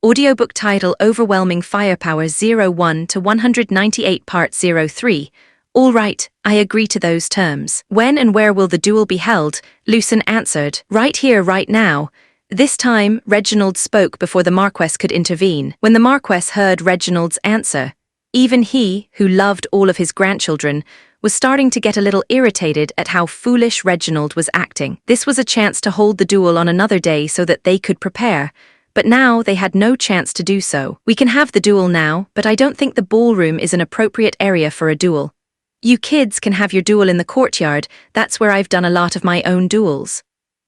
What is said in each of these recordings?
Audiobook title Overwhelming Firepower 01 to 198 Part 03. All right, I agree to those terms. When and where will the duel be held? Lucen answered, right here, right now. This time, Reginald spoke before the Marquess could intervene. When the Marquess heard Reginald's answer, even he, who loved all of his grandchildren, was starting to get a little irritated at how foolish Reginald was acting. This was a chance to hold the duel on another day so that they could prepare. But now they had no chance to do so. We can have the duel now, but I don't think the ballroom is an appropriate area for a duel. You kids can have your duel in the courtyard, that's where I've done a lot of my own duels.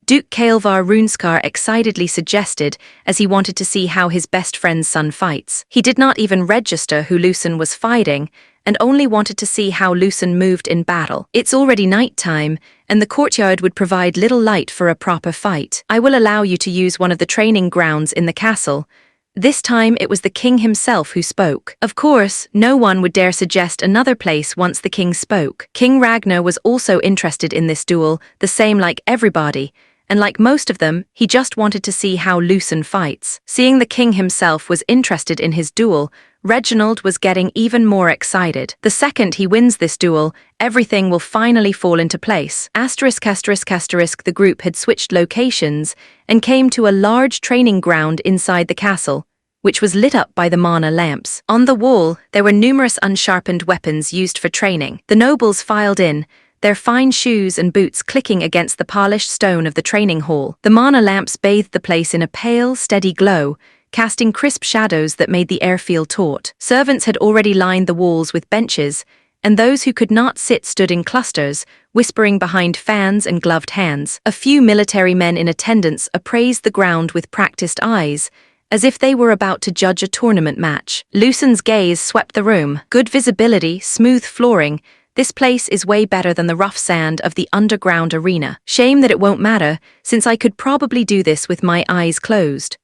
Duke Kaelvar Runeskar excitedly suggested, as he wanted to see how his best friend's son fights. He did not even register who Lucen was fighting, and only wanted to see how Lucen moved in battle. It's already night time, and the courtyard would provide little light for a proper fight. I will allow you to use one of the training grounds in the castle. This time it was the king himself who spoke. Of course, no one would dare suggest another place once the king spoke. King Ragnar was also interested in this duel, the same like everybody, and like most of them, he just wanted to see how Lucen fights. Seeing the king himself was interested in his duel, Reginald was getting even more excited. The second he wins this duel, everything will finally fall into place. The group had switched locations and came to a large training ground inside the castle, which was lit up by the mana lamps. On the wall, there were numerous unsharpened weapons used for training. The nobles filed in, their fine shoes and boots clicking against the polished stone of the training hall. The mana lamps bathed the place in a pale, steady glow, casting crisp shadows that made the air feel taut. Servants had already lined the walls with benches, and those who could not sit stood in clusters, whispering behind fans and gloved hands. A few military men in attendance appraised the ground with practiced eyes, as if they were about to judge a tournament match. Lucen's gaze swept the room. Good visibility, smooth flooring. This place is way better than the rough sand of the underground arena. Shame that it won't matter, since I could probably do this with my eyes closed.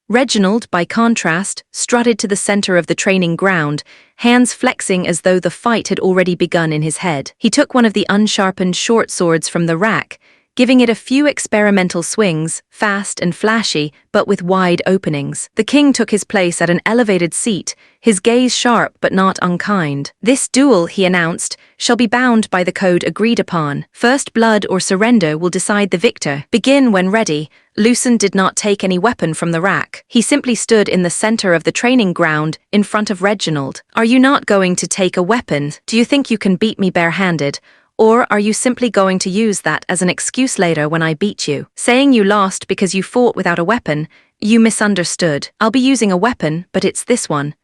Reginald, by contrast, strutted to the center of the training ground, hands flexing as though the fight had already begun in his head. He took one of the unsharpened short swords from the rack, giving it a few experimental swings, fast and flashy, but with wide openings. The king took his place at an elevated seat, his gaze sharp but not unkind. This duel, he announced, shall be bound by the code agreed upon. First blood or surrender will decide the victor. Begin when ready. Lucen did not take any weapon from the rack. He simply stood in the center of the training ground, in front of Reginald. Are you not going to take a weapon? Do you think you can beat me barehanded? Or are you simply going to use that as an excuse later when I beat you? Saying you lost because you fought without a weapon, you misunderstood. I'll be using a weapon, but it's this one.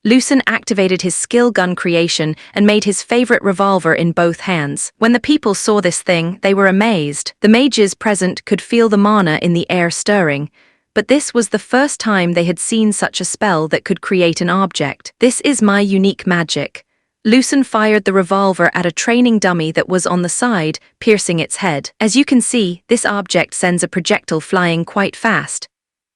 Lucen activated his skill gun creation and made his favorite revolver in both hands. When the people saw this thing, they were amazed. The mages present could feel the mana in the air stirring, but this was the first time they had seen such a spell that could create an object. This is my unique magic. Lucen fired the revolver at a training dummy that was on the side, piercing its head. As you can see, this object sends a projectile flying quite fast.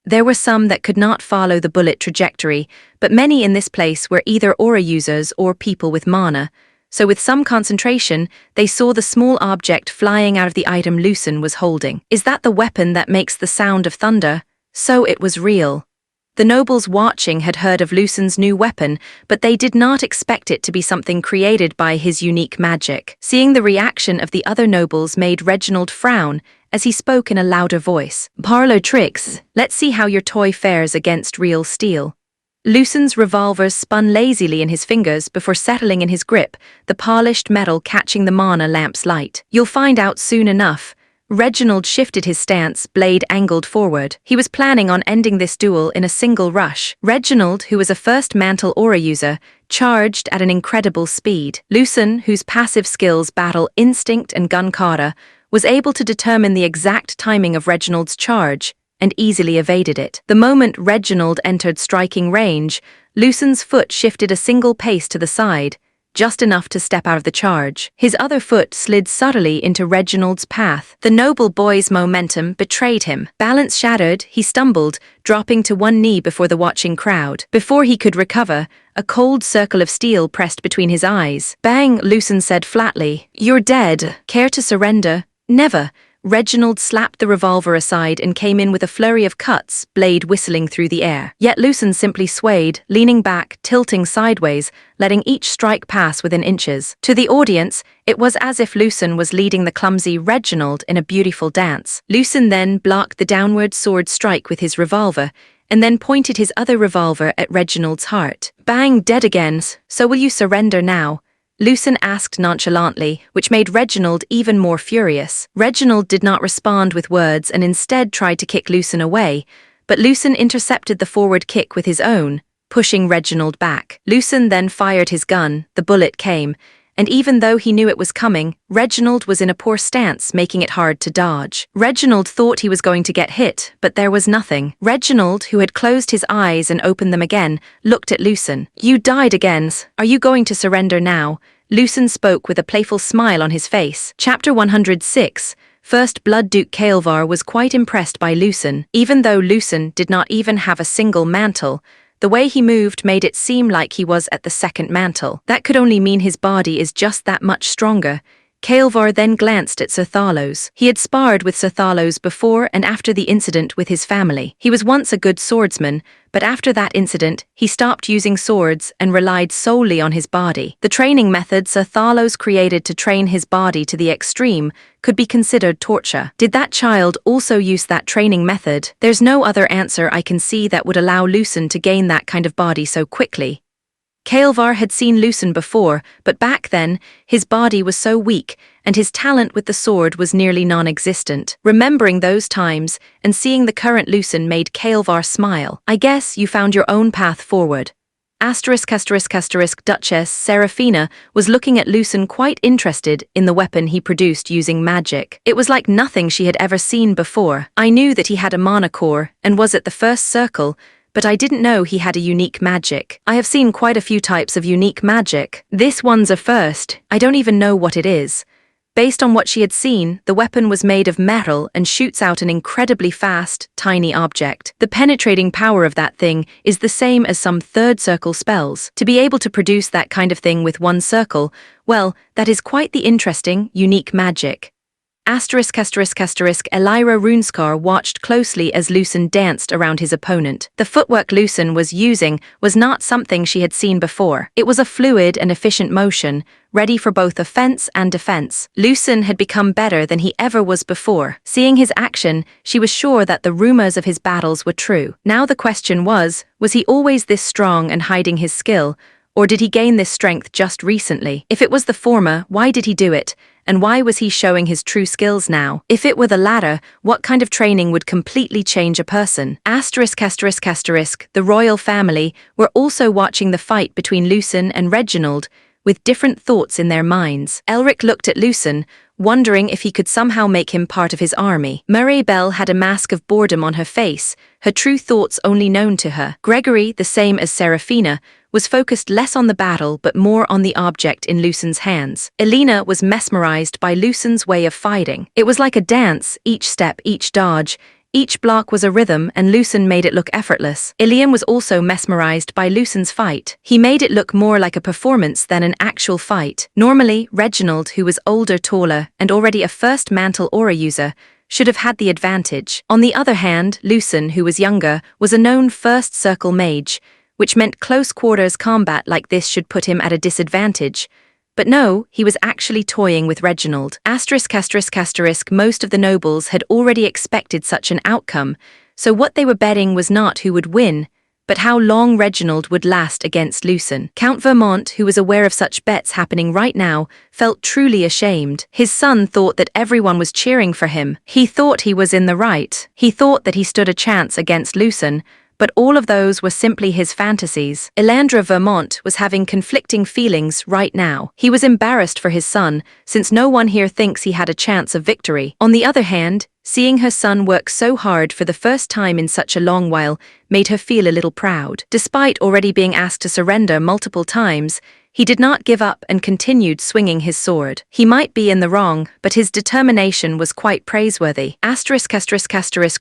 There were some that could not follow the bullet trajectory, but many in this place were either aura users or people with mana, so with some concentration, they saw the small object flying out of the item Lucen was holding. Is that the weapon that makes the sound of thunder? So it was real. The nobles watching had heard of Lucen's new weapon, but they did not expect it to be something created by his unique magic. Seeing the reaction of the other nobles made Reginald frown, as he spoke in a louder voice. Parlor tricks, let's see how your toy fares against real steel. Lucen's revolver spun lazily in his fingers before settling in his grip, the polished metal catching the mana lamp's light. You'll find out soon enough. Reginald shifted his stance, blade angled forward. He was planning on ending this duel in a single rush. Reginald, who was a first mantle aura user, charged at an incredible speed. Lucen, whose passive skills battle instinct and gun kata, was able to determine the exact timing of Reginald's charge, and easily evaded it. The moment Reginald entered striking range, Lucen's foot shifted a single pace to the side, just enough to step out of the charge. His other foot slid subtly into Reginald's path. The noble boy's momentum betrayed him. Balance shattered, he stumbled, dropping to one knee before the watching crowd. Before he could recover, a cold circle of steel pressed between his eyes. Bang, Lucen said flatly. You're dead. Care to surrender? Never. Reginald slapped the revolver aside and came in with a flurry of cuts, blade whistling through the air. Yet Lucen simply swayed, leaning back, tilting sideways, letting each strike pass within inches. To the audience, it was as if Lucen was leading the clumsy Reginald in a beautiful dance. Lucen then blocked the downward sword strike with his revolver, and then pointed his other revolver at Reginald's heart. Bang, dead again. So will you surrender now? Lucen asked nonchalantly, which made Reginald even more furious. Reginald did not respond with words and instead tried to kick Lucen away, but Lucen intercepted the forward kick with his own, pushing Reginald back. Lucen then fired his gun, the bullet came, and even though he knew it was coming, Reginald was in a poor stance, making it hard to dodge. Reginald thought he was going to get hit, but there was nothing. Reginald, who had closed his eyes and opened them again, looked at Lucen. You died again. Are you going to surrender now? Lucen spoke with a playful smile on his face. Chapter 106. First Blood Duke Kael'var was quite impressed by Lucen. Even though Lucen did not even have a single mantle, the way he moved made it seem like he was at the second mantle. That could only mean his body is just that much stronger. Kael'var then glanced at Sir Thalos. He had sparred with Sir Thalos before and after the incident with his family. He was once a good swordsman, but after that incident, he stopped using swords and relied solely on his body. The training method Sir Thalos created to train his body to the extreme could be considered torture. Did that child also use that training method? There's no other answer I can see that would allow Lucen to gain that kind of body so quickly. Kael'var had seen Lucen before, but back then, his body was so weak, and his talent with the sword was nearly non-existent. Remembering those times, and seeing the current Lucen made Kael'var smile. I guess you found your own path forward. Duchess Seraphina was looking at Lucen quite interested in the weapon he produced using magic. It was like nothing she had ever seen before. I knew that he had a mana core, and was at the first circle, but I didn't know he had a unique magic. I have seen quite a few types of unique magic. This one's a first. I don't even know what it is. Based on what she had seen, the weapon was made of metal and shoots out an incredibly fast, tiny object. The penetrating power of that thing is the same as some third circle spells. To be able to produce that kind of thing with one circle, well, that is quite the interesting, unique magic. Elira Runeskar watched closely as Lucen danced around his opponent. The footwork Lucen was using was not something she had seen before. It was a fluid and efficient motion, ready for both offense and defense. Lucen had become better than he ever was before. Seeing his action, she was sure that the rumors of his battles were true. Now the question was he always this strong and hiding his skill, or did he gain this strength just recently? If it was the former, why did he do it? And why was he showing his true skills now? If it were the latter, what kind of training would completely change a person? The royal family were also watching the fight between Lucen and Reginald, with different thoughts in their minds. Elric looked at Lucen, wondering if he could somehow make him part of his army. Mirabelle had a mask of boredom on her face, her true thoughts only known to her. Gregory, the same as Seraphina, was focused less on the battle but more on the object in Lucen's hands. Elena was mesmerized by Lucen's way of fighting. It was like a dance, each step, each dodge. Each block was a rhythm, and Lucen made it look effortless. Iliam was also mesmerized by Lucen's fight. He made it look more like a performance than an actual fight. Normally, Reginald, who was older, taller, and already a first mantle aura user, should have had the advantage. On the other hand, Lucen, who was younger, was a known first circle mage, which meant close quarters combat like this should put him at a disadvantage. But no, he was actually toying with Reginald. Most of the nobles had already expected such an outcome, so what they were betting was not who would win, but how long Reginald would last against Lucen. Count Vermont, who was aware of such bets happening right now, felt truly ashamed. His son thought that everyone was cheering for him. He thought he was in the right. He thought that he stood a chance against Lucen, but all of those were simply his fantasies. Elandra Vermont was having conflicting feelings right now. He was embarrassed for his son, since no one here thinks he had a chance of victory. On the other hand, seeing her son work so hard for the first time in such a long while made her feel a little proud. Despite already being asked to surrender multiple times, he did not give up and continued swinging his sword. He might be in the wrong, but his determination was quite praiseworthy.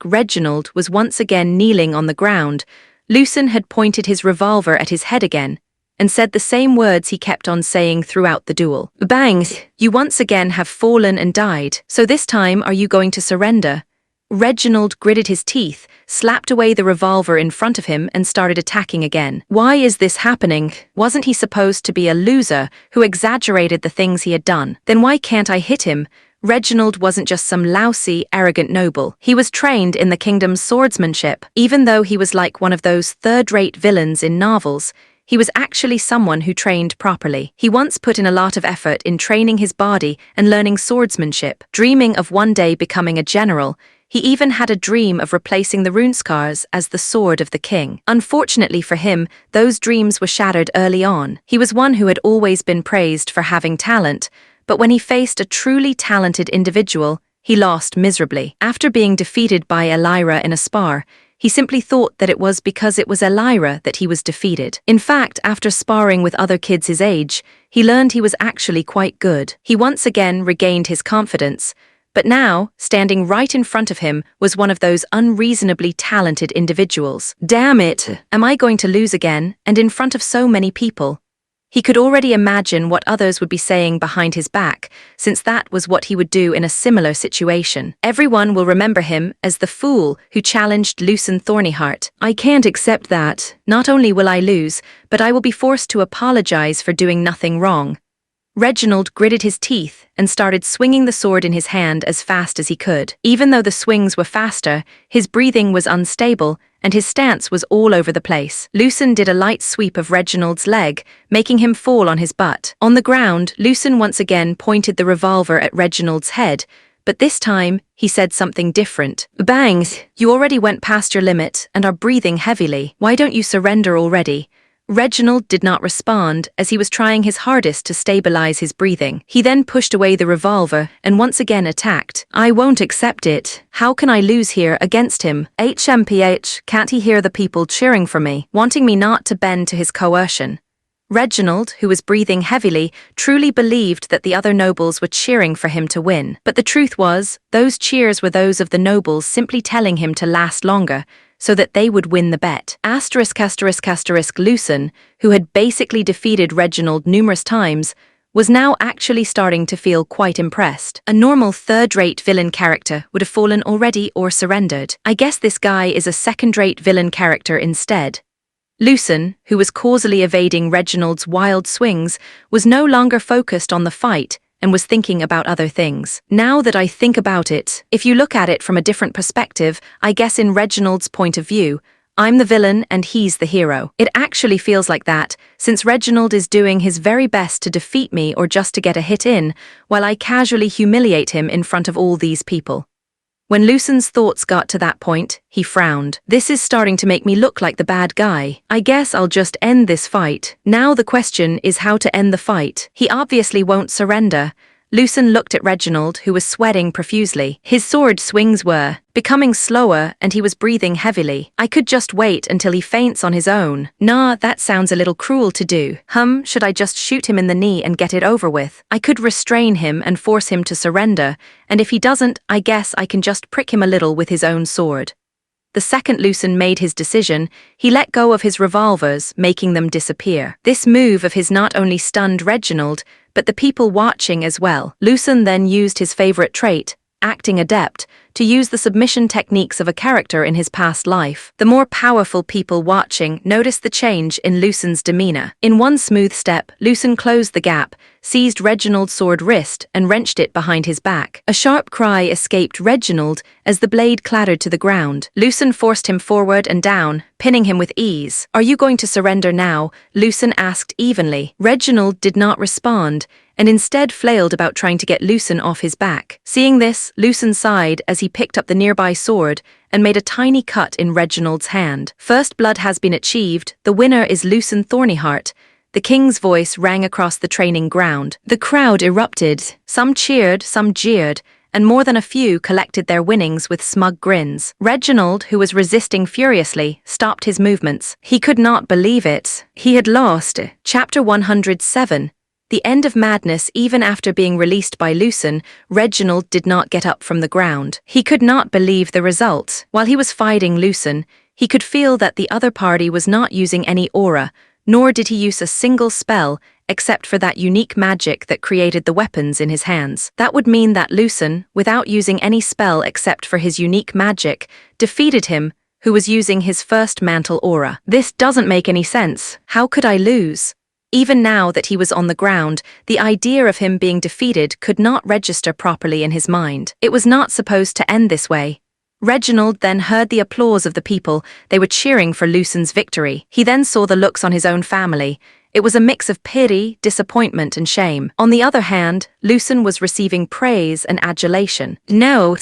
Reginald was once again kneeling on the ground. Lucen had pointed his revolver at his head again, and said the same words he kept on saying throughout the duel. Bang! You once again have fallen and died, so this time are you going to surrender? Reginald gritted his teeth, slapped away the revolver in front of him and started attacking again. Why is this happening? Wasn't he supposed to be a loser who exaggerated the things he had done? Then why can't I hit him? Reginald wasn't just some lousy, arrogant noble. He was trained in the kingdom's swordsmanship. Even though he was like one of those third-rate villains in novels, he was actually someone who trained properly. He once put in a lot of effort in training his body and learning swordsmanship, dreaming of one day becoming a general. He even had a dream of replacing the rune scars as the sword of the king. Unfortunately for him, those dreams were shattered early on. He was one who had always been praised for having talent, but when he faced a truly talented individual, he lost miserably. After being defeated by Elira in a spar, he simply thought that it was because it was Elira that he was defeated. In fact, after sparring with other kids his age, he learned he was actually quite good. He once again regained his confidence, but now, standing right in front of him was one of those unreasonably talented individuals. Damn it! Am I going to lose again, and in front of so many people? He could already imagine what others would be saying behind his back, since that was what he would do in a similar situation. Everyone will remember him as the fool who challenged Lucen Thornyheart. I can't accept that. Not only will I lose, but I will be forced to apologize for doing nothing wrong. Reginald gritted his teeth and started swinging the sword in his hand as fast as he could. Even though the swings were faster, his breathing was unstable and his stance was all over the place. Lucen did a light sweep of Reginald's leg, making him fall on his butt. On the ground, Lucen once again pointed the revolver at Reginald's head, but this time he said something different. Bang! You already went past your limit and are breathing heavily. Why don't you surrender already? Reginald did not respond as he was trying his hardest to stabilize his breathing. He then pushed away the revolver and once again attacked. I won't accept it. How can I lose here against him? HMPH, can't he hear the people cheering for me, wanting me not to bend to his coercion? Reginald, who was breathing heavily, truly believed that the other nobles were cheering for him to win. But the truth was, those cheers were those of the nobles simply telling him to last longer, so that they would win the bet. Lucen, who had basically defeated Reginald numerous times, was now actually starting to feel quite impressed. A normal third-rate villain character would have fallen already or surrendered. I guess this guy is a second-rate villain character instead. Lucen, who was causally evading Reginald's wild swings, was no longer focused on the fight and was thinking about other things. Now that I think about it, if you look at it from a different perspective, I guess in Reginald's point of view, I'm the villain and he's the hero. It actually feels like that, since Reginald is doing his very best to defeat me or just to get a hit in, while I casually humiliate him in front of all these people. When Lucen's thoughts got to that point, he frowned. This is starting to make me look like the bad guy. I guess I'll just end this fight. Now the question is how to end the fight. He obviously won't surrender. Lucen looked at Reginald, who was sweating profusely. His sword swings were becoming slower and he was breathing heavily. I could just wait until he faints on his own. Nah, that sounds a little cruel to do. Should I just shoot him in the knee and get it over with? I could restrain him and force him to surrender, and if he doesn't, I guess I can just prick him a little with his own sword. The second Lucen made his decision, he let go of his revolvers, making them disappear. This move of his not only stunned Reginald, but the people watching as well. Lucen then used his favorite trait, acting adept, to use the submission techniques of a character in his past life. The more powerful people watching noticed the change in Lucen's demeanor. In one smooth step, Lucen closed the gap, seized Reginald's sword wrist, and wrenched it behind his back. A sharp cry escaped Reginald as the blade clattered to the ground. Lucen forced him forward and down, pinning him with ease. Are you going to surrender now? Lucen asked evenly. Reginald did not respond, and instead flailed about trying to get Lucen off his back. Seeing this, Lucen sighed as he picked up the nearby sword and made a tiny cut in Reginald's hand. First blood has been achieved. The winner is Lucen Thornyheart. The king's voice rang across the training ground. The crowd erupted. Some cheered, some jeered, and more than a few collected their winnings with smug grins. Reginald, who was resisting furiously, stopped his movements. He could not believe it. He had lost. Chapter 107. The end of madness. Even after being released by Lucen, Reginald did not get up from the ground. He could not believe the result. While he was fighting Lucen, he could feel that the other party was not using any aura, nor did he use a single spell except for that unique magic that created the weapons in his hands. That would mean that Lucen, without using any spell except for his unique magic, defeated him, who was using his first mantle aura. This doesn't make any sense. How could I lose? Even now that he was on the ground, the idea of him being defeated could not register properly in his mind. It was not supposed to end this way. Reginald then heard the applause of the people. They were cheering for Lucen's victory. He then saw the looks on his own family. It was a mix of pity, disappointment, and shame. On the other hand, Lucen was receiving praise and adulation. No.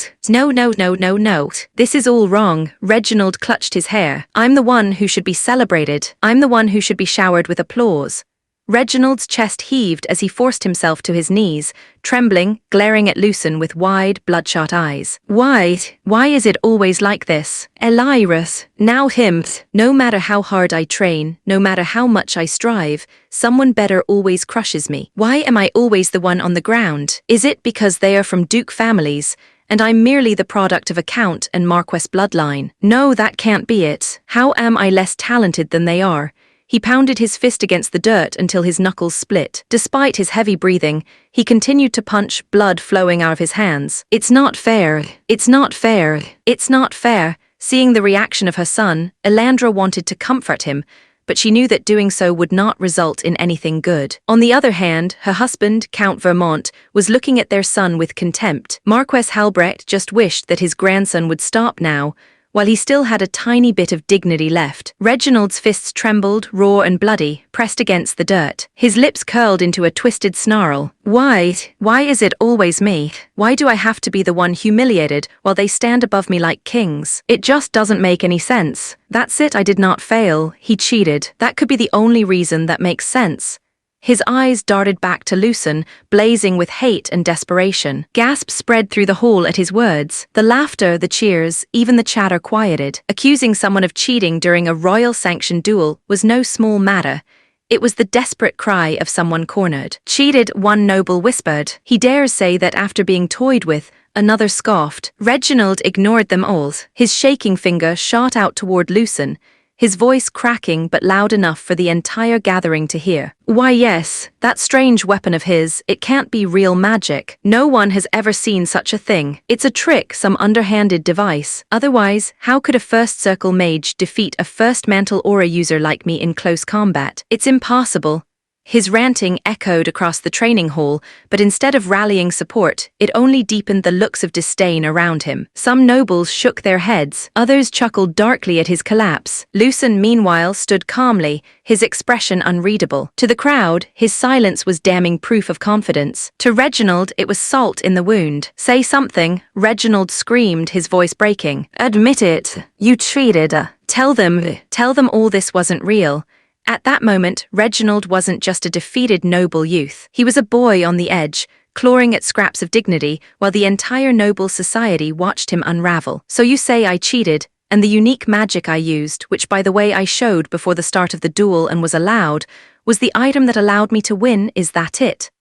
This is all wrong. Reginald clutched his hair. I'm the one who should be celebrated. I'm the one who should be showered with applause. Reginald's chest heaved as he forced himself to his knees, trembling, glaring at Lucen with wide, bloodshot eyes. Why is it always like this? Elyrus, now him. No matter how hard I train, no matter how much I strive, someone better always crushes me. Why am I always the one on the ground? Is it because they are from Duke families, and I'm merely the product of a Count and Marquess bloodline? No, that can't be it. How am I less talented than they are? He pounded his fist against the dirt until his knuckles split. Despite his heavy breathing, he continued to punch, blood flowing out of his hands. It's not fair. It's not fair. It's not fair. Seeing the reaction of her son, Elandra wanted to comfort him, but she knew that doing so would not result in anything good. On the other hand, her husband, Count Vermont, was looking at their son with contempt. Marquess Halbrecht just wished that his grandson would stop now, while he still had a tiny bit of dignity left. Reginald's fists trembled, raw and bloody, pressed against the dirt. His lips curled into a twisted snarl. Why is it always me? Why do I have to be the one humiliated while they stand above me like kings? It just doesn't make any sense. That's it, I did not fail. He cheated. That could be the only reason that makes sense. His eyes darted back to Lucen, blazing with hate and desperation. Gasps spread through the hall at his words. The laughter, the cheers, even the chatter quieted. Accusing someone of cheating during a royal-sanctioned duel was no small matter. It was the desperate cry of someone cornered. Cheated, one noble whispered. He dares say that after being toyed with, another scoffed. Reginald ignored them all. His shaking finger shot out toward Lucen, his voice cracking but loud enough for the entire gathering to hear. Why yes, that strange weapon of his, it can't be real magic. No one has ever seen such a thing. It's a trick, some underhanded device. Otherwise, how could a first circle mage defeat a first mantle aura user like me in close combat? It's impossible. His ranting echoed across the training hall, but instead of rallying support, it only deepened the looks of disdain around him. Some nobles shook their heads, others chuckled darkly at his collapse. Lucen, meanwhile, stood calmly, his expression unreadable. To the crowd, his silence was damning proof of confidence. To Reginald, it was salt in the wound. Say something, Reginald screamed, his voice breaking. Admit it, you cheated. Tell them all this wasn't real. At that moment, Reginald wasn't just a defeated noble youth. He was a boy on the edge, clawing at scraps of dignity, while the entire noble society watched him unravel. So you say I cheated, and the unique magic I used, which by the way I showed before the start of the duel and was allowed, was the item that allowed me to win, is that it?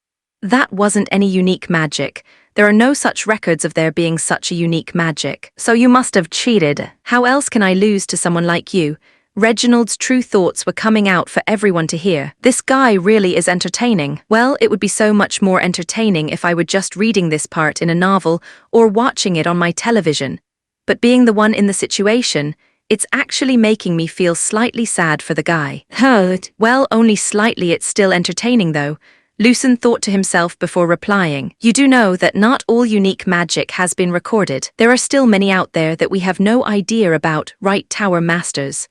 That wasn't any unique magic. There are no such records of there being such a unique magic. So you must have cheated. How else can I lose to someone like you? Reginald's true thoughts were coming out for everyone to hear. This guy really is entertaining. Well, it would be so much more entertaining if I were just reading this part in a novel or watching it on my television. But being the one in the situation, it's actually making me feel slightly sad for the guy. Well, only slightly. It's still entertaining though. Lucen thought to himself before replying. You do know that not all unique magic has been recorded. There are still many out there that we have no idea about, right, Tower Masters?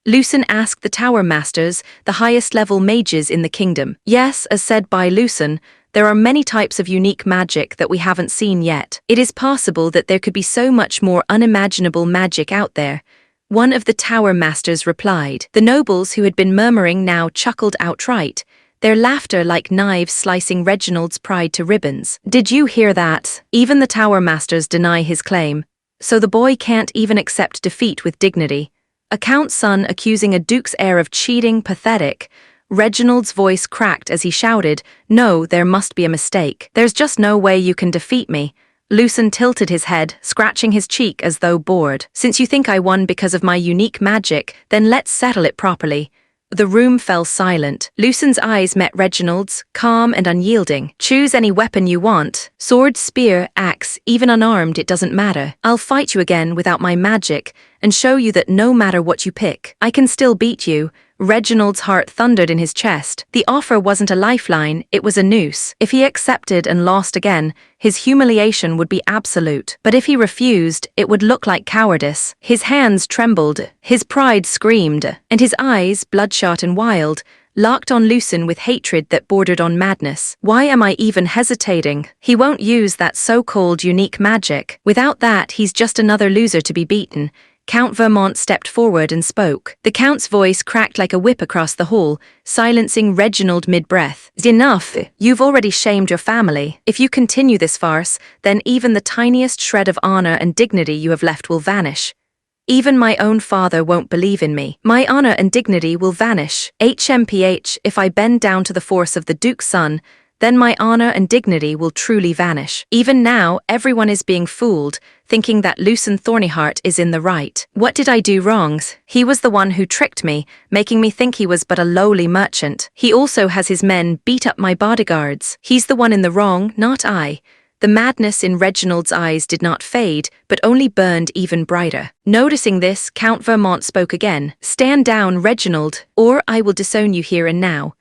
Lucen asked the Tower Masters, the highest-level mages in the kingdom. Yes, as said by Lucen, there are many types of unique magic that we haven't seen yet. It is possible that there could be so much more unimaginable magic out there. One of the Tower Masters replied. The nobles who had been murmuring now chuckled outright, their laughter like knives slicing Reginald's pride to ribbons. Did you hear that? Even the Tower Masters deny his claim. So the boy can't even accept defeat with dignity. A count's son accusing a duke's heir of cheating, pathetic. Reginald's voice cracked as he shouted, No, there must be a mistake. There's just no way you can defeat me. Lucen tilted his head, scratching his cheek as though bored. Since you think I won because of my unique magic, then let's settle it properly. The room fell silent. Lucen's eyes met Reginald's, calm and unyielding. Choose any weapon you want. Sword, spear, axe, even unarmed, it doesn't matter. I'll fight you again without my magic and show you that no matter what you pick, I can still beat you. Reginald's heart thundered in his chest. The offer wasn't a lifeline, it was a noose. If he accepted and lost again, his humiliation would be absolute. But if he refused, it would look like cowardice. His hands trembled, his pride screamed, and his eyes, bloodshot and wild, locked on Lucen with hatred that bordered on madness. Why am I even hesitating? He won't use that so-called unique magic. Without that, he's just another loser to be beaten. Count Vermont stepped forward and spoke. The Count's voice cracked like a whip across the hall, silencing Reginald mid-breath. Enough! You've already shamed your family. If you continue this farce, then even the tiniest shred of honor and dignity you have left will vanish. Even my own father won't believe in me. My honor and dignity will vanish. HMPH, if I bend down to the force of the Duke's son, then my honor and dignity will truly vanish. Even now, everyone is being fooled, thinking that Lucen Thornyheart is in the right. What did I do wrong? He was the one who tricked me, making me think he was but a lowly merchant. He also has his men beat up my bodyguards. He's the one in the wrong, not I. The madness in Reginald's eyes did not fade, but only burned even brighter. Noticing this, Count Vermont spoke again. Stand down, Reginald, or I will disown you here and now.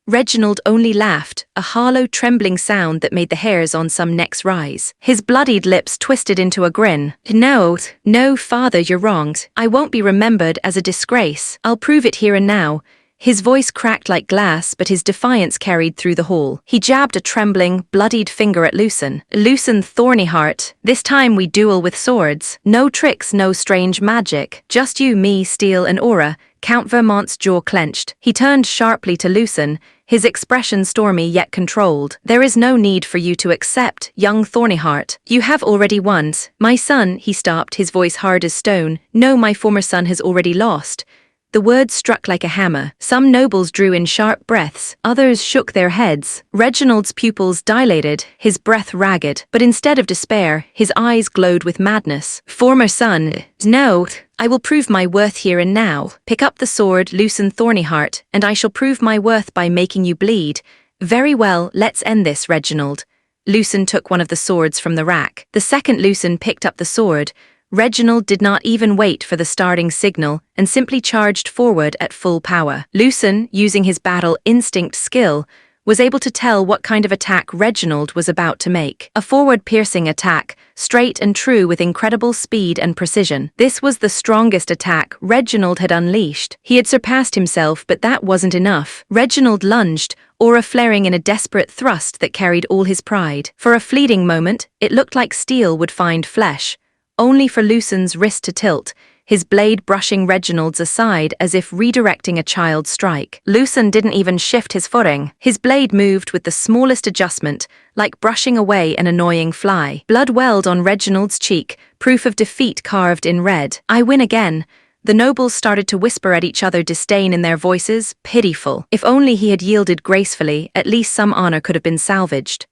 Reginald only laughed, a hollow, trembling sound that made the hairs on some necks rise. His bloodied lips twisted into a grin. No, father, you're wrong. I won't be remembered as a disgrace. I'll prove it here and now. His voice cracked like glass, but his defiance carried through the hall. He jabbed a trembling, bloodied finger at Lucen. Lucen Thornyheart, this time we duel with swords. No tricks, no strange magic. Just you, me, steel and aura. Count Vermont's jaw clenched. He turned sharply to Lucen, his expression stormy yet controlled. There is no need for you to accept, young Thornyheart. You have already won. My son, he stopped, his voice hard as stone. No, my former son has already lost. The words struck like a hammer. Some nobles drew in sharp breaths, others shook their heads. Reginald's pupils dilated, his breath ragged, but instead of despair, his eyes glowed with madness. Former son, no, I will prove my worth here and now. Pick up the sword, Lucen Thornyheart, and I shall prove my worth by making you bleed. Very well, let's end this, Reginald. Lucen took one of the swords from the rack. The second Lucen picked up the sword. Reginald did not even wait for the starting signal and simply charged forward at full power. Lucen, using his battle instinct skill, was able to tell what kind of attack Reginald was about to make. A forward-piercing attack, straight and true with incredible speed and precision. This was the strongest attack Reginald had unleashed. He had surpassed himself, but that wasn't enough. Reginald lunged, aura flaring in a desperate thrust that carried all his pride. For a fleeting moment, it looked like steel would find flesh, only for Lucen's wrist to tilt, his blade brushing Reginald's aside as if redirecting a child's strike. Lucen didn't even shift his footing. His blade moved with the smallest adjustment, like brushing away an annoying fly. Blood welled on Reginald's cheek, proof of defeat carved in red. I win again. The nobles started to whisper at each other disdain in their voices, pitiful. If only he had yielded gracefully, at least some honor could have been salvaged.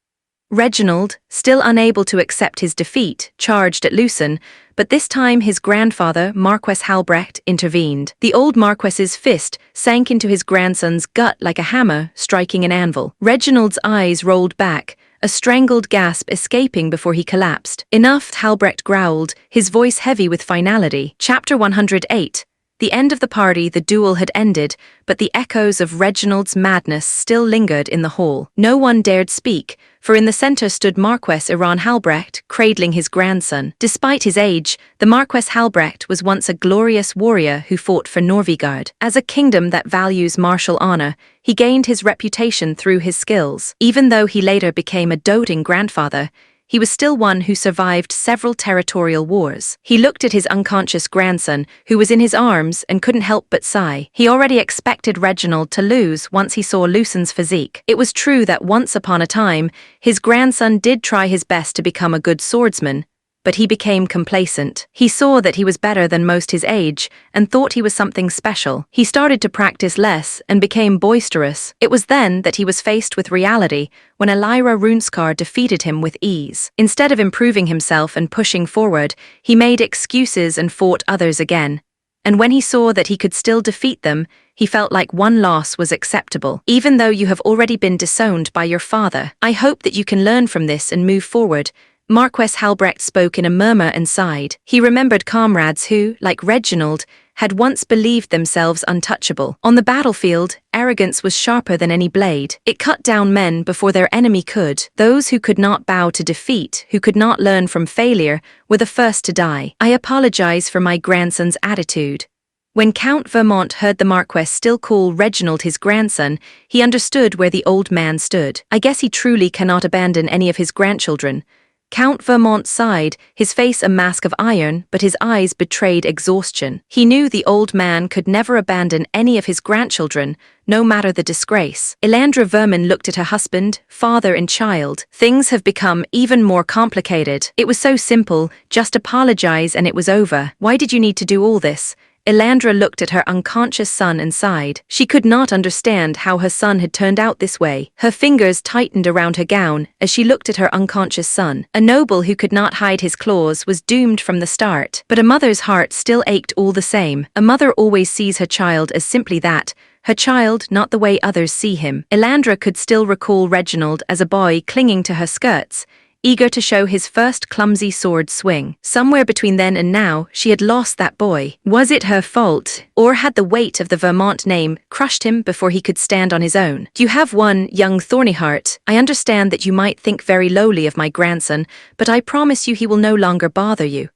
Reginald, still unable to accept his defeat, charged at Lucen, but this time his grandfather, Marquess Halbrecht, intervened. The old Marquess's fist sank into his grandson's gut like a hammer, striking an anvil. Reginald's eyes rolled back, a strangled gasp escaping before he collapsed. Enough, Halbrecht growled, his voice heavy with finality. Chapter 108. The end of the party, the duel had ended, but the echoes of Reginald's madness still lingered in the hall. No one dared speak, for in the center stood Marquess Iran Halbrecht, cradling his grandson. Despite his age, the Marquess Halbrecht was once a glorious warrior who fought for Norvigard. As a kingdom that values martial honor, he gained his reputation through his skills. Even though he later became a doting grandfather, he was still one who survived several territorial wars. He looked at his unconscious grandson, who was in his arms, and couldn't help but sigh. He already expected Reginald to lose once he saw Lucen's physique. It was true that once upon a time, his grandson did try his best to become a good swordsman, but he became complacent. He saw that he was better than most his age and thought he was something special. He started to practice less and became boisterous. It was then that he was faced with reality when Elira Runeskar defeated him with ease. Instead of improving himself and pushing forward, he made excuses and fought others again. And when he saw that he could still defeat them, He felt like one loss was acceptable, even though you have already been disowned by your father. I hope that you can learn from this and move forward. Marquess Halbrecht spoke in a murmur and sighed. He remembered comrades who, like Reginald, had once believed themselves untouchable. On the battlefield, arrogance was sharper than any blade. It cut down men before their enemy could. Those who could not bow to defeat, who could not learn from failure, were the first to die. I apologize for my grandson's attitude. When Count Vermont heard the Marquess still call Reginald his grandson, he understood where the old man stood. I guess he truly cannot abandon any of his grandchildren. Count Vermont sighed, his face a mask of iron, but his eyes betrayed exhaustion. He knew the old man could never abandon any of his grandchildren, no matter the disgrace. Elandra Vermin looked at her husband, father and child. Things have become even more complicated. It was so simple, just apologize and it was over. Why did you need to do all this? Elandra looked at her unconscious son and sighed. She could not understand how her son had turned out this way. Her fingers tightened around her gown as she looked at her unconscious son. A noble who could not hide his claws was doomed from the start. But a mother's heart still ached all the same. A mother always sees her child as simply that, her child, not the way others see him. Elandra could still recall Reginald as a boy clinging to her skirts, eager to show his first clumsy sword swing. Somewhere between then and now, she had lost that boy. Was it her fault, or had the weight of the Vermont name crushed him before he could stand on his own? You have one, young Thornyheart. I understand that you might think very lowly of my grandson, but I promise you he will no longer bother you.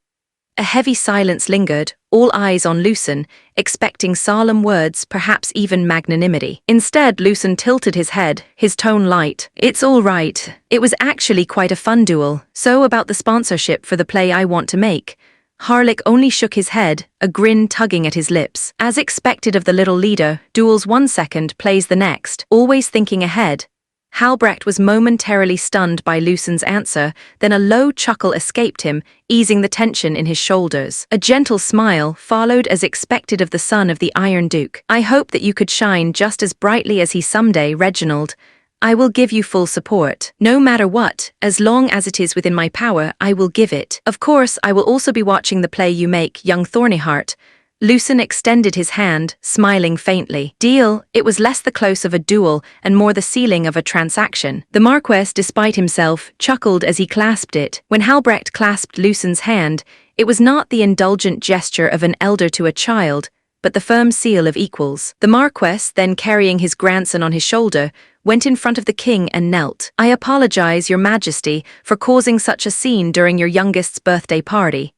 A heavy silence lingered, all eyes on Lucen, expecting solemn words, perhaps even magnanimity. Instead, Lucen tilted his head, his tone light. It's all right. It was actually quite a fun duel. So about the sponsorship for the play I want to make. Harlick only shook his head, a grin tugging at his lips. As expected of the little leader, duels 1 second, plays the next, always thinking ahead. Halbrecht was momentarily stunned by Lucen's answer, then a low chuckle escaped him, easing the tension in his shoulders. A gentle smile followed as expected of the son of the Iron Duke. I hope that you could shine just as brightly as he someday, Reginald. I will give you full support. No matter what, as long as it is within my power, I will give it. Of course, I will also be watching the play you make, young Thornyheart. Lucen extended his hand, smiling faintly. Deal, it was less the close of a duel and more the ceiling of a transaction. The Marquess, despite himself, chuckled as he clasped it. When Halbrecht clasped Lucen's hand, it was not the indulgent gesture of an elder to a child, but the firm seal of equals. The Marquess, then carrying his grandson on his shoulder, went in front of the king and knelt. I apologize, Your Majesty, for causing such a scene during your youngest's birthday party.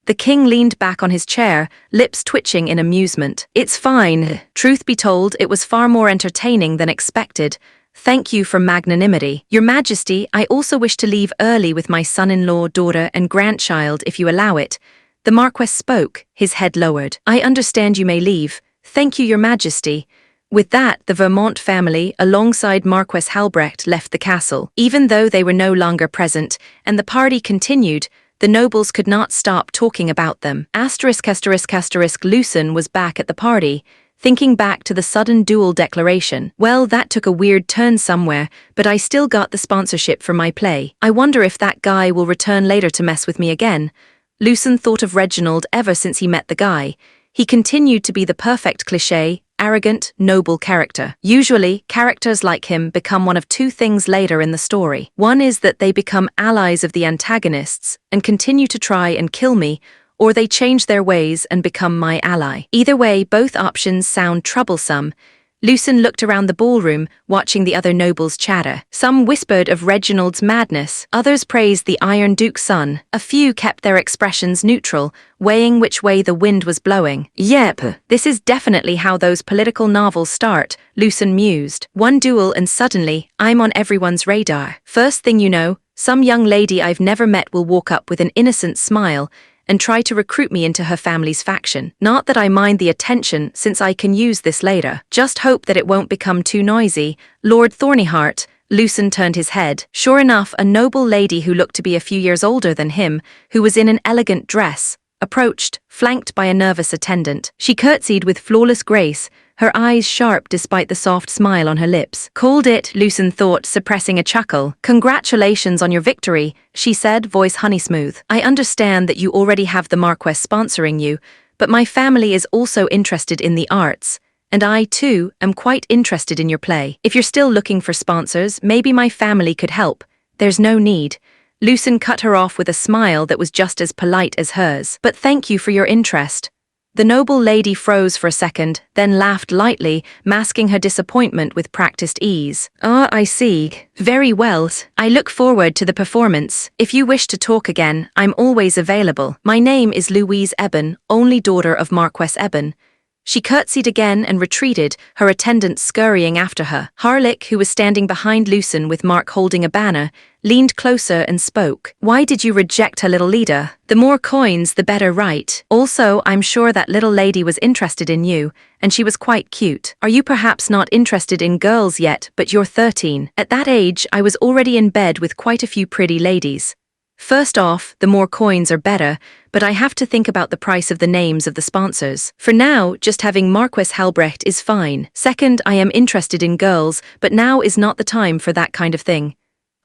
The king leaned back on his chair, lips twitching in amusement. It's fine. Truth be told, it was far more entertaining than expected. Thank you for magnanimity. Your Majesty, I also wish to leave early with my son-in-law, daughter, and grandchild if you allow it. The Marquess spoke, his head lowered. I understand you may leave. Thank you, Your Majesty. With that, the Vermont family, alongside Marquess Halbrecht, left the castle. Even though they were no longer present, and the party continued, the nobles could not stop talking about them. Lucen was back at the party, thinking back to the sudden duel declaration. Well, that took a weird turn somewhere, but I still got the sponsorship for my play. I wonder if that guy will return later to mess with me again. Lucen thought of Reginald ever since he met the guy. He continued to be the perfect cliché, arrogant, noble character. Usually, characters like him become one of two things later in the story. One is that they become allies of the antagonists and continue to try and kill me, or they change their ways and become my ally. Either way, both options sound troublesome. Lucen looked around the ballroom, watching the other nobles chatter. Some whispered of Reginald's madness, others praised the Iron Duke's son. A few kept their expressions neutral, weighing which way the wind was blowing. Yep, this is definitely how those political novels start, Lucen mused. One duel and suddenly, I'm on everyone's radar. First thing you know, some young lady I've never met will walk up with an innocent smile and try to recruit me into her family's faction. Not that I mind the attention, since I can use this later. Just hope that it won't become too noisy. Lord Thornyheart, Lucen turned his head. Sure enough, a noble lady who looked to be a few years older than him, who was in an elegant dress, approached, flanked by a nervous attendant. She curtsied with flawless grace, her eyes sharp despite the soft smile on her lips. Called it, Lucen thought, suppressing a chuckle. Congratulations on your victory, she said, voice honey smooth. I understand that you already have the Marquess sponsoring you, but my family is also interested in the arts. And I, too, am quite interested in your play. If you're still looking for sponsors, maybe my family could help. There's no need. Lucen cut her off with a smile that was just as polite as hers. But thank you for your interest. The noble lady froze for a second, then laughed lightly, masking her disappointment with practiced ease. Ah, I see. Very well. I look forward to the performance. If you wish to talk again, I'm always available. My name is Louise Eben, only daughter of Marquess Eben. She curtsied again and retreated, her attendants scurrying after her. Harlick, who was standing behind Lucen with Mark holding a banner, leaned closer and spoke. Why did you reject her little leader? The more coins, the better, right? Also, I'm sure that little lady was interested in you, and she was quite cute. Are you perhaps not interested in girls yet, but you're 13? At that age, I was already in bed with quite a few pretty ladies. First off, the more coins are better, but I have to think about the price of the names of the sponsors. For now, just having Marquess Halbrecht is fine. Second, I am interested in girls, but now is not the time for that kind of thing.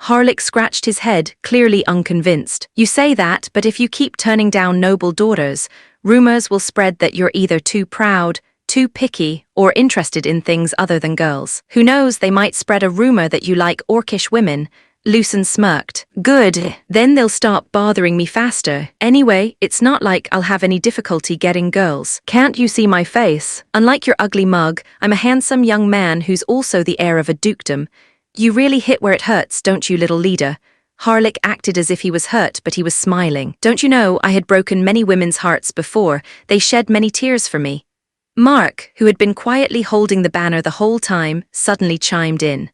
Harlick scratched his head, clearly unconvinced. You say that, but if you keep turning down noble daughters, rumors will spread that you're either too proud, too picky, or interested in things other than girls. Who knows, they might spread a rumor that you like orcish women. Lucen smirked. Good, then they'll stop bothering me faster. Anyway, it's not like I'll have any difficulty getting girls. Can't you see my face? Unlike your ugly mug, I'm a handsome young man who's also the heir of a dukedom. You really hit where it hurts, don't you, little leader? Harlick acted as if he was hurt, but he was smiling. Don't you know, I had broken many women's hearts before. They shed many tears for me. Mark, who had been quietly holding the banner the whole time, suddenly chimed in.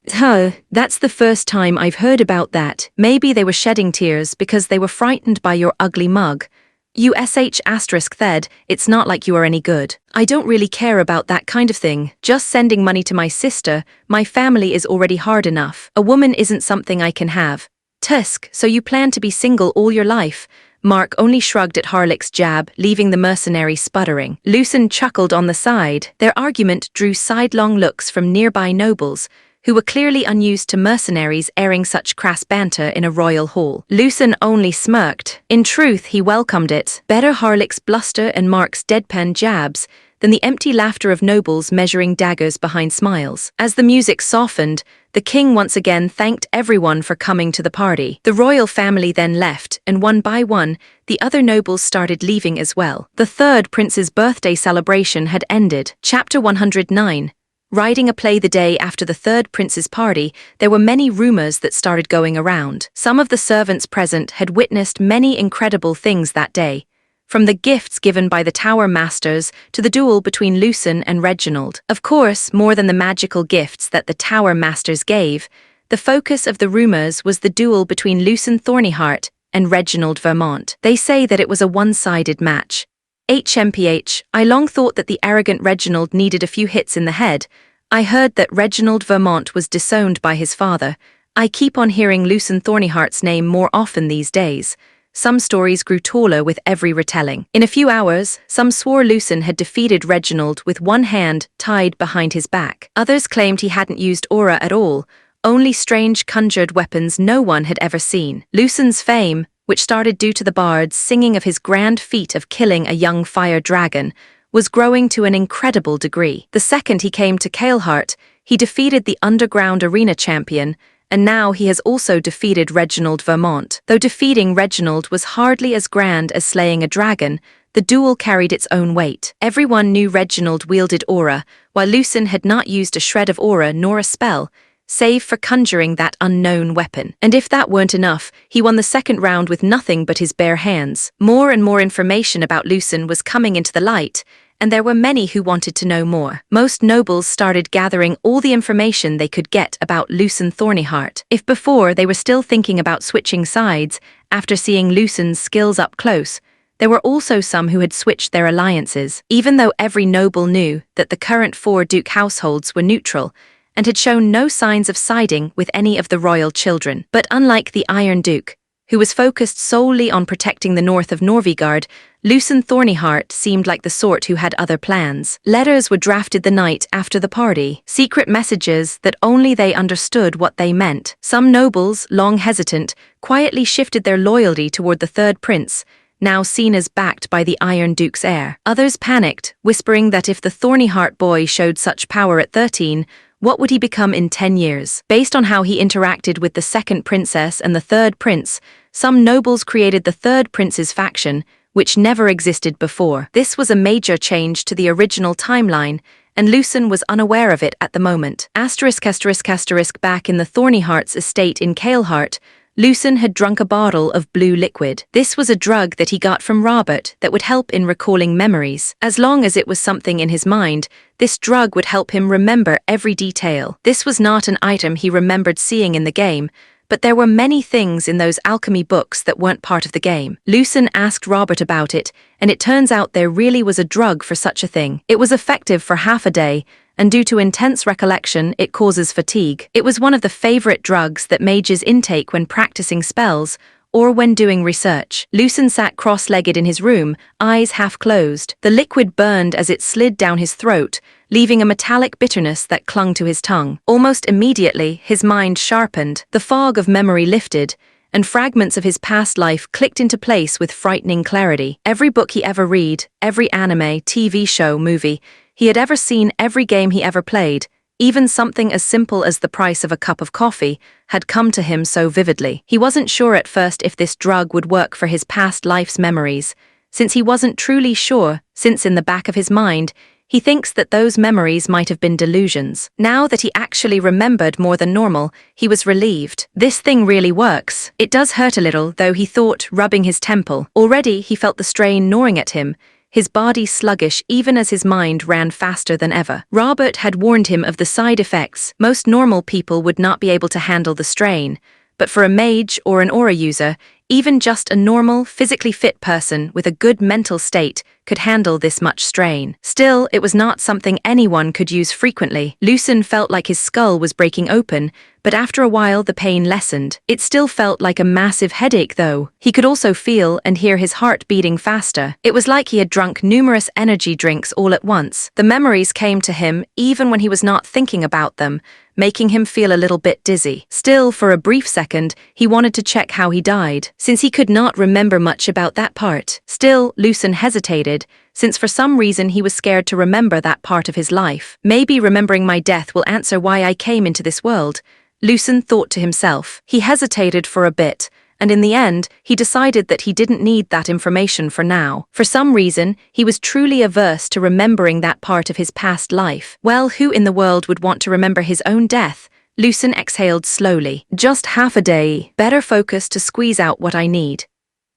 That's the first time I've heard about that. Maybe they were shedding tears because they were frightened by your ugly mug. You **thed, it's not like you are any good. I don't really care about that kind of thing. Just sending money to my sister, my family is already hard enough. A woman isn't something I can have. Tusk, so you plan to be single all your life? Mark only shrugged at Harlick's jab, leaving the mercenary sputtering. Lucen chuckled on the side. Their argument drew sidelong looks from nearby nobles, who were clearly unused to mercenaries airing such crass banter in a royal hall. Lucen only smirked. In truth, he welcomed it. Better Harlick's bluster and Mark's deadpan jabs than the empty laughter of nobles measuring daggers behind smiles. As the music softened, the king once again thanked everyone for coming to the party. The royal family then left, and one by one, the other nobles started leaving as well. The third prince's birthday celebration had ended. Chapter 109. Writing a play the day after the third prince's party, there were many rumors that started going around. Some of the servants present had witnessed many incredible things that day, from the gifts given by the Tower Masters to the duel between Lucen and Reginald. Of course, more than the magical gifts that the Tower Masters gave, the focus of the rumors was the duel between Lucen Thornyheart and Reginald Vermont. They say that it was a one-sided match. HMPH, I long thought that the arrogant Reginald needed a few hits in the head. I heard that Reginald Vermont was disowned by his father. I keep on hearing Lucen Thornyheart's name more often these days. Some stories grew taller with every retelling. In a few hours, some swore Lucen had defeated Reginald with one hand tied behind his back. Others claimed he hadn't used aura at all, only strange conjured weapons no one had ever seen. Lucen's fame, which started due to the bards singing of his grand feat of killing a young fire dragon, was growing to an incredible degree. The second he came to Kaleheart, he defeated the underground arena champion, and now he has also defeated Reginald Vermont. Though defeating Reginald was hardly as grand as slaying a dragon, the duel carried its own weight. Everyone knew Reginald wielded aura, while Lucen had not used a shred of aura nor a spell, save for conjuring that unknown weapon. And if that weren't enough, he won the second round with nothing but his bare hands. More and more information about Lucen was coming into the light, and there were many who wanted to know more. Most nobles started gathering all the information they could get about Lucen Thornyheart. If before they were still thinking about switching sides after seeing Lucen's skills up close, there were also some who had switched their alliances. Even though every noble knew that the current 4 duke households were neutral and had shown no signs of siding with any of the royal children. But unlike the Iron Duke, who was focused solely on protecting the north of Norvigard, Lucen Thornyheart seemed like the sort who had other plans. Letters were drafted the night after the party, secret messages that only they understood what they meant. Some nobles, long hesitant, quietly shifted their loyalty toward the third prince, now seen as backed by the Iron Duke's heir. Others panicked, whispering that if the Thorny Heart boy showed such power at 13, what would he become in 10 years? Based on how he interacted with the second princess and the third prince, some nobles created the third prince's faction, which never existed before. This was a major change to the original timeline, and Lucen was unaware of it at the moment. Back in the Thorny Heart's estate in Kaleheart, Lucen had drunk a bottle of blue liquid. This was a drug that he got from Robert that would help in recalling memories. As long as it was something in his mind, this drug would help him remember every detail. This was not an item he remembered seeing in the game, but there were many things in those alchemy books that weren't part of the game. Lucen asked Robert about it, and it turns out there really was a drug for such a thing. It was effective for half a day, and due to intense recollection, it causes fatigue. It was one of the favorite drugs that mages intake when practicing spells or when doing research. Lucen sat cross-legged in his room, eyes half closed. The liquid burned as it slid down his throat, leaving a metallic bitterness that clung to his tongue. Almost immediately, his mind sharpened, the fog of memory lifted, and fragments of his past life clicked into place with frightening clarity. Every book he ever read, every anime, TV show, movie he had ever seen, every game he ever played, even something as simple as the price of a cup of coffee, had come to him so vividly. He wasn't sure at first if this drug would work for his past life's memories, since he wasn't truly sure, since in the back of his mind, he thinks that those memories might have been delusions. Now that he actually remembered more than normal, he was relieved. This thing really works. It does hurt a little, though, he thought, rubbing his temple. Already he felt the strain gnawing at him, his body sluggish even as his mind ran faster than ever. Robert had warned him of the side effects. Most normal people would not be able to handle the strain, but for a mage or an aura user, even just a normal, physically fit person with a good mental state could handle this much strain. Still, it was not something anyone could use frequently. Lucen felt like his skull was breaking open, but after a while the pain lessened. It still felt like a massive headache though. He could also feel and hear his heart beating faster. It was like he had drunk numerous energy drinks all at once. The memories came to him even when he was not thinking about them, making him feel a little bit dizzy. Still, for a brief second, he wanted to check how he died, since he could not remember much about that part. Still, Lucen hesitated, since for some reason he was scared to remember that part of his life. Maybe remembering my death will answer why I came into this world, Lucen thought to himself. He hesitated for a bit, and in the end, he decided that he didn't need that information for now. For some reason, he was truly averse to remembering that part of his past life. Well, who in the world would want to remember his own death? Lucen exhaled slowly. Just half a day. Better focus to squeeze out what I need.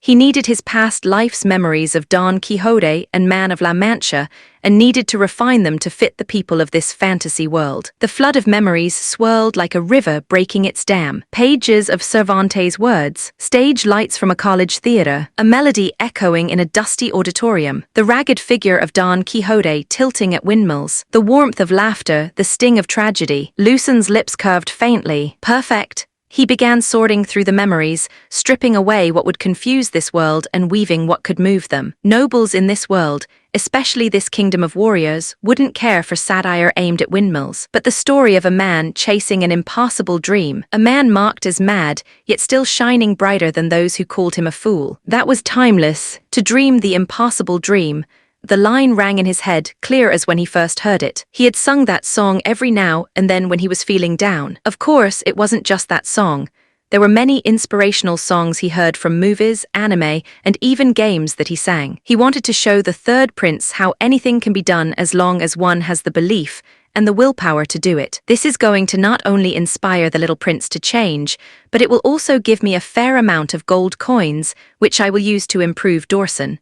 He needed his past life's memories of Don Quixote and Man of La Mancha, and needed to refine them to fit the people of this fantasy world. The flood of memories swirled like a river breaking its dam. Pages of Cervantes' words, stage lights from a college theater, a melody echoing in a dusty auditorium, the ragged figure of Don Quixote tilting at windmills, the warmth of laughter, the sting of tragedy. Lucen's lips curved faintly. Perfect. He began sorting through the memories, stripping away what would confuse this world and weaving what could move them. Nobles in this world, especially this kingdom of warriors, wouldn't care for satire aimed at windmills, but the story of a man chasing an impossible dream, a man marked as mad, yet still shining brighter than those who called him a fool. That was timeless, to dream the impossible dream. The line rang in his head, clear as when he first heard it. He had sung that song every now and then when he was feeling down. Of course, it wasn't just that song. There were many inspirational songs he heard from movies, anime, and even games that he sang. He wanted to show the third prince how anything can be done as long as one has the belief and the willpower to do it. This is going to not only inspire the little prince to change, but it will also give me a fair amount of gold coins, which I will use to improve Dorson.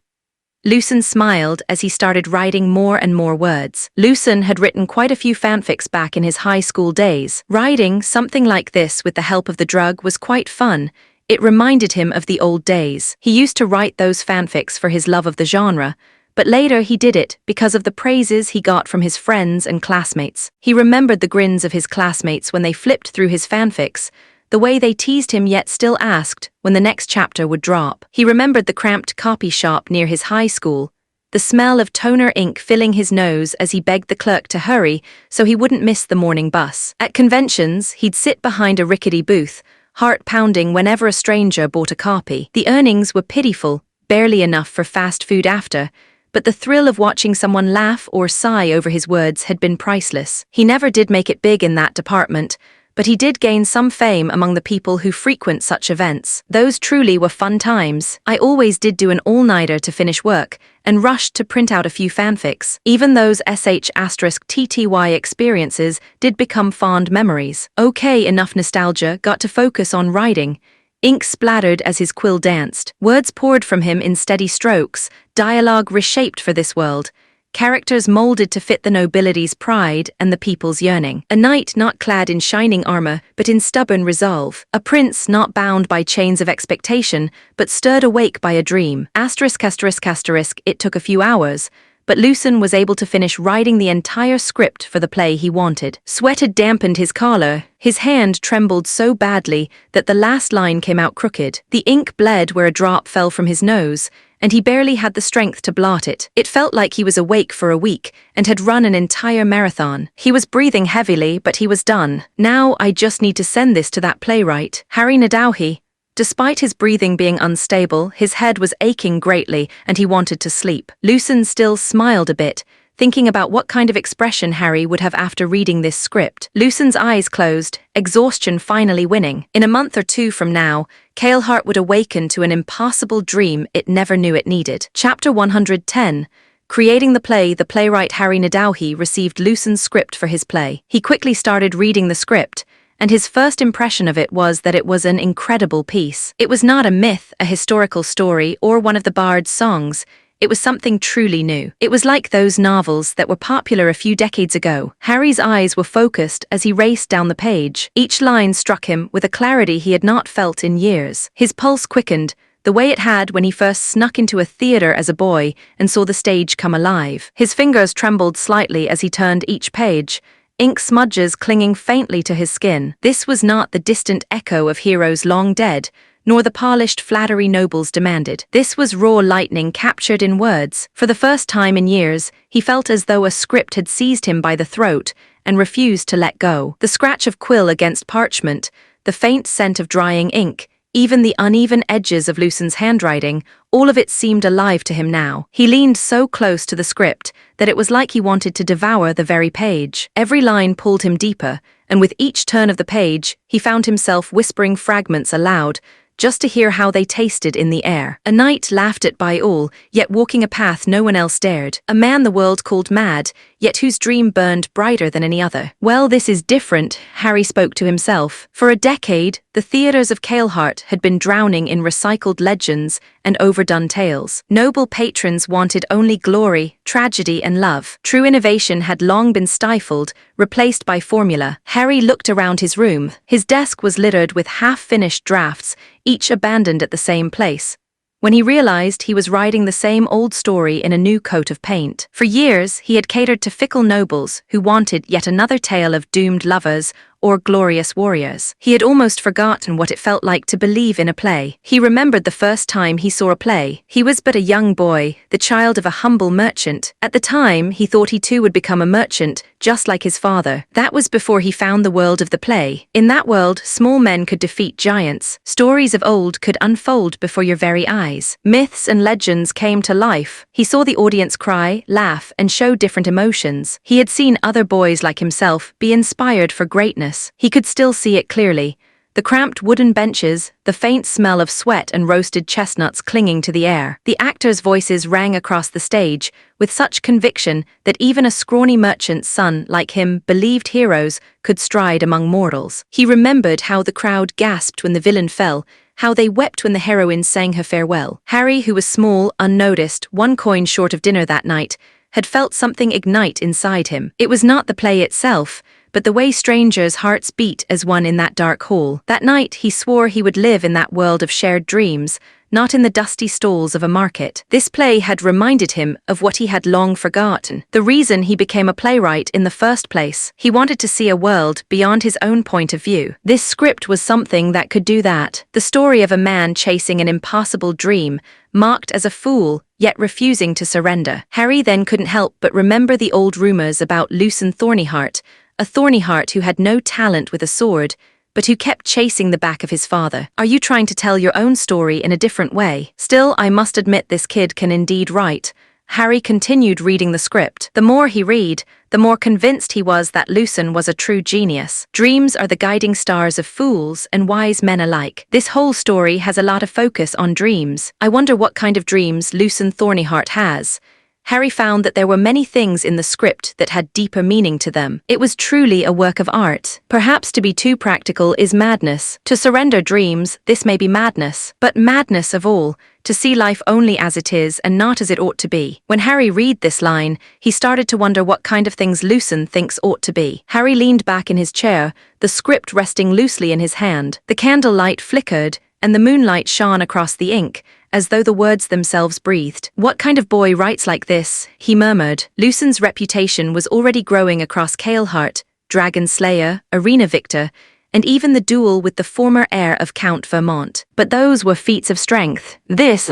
Lucen smiled as he started writing more and more words. Lucen had written quite a few fanfics back in his high school days. Writing something like this with the help of the drug was quite fun. It reminded him of the old days. He used to write those fanfics for his love of the genre, but later he did it because of the praises he got from his friends and classmates. He remembered the grins of his classmates when they flipped through his fanfics, the way they teased him yet still asked when the next chapter would drop. He remembered the cramped copy shop near his high school, the smell of toner ink filling his nose as he begged the clerk to hurry so he wouldn't miss the morning bus. At conventions, he'd sit behind a rickety booth, heart pounding whenever a stranger bought a copy. The earnings were pitiful, barely enough for fast food after, but the thrill of watching someone laugh or sigh over his words had been priceless. He never did make it big in that department, but he did gain some fame among the people who frequent such events. Those truly were fun times. I always did do an all-nighter to finish work, and rushed to print out a few fanfics. Even those sh*tty experiences did become fond memories. Okay, enough nostalgia, got to focus on writing. Ink splattered as his quill danced. Words poured from him in steady strokes, dialogue reshaped for this world. Characters molded to fit the nobility's pride and the people's yearning. A knight not clad in shining armor, but in stubborn resolve. A prince not bound by chains of expectation, but stirred awake by a dream. ****, it took a few hours, but Lucen was able to finish writing the entire script for the play he wanted. Sweat had dampened his collar. His hand trembled so badly that the last line came out crooked. The ink bled where a drop fell from his nose, and he barely had the strength to blot it. It felt like he was awake for a week and had run an entire marathon. He was breathing heavily, but he was done. Now I just need to send this to that playwright, Harry Nadauhi. Despite his breathing being unstable, his head was aching greatly and he wanted to sleep. Lucen still smiled a bit, thinking about what kind of expression Harry would have after reading this script. Lucen's eyes closed, exhaustion finally winning. In a month or two from now, Kaleheart would awaken to an impossible dream it never knew it needed. Chapter 110. Creating the play, the playwright Harry Nadauhi received Lucen's script for his play. He quickly started reading the script, and his first impression of it was that it was an incredible piece. It was not a myth, a historical story, or one of the bard's songs. It was something truly new. It was like those novels that were popular a few decades ago. Harry's eyes were focused as he raced down the page. Each line struck him with a clarity he had not felt in years. His pulse quickened, the way it had when he first snuck into a theater as a boy and saw the stage come alive. His fingers trembled slightly as he turned each page, ink smudges clinging faintly to his skin. This was not the distant echo of heroes long dead, nor the polished flattery nobles demanded. This was raw lightning captured in words. For the first time in years, he felt as though a script had seized him by the throat and refused to let go. The scratch of quill against parchment, the faint scent of drying ink, even the uneven edges of Lucen's handwriting, all of it seemed alive to him now. He leaned so close to the script that it was like he wanted to devour the very page. Every line pulled him deeper, and with each turn of the page, he found himself whispering fragments aloud, just to hear how they tasted in the air. A knight laughed at by all, yet walking a path no one else dared. A man the world called mad, yet whose dream burned brighter than any other. Well, this is different, Harry spoke to himself. For a decade, the theaters of Kaleheart had been drowning in recycled legends and overdone tales. Noble patrons wanted only glory, tragedy, and love. True innovation had long been stifled, replaced by formula. Harry looked around his room. His desk was littered with half-finished drafts, each abandoned at the same place. When he realized he was writing the same old story in a new coat of paint. For years, he had catered to fickle nobles who wanted yet another tale of doomed lovers or glorious warriors. He had almost forgotten what it felt like to believe in a play. He remembered the first time he saw a play. He was but a young boy, the child of a humble merchant. At the time, he thought he too would become a merchant, just like his father. That was before he found the world of the play. In that world, small men could defeat giants. Stories of old could unfold before your very eyes. Myths and legends came to life. He saw the audience cry, laugh, and show different emotions. He had seen other boys like himself be inspired for greatness. He could still see it clearly. The cramped wooden benches, the faint smell of sweat and roasted chestnuts clinging to the air. The actors' voices rang across the stage, with such conviction that even a scrawny merchant's son like him believed heroes could stride among mortals. He remembered how the crowd gasped when the villain fell, how they wept when the heroine sang her farewell. Harry, who was small, unnoticed, 1 coin short of dinner that night, had felt something ignite inside him. It was not the play itself, but the way strangers' hearts beat as one in that dark hall. That night, he swore he would live in that world of shared dreams, not in the dusty stalls of a market. This play had reminded him of what he had long forgotten, the reason he became a playwright in the first place. He wanted to see a world beyond his own point of view. This script was something that could do that. The story of a man chasing an impossible dream, mocked as a fool, yet refusing to surrender. Harry then couldn't help but remember the old rumors about Lucen Thornyheart, a Thornyheart who had no talent with a sword, but who kept chasing the back of his father. Are you trying to tell your own story in a different way? Still, I must admit this kid can indeed write. Harry continued reading the script. The more he read, the more convinced he was that Lucen was a true genius. Dreams are the guiding stars of fools and wise men alike. This whole story has a lot of focus on dreams. I wonder what kind of dreams Lucen Thornyheart has. Harry found that there were many things in the script that had deeper meaning to them. It was truly a work of art. Perhaps to be too practical is madness. To surrender dreams, this may be madness. But madness of all, to see life only as it is and not as it ought to be. When Harry read this line, he started to wonder what kind of things Lucen thinks ought to be. Harry leaned back in his chair, the script resting loosely in his hand. The candlelight flickered, and the moonlight shone across the ink, as though the words themselves breathed. What kind of boy writes like this? He murmured. Lucen's reputation was already growing across Kaleheart, Dragon Slayer, Arena Victor, and even the duel with the former heir of Count Vermont. But those were feats of strength. This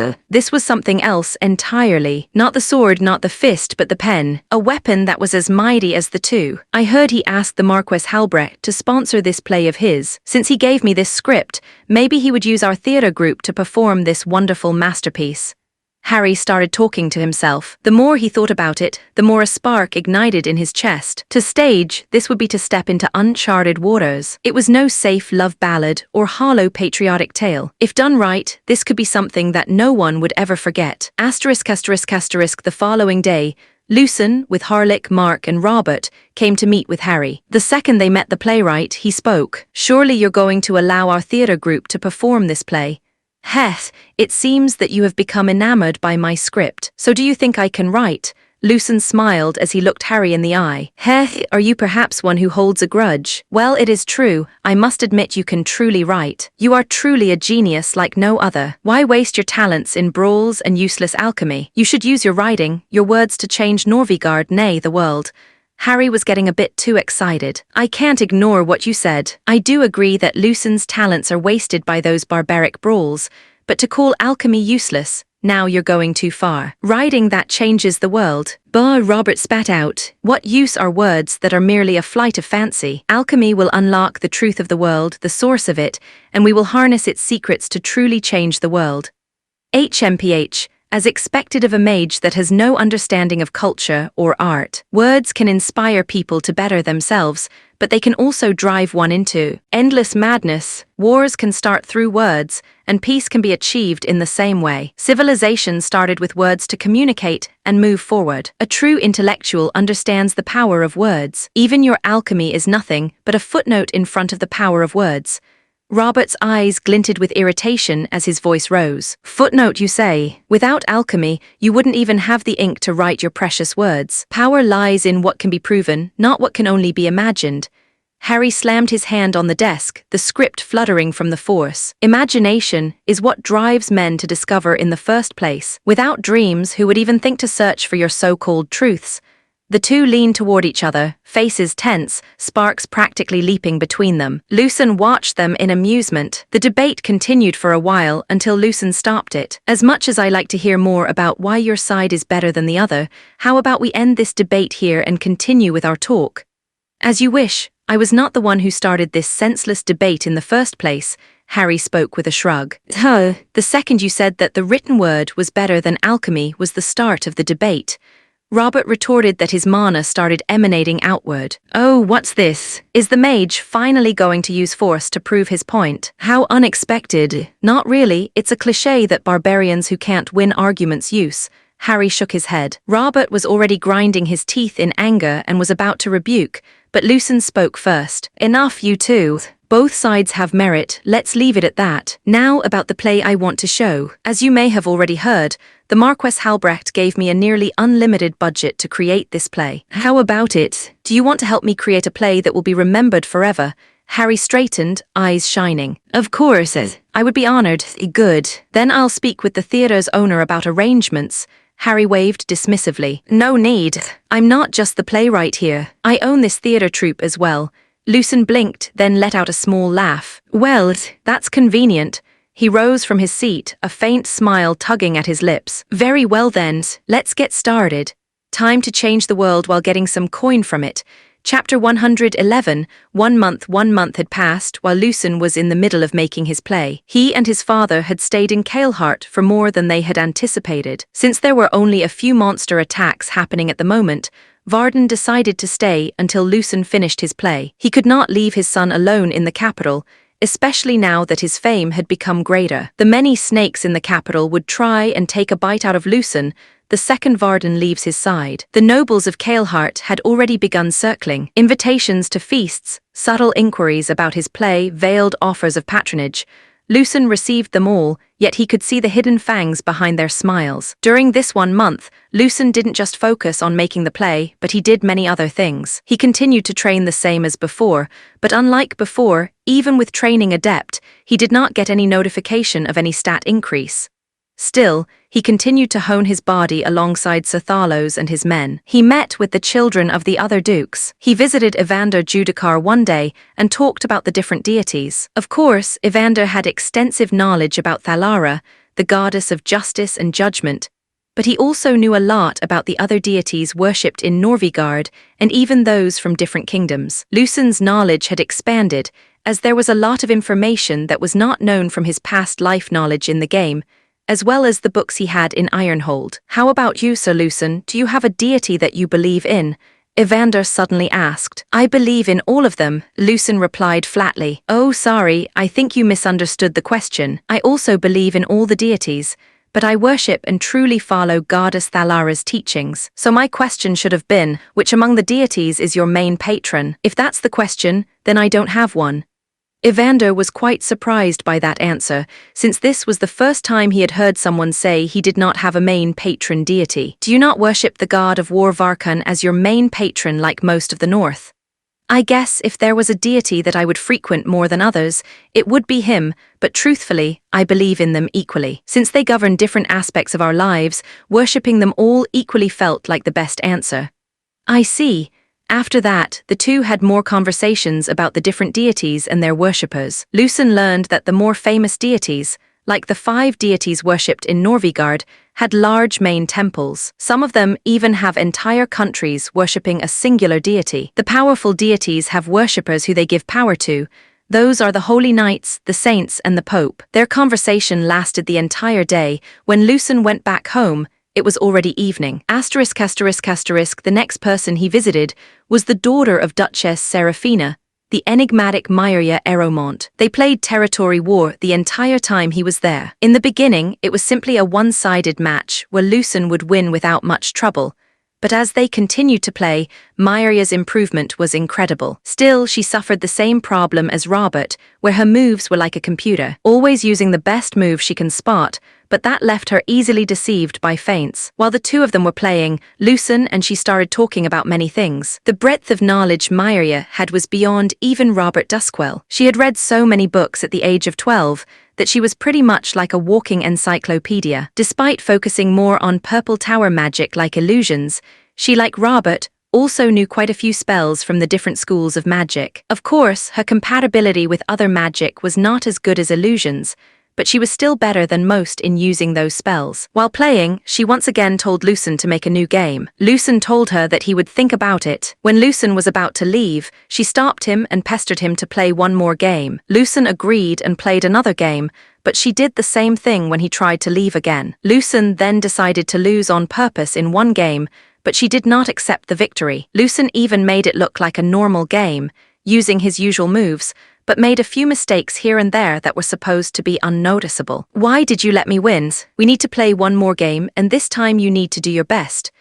was something else entirely. Not the sword, not the fist, but the pen. A weapon that was as mighty as the two. I heard he asked the Marquess Halbrecht to sponsor this play of his. Since he gave me this script, maybe he would use our theatre group to perform this wonderful masterpiece. Harry started talking to himself. The more he thought about it, the more a spark ignited in his chest. To stage, this would be to step into uncharted waters. It was no safe love ballad or hollow patriotic tale. If done right, this could be something that no one would ever forget. ***** The following day, Lucen, with Harlick, Mark, and Robert, came to meet with Harry. The second they met the playwright, he spoke. Surely you're going to allow our theatre group to perform this play. Heth, it seems that you have become enamored by my script. So do you think I can write? Lucen smiled as he looked Harry in the eye. Heth, are you perhaps one who holds a grudge? Well, it is true. I must admit you can truly write. You are truly a genius like no other. Why waste your talents in brawls and useless alchemy? You should use your writing, your words to change Norvigard, nay, the world. Harry was getting a bit too excited. I can't ignore what you said. I do agree that Lucen's talents are wasted by those barbaric brawls, but to call alchemy useless, now you're going too far. Writing that changes the world. Bah, Robert spat out. What use are words that are merely a flight of fancy? Alchemy will unlock the truth of the world, the source of it, and we will harness its secrets to truly change the world. HMPH. As expected of a mage that has no understanding of culture or art. Words can inspire people to better themselves, but they can also drive one into endless madness. Wars can start through words, and peace can be achieved in the same way. Civilization started with words to communicate and move forward. A true intellectual understands the power of words. Even your alchemy is nothing but a footnote in front of the power of words. Robert's eyes glinted with irritation as his voice rose. Footnote, you say? Without alchemy, you wouldn't even have the ink to write your precious words. Power lies in what can be proven, not what can only be imagined. Harry slammed his hand on the desk, the script fluttering from the force. Imagination is what drives men to discover in the first place. Without dreams, who would even think to search for your so-called truths? The two leaned toward each other, faces tense, sparks practically leaping between them. Lucen watched them in amusement. The debate continued for a while until Lucen stopped it. As much as I like to hear more about why your side is better than the other, how about we end this debate here and continue with our talk? As you wish. I was not the one who started this senseless debate in the first place, Harry spoke with a shrug. The second you said that the written word was better than alchemy was the start of the debate. Robert retorted that his mana started emanating outward. Oh, what's this? Is the mage finally going to use force to prove his point? How unexpected. Not really, it's a cliché that barbarians who can't win arguments use. Harry shook his head. Robert was already grinding his teeth in anger and was about to rebuke, but Lucen spoke first. Enough, you two. Both sides have merit, let's leave it at that. Now about the play I want to show. As you may have already heard, the Marquess Halbrecht gave me a nearly unlimited budget to create this play. How about it? Do you want to help me create a play that will be remembered forever? Harry straightened, eyes shining. Of course, I would be honored. Good. Then I'll speak with the theatre's owner about arrangements. Harry waved dismissively. No need. I'm not just the playwright here. I own this theatre troupe as well. Lucen blinked, then let out a small laugh. Well, that's convenient. He rose from his seat, a faint smile tugging at his lips. Very well then, let's get started. Time to change the world while getting some coin from it. Chapter 111, 1 month. 1 month had passed while Lucen was in the middle of making his play. He and his father had stayed in Kaleheart for more than they had anticipated. Since there were only a few monster attacks happening at the moment, Varden decided to stay until Lucen finished his play. He could not leave his son alone in the capital, especially now that his fame had become greater. The many snakes in the capital would try and take a bite out of Lucen the second Varden leaves his side. The nobles of Kaleheart had already begun circling. Invitations to feasts, subtle inquiries about his play, veiled offers of patronage. Lucen received them all, yet he could see the hidden fangs behind their smiles. During this 1 month, Lucen didn't just focus on making the play, but he did many other things. He continued to train the same as before, but unlike before, even with training adept, he did not get any notification of any stat increase. Still, he continued to hone his body alongside Sathalos and his men. He met with the children of the other dukes. He visited Evander Judicar one day and talked about the different deities. Of course, Evander had extensive knowledge about Thalara, the goddess of justice and judgment, but he also knew a lot about the other deities worshipped in Norvigard and even those from different kingdoms. Lucen's knowledge had expanded, as there was a lot of information that was not known from his past life knowledge in the game, as well as the books he had in Ironhold. How about you, Sir Lucen? Do you have a deity that you believe in? Evander suddenly asked. I believe in all of them, Lucen replied flatly. Oh, sorry, I think you misunderstood the question. I also believe in all the deities, but I worship and truly follow Goddess Thalara's teachings. So my question should have been, which among the deities is your main patron? If that's the question, then I don't have one. Evander was quite surprised by that answer, since this was the first time he had heard someone say he did not have a main patron deity. Do you not worship the god of war Varkan as your main patron like most of the North? I guess if there was a deity that I would frequent more than others, it would be him, but truthfully, I believe in them equally. Since they govern different aspects of our lives, worshipping them all equally felt like the best answer. I see. After that, the two had more conversations about the different deities and their worshippers. Lucen learned that the more famous deities, like the 5 deities worshipped in Norvigard, had large main temples. Some of them even have entire countries worshipping a singular deity. The powerful deities have worshippers who they give power to. Those are the holy knights, the saints, and the pope. Their conversation lasted the entire day. When Lucen went back home, it was already evening. The next person he visited was the daughter of Duchess Serafina, the enigmatic Myria Eromont. They played territory war the entire time he was there. In the beginning, it was simply a one-sided match where Lucen would win without much trouble. But as they continued to play, Myria's improvement was incredible. Still, she suffered the same problem as Robert, where her moves were like a computer, always using the best move she can spot, but that left her easily deceived by feints. While the two of them were playing, Lucen and she started talking about many things. The breadth of knowledge Myria had was beyond even Robert Duskwell. She had read so many books at the age of 12 that she was pretty much like a walking encyclopedia. Despite focusing more on Purple Tower magic like illusions, she, like Robert, also knew quite a few spells from the different schools of magic. Of course, her compatibility with other magic was not as good as illusions, but she was still better than most in using those spells. While playing, she once again told Lucen to make a new game. Lucen told her that he would think about it. When Lucen was about to leave, she stopped him and pestered him to play one more game. Lucen agreed and played another game, but she did the same thing when he tried to leave again. Lucen then decided to lose on purpose in one game, but she did not accept the victory. Lucen even made it look like a normal game, using his usual moves, but made a few mistakes here and there that were supposed to be unnoticeable. Why did you let me win? We need to play one more game, and this time you need to do your best.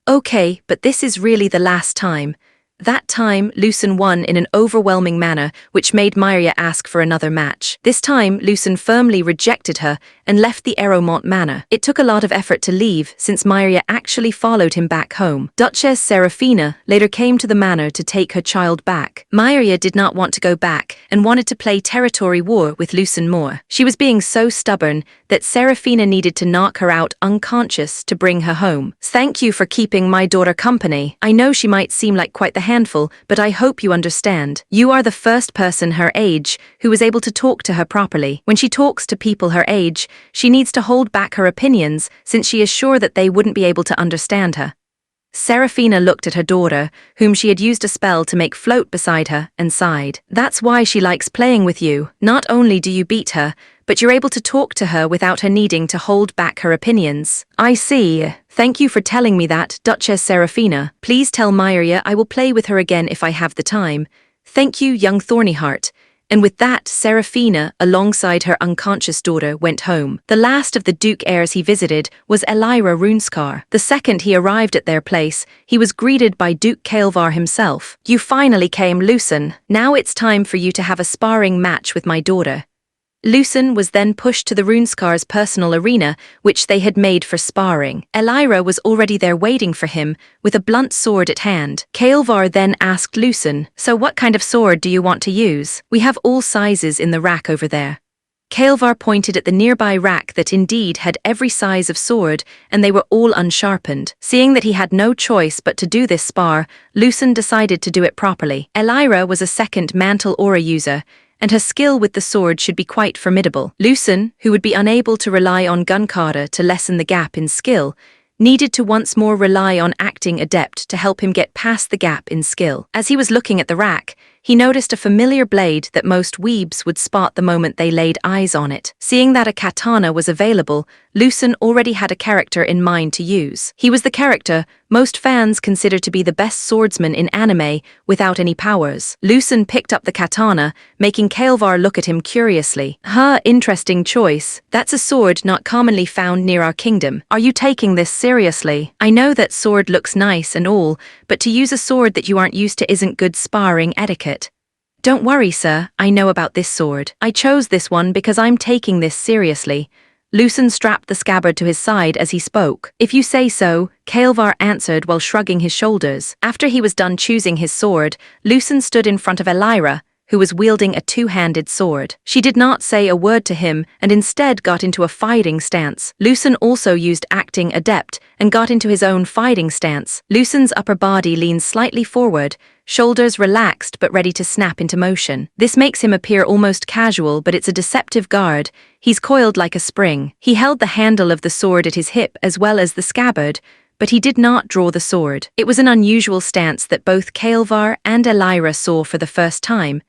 Okay, but this is really the last time. That time, Lucen won in an overwhelming manner, which made Myria ask for another match. This time, Lucen firmly rejected her and left the Eromont manor. It took a lot of effort to leave, since Myria actually followed him back home. Duchess Serafina later came to the manor to take her child back. Myria did not want to go back and wanted to play territory war with Lucen more. She was being so stubborn that Serafina needed to knock her out unconscious to bring her home. Thank you for keeping my daughter company. I know she might seem like quite the handful, but I hope you understand. You are the first person her age who was able to talk to her properly. When she talks to people her age, she needs to hold back her opinions since she is sure that they wouldn't be able to understand her. Seraphina looked at her daughter, whom she had used a spell to make float beside her, and sighed. That's why she likes playing with you. Not only do you beat her, but you're able to talk to her without her needing to hold back her opinions. I see. Thank you for telling me that, Duchess Seraphina. Please tell Myria I will play with her again if I have the time. Thank you, young Thornyheart. And with that, Seraphina, alongside her unconscious daughter, went home. The last of the Duke heirs he visited was Elira Runeskar. The second he arrived at their place, he was greeted by Duke Kaelvar himself. You finally came, Lucen. Now it's time for you to have a sparring match with my daughter. Lucen was then pushed to the Runescar's personal arena, which they had made for sparring. Elira was already there waiting for him, with a blunt sword at hand. Kaelvar then asked Lucen, "So what kind of sword do you want to use? We have all sizes in the rack over there." Kaelvar pointed at the nearby rack that indeed had every size of sword, and they were all unsharpened. Seeing that he had no choice but to do this spar, Lucen decided to do it properly. Elira was a second mantle aura user, and her skill with the sword should be quite formidable. Lucen, who would be unable to rely on Gunkara to lessen the gap in skill, needed to once more rely on acting adept to help him get past the gap in skill. As he was looking at the rack, he noticed a familiar blade that most weebs would spot the moment they laid eyes on it. Seeing that a katana was available, Lucen already had a character in mind to use. He was the character most fans consider to be the best swordsman in anime without any powers. Lucen picked up the katana, making Kaelvar look at him curiously. Interesting choice. That's a sword not commonly found near our kingdom. Are you taking this seriously? I know that sword looks nice and all, but to use a sword that you aren't used to isn't good sparring etiquette. Don't worry, sir, I know about this sword. I chose this one because I'm taking this seriously. Lucen strapped the scabbard to his side as he spoke. If you say so, Kaelvar answered while shrugging his shoulders. After he was done choosing his sword, Lucen stood in front of Elira, who was wielding a two-handed sword. She did not say a word to him and instead got into a fighting stance. Lucen also used acting adept and got into his own fighting stance. Lucen's upper body leans slightly forward, shoulders relaxed but ready to snap into motion. This makes him appear almost casual, but it's a deceptive guard. He's coiled like a spring. He held the handle of the sword at his hip as well as the scabbard, but he did not draw the sword. It was an unusual stance that both Kaelvar and Elira saw for the first time,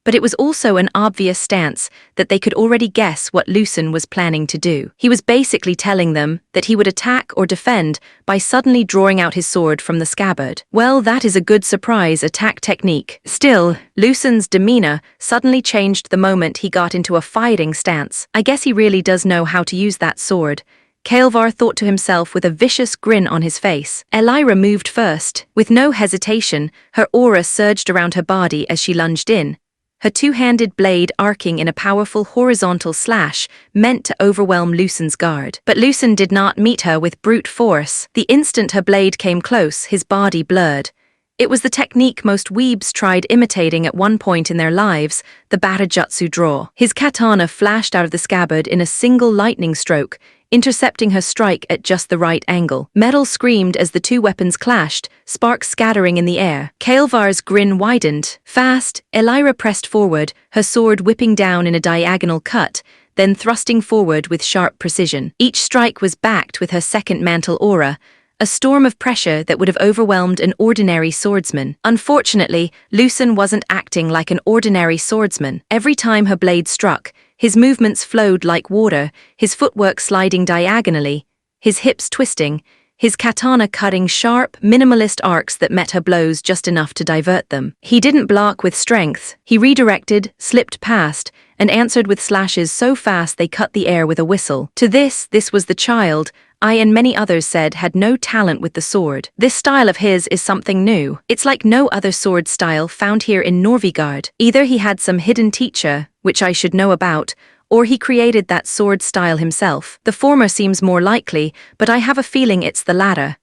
but it was also an obvious stance that they could already guess what Lucen was planning to do. He was basically telling them that he would attack or defend by suddenly drawing out his sword from the scabbard. Well, that is a good surprise attack technique. Still, Lucen's demeanor suddenly changed the moment he got into a fighting stance. I guess he really does know how to use that sword. Kaelvar thought to himself with a vicious grin on his face. Elira moved first. With no hesitation, her aura surged around her body as she lunged in, her two-handed blade arcing in a powerful horizontal slash meant to overwhelm Lucen's guard. But Lucen did not meet her with brute force. The instant her blade came close, his body blurred. It was the technique most weebs tried imitating at one point in their lives, the Batajutsu draw. His katana flashed out of the scabbard in a single lightning stroke, intercepting her strike at just the right angle. Metal screamed as the two weapons clashed, sparks scattering in the air. Kaelvar's grin widened. Fast, Elira pressed forward, her sword whipping down in a diagonal cut, then thrusting forward with sharp precision. Each strike was backed with her second mantle aura, a storm of pressure that would have overwhelmed an ordinary swordsman. Unfortunately, Lucen wasn't acting like an ordinary swordsman. Every time her blade struck, his movements flowed like water, his footwork sliding diagonally, his hips twisting, his katana cutting sharp, minimalist arcs that met her blows just enough to divert them. He didn't block with strength. He redirected, slipped past, and answered with slashes so fast they cut the air with a whistle. To this was the child I and many others said had no talent with the sword. This style of his is something new. It's like no other sword style found here in Norvigard. Either he had some hidden teacher, which I should know about, or he created that sword style himself. The former seems more likely, but I have a feeling it's the latter.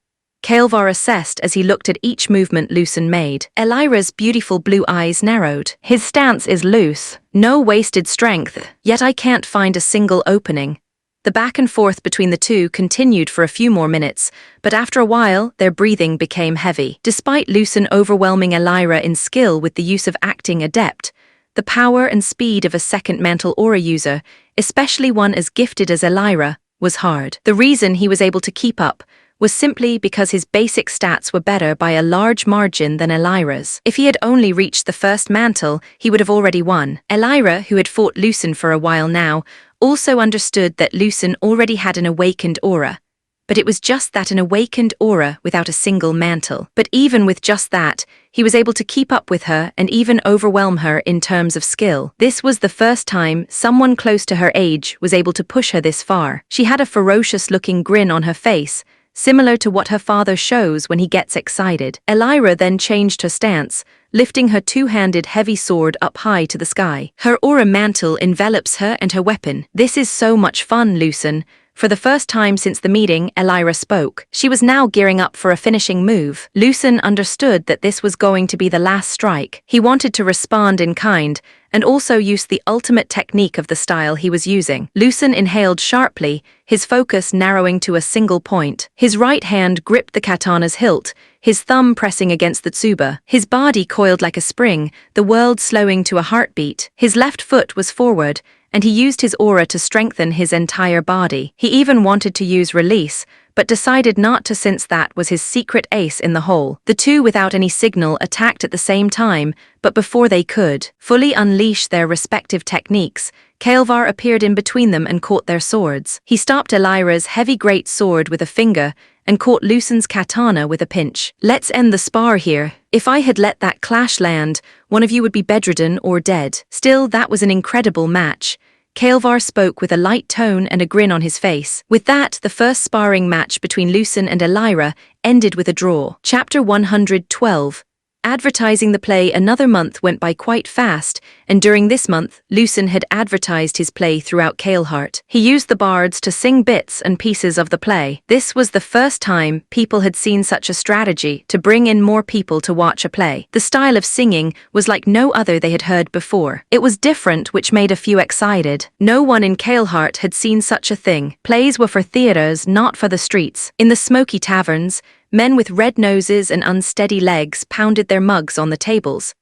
Kaelvar assessed as he looked at each movement Lucen made. Elira's beautiful blue eyes narrowed. His stance is loose, no wasted strength, yet I can't find a single opening. The back and forth between the two continued for a few more minutes, but after a while, their breathing became heavy. Despite Lucen overwhelming Elira in skill with the use of acting adept, the power and speed of a second mantle aura user, especially one as gifted as Elira, was hard. The reason he was able to keep up was simply because his basic stats were better by a large margin than Elira's. If he had only reached the first mantle, he would have already won. Elira, who had fought Lucen for a while now, also understood that Lucen already had an awakened aura. But it was just that, an awakened aura without a single mantle. But even with just that, he was able to keep up with her and even overwhelm her in terms of skill. This was the first time someone close to her age was able to push her this far. She had a ferocious-looking grin on her face, similar to what her father shows when he gets excited. Elira then changed her stance, lifting her two-handed heavy sword up high to the sky. Her aura mantle envelops her and her weapon. "This is so much fun, Lucen." For the first time since the meeting, Elira spoke. She was now gearing up for a finishing move. Lucen understood that this was going to be the last strike. He wanted to respond in kind, and also use the ultimate technique of the style he was using. Lucen inhaled sharply, his focus narrowing to a single point. His right hand gripped the katana's hilt, his thumb pressing against the tsuba. His body coiled like a spring, the world slowing to a heartbeat. His left foot was forward, and he used his aura to strengthen his entire body. He even wanted to use release, but decided not to since that was his secret ace in the hole. The two, without any signal, attacked at the same time, but before they could fully unleash their respective techniques, Kael'var appeared in between them and caught their swords. He stopped Elira's heavy great sword with a finger and caught Lucen's katana with a pinch. "Let's end the spar here. If I had let that clash land, one of you would be bedridden or dead." Still, that was an incredible match. Kael'var spoke with a light tone and a grin on his face. With that, the first sparring match between Lucen and Elira ended with a draw. Chapter 112. Advertising the play. Another month went by quite fast, and during this month, Lucen had advertised his play throughout Kael'hart. He used the bards to sing bits and pieces of the play. This was the first time people had seen such a strategy to bring in more people to watch a play. The style of singing was like no other they had heard before. It was different, which made a few excited. No one in Kael'hart had seen such a thing. Plays were for theaters, not for the streets. In the smoky taverns, men with red noses and unsteady legs pounded their mugs on the tables,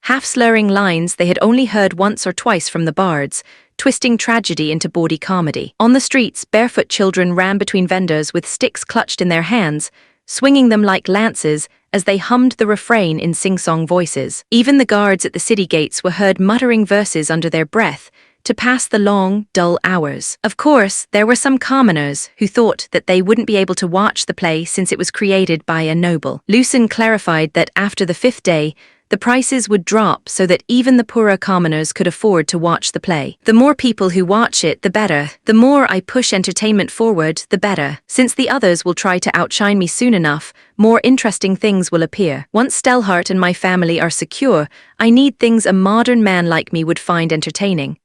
half-slurring lines they had only heard once or twice from the bards, twisting tragedy into bawdy comedy. On the streets, barefoot children ran between vendors with sticks clutched in their hands, swinging them like lances as they hummed the refrain in sing-song voices. Even the guards at the city gates were heard muttering verses under their breath to pass the long, dull hours. Of course, there were some commoners who thought that they wouldn't be able to watch the play since it was created by a noble. Lucen clarified that after the 5th day, the prices would drop so that even the poorer commoners could afford to watch the play. "The more people who watch it, the better. The more I push entertainment forward, the better. Since the others will try to outshine me soon enough, more interesting things will appear. Once Stelhart and my family are secure, I need things a modern man like me would find entertaining."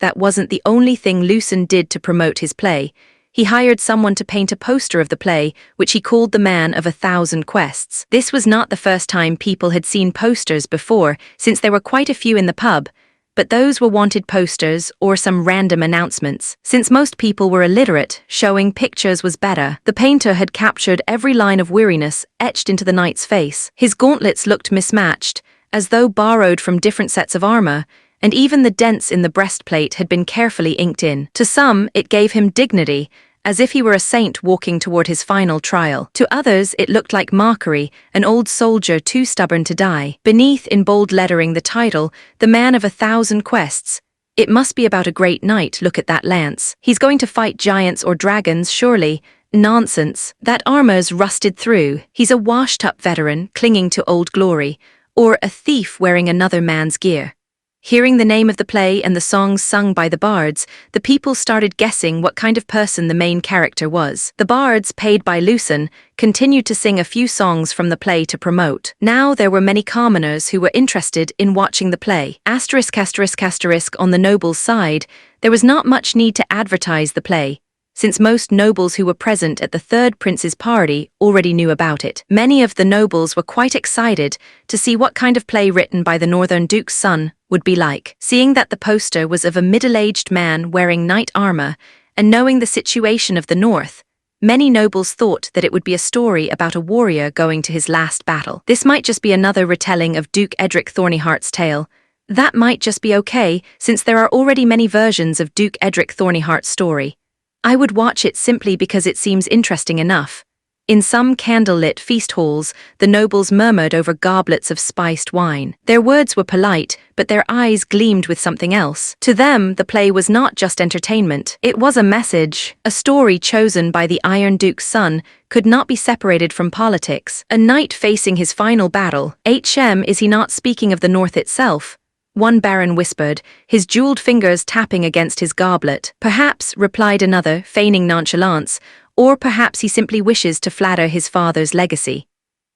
That wasn't the only thing Lucen did to promote his play. He hired someone to paint a poster of the play, which he called The Man of 1,000 Quests. This was not the first time people had seen posters before, since there were quite a few in the pub, but those were wanted posters or some random announcements. Since most people were illiterate, showing pictures was better. The painter had captured every line of weariness etched into the knight's face. His gauntlets looked mismatched, as though borrowed from different sets of armor, and even the dents in the breastplate had been carefully inked in. To some, it gave him dignity, as if he were a saint walking toward his final trial. To others, it looked like mockery, an old soldier too stubborn to die. Beneath, in bold lettering, the title, The Man of 1,000 Quests. It must be about a great knight. Look at that lance. He's going to fight giants or dragons, surely. Nonsense. That armor's rusted through. He's a washed-up veteran, clinging to old glory, or a thief wearing another man's gear. Hearing the name of the play and the songs sung by the bards, the people started guessing what kind of person the main character was. The bards, paid by Lucen, continued to sing a few songs from the play to promote. Now there were many commoners who were interested in watching the play. On the nobles' side, there was not much need to advertise the play, since most nobles who were present at the third prince's party already knew about it. Many of the nobles were quite excited to see what kind of play written by the Northern Duke's son would be like. Seeing that the poster was of a middle-aged man wearing knight armor, and knowing the situation of the North, many nobles thought that it would be a story about a warrior going to his last battle. This might just be another retelling of Duke Edric Thornyheart's tale. That might just be okay, since there are already many versions of Duke Edric Thornyheart's story. I would watch it simply because it seems interesting enough. In some candlelit feast halls, the nobles murmured over goblets of spiced wine. Their words were polite, but their eyes gleamed with something else. To them, the play was not just entertainment. It was a message. A story chosen by the Iron Duke's son could not be separated from politics. A knight facing his final battle. Is he not speaking of the North itself? One baron whispered, his jeweled fingers tapping against his goblet. Perhaps, replied another, feigning nonchalance, or perhaps he simply wishes to flatter his father's legacy.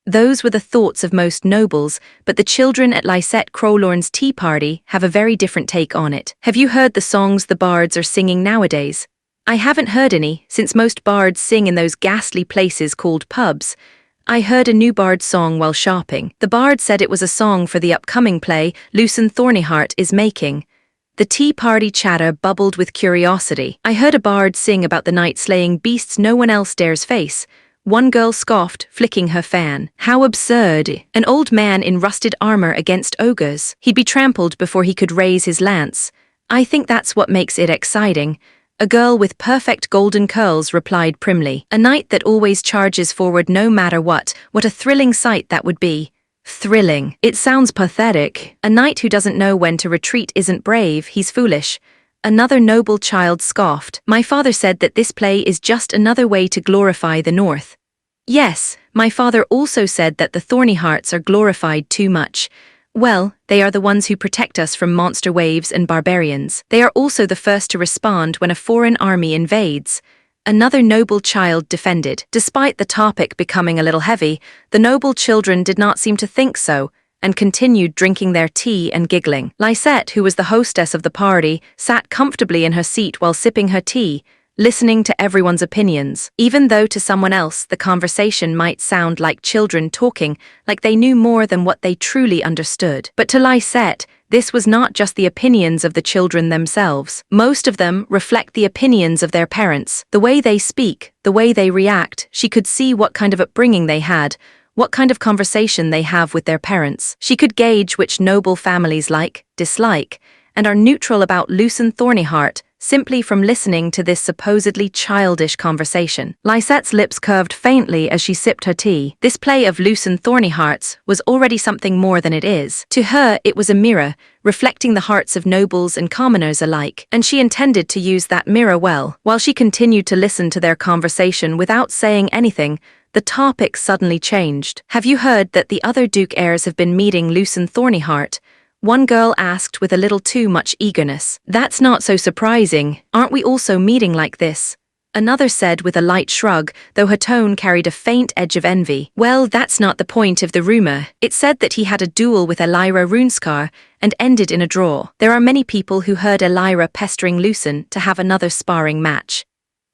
Those were the thoughts of most nobles, but the children at Lysette Crowlorn's tea party have a very different take on it. Have you heard the songs the bards are singing nowadays? I haven't heard any, since most bards sing in those ghastly places called pubs. I heard a new bard song while shopping. The bard said it was a song for the upcoming play Lucen Thornyheart is making. The tea party chatter bubbled with curiosity. I heard a bard sing about the knight slaying beasts no one else dares face. One girl scoffed, flicking her fan. How absurd. An old man in rusted armor against ogres. He'd be trampled before he could raise his lance. I think that's what makes it exciting. A girl with perfect golden curls replied primly. A knight that always charges forward no matter what a thrilling sight that would be. Thrilling. It sounds pathetic. A knight who doesn't know when to retreat isn't brave, he's foolish. Another noble child scoffed. My father said that this play is just another way to glorify the North. Yes, my father also said that the Thornyhearts are glorified too much. Well, they are the ones who protect us from monster waves and barbarians. They are also the first to respond when a foreign army invades. Another noble child defended. Despite the topic becoming a little heavy, the noble children did not seem to think so, and continued drinking their tea and giggling. Lysette, who was the hostess of the party, sat comfortably in her seat while sipping her tea, listening to everyone's opinions. Even though to someone else the conversation might sound like children talking, like they knew more than what they truly understood. But to Lysette, this was not just the opinions of the children themselves. Most of them reflect the opinions of their parents. The way they speak, the way they react, she could see what kind of upbringing they had, what kind of conversation they have with their parents. She could gauge which noble families like, dislike, and are neutral about Lucen Thornyheart simply from listening to this supposedly childish conversation. Lysette's lips curved faintly as she sipped her tea. This play of Lucen Thornyhearts was already something more than it is. To her, it was a mirror, reflecting the hearts of nobles and commoners alike, and she intended to use that mirror well. While she continued to listen to their conversation without saying anything, the topic suddenly changed. Have you heard that the other Duke heirs have been meeting Lucen Thornyheart? One girl asked with a little too much eagerness. That's not so surprising. Aren't we also meeting like this? Another said with a light shrug, though her tone carried a faint edge of envy. Well, that's not the point of the rumor. It said that he had a duel with Elira Runescar and ended in a draw. There are many people who heard Elira pestering Lucen to have another sparring match.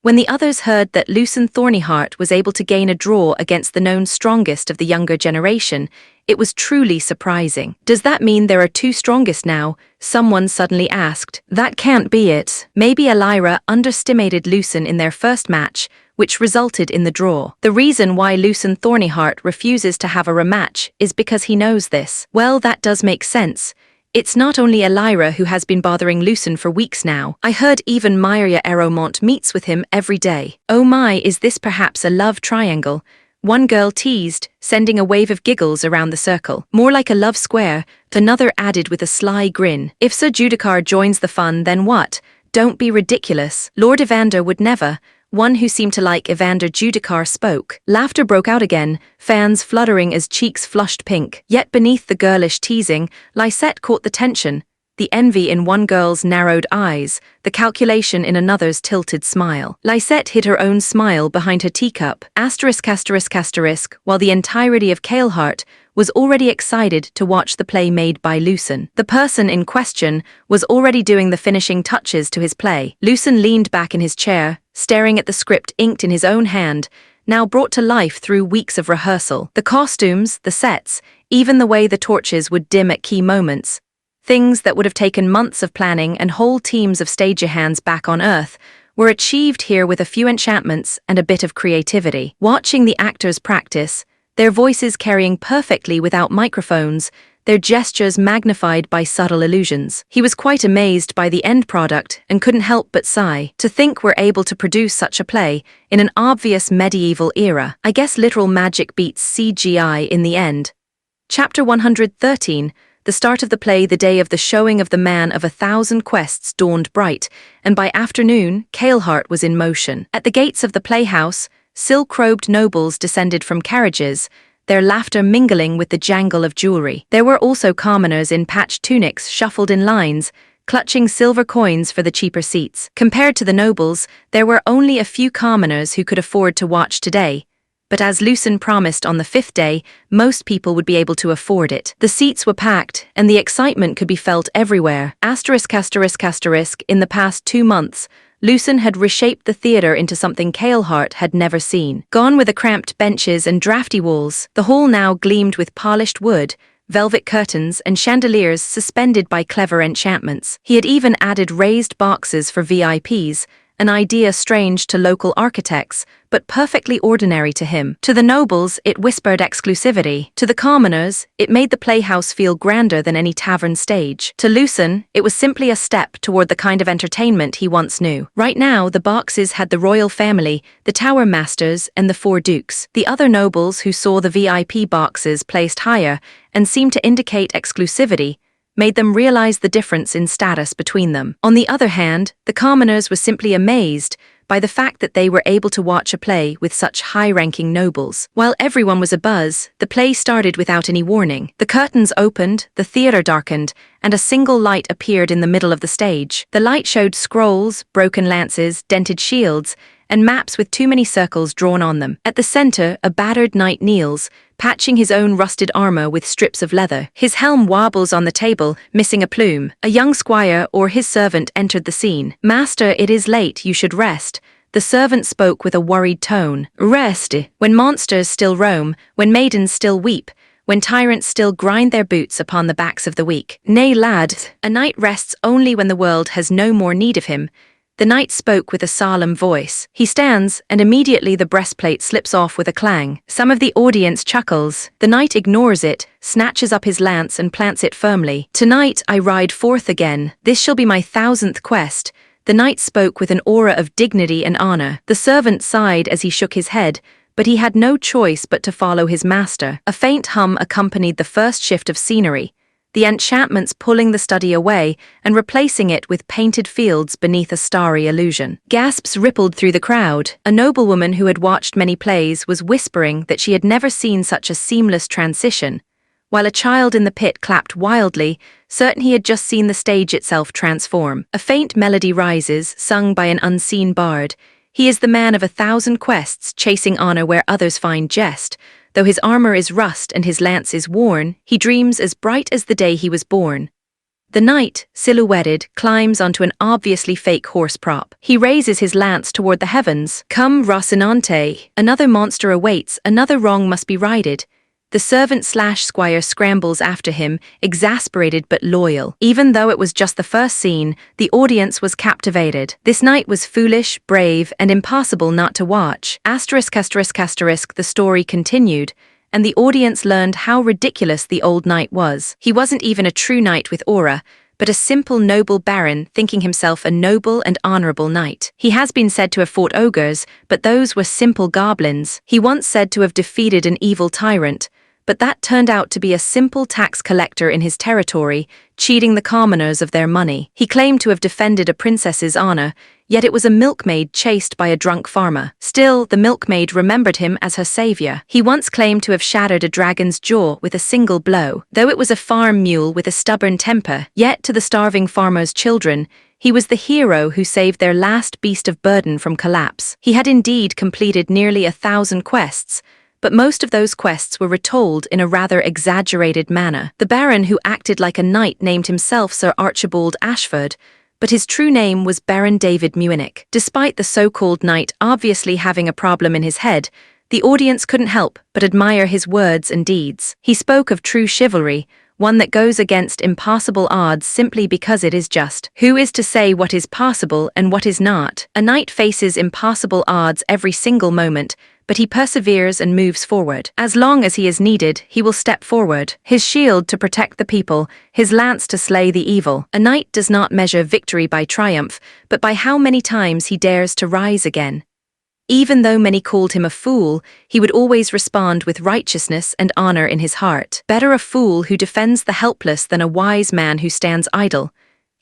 When the others heard that Lucen Thornyheart was able to gain a draw against the known strongest of the younger generation, it was truly surprising. Does that mean there are two strongest now? Someone suddenly asked. That can't be it. Maybe Elira underestimated Lucen in their first match, which resulted in the draw. The reason why Lucen Thornyheart refuses to have a rematch is because he knows this. Well, that does make sense. It's not only Elira who has been bothering Lucen for weeks now. I heard even Myria Eromont meets with him every day. Oh my, is this perhaps a love triangle? One girl teased, sending a wave of giggles around the circle. More like a love square, another added with a sly grin. If Sir Judicar joins the fun, then what? Don't be ridiculous. Lord Evander would never. One who seemed to like Evander Judicar spoke. Laughter broke out again, fans fluttering as cheeks flushed pink. Yet beneath the girlish teasing, Lysette caught the tension. The envy in one girl's narrowed eyes, the calculation in another's tilted smile. Lysette hid her own smile behind her teacup, ****, while the entirety of Kaleheart was already excited to watch the play made by Lucen. The person in question was already doing the finishing touches to his play. Lucen leaned back in his chair, staring at the script inked in his own hand, now brought to life through weeks of rehearsal. The costumes, the sets, even the way the torches would dim at key moments. Things that would have taken months of planning and whole teams of stagehands back on Earth were achieved here with a few enchantments and a bit of creativity. Watching the actors practice, their voices carrying perfectly without microphones, their gestures magnified by subtle illusions. He was quite amazed by the end product and couldn't help but sigh. To think we're able to produce such a play in an obvious medieval era. I guess literal magic beats CGI in the end. Chapter 113. The start of the play, the day of the showing of the Man of 1,000 Quests dawned bright, and by afternoon, Kaleheart was in motion. At the gates of the playhouse, silk-robed nobles descended from carriages, their laughter mingling with the jangle of jewelry. There were also commoners in patched tunics shuffled in lines, clutching silver coins for the cheaper seats. Compared to the nobles, there were only a few commoners who could afford to watch today. But as Lucen promised on the 5th day, most people would be able to afford it. The seats were packed, and the excitement could be felt everywhere. In the past 2 months, Lucen had reshaped the theatre into something Kaleheart had never seen. Gone were the cramped benches and drafty walls, the hall now gleamed with polished wood, velvet curtains and chandeliers suspended by clever enchantments. He had even added raised boxes for VIPs, an idea strange to local architects, but perfectly ordinary to him. To the nobles, it whispered exclusivity. To the commoners, it made the playhouse feel grander than any tavern stage. To Lucen, it was simply a step toward the kind of entertainment he once knew. Right now, the boxes had the royal family, the tower masters, and the 4 dukes. The other nobles who saw the VIP boxes placed higher and seemed to indicate exclusivity made them realize the difference in status between them. On the other hand, the commoners were simply amazed by the fact that they were able to watch a play with such high-ranking nobles. While everyone was abuzz, the play started without any warning. The curtains opened, the theater darkened, and a single light appeared in the middle of the stage. The light showed scrolls, broken lances, dented shields, and maps with too many circles drawn on them. At the center, a battered knight kneels, patching his own rusted armor with strips of leather. His helm wobbles on the table, missing a plume. A young squire or his servant entered the scene. "Master, it is late, you should rest." The servant spoke with a worried tone. "Rest? When monsters still roam, when maidens still weep, when tyrants still grind their boots upon the backs of the weak. Nay, lad, a knight rests only when the world has no more need of him." The knight spoke with a solemn voice. He stands, and immediately the breastplate slips off with a clang. Some of the audience chuckles. The knight ignores it, snatches up his lance and plants it firmly. "Tonight I ride forth again. This shall be my 1,000th quest." The knight spoke with an aura of dignity and honor. The servant sighed as he shook his head, but he had no choice but to follow his master. A faint hum accompanied the first shift of scenery, the enchantments pulling the study away and replacing it with painted fields beneath a starry illusion. Gasps rippled through the crowd. A noblewoman who had watched many plays was whispering that she had never seen such a seamless transition, while a child in the pit clapped wildly, certain he had just seen the stage itself transform. A faint melody rises, sung by an unseen bard. He is the man of 1,000 quests, chasing honor where others find jest. Though his armor is rust and his lance is worn, he dreams as bright as the day he was born. The knight, silhouetted, climbs onto an obviously fake horse prop. He raises his lance toward the heavens. "Come, Rocinante. Another monster awaits, another wrong must be righted." The servant/squire scrambles after him, exasperated but loyal. Even though it was just the first scene, the audience was captivated. This night was foolish, brave, and impossible not to watch. The story continued, and the audience learned how ridiculous the old knight was. He wasn't even a true knight with aura, but a simple noble baron thinking himself a noble and honorable knight. He has been said to have fought ogres, but those were simple goblins. He once said to have defeated an evil tyrant, but that turned out to be a simple tax collector in his territory, cheating the commoners of their money. He claimed to have defended a princess's honor, yet it was a milkmaid chased by a drunk farmer. Still, the milkmaid remembered him as her savior. He once claimed to have shattered a dragon's jaw with a single blow. Though it was a farm mule with a stubborn temper, yet to the starving farmer's children, he was the hero who saved their last beast of burden from collapse. He had indeed completed nearly 1,000 quests, but most of those quests were retold in a rather exaggerated manner. The baron who acted like a knight named himself Sir Archibald Ashford, but his true name was Baron David Munich. Despite the so-called knight obviously having a problem in his head, the audience couldn't help but admire his words and deeds. He spoke of true chivalry, one that goes against impossible odds simply because it is just. Who is to say what is possible and what is not? A knight faces impossible odds every single moment, but he perseveres and moves forward. As long as he is needed, he will step forward, his shield to protect the people, his lance to slay the evil. A knight does not measure victory by triumph, but by how many times he dares to rise again. Even though many called him a fool, he would always respond with righteousness and honor in his heart. Better a fool who defends the helpless than a wise man who stands idle.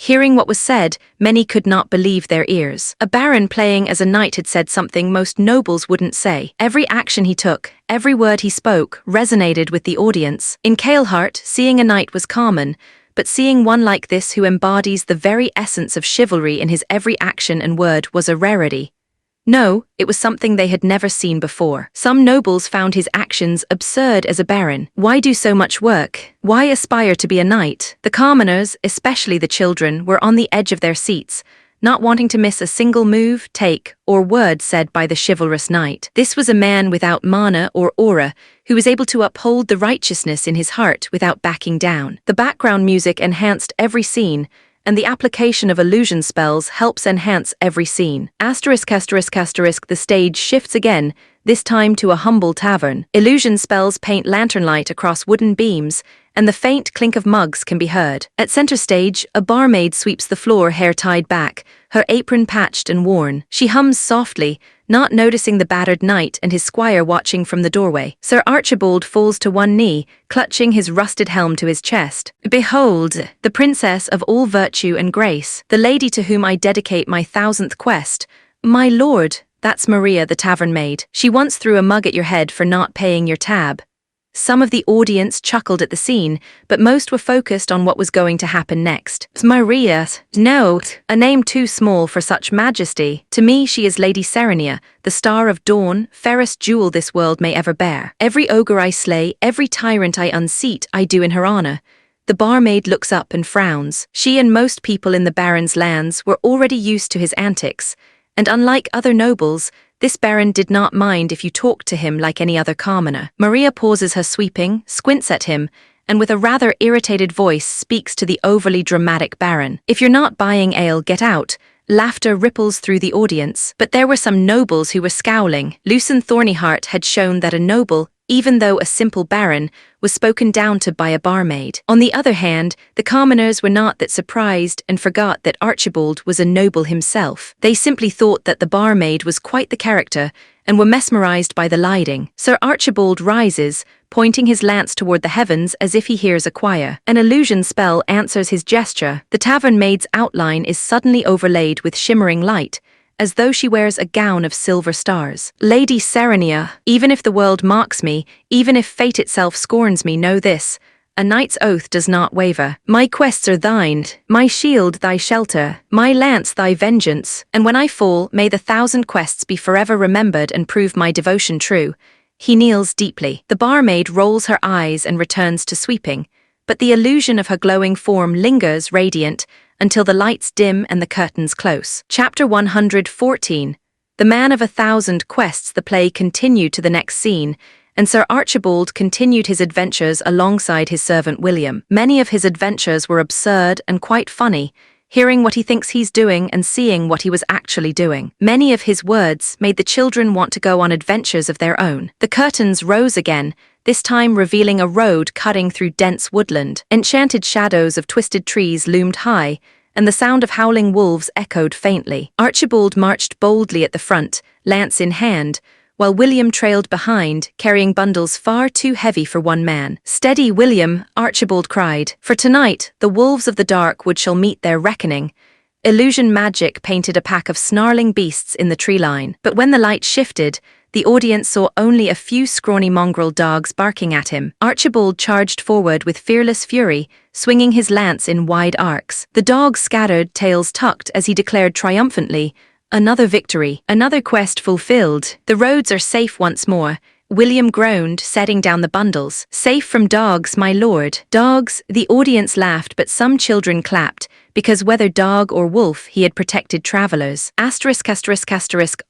Hearing what was said, many could not believe their ears. A baron playing as a knight had said something most nobles wouldn't say. Every action he took, every word he spoke, resonated with the audience. In Kaleheart, seeing a knight was common, but seeing one like this who embodies the very essence of chivalry in his every action and word was a rarity. No, it was something they had never seen before. Some nobles found his actions absurd as a baron. Why do so much work? Why aspire to be a knight? The commoners, especially the children, were on the edge of their seats, not wanting to miss a single move, take, or word said by the chivalrous knight. This was a man without mana or aura, who was able to uphold the righteousness in his heart without backing down. The background music enhanced every scene, and the application of illusion spells helps enhance every scene. ****, the stage shifts again, this time to a humble tavern. Illusion spells paint lantern light across wooden beams, and the faint clink of mugs can be heard. At center stage, a barmaid sweeps the floor, hair tied back, her apron patched and worn. She hums softly, not noticing the battered knight and his squire watching from the doorway. Sir Archibald falls to one knee, clutching his rusted helm to his chest. "Behold, the princess of all virtue and grace, the lady to whom I dedicate my 1000th quest. My lord, that's Maria the tavern maid. She once threw a mug at your head for not paying your tab." Some of the audience chuckled at the scene, but most were focused on what was going to happen next. Maria, no, a name too small for such majesty. To me she is Lady Serenia, the star of dawn, fairest jewel this world may ever bear. Every ogre I slay, every tyrant I unseat, I do in her honor. The barmaid looks up and frowns. She and most people in the baron's lands were already used to his antics, and unlike other nobles, this baron did not mind if you talked to him like any other commoner. Maria pauses her sweeping, squints at him, and with a rather irritated voice speaks to the overly dramatic baron. "If you're not buying ale, get out." Laughter ripples through the audience, but there were some nobles who were scowling. Lucien Thornyheart had shown that a noble, even though a simple baron, was spoken down to by a barmaid. On the other hand, the commoners were not that surprised and forgot that Archibald was a noble himself. They simply thought that the barmaid was quite the character and were mesmerized by the lighting. Sir Archibald rises, pointing his lance toward the heavens as if he hears a choir. An illusion spell answers his gesture. The tavern maid's outline is suddenly overlaid with shimmering light, as though she wears a gown of silver stars. "Lady Serenia, even if the world mocks me, even if fate itself scorns me, know this: a knight's oath does not waver. My quests are thine, my shield thy shelter, my lance thy vengeance, and when I fall, may the 1000 quests be forever remembered and prove my devotion true." He kneels deeply. The barmaid rolls her eyes and returns to sweeping, but the illusion of her glowing form lingers radiant until the lights dim and the curtains close. Chapter 114. The Man of 1000 Quests. The play continued to the next scene, and Sir Archibald continued his adventures alongside his servant William. Many of his adventures were absurd and quite funny, hearing what he thinks he's doing and seeing what he was actually doing. Many of his words made the children want to go on adventures of their own. The curtains rose again, this time revealing a road cutting through dense woodland. Enchanted shadows of twisted trees loomed high, and the sound of howling wolves echoed faintly. Archibald marched boldly at the front, lance in hand, while William trailed behind, carrying bundles far too heavy for one man. "Steady, William," Archibald cried, "for tonight the wolves of the dark wood shall meet their reckoning." Illusion magic painted a pack of snarling beasts in the tree line, but when the light shifted, the audience saw only a few scrawny mongrel dogs barking at him. Archibald charged forward with fearless fury, swinging his lance in wide arcs. The dogs scattered, tails tucked, as he declared triumphantly, "Another victory, another quest fulfilled. The roads are safe once more." William groaned, setting down the bundles. "Safe from dogs, my lord." Dogs, the audience laughed, but some children clapped, because whether dog or wolf, he had protected travelers.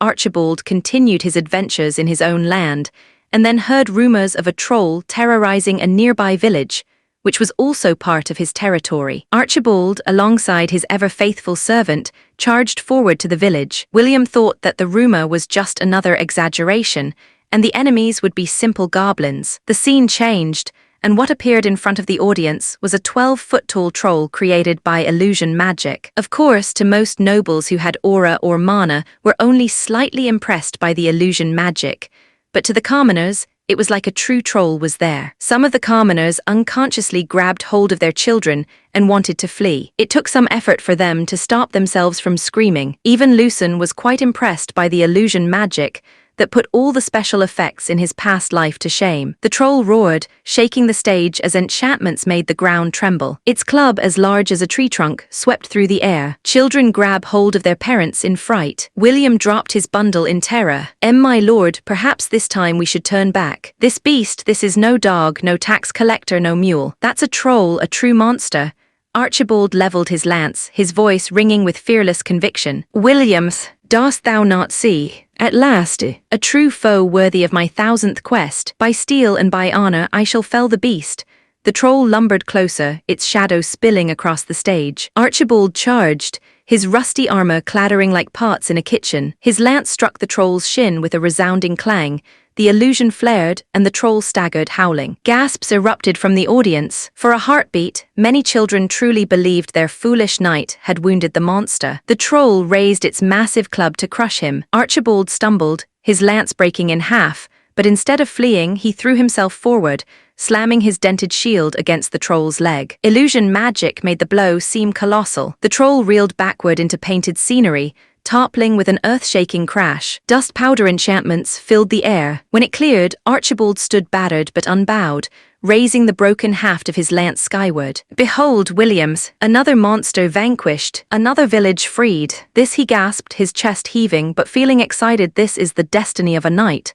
Archibald continued his adventures in his own land, and then heard rumors of a troll terrorizing a nearby village, which was also part of his territory. Archibald, alongside his ever-faithful servant, charged forward to the village. William thought that the rumor was just another exaggeration, and the enemies would be simple goblins. The scene changed, and what appeared in front of the audience was a 12-foot-tall troll created by illusion magic. Of course, to most nobles who had aura or mana were only slightly impressed by the illusion magic, but to the commoners, it was like a true troll was there. Some of the commoners unconsciously grabbed hold of their children and wanted to flee. It took some effort for them to stop themselves from screaming. Even Lucen was quite impressed by the illusion magic that put all the special effects in his past life to shame. The troll roared, shaking the stage as enchantments made the ground tremble. Its club, as large as a tree trunk, swept through the air. Children grab hold of their parents in fright. William dropped his bundle in terror. My lord, perhaps this time we should turn back. This beast, this is no dog, no tax collector, no mule. That's a troll, a true monster. Archibald leveled his lance, his voice ringing with fearless conviction. Williams, dost thou not see? At last, a true foe worthy of my 1000th quest. By steel and by honor I shall fell the beast. The troll lumbered closer, its shadow spilling across the stage. Archibald charged, his rusty armor clattering like pots in a kitchen. His lance struck the troll's shin with a resounding clang. The illusion flared, and the troll staggered, howling. Gasps erupted from the audience. For a heartbeat, many children truly believed their foolish knight had wounded the monster. The troll raised its massive club to crush him. Archibald stumbled, his lance breaking in half, but instead of fleeing, he threw himself forward, slamming his dented shield against the troll's leg. Illusion magic made the blow seem colossal. The troll reeled backward into painted scenery, toppling with an earth-shaking crash. Dust powder enchantments filled the air. When it cleared, Archibald stood battered but unbowed, raising the broken haft of his lance skyward. Behold, Williams, another monster vanquished, another village freed. This he gasped, his chest heaving, but feeling excited. This is the destiny of a knight.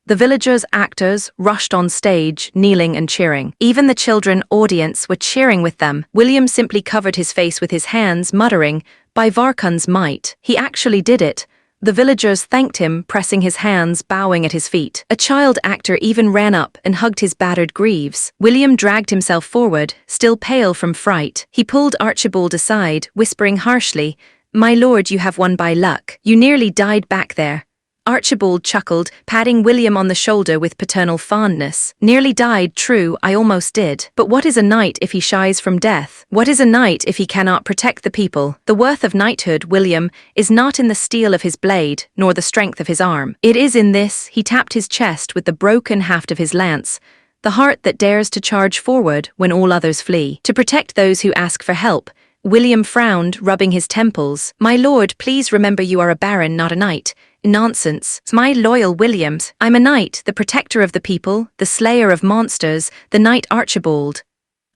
The villagers' actors rushed on stage, kneeling and cheering. Even the children audience were cheering with them. William simply covered his face with his hands, muttering, "By Varkun's might, he actually did it." The villagers thanked him, pressing his hands, bowing at his feet. A child actor even ran up and hugged his battered greaves. William dragged himself forward, still pale from fright. He pulled Archibald aside, whispering harshly, "My lord, you have won by luck. You nearly died back there." Archibald chuckled, patting William on the shoulder with paternal fondness. "Nearly died, true, I almost did. But what is a knight if he shies from death? What is a knight if he cannot protect the people? The worth of knighthood, William, is not in the steel of his blade, nor the strength of his arm. It is in this," he tapped his chest with the broken haft of his lance, "the heart that dares to charge forward when all others flee. To protect those who ask for help." William frowned, rubbing his temples. "My lord, please remember you are a baron, not a knight." "Nonsense. My loyal Williams. I'm a knight, the protector of the people, the slayer of monsters, the knight Archibald."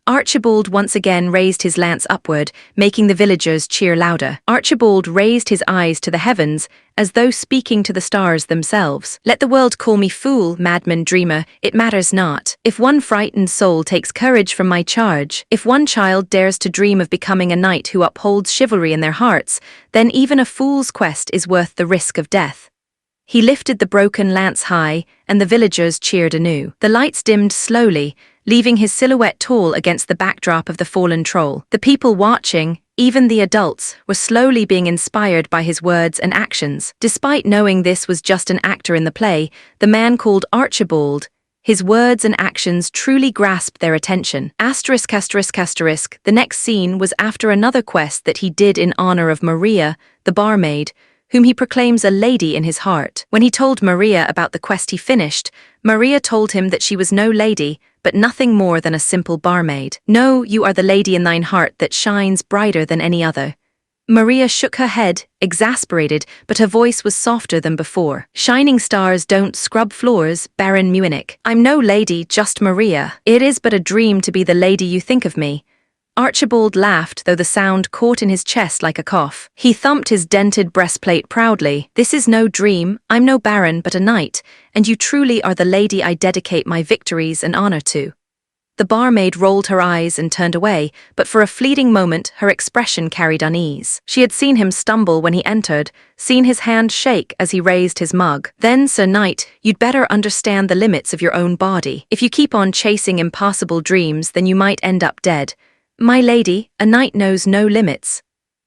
Archibald once again raised his lance upward, making the villagers cheer louder. Archibald raised his eyes to the heavens, as though speaking to the stars themselves. "Let the world call me fool, madman, dreamer, it matters not. If one frightened soul takes courage from my charge, if one child dares to dream of becoming a knight who upholds chivalry in their hearts, then even a fool's quest is worth the risk of death." He lifted the broken lance high, and the villagers cheered anew. The lights dimmed slowly, leaving his silhouette tall against the backdrop of the fallen troll. The people watching, even the adults, were slowly being inspired by his words and actions. Despite knowing this was just an actor in the play, the man called Archibald, his words and actions truly grasped their attention. Asterisk, asterisk, asterisk. The next scene was after another quest that he did in honor of Maria, the barmaid, whom he proclaims a lady in his heart. When he told Maria about the quest he finished, Maria told him that she was no lady, but nothing more than a simple barmaid. "No, you are the lady in thine heart that shines brighter than any other." Maria shook her head, exasperated, but her voice was softer than before. "Shining stars don't scrub floors, Baron Munich. I'm no lady, just Maria. It is but a dream to be the lady you think of me." Archibald laughed, though the sound caught in his chest like a cough. He thumped his dented breastplate proudly. "This is no dream, I'm no baron but a knight, and you truly are the lady I dedicate my victories and honor to." The barmaid rolled her eyes and turned away, but for a fleeting moment her expression carried unease. She had seen him stumble when he entered, seen his hand shake as he raised his mug. "Then, Sir Knight, you'd better understand the limits of your own body. If you keep on chasing impossible dreams, then you might end up dead." "My lady, a knight knows no limits."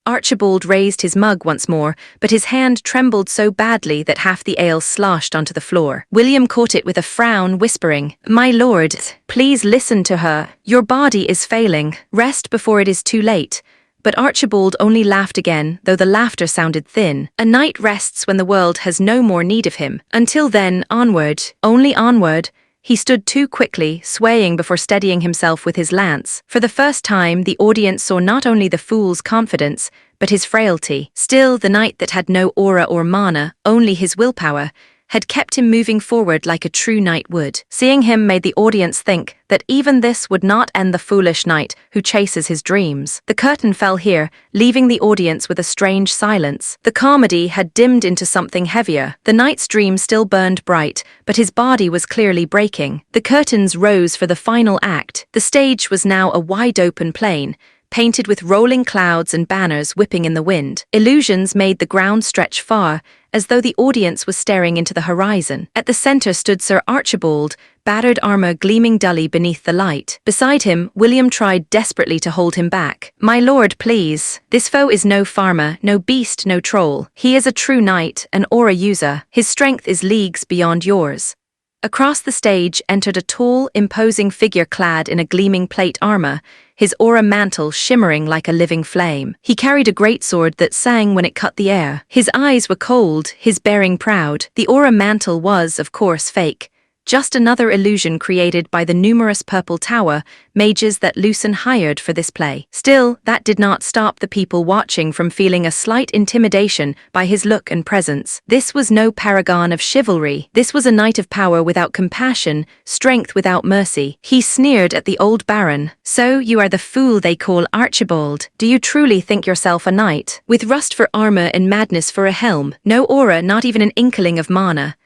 Archibald raised his mug once more, but his hand trembled so badly that half the ale sloshed onto the floor. William caught it with a frown, whispering, "My lord, please listen to her. Your body is failing. Rest before it is too late." But Archibald only laughed again, though the laughter sounded thin. A knight rests when the world has no more need of him. Until then, onward, only onward. He stood too quickly, swaying before steadying himself with his lance. For the first time, the audience saw not only the fool's confidence, but his frailty. Still, the knight that had no aura or mana, only his willpower, had kept him moving forward like a true knight would. Seeing him made the audience think that even this would not end the foolish knight who chases his dreams. The curtain fell here, leaving the audience with a strange silence. The comedy had dimmed into something heavier. The knight's dream still burned bright, but his body was clearly breaking. The curtains rose for the final act. The stage was now a wide-open plain, painted with rolling clouds and banners whipping in the wind. Illusions made the ground stretch far, as though the audience was staring into the horizon. At the center stood Sir Archibald, battered armor gleaming dully beneath the light. Beside him, William tried desperately to hold him back. "My lord, please. This foe is no farmer, no beast, no troll. He is a true knight, an aura user. His strength is leagues beyond yours." Across the stage entered a tall, imposing figure clad in a gleaming plate armor, his aura mantle shimmering like a living flame. He carried a greatsword that sang when it cut the air. His eyes were cold, his bearing proud. The aura mantle was, of course, fake. Just another illusion created by the numerous Purple Tower mages that Lucen hired for this play. Still, that did not stop the people watching from feeling a slight intimidation by his look and presence. This was no paragon of chivalry. This was a knight of power without compassion, strength without mercy. He sneered at the old baron. "So you are the fool they call Archibald. Do you truly think yourself a knight? With rust for armor and madness for a helm, no aura, not even an inkling of mana."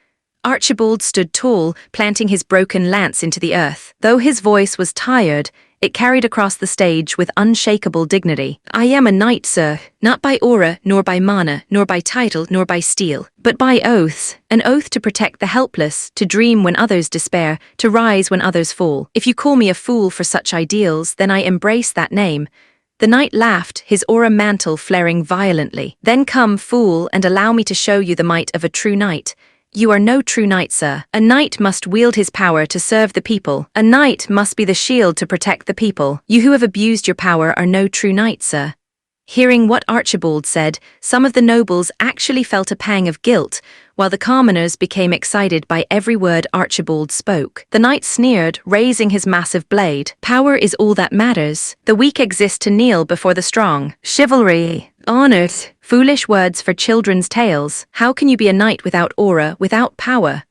Archibald stood tall, planting his broken lance into the earth. Though his voice was tired, it carried across the stage with unshakable dignity. "I am a knight, sir, not by aura, nor by mana, nor by title, nor by steel, but by oaths. An oath to protect the helpless, to dream when others despair, to rise when others fall. If you call me a fool for such ideals, then I embrace that name." The knight laughed, his aura mantle flaring violently. "Then come, fool, and allow me to show you the might of a true knight. You are no true knight, sir. A knight must wield his power to serve the people. A knight must be the shield to protect the people. You who have abused your power are no true knight, sir." Hearing what Archibald said, some of the nobles actually felt a pang of guilt, while the commoners became excited by every word Archibald spoke. The knight sneered, raising his massive blade. "Power is all that matters. The weak exist to kneel before the strong. Chivalry, honor, foolish words for children's tales. How can you be a knight without aura, without power?"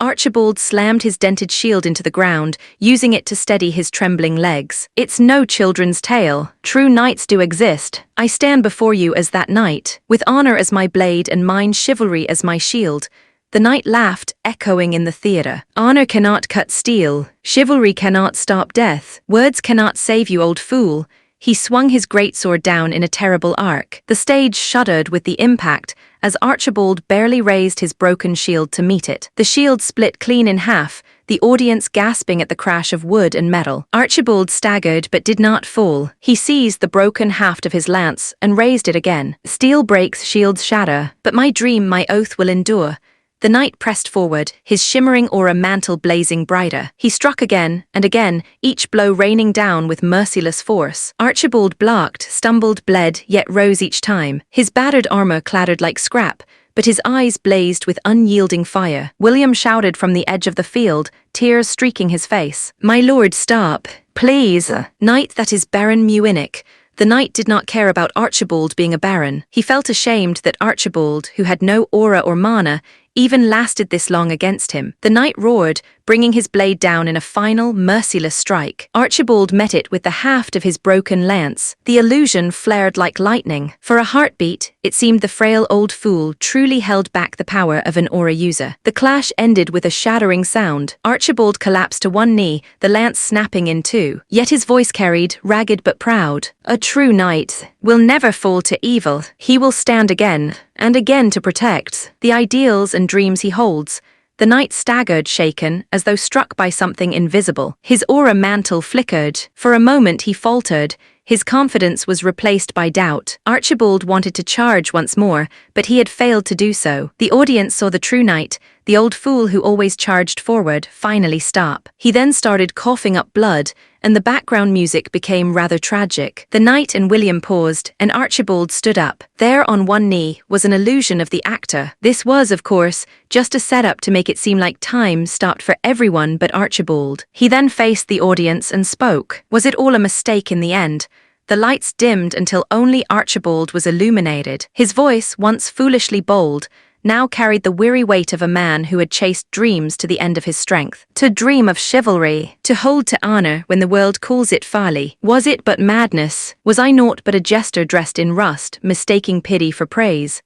Archibald slammed his dented shield into the ground, using it to steady his trembling legs. "It's no children's tale. True knights do exist. I stand before you as that knight, with honor as my blade and mine chivalry as my shield." The knight laughed, echoing in the theater. "Honor cannot cut steel. Chivalry cannot stop death. Words cannot save you, old fool." He swung his greatsword down in a terrible arc. The stage shuddered with the impact as Archibald barely raised his broken shield to meet it. The shield split clean in half, the audience gasping at the crash of wood and metal. Archibald staggered but did not fall. He seized the broken haft of his lance and raised it again. "Steel breaks, shields shatter, but my dream, my oath will endure." The knight pressed forward, his shimmering aura mantle blazing brighter. He struck again, and again, each blow raining down with merciless force. Archibald blocked, stumbled, bled, yet rose each time. His battered armor clattered like scrap, but his eyes blazed with unyielding fire. William shouted from the edge of the field, tears streaking his face. "My lord, stop, please. Knight, that is Baron Muinic." The knight did not care about Archibald being a baron. He felt ashamed that Archibald, who had no aura or mana, even lasted this long against him. The knight roared, bringing his blade down in a final, merciless strike. Archibald met it with the haft of his broken lance. The illusion flared like lightning. For a heartbeat, it seemed the frail old fool truly held back the power of an aura user. The clash ended with a shattering sound. Archibald collapsed to one knee, the lance snapping in two. Yet his voice carried, ragged but proud. "A true knight will never fall to evil. He will stand again, and again to protect the ideals and dreams he holds." The knight staggered, shaken, as though struck by something invisible. His aura mantle flickered. For a moment he faltered, His confidence was replaced by doubt. Archibald wanted to charge once more, but he had failed to do so. The audience saw the true knight, the old fool who always charged forward, finally stop. He then started coughing up blood, and the background music became rather tragic. The knight and William paused, and Archibald stood up. There on one knee was an illusion of the actor. This was, of course, just a setup to make it seem like time stopped for everyone but Archibald. He then faced the audience and spoke. Was it all a mistake in the end? The lights dimmed until only Archibald was illuminated. His voice, once foolishly bold, now carried the weary weight of a man who had chased dreams to the end of his strength. To dream of chivalry, to hold to honor when the world calls it folly. Was it but madness? Was I naught but a jester dressed in rust, mistaking pity for praise?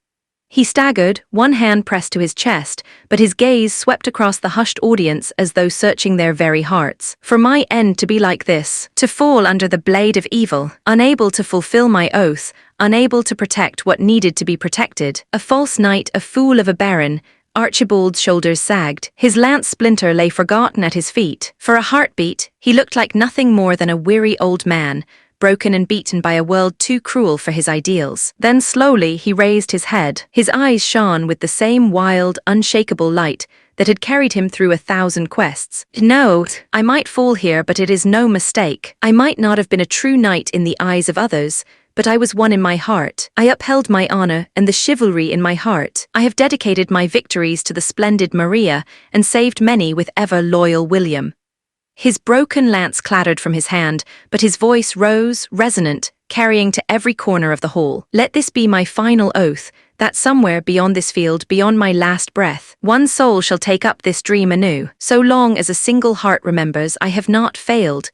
He staggered, one hand pressed to his chest, but his gaze swept across the hushed audience as though searching their very hearts. For my end to be like this, to fall under the blade of evil, unable to fulfill my oath, unable to protect what needed to be protected. A false knight, a fool of a baron. Archibald's shoulders sagged. His lance splinter lay forgotten at his feet. For a heartbeat, he looked like nothing more than a weary old man, broken and beaten by a world too cruel for his ideals. Then slowly he raised his head. His eyes shone with the same wild, unshakable light that had carried him through 1,000 quests. No, I might fall here, but it is no mistake. I might not have been a true knight in the eyes of others, but I was one in my heart. I upheld my honor and the chivalry in my heart. I have dedicated my victories to the splendid Maria and saved many with ever-loyal William. His broken lance clattered from his hand, but his voice rose, resonant, carrying to every corner of the hall. Let this be my final oath, that somewhere beyond this field, beyond my last breath, one soul shall take up this dream anew. So long as a single heart remembers, I have not failed.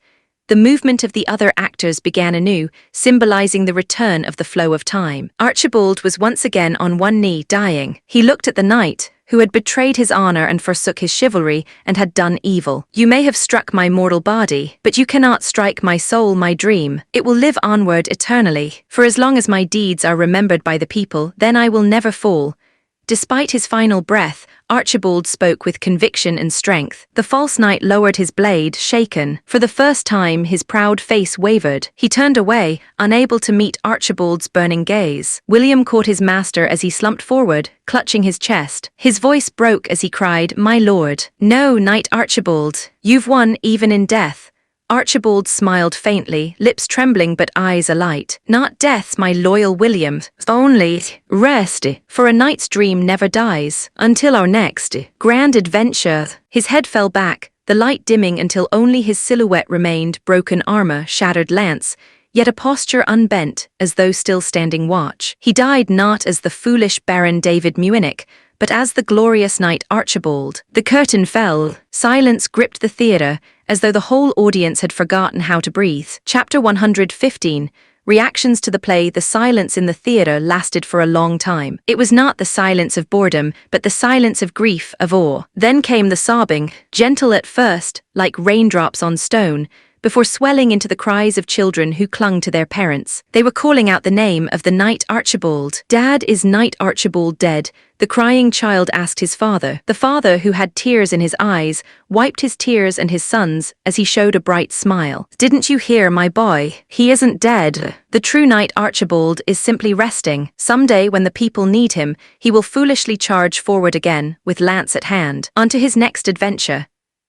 The movement of the other actors began anew, symbolizing the return of the flow of time. Archibald was once again on one knee, dying. He looked at the knight, who had betrayed his honor and forsook his chivalry and had done evil. You may have struck my mortal body, but you cannot strike my soul, my dream. It will live onward eternally. For as long as my deeds are remembered by the people, then I will never fall. Despite his final breath, Archibald spoke with conviction and strength. The false knight lowered his blade, shaken. For the first time, his proud face wavered. He turned away, unable to meet Archibald's burning gaze. William caught his master as he slumped forward, clutching his chest. His voice broke as he cried, "My lord." "No, Knight Archibald. You've won even in death." Archibald smiled faintly, lips trembling but eyes alight. "Not death, my loyal William. Only rest. For a knight's dream never dies. Until our next grand adventure." His head fell back, the light dimming until only his silhouette remained, broken armor, shattered lance, yet a posture unbent, as though still standing watch. He died not as the foolish Baron David Munich, but as the glorious knight Archibald. The curtain fell. Silence gripped the theater, as though the whole audience had forgotten how to breathe. Chapter 115. Reactions to the play. The silence in the theater lasted for a long time. It was not the silence of boredom, but the silence of grief, of awe. Then came the sobbing, gentle at first, like raindrops on stone, before swelling into the cries of children who clung to their parents. They were calling out the name of the Knight Archibald. "Dad, is Knight Archibald dead?" the crying child asked his father. The father, who had tears in his eyes, wiped his tears and his son's as he showed a bright smile. "Didn't you hear, my boy? He isn't dead. The true Knight Archibald is simply resting. Someday, when the people need him, he will foolishly charge forward again, with lance at hand, onto his next adventure."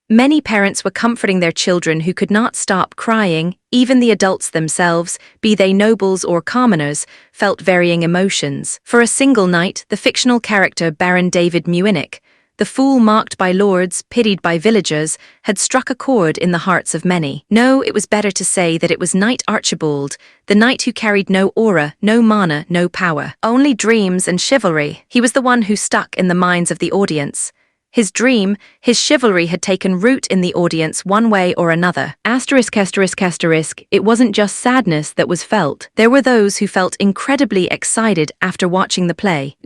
Many parents were comforting their children who could not stop crying. Even the adults themselves, be they nobles or commoners, felt varying emotions. For a single night, the fictional character Baron David Munich, the fool mocked by lords, pitied by villagers, had struck a chord in the hearts of many. No, it was better to say that it was Knight Archibald, the knight who carried no aura, no mana, no power, only dreams and chivalry. He was the one who stuck in the minds of the audience. His dream, his chivalry had taken root in the audience one way or another. Asterisk, asterisk, asterisk, it wasn't just sadness that was felt. There were those who felt incredibly excited after watching the play.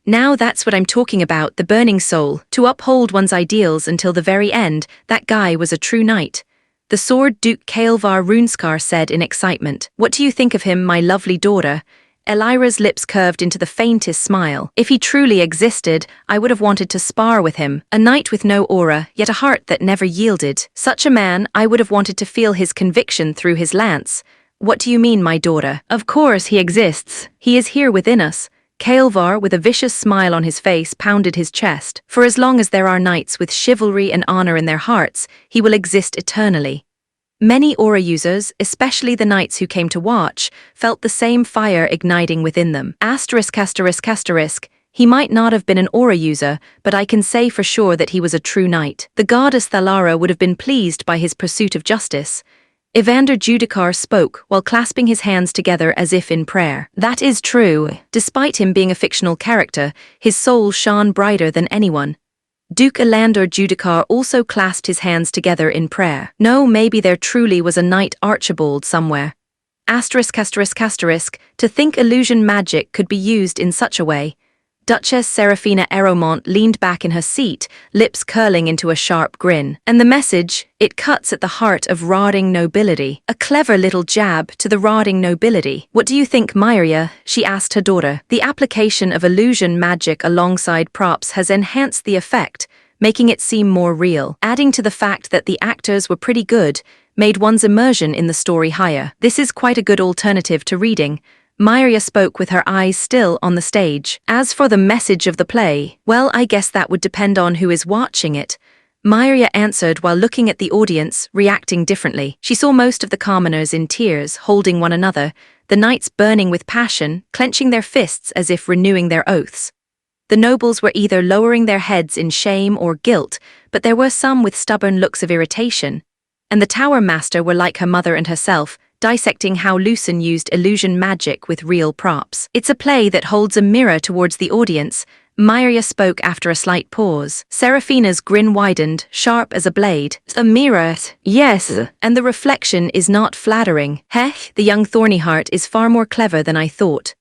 Now that's what I'm talking about, the burning soul. To uphold one's ideals until the very end, that guy was a true knight. The sword Duke Kaelvar Runeskar said in excitement. "What do you think of him, my lovely daughter?" Elira's lips curved into the faintest smile. "If he truly existed, I would have wanted to spar with him. A knight with no aura, yet a heart that never yielded. Such a man, I would have wanted to feel his conviction through his lance. What do you mean, my daughter? Of course he exists. He is here within us. Kael'var, with a vicious smile on his face, pounded his chest. For as long as there are knights with chivalry and honor in their hearts, he will exist eternally. Many aura users, especially the knights who came to watch, felt the same fire igniting within them. *****. He might not have been an aura user, but I can say for sure that he was a true knight. The goddess Thalara would have been pleased by his pursuit of justice. Evander Judicar spoke while clasping his hands together as if in prayer. That is true. Despite him being a fictional character, his soul shone brighter than anyone. Duke Elandor Judicar also clasped his hands together in prayer. No, maybe there truly was a knight Archibald somewhere. *****. To think illusion magic could be used in such a way. Duchess Serafina Eromont leaned back in her seat, lips curling into a sharp grin. And the message, it cuts at the heart of rotting nobility. A clever little jab to the rotting nobility. What do you think, Myria? She asked her daughter. The application of illusion magic alongside props has enhanced the effect, making it seem more real. Adding to the fact that the actors were pretty good, made one's immersion in the story higher. This is quite a good alternative to reading. Myria spoke with her eyes still on the stage. As for the message of the play, well, I guess that would depend on who is watching it. Myria answered while looking at the audience, reacting differently. She saw most of the commoners in tears, holding one another, the knights burning with passion, clenching their fists as if renewing their oaths. The nobles were either lowering their heads in shame or guilt, but there were some with stubborn looks of irritation. And the Tower Master were like her mother and herself, dissecting how Lucen used illusion magic with real props. It's a play that holds a mirror towards the audience. Myria spoke after a slight pause. Serafina's grin widened, sharp as a blade. A mirror? Yes. And the reflection is not flattering. Hech, the young Thornyheart is far more clever than I thought.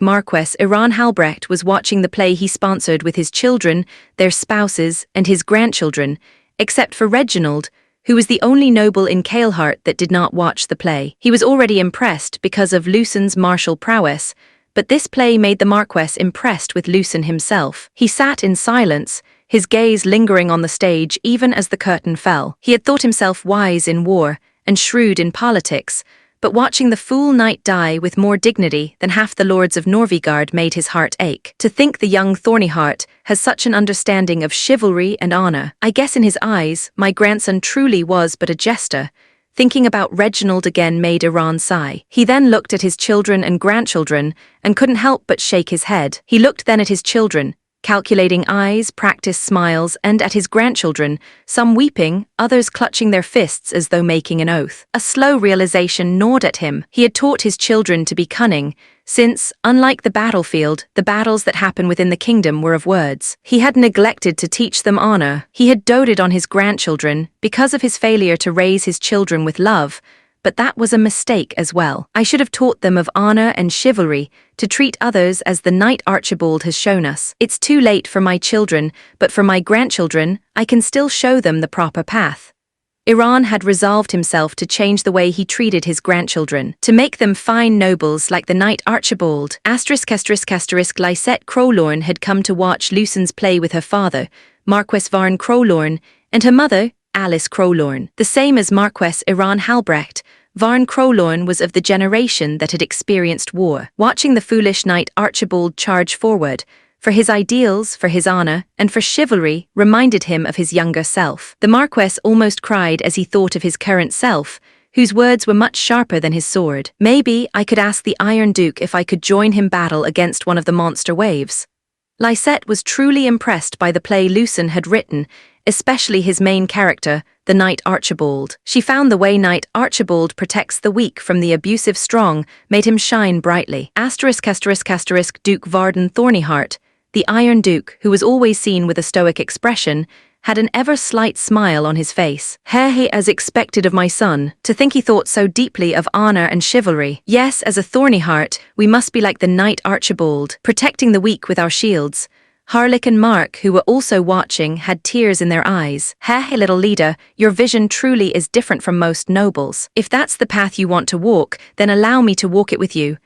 Marquess Iran Halbrecht was watching the play he sponsored with his children, their spouses, and his grandchildren, except for Reginald, who was the only noble in Kael'hart that did not watch the play. He was already impressed because of Lucen's martial prowess, but this play made the Marquess impressed with Lucen himself. He sat in silence, his gaze lingering on the stage even as the curtain fell. He had thought himself wise in war and shrewd in politics, but watching the fool knight die with more dignity than half the lords of Norvigard made his heart ache. To think the young Thornyheart has such an understanding of chivalry and honor. I guess in his eyes, my grandson truly was but a jester. Thinking about Reginald again made Iran sigh. He then looked at his children and grandchildren and couldn't help but shake his head. He looked then at his children, calculating eyes, practiced smiles, and at his grandchildren, some weeping, others clutching their fists as though making an oath. A slow realization gnawed at him. He had taught his children to be cunning, since, unlike the battlefield, the battles that happen within the kingdom were of words. He had neglected to teach them honor. He had doted on his grandchildren because of his failure to raise his children with love, but that was a mistake as well. I should have taught them of honor and chivalry, to treat others as the knight Archibald has shown us. It's too late for my children, but for my grandchildren, I can still show them the proper path. Iran had resolved himself to change the way he treated his grandchildren, to make them fine nobles like the knight Archibald. Lysette Crowlorn had come to watch Lucen's play with her father, Marquess Varn Crowlorn, and her mother, Alice Crowlorn. The same as Marquess Iran Halbrecht, Varn Crowlorn was of the generation that had experienced war. Watching the foolish knight Archibald charge forward, for his ideals, for his honor, and for chivalry, reminded him of his younger self. The Marquess almost cried as he thought of his current self, whose words were much sharper than his sword. Maybe I could ask the Iron Duke if I could join him battle against one of the monster waves. Lysette was truly impressed by the play Lucen had written, especially his main character, the knight Archibald. She found the way knight Archibald protects the weak from the abusive strong made him shine brightly. Duke Varden Thornyheart, the Iron Duke, who was always seen with a stoic expression, had an ever-slight smile on his face. He as expected of my son, to think he thought so deeply of honor and chivalry. Yes, as a Thornyheart, we must be like the knight Archibald, protecting the weak with our shields. Harlick and Mark, who were also watching, had tears in their eyes. Hey, little leader, your vision truly is different from most nobles. If that's the path you want to walk, then allow me to walk it with you.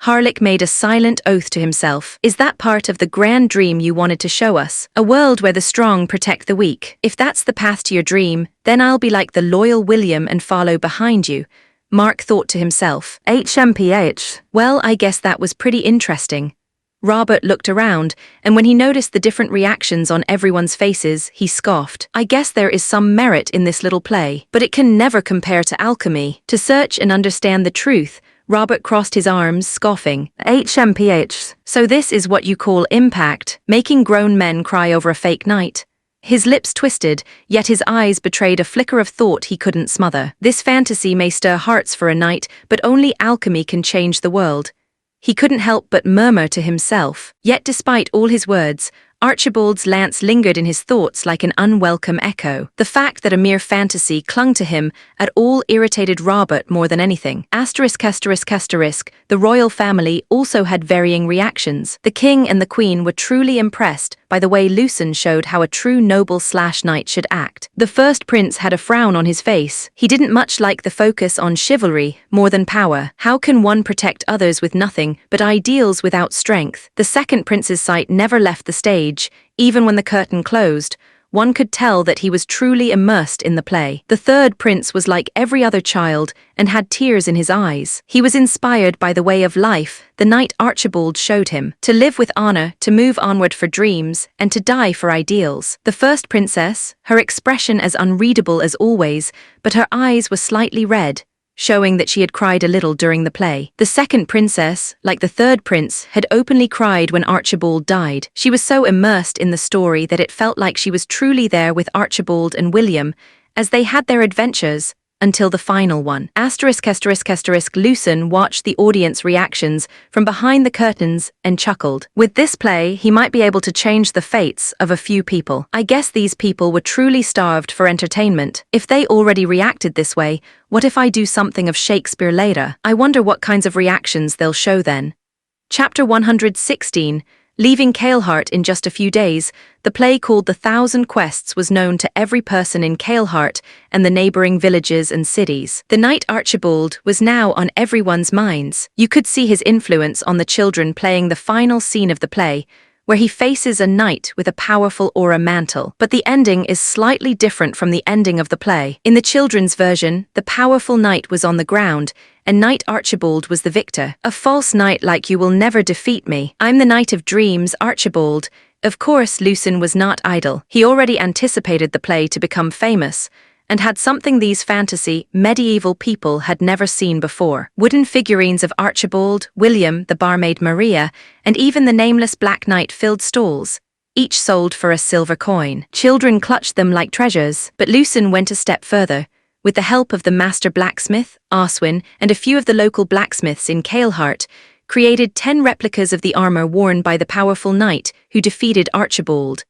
Harlick made a silent oath to himself. Is that part of the grand dream you wanted to show us? A world where the strong protect the weak. If that's the path to your dream, then I'll be like the loyal William and follow behind you. Mark thought to himself. HMPH. Well, I guess that was pretty interesting. Robert looked around, and when he noticed the different reactions on everyone's faces, he scoffed. I guess there is some merit in this little play, but it can never compare to alchemy. To search and understand the truth, Robert crossed his arms, scoffing. HMPH. So this is what you call impact, making grown men cry over a fake knight. His lips twisted, yet his eyes betrayed a flicker of thought he couldn't smother. This fantasy may stir hearts for a night, but only alchemy can change the world. He couldn't help but murmur to himself. Yet despite all his words, Archibald's lance lingered in his thoughts like an unwelcome echo. The fact that a mere fantasy clung to him at all irritated Robert more than anything. The royal family also had varying reactions. The king and the queen were truly impressed by the way Lucen showed how a true noble/knight should act. The first prince had a frown on his face. He didn't much like the focus on chivalry more than power. How can one protect others with nothing but ideals without strength? The second prince's sight never left the stage. Even when the curtain closed, one could tell that he was truly immersed in the play. The third prince was like every other child and had tears in his eyes. He was inspired by the way of life the knight Archibald showed him, to live with honor, to move onward for dreams, and to die for ideals. The first princess, her expression as unreadable as always, but her eyes were slightly red, showing that she had cried a little during the play. The second princess, like the third prince, had openly cried when Archibald died. She was so immersed in the story that it felt like she was truly there with Archibald and William as they had their adventures until the final one. Lucen watched the audience reactions from behind the curtains and chuckled. With this play, he might be able to change the fates of a few people. I guess these people were truly starved for entertainment. If they already reacted this way, what if I do something of Shakespeare later? I wonder what kinds of reactions they'll show then. Chapter 116. Leaving Kaleheart in just a few days, the play called The Thousand Quests was known to every person in Kaleheart and the neighboring villages and cities. The knight Archibald was now on everyone's minds. You could see his influence on the children playing the final scene of the play, where he faces a knight with a powerful aura mantle. But the ending is slightly different from the ending of the play. In the children's version, the powerful knight was on the ground, and Knight Archibald was the victor. A false knight like you will never defeat me. I'm the knight of dreams, Archibald. Of course, Lucen was not idle. He already anticipated the play to become famous, and had something these fantasy, medieval people had never seen before. Wooden figurines of Archibald, William, the barmaid Maria, and even the nameless Black Knight filled stalls, each sold for a silver coin. Children clutched them like treasures, but Lucen went a step further. With the help of the master blacksmith, Arswin, and a few of the local blacksmiths in Kaleheart, created 10 replicas of the armor worn by the powerful knight who defeated Archibald,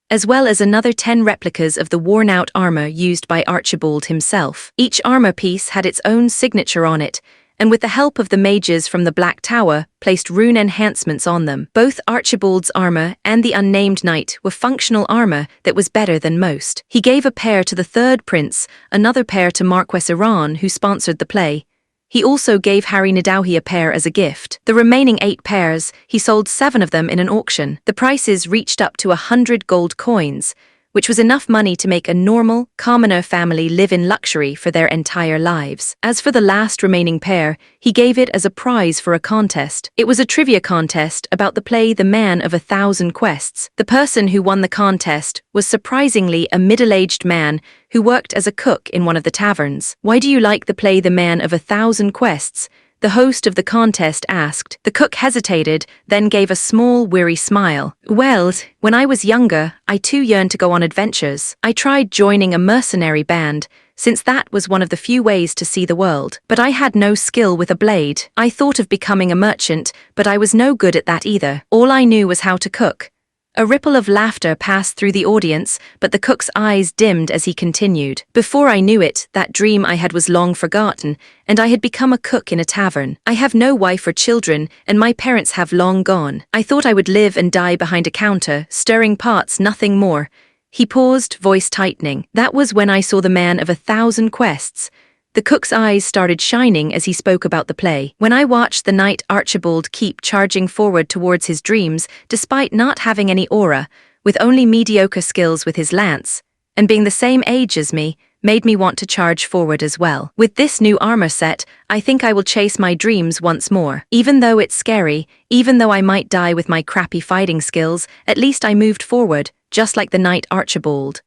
as well as another 10 replicas of the worn-out armor used by Archibald himself. Each armor piece had its own signature on it, and with the help of the mages from the Black Tower, placed rune enhancements on them. Both Archibald's armor and the unnamed knight were functional armor that was better than most. He gave a pair to the third prince, another pair to Manhwareccap, who sponsored the play. He also gave Harry Nadauhi a pair as a gift. The remaining 8 pairs, he sold 7 of them in an auction. The prices reached up to 100 gold coins, which was enough money to make a normal, commoner family live in luxury for their entire lives. As for the last remaining pair, he gave it as a prize for a contest. It was a trivia contest about the play The Man of 1,000 Quests. The person who won the contest was surprisingly a middle-aged man who worked as a cook in one of the taverns. "Why do you like the play The Man of 1,000 Quests?" the host of the contest asked. The cook hesitated, then gave a small, weary smile. "Well, when I was younger, I too yearned to go on adventures. I tried joining a mercenary band, since that was one of the few ways to see the world. But I had no skill with a blade. I thought of becoming a merchant, but I was no good at that either. All I knew was how to cook." A ripple of laughter passed through the audience, but the cook's eyes dimmed as he continued. "Before I knew it, that dream I had was long forgotten, and I had become a cook in a tavern. I have no wife or children, and my parents have long gone. I thought I would live and die behind a counter, stirring pots, nothing more." He paused, voice tightening. "That was when I saw The Man of 1,000 Quests." The cook's eyes started shining as he spoke about the play. "When I watched the knight Archibald keep charging forward towards his dreams, despite not having any aura, with only mediocre skills with his lance, and being the same age as me, made me want to charge forward as well. With this new armor set, I think I will chase my dreams once more. Even though it's scary, even though I might die with my crappy fighting skills, at least I moved forward, just like the knight Archibald.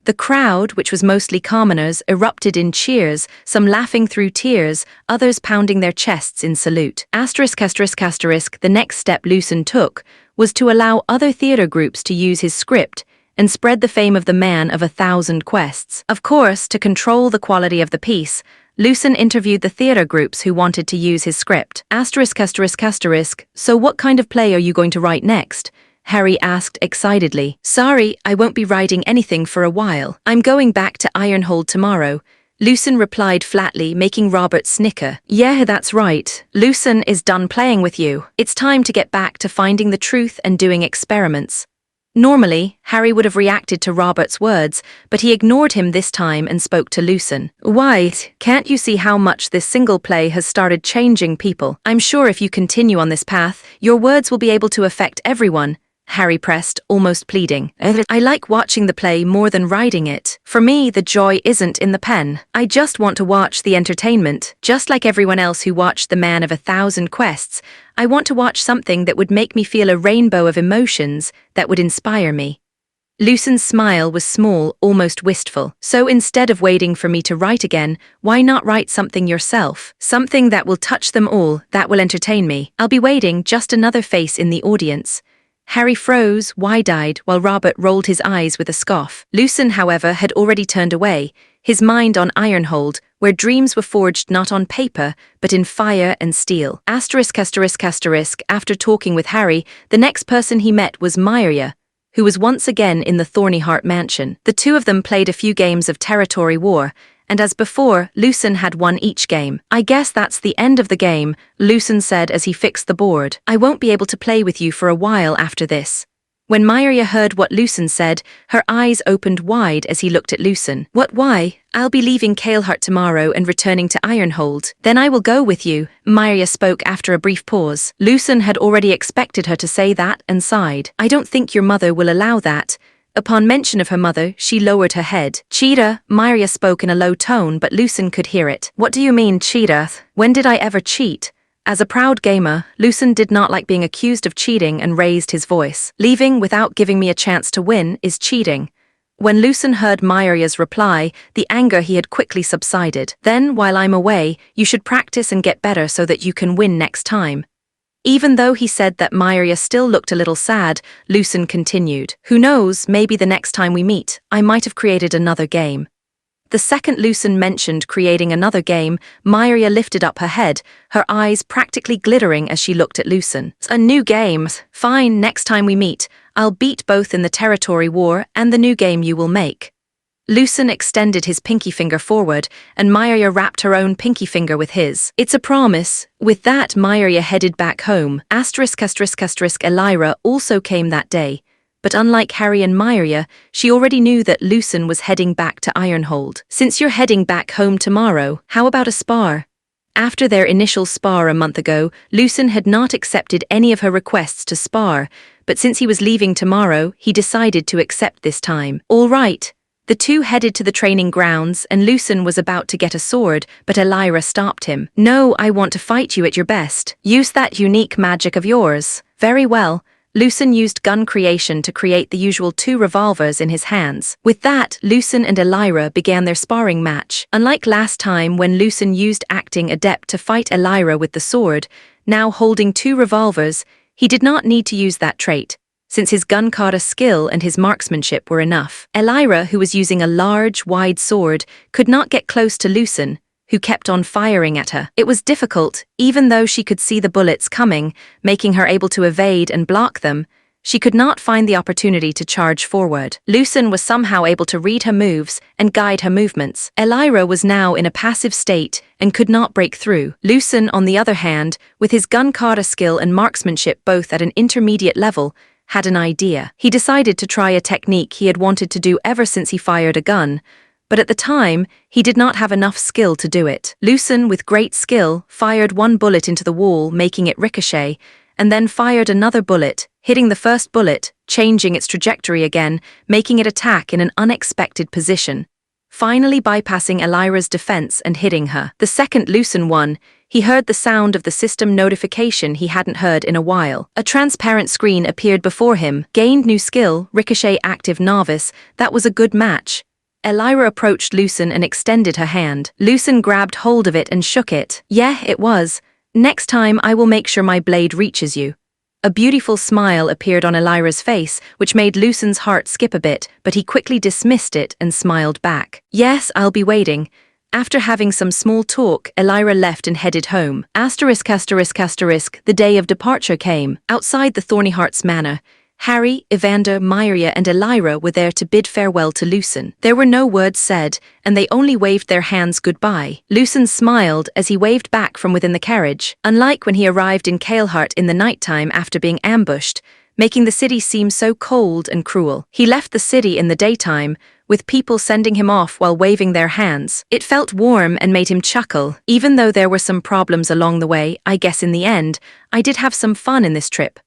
The crowd, which was mostly commoners, erupted in cheers, some laughing through tears, others pounding their chests in salute. The next step Lucen took was to allow other theater groups to use his script and spread the fame of the man of 1,000 quests. Of course, to control the quality of the piece, Lucen interviewed the theater groups who wanted to use his script. So what kind of play are you going to write next? Harry asked excitedly. Sorry, I won't be writing anything for a while. I'm going back to Ironhold tomorrow. Lucen replied flatly, making Robert snicker. Yeah, that's right. Lucen is done playing with you. It's time to get back to finding the truth and doing experiments. Normally, Harry would have reacted to Robert's words, but he ignored him this time and spoke to Lucen. Why, can't you see how much this single play has started changing people? I'm sure if you continue on this path, your words will be able to affect everyone. Harry pressed, almost pleading. I like watching the play more than writing it. For me, the joy isn't in the pen. I just want to watch the entertainment. Just like everyone else who watched The Man of 1,000 Quests, I want to watch something that would make me feel a rainbow of emotions that would inspire me. Lucen's smile was small, almost wistful. So instead of waiting for me to write again, why not write something yourself? Something that will touch them all, that will entertain me. I'll be waiting, just another face in the audience. Harry froze, wide-eyed, while Robert rolled his eyes with a scoff. Lucen, however, had already turned away, his mind on Ironhold, where dreams were forged not on paper, but in fire and steel. After talking with Harry, the next person he met was Manhwa, who was once again in the Thornyheart mansion. The two of them played a few games of territory war, and as before, Lucen had won each game. I guess that's the end of the game, Lucen said as he fixed the board. I won't be able to play with you for a while after this. When Manhwa heard what Lucen said, her eyes opened wide as he looked at Lucen. What, why? I'll be leaving Kaleheart tomorrow and returning to Ironhold. Then I will go with you, Manhwa spoke after a brief pause. Lucen had already expected her to say that and sighed. I don't think your mother will allow that. Upon mention of her mother, she lowered her head. Cheetah, Manhwa spoke in a low tone, but Lucen could hear it. What do you mean, Cheetah? When did I ever cheat? As a proud gamer, Lucen did not like being accused of cheating and raised his voice. Leaving without giving me a chance to win is cheating. When Lucen heard Manhwa's reply, the anger he had quickly subsided. Then, while I'm away, you should practice and get better so that you can win next time. Even though he said that Manhwa still looked a little sad, Lucen continued. Who knows, maybe the next time we meet, I might have created another game. The second Lucen mentioned creating another game, Manhwa lifted up her head, her eyes practically glittering as she looked at Lucen. A new game. Fine, next time we meet, I'll beat both in the territory war and the new game you will make. Lucen extended his pinky finger forward, and Manhwa wrapped her own pinky finger with his. It's a promise. With that, Manhwa headed back home. Elira also came that day, but unlike Harry and Manhwa, she already knew that Lucen was heading back to Ironhold. Since you're heading back home tomorrow, how about a spar? After their initial spar a month ago, Lucen had not accepted any of her requests to spar, but since he was leaving tomorrow, he decided to accept this time. All right. The two headed to the training grounds, and Lucen was about to get a sword, but Elira stopped him. No, I want to fight you at your best. Use that unique magic of yours. Very well. Lucen used gun creation to create the usual 2 revolvers in his hands. With that, Lucen and Elira began their sparring match. Unlike last time when Lucen used acting adept to fight Elira with the sword, now holding 2 revolvers, he did not need to use that trait, since his gun kata skill and his marksmanship were enough. Elira, who was using a large, wide sword, could not get close to Lucen, who kept on firing at her. It was difficult, even though she could see the bullets coming, making her able to evade and block them. She could not find the opportunity to charge forward. Lucen was somehow able to read her moves and guide her movements. Elira was now in a passive state and could not break through. Lucen, on the other hand, with his gun kata skill and marksmanship both at an intermediate level, had an idea. He decided to try a technique he had wanted to do ever since he fired a gun, but at the time, he did not have enough skill to do it. Lucen, with great skill, fired 1 bullet into the wall, making it ricochet, and then fired another bullet, hitting the first bullet, changing its trajectory again, making it attack in an unexpected position. finally bypassing Elira's defense and hitting her. The second Lucen won. He heard the sound of the system notification he hadn't heard in a while. A transparent screen appeared before him. Gained new skill, Ricochet active novice. That was a good match. Elira approached Lucen and extended her hand. Lucen grabbed hold of it and shook it. Yeah, it was. Next time I will make sure my blade reaches you. A beautiful smile appeared on Elira's face, which made Lucen's heart skip a bit, but he quickly dismissed it and smiled back. Yes, I'll be waiting. After having some small talk, Elira left and headed home. The day of departure came. Outside the Thorny Heart's manor, Harry, Evander, Myria, and Elira were there to bid farewell to Lucen. There were no words said, and they only waved their hands goodbye. Lucen smiled as he waved back from within the carriage, unlike when he arrived in Kael'thart in the nighttime after being ambushed, making the city seem so cold and cruel. He left the city in the daytime, with people sending him off while waving their hands. It felt warm and made him chuckle. Even though there were some problems along the way, I guess in the end, I did have some fun in this trip.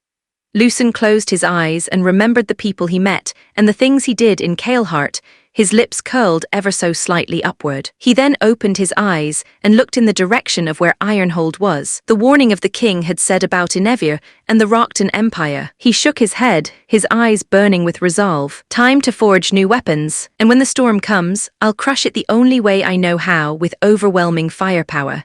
Lucen closed his eyes and remembered the people he met and the things he did in Kael'thart, his lips curled ever so slightly upward. He then opened his eyes and looked in the direction of where Ironhold was. The warning of the king had said about Inevir and the Rockton Empire. He shook his head, his eyes burning with resolve. Time to forge new weapons, and when the storm comes, I'll crush it the only way I know how, with overwhelming firepower.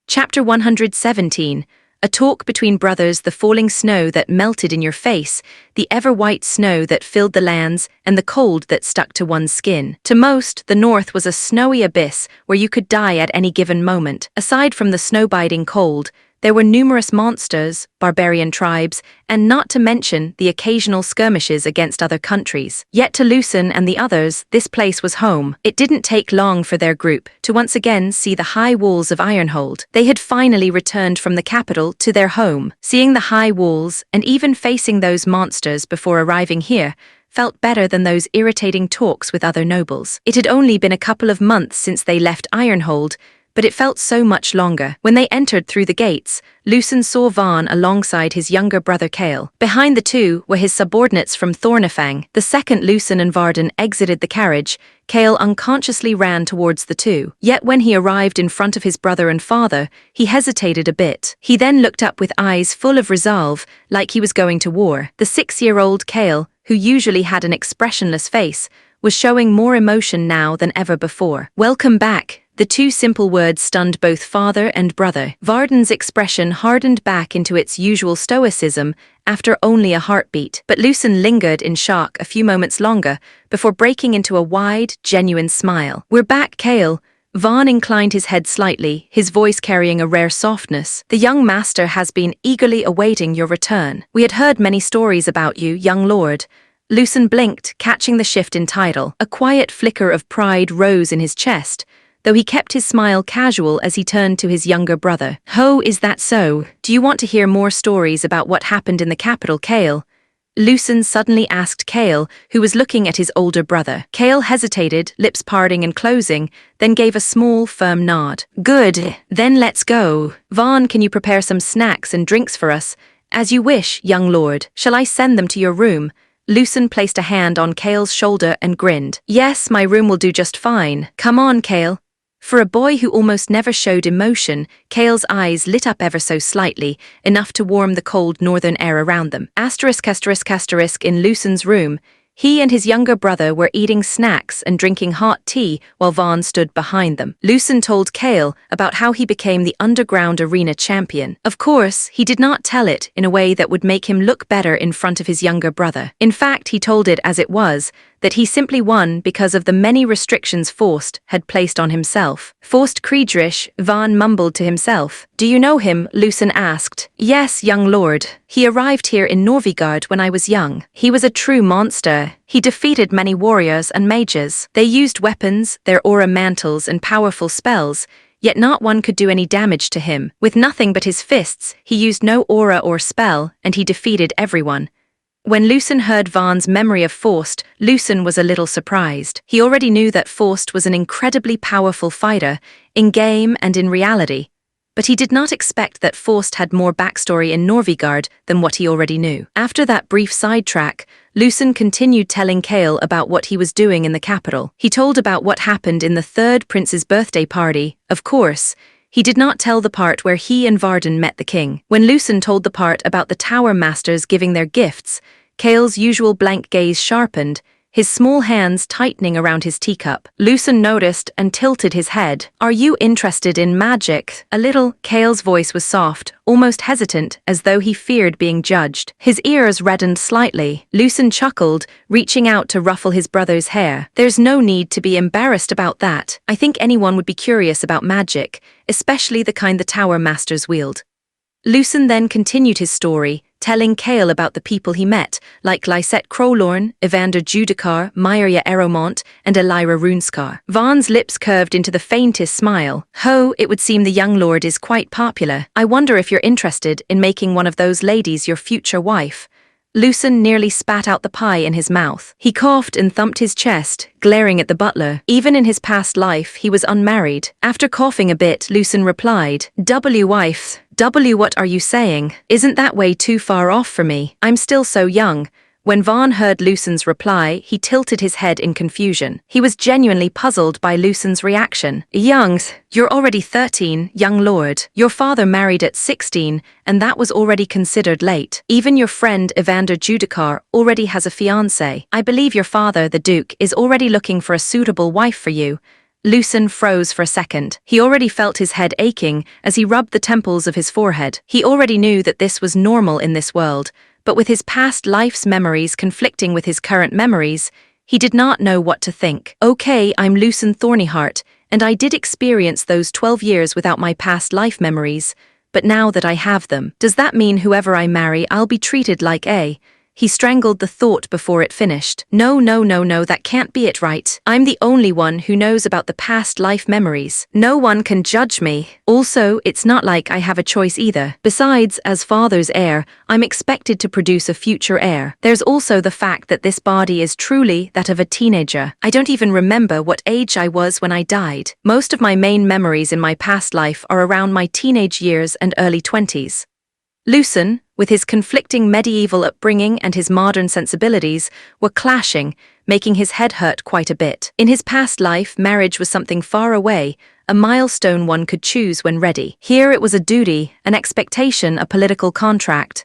Chapter 117. A talk between brothers, the falling snow that melted in your face, the ever-white snow that filled the lands, and the cold that stuck to one's skin. To most, the north was a snowy abyss where you could die at any given moment. Aside from the snow-biting cold, there were numerous monsters, barbarian tribes, and not to mention the occasional skirmishes against other countries. Yet to Lucen and the others, this place was home. It didn't take long for their group to once again see the high walls of Ironhold. They had finally returned from the capital to their home. Seeing the high walls, and even facing those monsters before arriving here, felt better than those irritating talks with other nobles. It had only been a couple of months since they left Ironhold, but it felt so much longer. When they entered through the gates, Lucen saw Vaughn alongside his younger brother Kael. Behind the two were his subordinates from Thornefang. The second Lucen and Varden exited the carriage, Kael unconsciously ran towards the two. Yet when he arrived in front of his brother and father, he hesitated a bit. He then looked up with eyes full of resolve, like he was going to war. The 6-year-old Kael, who usually had an expressionless face, was showing more emotion now than ever before. Welcome back. The two simple words stunned both father and brother. Varden's expression hardened back into its usual stoicism after only a heartbeat, but Lucen lingered in shock a few moments longer before breaking into a wide, genuine smile. We're back, Kael. Vaughn inclined his head slightly, his voice carrying a rare softness. The young master has been eagerly awaiting your return. We had heard many stories about you, young lord. Lucen blinked, catching the shift in title. A quiet flicker of pride rose in his chest, though he kept his smile casual as he turned to his younger brother. Oh, is that so? Do you want to hear more stories about what happened in the capital, Kael? Lucen suddenly asked Kael, who was looking at his older brother. Kael hesitated, lips parting and closing, then gave a small, firm nod. Good, then let's go. Vaughn, can you prepare some snacks and drinks for us? As you wish, young lord. Shall I send them to your room? Lucen placed a hand on Kael's shoulder and grinned. Yes, my room will do just fine. Come on, Kael. For a boy who almost never showed emotion, Kael's eyes lit up ever so slightly, enough to warm the cold northern air around them. In Lucen's room, he and his younger brother were eating snacks and drinking hot tea while Vaughn stood behind them. Lucen told Kael about how he became the underground arena champion. Of course, he did not tell it in a way that would make him look better in front of his younger brother. In fact, he told it as it was, that he simply won because of the many restrictions Faust had placed on himself. Faust Kriedrich, Vaughn mumbled to himself. Do you know him? Lucen asked. Yes, young lord. He arrived here in Norvigard when I was young. He was a true monster. He defeated many warriors and mages. They used weapons, their aura mantles and powerful spells, yet not one could do any damage to him. With nothing but his fists, he used no aura or spell, and he defeated everyone. When Lucen heard Vaughn's memory of Faust, Lucen was a little surprised. He already knew that Faust was an incredibly powerful fighter, in game and in reality, but he did not expect that Faust had more backstory in Norvigard than what he already knew. After that brief sidetrack, Lucen continued telling Kale about what he was doing in the capital. He told about what happened in the third prince's birthday party. Of course, he did not tell the part where he and Varden met the king. When Lucen told the part about the tower masters giving their gifts, Kale's usual blank gaze sharpened, his small hands tightening around his teacup. Lucen noticed and tilted his head. "Are you interested in magic?" A little. Kale's voice was soft, almost hesitant, as though he feared being judged. His ears reddened slightly. Lucen chuckled, reaching out to ruffle his brother's hair. "There's no need to be embarrassed about that. I think anyone would be curious about magic, especially the kind the tower masters wield." Lucen then continued his story, telling Kale about the people he met, like Lysette Crowlorn, Evander Judicar, Maya Eromont, and Elira Runeskar. Vaughn's lips curved into the faintest smile. "Ho, it would seem the young lord is quite popular. I wonder if you're interested in making one of those ladies your future wife." Lucen nearly spat out the pie in his mouth. He coughed and thumped his chest, glaring at the butler. Even in his past life, he was unmarried. After coughing a bit, Lucen replied, Wife. What are you saying? Isn't that way too far off for me? I'm still so young." When Vaughn heard Lucen's reply, he tilted his head in confusion. He was genuinely puzzled by Lucen's reaction. "Young? You're already 13, young lord. Your father married at 16, and that was already considered late. Even your friend Evander Judicar already has a fiancé. I believe your father, the Duke, is already looking for a suitable wife for you." Lucen froze for a second. He already felt his head aching as he rubbed the temples of his forehead. He already knew that this was normal in this world, but with his past life's memories conflicting with his current memories, he did not know what to think. "Okay, I'm Lucen Thornyheart, and I did experience those 12 years without my past life memories, but now that I have them, does that mean whoever I marry I'll be treated like a..." He strangled the thought before it finished. No, that can't be it, right? I'm the only one who knows about the past life memories. No one can judge me. Also, it's not like I have a choice either. Besides, as father's heir, I'm expected to produce a future heir. There's also the fact that this body is truly that of a teenager. I don't even remember what age I was when I died. Most of my main memories in my past life are around my teenage years and early 20s. Lucen, with his conflicting medieval upbringing and his modern sensibilities, were clashing, making his head hurt quite a bit. In his past life, marriage was something far away, a milestone one could choose when ready. Here it was a duty, an expectation, a political contract.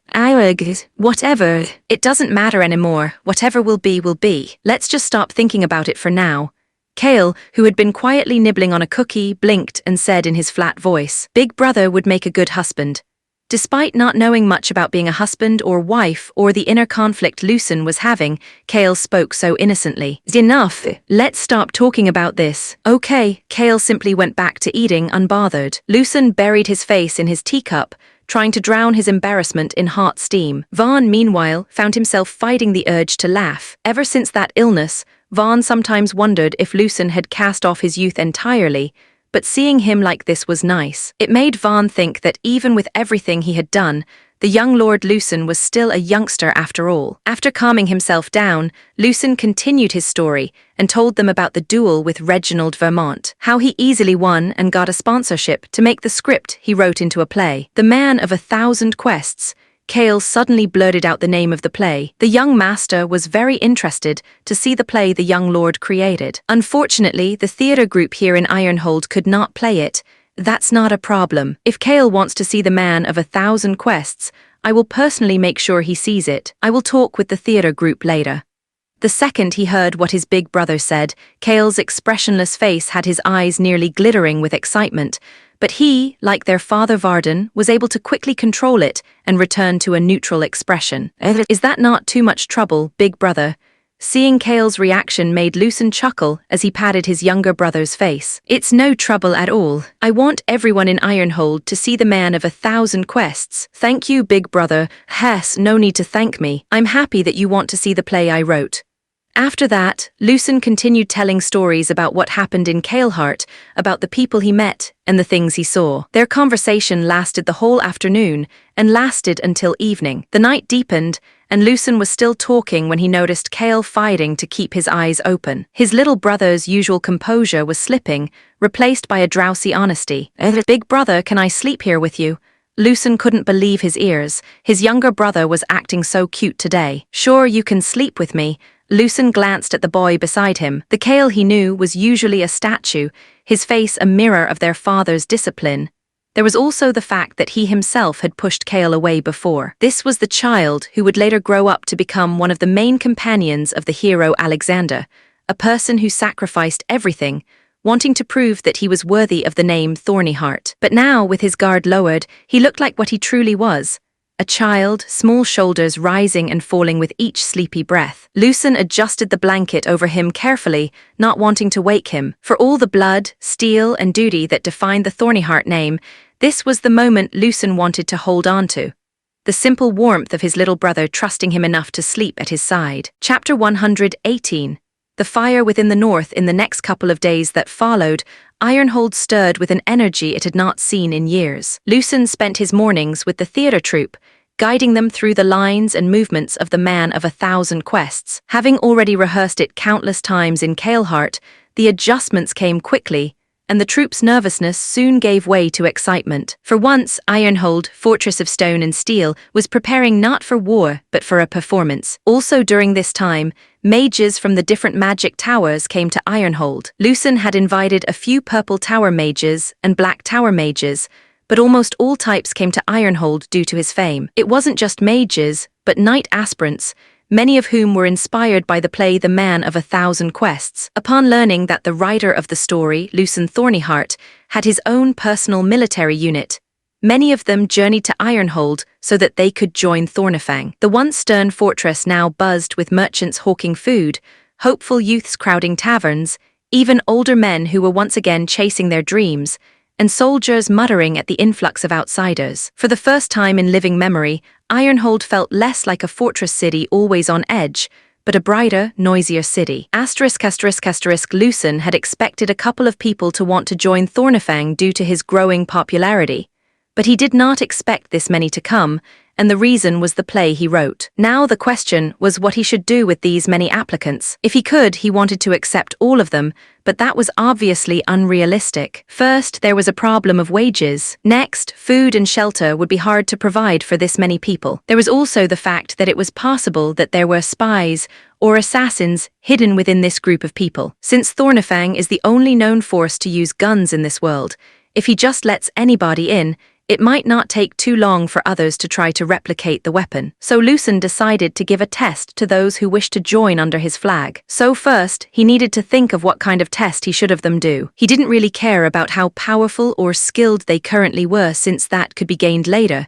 Whatever. It doesn't matter anymore. Whatever will be, will be. Let's just stop thinking about it for now. Kale, who had been quietly nibbling on a cookie, blinked and said in his flat voice, "Big brother would make a good husband." Despite not knowing much about being a husband or wife or the inner conflict Lucen was having, Kale spoke so innocently. "Enough. Let's stop talking about this." "Okay." Kale simply went back to eating unbothered. Lucen buried his face in his teacup, trying to drown his embarrassment in hot steam. Vaughn, meanwhile, found himself fighting the urge to laugh. Ever since that illness, Vaughn sometimes wondered if Lucen had cast off his youth entirely, but seeing him like this was nice. It made Vaughn think that even with everything he had done, the young Lord Lucen was still a youngster after all. After calming himself down, Lucen continued his story and told them about the duel with Reginald Vermont, how he easily won and got a sponsorship to make the script he wrote into a play. The Man of 1,000 Quests. Kale suddenly blurted out the name of the play. The young master was very interested to see the play the young lord created. Unfortunately, the theatre group here in Ironhold could not play it. That's not a problem. If Kale wants to see The Man of 1,000 Quests, I will personally make sure he sees it. I will talk with the theatre group later. The second he heard what his big brother said, Kale's expressionless face had his eyes nearly glittering with excitement, but he, like their father Varden, was able to quickly control it and return to a neutral expression. "Is that not too much trouble, big brother?" Seeing Kale's reaction made Lucen chuckle as he patted his younger brother's face. "It's no trouble at all. I want everyone in Ironhold to see The Man of 1,000 Quests. Thank you, big brother." "Hess, no need to thank me. I'm happy that you want to see the play I wrote." After that, Lucen continued telling stories about what happened in Kaleheart, about the people he met, and the things he saw. Their conversation lasted the whole afternoon, and lasted until evening. The night deepened, and Lucen was still talking when he noticed Kale fighting to keep his eyes open. His little brother's usual composure was slipping, replaced by a drowsy honesty. "Big brother, can I sleep here with you? Lucen couldn't believe his ears. His younger brother was acting so cute today. Sure, you can sleep with me. Lucen glanced at the boy beside him. The Kale he knew was usually a statue, his face a mirror of their father's discipline. There was also the fact that he himself had pushed Kale away before. This was the child who would later grow up to become one of the main companions of the hero Alexander, a person who sacrificed everything, wanting to prove that he was worthy of the name Thorny Heart. But now, with his guard lowered, he looked like what he truly was. A child, small shoulders rising and falling with each sleepy breath. Lucen adjusted the blanket over him carefully, not wanting to wake him. For all the blood, steel, and duty that defined the Thorny Heart name, this was the moment Lucen wanted to hold on to. The simple warmth of his little brother trusting him enough to sleep at his side. Chapter 118. The fire within the north. In the next couple of days that followed, Ironhold stirred with an energy it had not seen in years. Lucen spent his mornings with the theater troupe, guiding them through the lines and movements of the Man of 1,000 Quests. Having already rehearsed it countless times in Kaleheart, the adjustments came quickly, and the troupe's nervousness soon gave way to excitement. For once, Ironhold, Fortress of Stone and Steel, was preparing not for war, but for a performance. Also during this time, mages from the different magic towers came to Ironhold. Lucen had invited a few Purple Tower mages and Black Tower mages, but almost all types came to Ironhold due to his fame. It wasn't just mages, but knight aspirants, many of whom were inspired by the play The Man of 1,000 Quests. Upon learning that the writer of the story, Lucen Thornyheart, had his own personal military unit, many of them journeyed to Ironhold so that they could join Thornifang. The once stern fortress now buzzed with merchants hawking food, hopeful youths crowding taverns, even older men who were once again chasing their dreams, and soldiers muttering at the influx of outsiders. For the first time in living memory, Ironhold felt less like a fortress city always on edge, but a brighter, noisier city. Lucen had expected a couple of people to want to join Thornifang due to his growing popularity, but he did not expect this many to come, and the reason was the play he wrote. Now the question was what he should do with these many applicants. If he could, he wanted to accept all of them, but that was obviously unrealistic. First, there was a problem of wages. Next, food and shelter would be hard to provide for this many people. There was also the fact that it was possible that there were spies or assassins hidden within this group of people. Since Thornifang is the only known force to use guns in this world, if he just lets anybody in, it might not take too long for others to try to replicate the weapon. So Lucen decided to give a test to those who wished to join under his flag. So first, he needed to think of what kind of test he should have them do. He didn't really care about how powerful or skilled they currently were, since that could be gained later.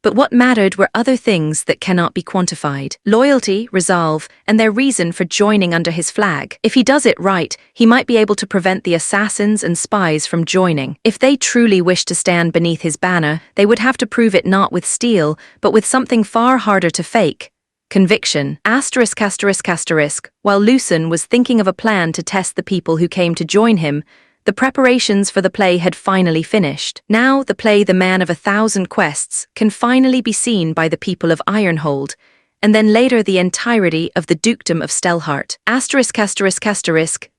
But what mattered were other things that cannot be quantified: loyalty, resolve, and their reason for joining under his flag. If he does it right, he might be able to prevent the assassins and spies from joining. If they truly wished to stand beneath his banner, they would have to prove it not with steel, but with something far harder to fake: conviction. While Lucen was thinking of a plan to test the people who came to join him, the preparations for the play had finally finished. Now the play The Man of 1,000 Quests can finally be seen by the people of Ironhold, and then later the entirety of the Dukedom of Stelhart.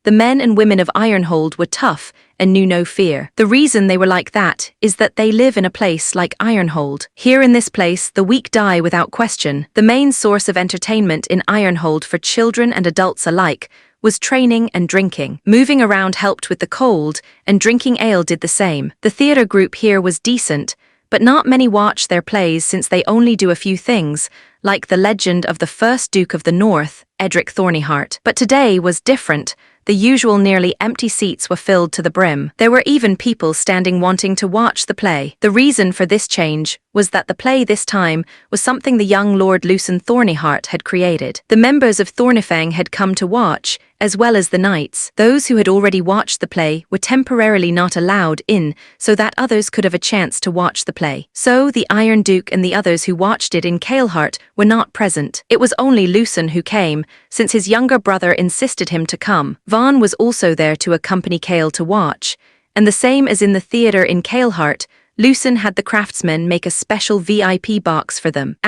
The men and women of Ironhold were tough and knew no fear. The reason they were like that is that they live in a place like Ironhold. Here in this place, the weak die without question. The main source of entertainment in Ironhold for children and adults alike was training and drinking. Moving around helped with the cold, and drinking ale did the same. The theater group here was decent, but not many watch their plays since they only do a few things, like the legend of the first Duke of the North, Edric Thornyheart. But today was different. The usual nearly empty seats were filled to the brim. There were even people standing wanting to watch the play. The reason for this change was that the play this time was something the young Lord Lucen Thornyheart had created. The members of Thornifang had come to watch, as well as the knights. Those who had already watched the play were temporarily not allowed in, so that others could have a chance to watch the play. So the Iron Duke and the others who watched it in Kaleheart were not present. It was only Lucen who came, since his younger brother insisted him to come. Vaughn was also there to accompany Kale to watch, and the same as in the theater in Kaleheart, Lucen had the craftsmen make a special VIP box for them.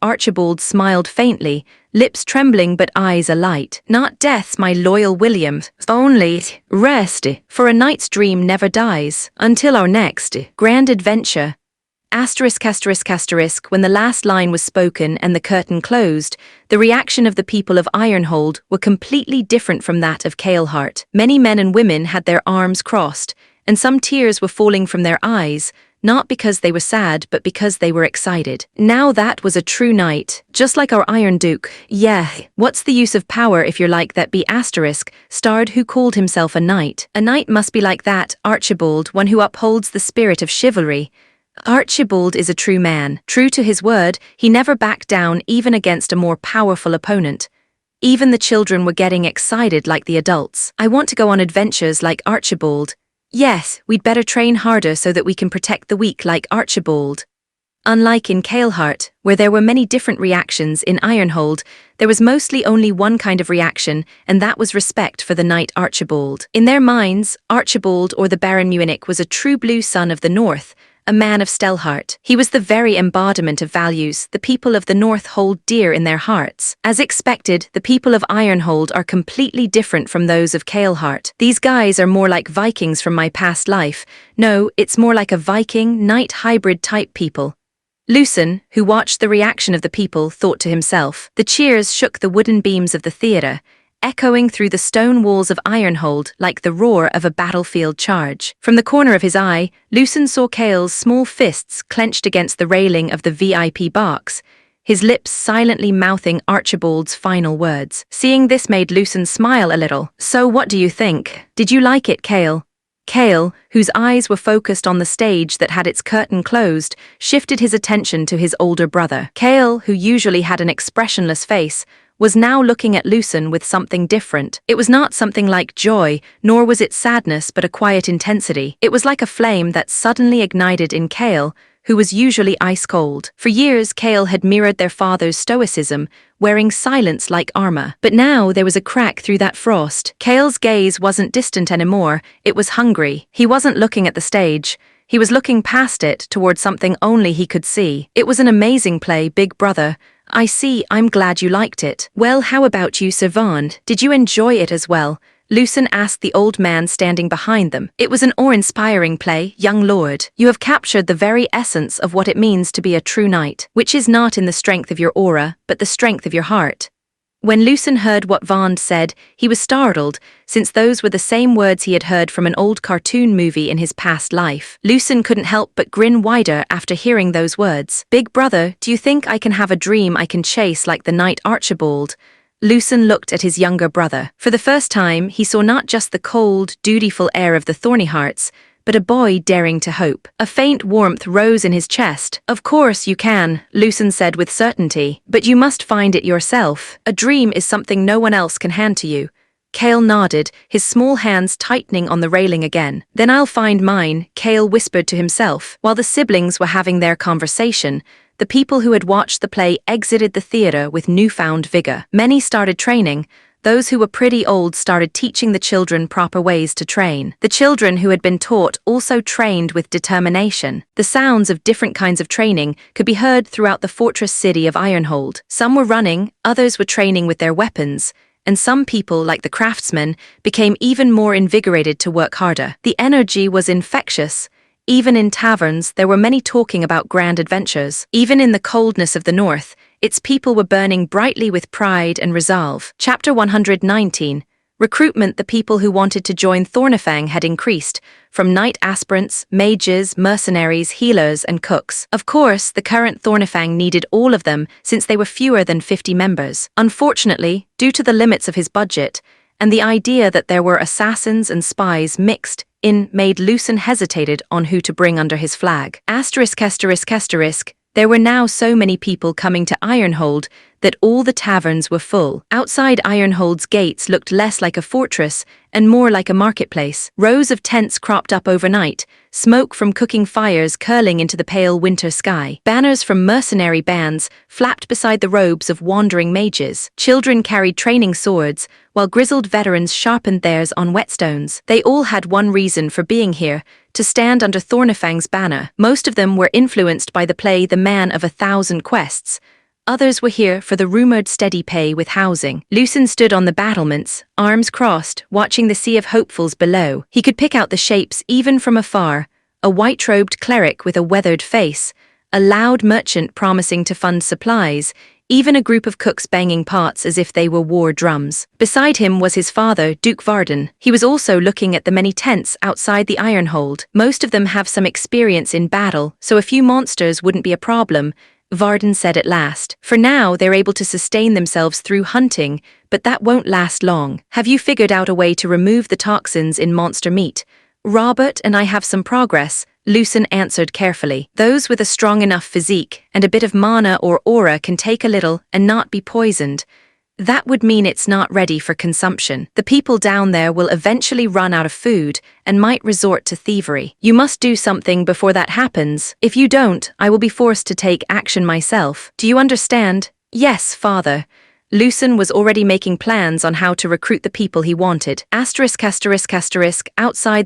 Archibald smiled faintly, lips trembling but eyes alight. "Not death, my loyal William, only rest, for a knight's dream never dies. Until our next grand adventure, When the last line was spoken and the curtain closed, the reaction of the people of Ironhold were completely different from that of Kaleheart. Many men and women had their arms crossed, and some tears were falling from their eyes, not because they were sad, but because they were excited. Now that was a true knight, just like our Iron Duke. Yeah, what's the use of power if you're like that starred who called himself a knight? A knight must be like that, Archibald, one who upholds the spirit of chivalry. Archibald is a true man. True to his word, he never backed down even against a more powerful opponent. Even the children were getting excited like the adults. I want to go on adventures like Archibald. Yes, we'd better train harder so that we can protect the weak like Archibald. Unlike in Kaleheart, where there were many different reactions, in Ironhold, there was mostly only one kind of reaction, and that was respect for the knight Archibald. In their minds, Archibald, or the Baron Munich, was a true blue son of the North, a man of Stelheart. He was the very embodiment of values the people of the North hold dear in their hearts. As expected, the people of Ironhold are completely different from those of Kaleheart. These guys are more like Vikings from my past life. No, it's more like a Viking, knight hybrid type people. Lucen, who watched the reaction of the people, thought to himself. The cheers shook the wooden beams of the theatre, echoing through the stone walls of Ironhold like the roar of a battlefield charge. From the corner of his eye, Lucen saw Kale's small fists clenched against the railing of the VIP box, his lips silently mouthing Archibald's final words. Seeing this made Lucen smile a little. So what do you think? Did you like it, Kale? Kale, whose eyes were focused on the stage that had its curtain closed, shifted his attention to his older brother. Kale, who usually had an expressionless face, was now looking at Lucen with something different. It was not something like joy, nor was it sadness, but a quiet intensity. It was like a flame that suddenly ignited in Kale, who was usually ice-cold. For years, Kale had mirrored their father's stoicism, wearing silence like armor. But now there was a crack through that frost. Kale's gaze wasn't distant anymore, it was hungry. He wasn't looking at the stage. He was looking past it, towards something only he could see. It was an amazing play, big brother. I see, I'm glad you liked it. Well, how about you, Servand? Did you enjoy it as well? Lucen asked the old man standing behind them. It was an awe-inspiring play, young lord. You have captured the very essence of what it means to be a true knight, which is not in the strength of your aura, but the strength of your heart. When Lucen heard what Vand said, he was startled, since those were the same words he had heard from an old cartoon movie in his past life. Lucen couldn't help but grin wider after hearing those words. Big brother, do you think I can have a dream I can chase like the knight Archibald? Lucen looked at his younger brother. For the first time, he saw not just the cold, dutiful air of the Thorny Hearts, but a boy daring to hope. A faint warmth rose in his chest. Of course you can, Lucen said with certainty, but you must find it yourself. A dream is something no one else can hand to you. Kale nodded, his small hands tightening on the railing again. Then I'll find mine, Kale whispered to himself. While the siblings were having their conversation, the people who had watched the play exited the theatre with newfound vigor. Many started training. Those who were pretty old started teaching the children proper ways to train. The children who had been taught also trained with determination. The sounds of different kinds of training could be heard throughout the fortress city of Ironhold. Some were running, others were training with their weapons, and some people, like the craftsmen, became even more invigorated to work harder. The energy was infectious. Even in taverns, there were many talking about grand adventures. Even in the coldness of the north, its people were burning brightly with pride and resolve. Chapter 119. Recruitment. The people who wanted to join Thornifang had increased, from knight aspirants, mages, mercenaries, healers, and cooks. Of course, the current Thornifang needed all of them, since they were fewer than 50 members. Unfortunately, due to the limits of his budget, and the idea that there were assassins and spies mixed in made Lucen hesitated on who to bring under his flag. There were now so many people coming to Ironhold that all the taverns were full. Outside Ironhold's gates looked less like a fortress and more like a marketplace. Rows of tents cropped up overnight, smoke from cooking fires curling into the pale winter sky. Banners from mercenary bands flapped beside the robes of wandering mages. Children carried training swords, while grizzled veterans sharpened theirs on whetstones. They all had one reason for being here: to stand under Thornifang's banner. Most of them were influenced by the play The Man of 1,000 Quests. Others were here for the rumored steady pay with housing. Lucen stood on the battlements, arms crossed, watching the sea of hopefuls below. He could pick out the shapes even from afar: a white-robed cleric with a weathered face, a loud merchant promising to fund supplies, even a group of cooks banging pots as if they were war drums. Beside him was his father, Duke Varden. He was also looking at the many tents outside the Ironhold. Most of them have some experience in battle, so a few monsters wouldn't be a problem, Varden said at last. For now, they're able to sustain themselves through hunting, but that won't last long. Have you figured out a way to remove the toxins in monster meat? Robert and I have some progress, Lucen answered carefully. Those with a strong enough physique and a bit of mana or aura can take a little and not be poisoned. That would mean it's not ready for consumption. The people down there will eventually run out of food and might resort to thievery. You must do something before that happens. If you don't, I will be forced to take action myself. Do you understand? Yes, father. Lucen was already making plans on how to recruit the people he wanted. Outside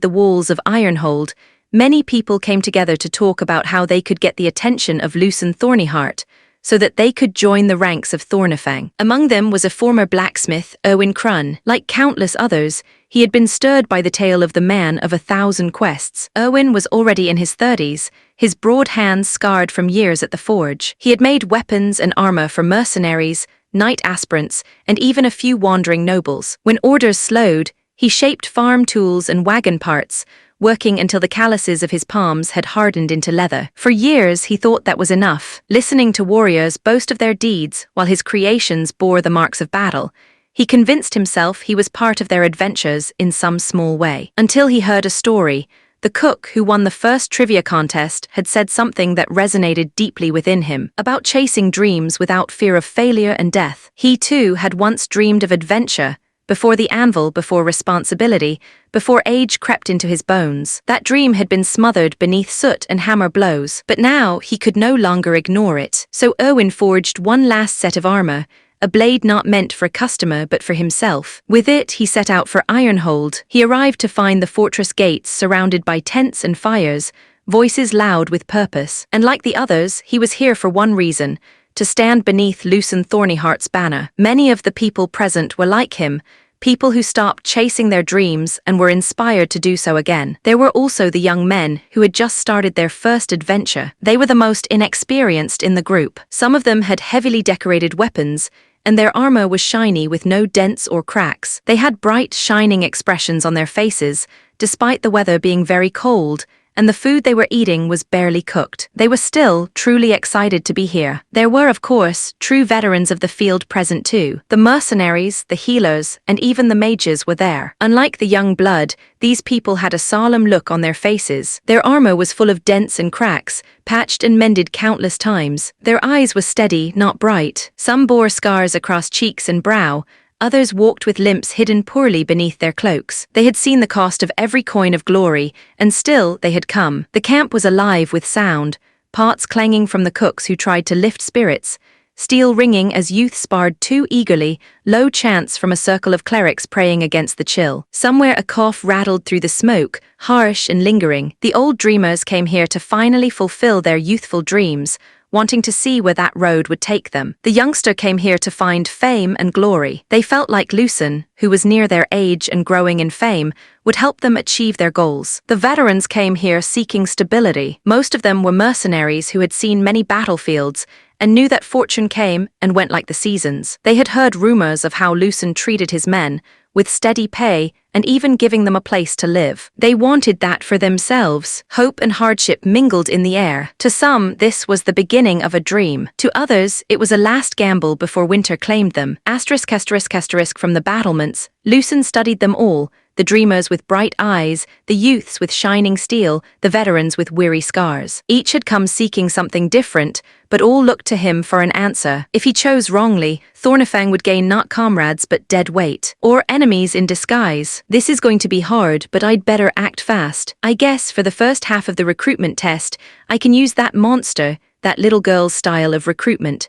the walls of Ironhold, many people came together to talk about how they could get the attention of Lucen Thornyheart, so that they could join the ranks of Thornifang. Among them was a former blacksmith, Owen Crun. Like countless others, he had been stirred by the tale of the man of 1,000 quests. Owen was already in his 30s, his broad hands scarred from years at the forge. He had made weapons and armor for mercenaries, knight aspirants, and even a few wandering nobles. When orders slowed, he shaped farm tools and wagon parts, working until the calluses of his palms had hardened into leather. For years, he thought that was enough. Listening to warriors boast of their deeds while his creations bore the marks of battle, he convinced himself he was part of their adventures in some small way. Until he heard a story. The cook who won the first trivia contest had said something that resonated deeply within him, about chasing dreams without fear of failure and death. He too had once dreamed of adventure, before the anvil, before responsibility, before age crept into his bones. That dream had been smothered beneath soot and hammer blows, but now he could no longer ignore it. So Owen forged one last set of armor, a blade not meant for a customer but for himself. With it, he set out for Ironhold. He arrived to find the fortress gates surrounded by tents and fires, voices loud with purpose. And like the others, he was here for one reason: to stand beneath Lucen Thornyheart's banner. Many of the people present were like him, people who stopped chasing their dreams and were inspired to do so again. There were also the young men who had just started their first adventure. They were the most inexperienced in the group. Some of them had heavily decorated weapons, and their armor was shiny with no dents or cracks. They had bright, shining expressions on their faces, despite the weather being very cold, and the food they were eating was barely cooked. They were still truly excited to be here. There were, of course, true veterans of the field present too. The mercenaries, the healers, and even the mages were there. Unlike the young blood, these people had a solemn look on their faces. Their armor was full of dents and cracks, patched and mended countless times. Their eyes were steady, not bright. Some bore scars across cheeks and brow. Others walked with limps hidden poorly beneath their cloaks. They had seen the cost of every coin of glory, and still they had come. The camp was alive with sound, pots clanging from the cooks who tried to lift spirits, steel ringing as youth sparred too eagerly, low chants from a circle of clerics praying against the chill. Somewhere a cough rattled through the smoke, harsh and lingering. The old dreamers came here to finally fulfill their youthful dreams, wanting to see where that road would take them. The youngster came here to find fame and glory. They felt like Lucen, who was near their age and growing in fame, would help them achieve their goals. The veterans came here seeking stability. Most of them were mercenaries who had seen many battlefields and knew that fortune came and went like the seasons. They had heard rumors of how Lucen treated his men, with steady pay and even giving them a place to live. They wanted that for themselves. Hope and hardship mingled in the air. To some, this was the beginning of a dream. To others, it was a last gamble before winter claimed them. From the battlements, Lucen studied them all, the dreamers with bright eyes, the youths with shining steel, the veterans with weary scars. Each had come seeking something different, but all looked to him for an answer. If he chose wrongly, Thornifang would gain not comrades but dead weight, or enemies in disguise. This is going to be hard, but I'd better act fast. I guess for the first half of the recruitment test, I can use that monster, that little girl's style of recruitment.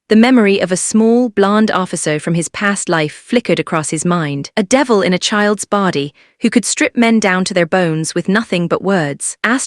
The memory of a small, blonde officer from his past life flickered across his mind. A devil in a child's body, who could strip men down to their bones with nothing but words. A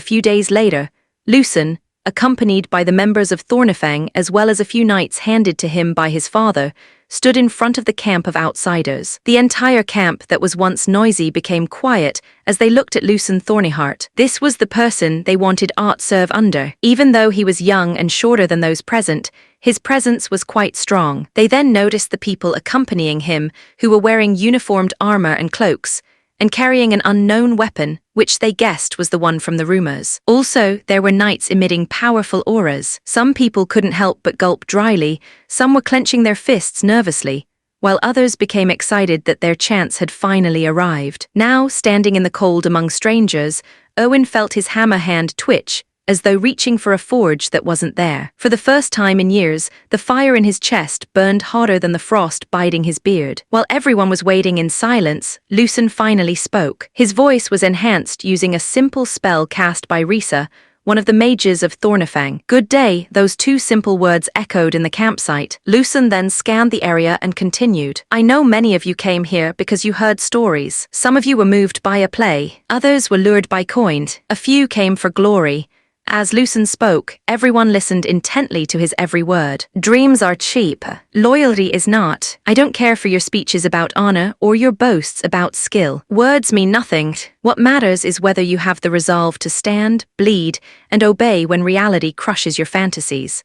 few days later, Lucen, accompanied by the members of Thornifang as well as a few knights handed to him by his father, stood in front of the camp of outsiders. The entire camp that was once noisy became quiet as they looked at Lucen Thornyheart. This was the person they wanted Art serve under. Even though he was young and shorter than those present, his presence was quite strong. They then noticed the people accompanying him, who were wearing uniformed armor and cloaks, and carrying an unknown weapon, which they guessed was the one from the rumors. Also, there were knights emitting powerful auras. Some people couldn't help but gulp dryly, some were clenching their fists nervously, while others became excited that their chance had finally arrived. Now, standing in the cold among strangers, Owen felt his hammer hand twitch, as though reaching for a forge that wasn't there. For the first time in years, the fire in his chest burned hotter than the frost biting his beard. While everyone was waiting in silence, Lucen finally spoke. His voice was enhanced using a simple spell cast by Risa, one of the mages of Thornifang. Good day, those two simple words echoed in the campsite. Lucen then scanned the area and continued. I know many of you came here because you heard stories. Some of you were moved by a play. Others were lured by coin. A few came for glory. As Lucen spoke, everyone listened intently to his every word. Dreams are cheap. Loyalty is not. I don't care for your speeches about honor or your boasts about skill. Words mean nothing. What matters is whether you have the resolve to stand, bleed, and obey when reality crushes your fantasies.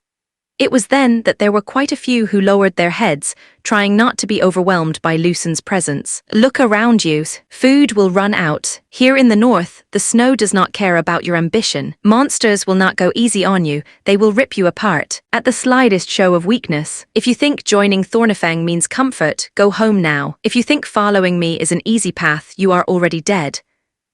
It was then that there were quite a few who lowered their heads, trying not to be overwhelmed by Lucen's presence. Look around you. Food will run out. Here in the north, the snow does not care about your ambition. Monsters will not go easy on you, they will rip you apart, at the slightest show of weakness. If you think joining Thornifang means comfort, go home now. If you think following me is an easy path, you are already dead.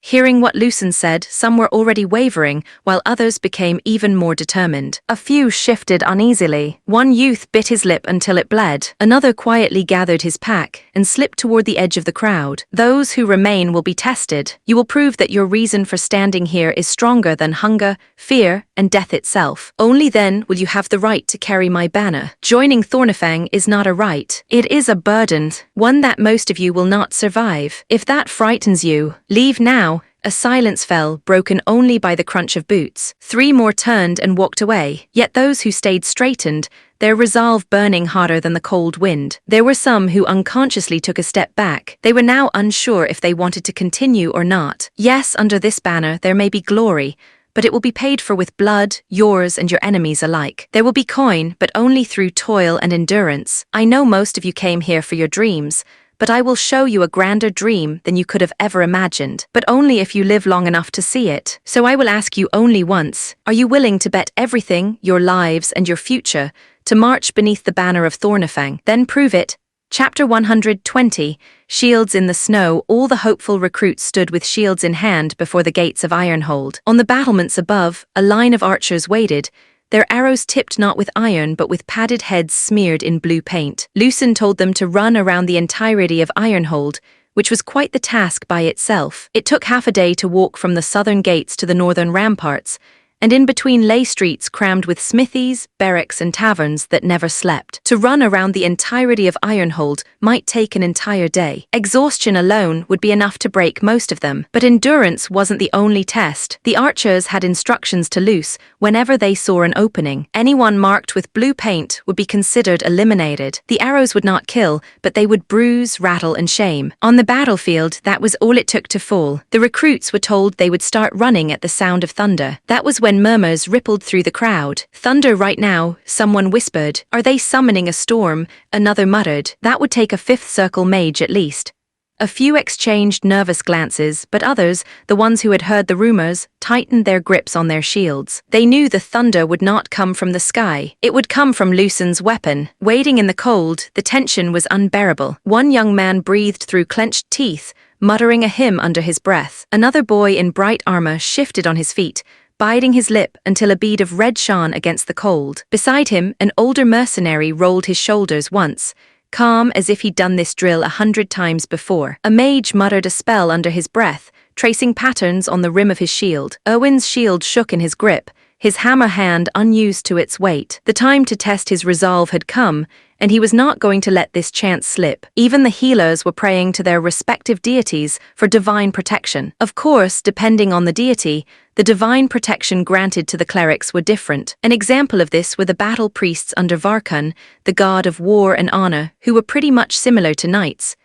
Hearing what Lucen said, some were already wavering, while others became even more determined. A few shifted uneasily. One youth bit his lip until it bled. Another quietly gathered his pack and slipped toward the edge of the crowd. Those who remain will be tested. You will prove that your reason for standing here is stronger than hunger, fear, and death itself. Only then will you have the right to carry my banner. Joining Thornifang is not a right. It is a burden, one that most of you will not survive. If that frightens you, leave now. A silence fell, broken only by the crunch of boots. 3 more turned and walked away, yet those who stayed straightened, their resolve burning hotter than the cold wind. There were some who unconsciously took a step back. They were now unsure if they wanted to continue or not. Yes, under this banner there may be glory, but it will be paid for with blood, yours and your enemies alike. There will be coin, but only through toil and endurance. I know most of you came here for your dreams, but I will show you a grander dream than you could have ever imagined, but only if you live long enough to see it. So I will ask you only once, are you willing to bet everything, your lives and your future, to march beneath the banner of Thornifang? Then prove it. Chapter 120, Shields in the Snow. All the hopeful recruits stood with shields in hand before the gates of Ironhold. On the battlements above, a line of archers waited, their arrows tipped not with iron but with padded heads smeared in blue paint. Lucen told them to run around the entirety of Ironhold, which was quite the task by itself. It took half a day to walk from the southern gates to the northern ramparts, and in between lay streets crammed with smithies, barracks and taverns that never slept. To run around the entirety of Ironhold might take an entire day. Exhaustion alone would be enough to break most of them, but endurance wasn't the only test. The archers had instructions to loose whenever they saw an opening. Anyone marked with blue paint would be considered eliminated. The arrows would not kill, but they would bruise, rattle and shame. On the battlefield, that was all it took to fall. The recruits were told they would start running at the sound of thunder. That was when murmurs rippled through the crowd. Thunder right now, someone whispered. Are they summoning a storm? Another muttered. That would take a 5th circle mage at least. A few exchanged nervous glances, but others, the ones who had heard the rumors, tightened their grips on their shields. They knew the thunder would not come from the sky. It would come from Lucen's weapon. Waiting in the cold, the tension was unbearable. One young man breathed through clenched teeth, muttering a hymn under his breath. Another boy in bright armor shifted on his feet, biting his lip until a bead of red shone against the cold. Beside him, an older mercenary rolled his shoulders once, calm as if he'd done this drill 100 times before. A mage muttered a spell under his breath, tracing patterns on the rim of his shield. Owen's shield shook in his grip, his hammer hand unused to its weight. The time to test his resolve had come, and he was not going to let this chance slip. Even the healers were praying to their respective deities for divine protection. Of course, depending on the deity, the divine protection granted to the clerics were different. An example of this were the battle priests under Varkun, the god of war and honor, who were pretty much similar to knights.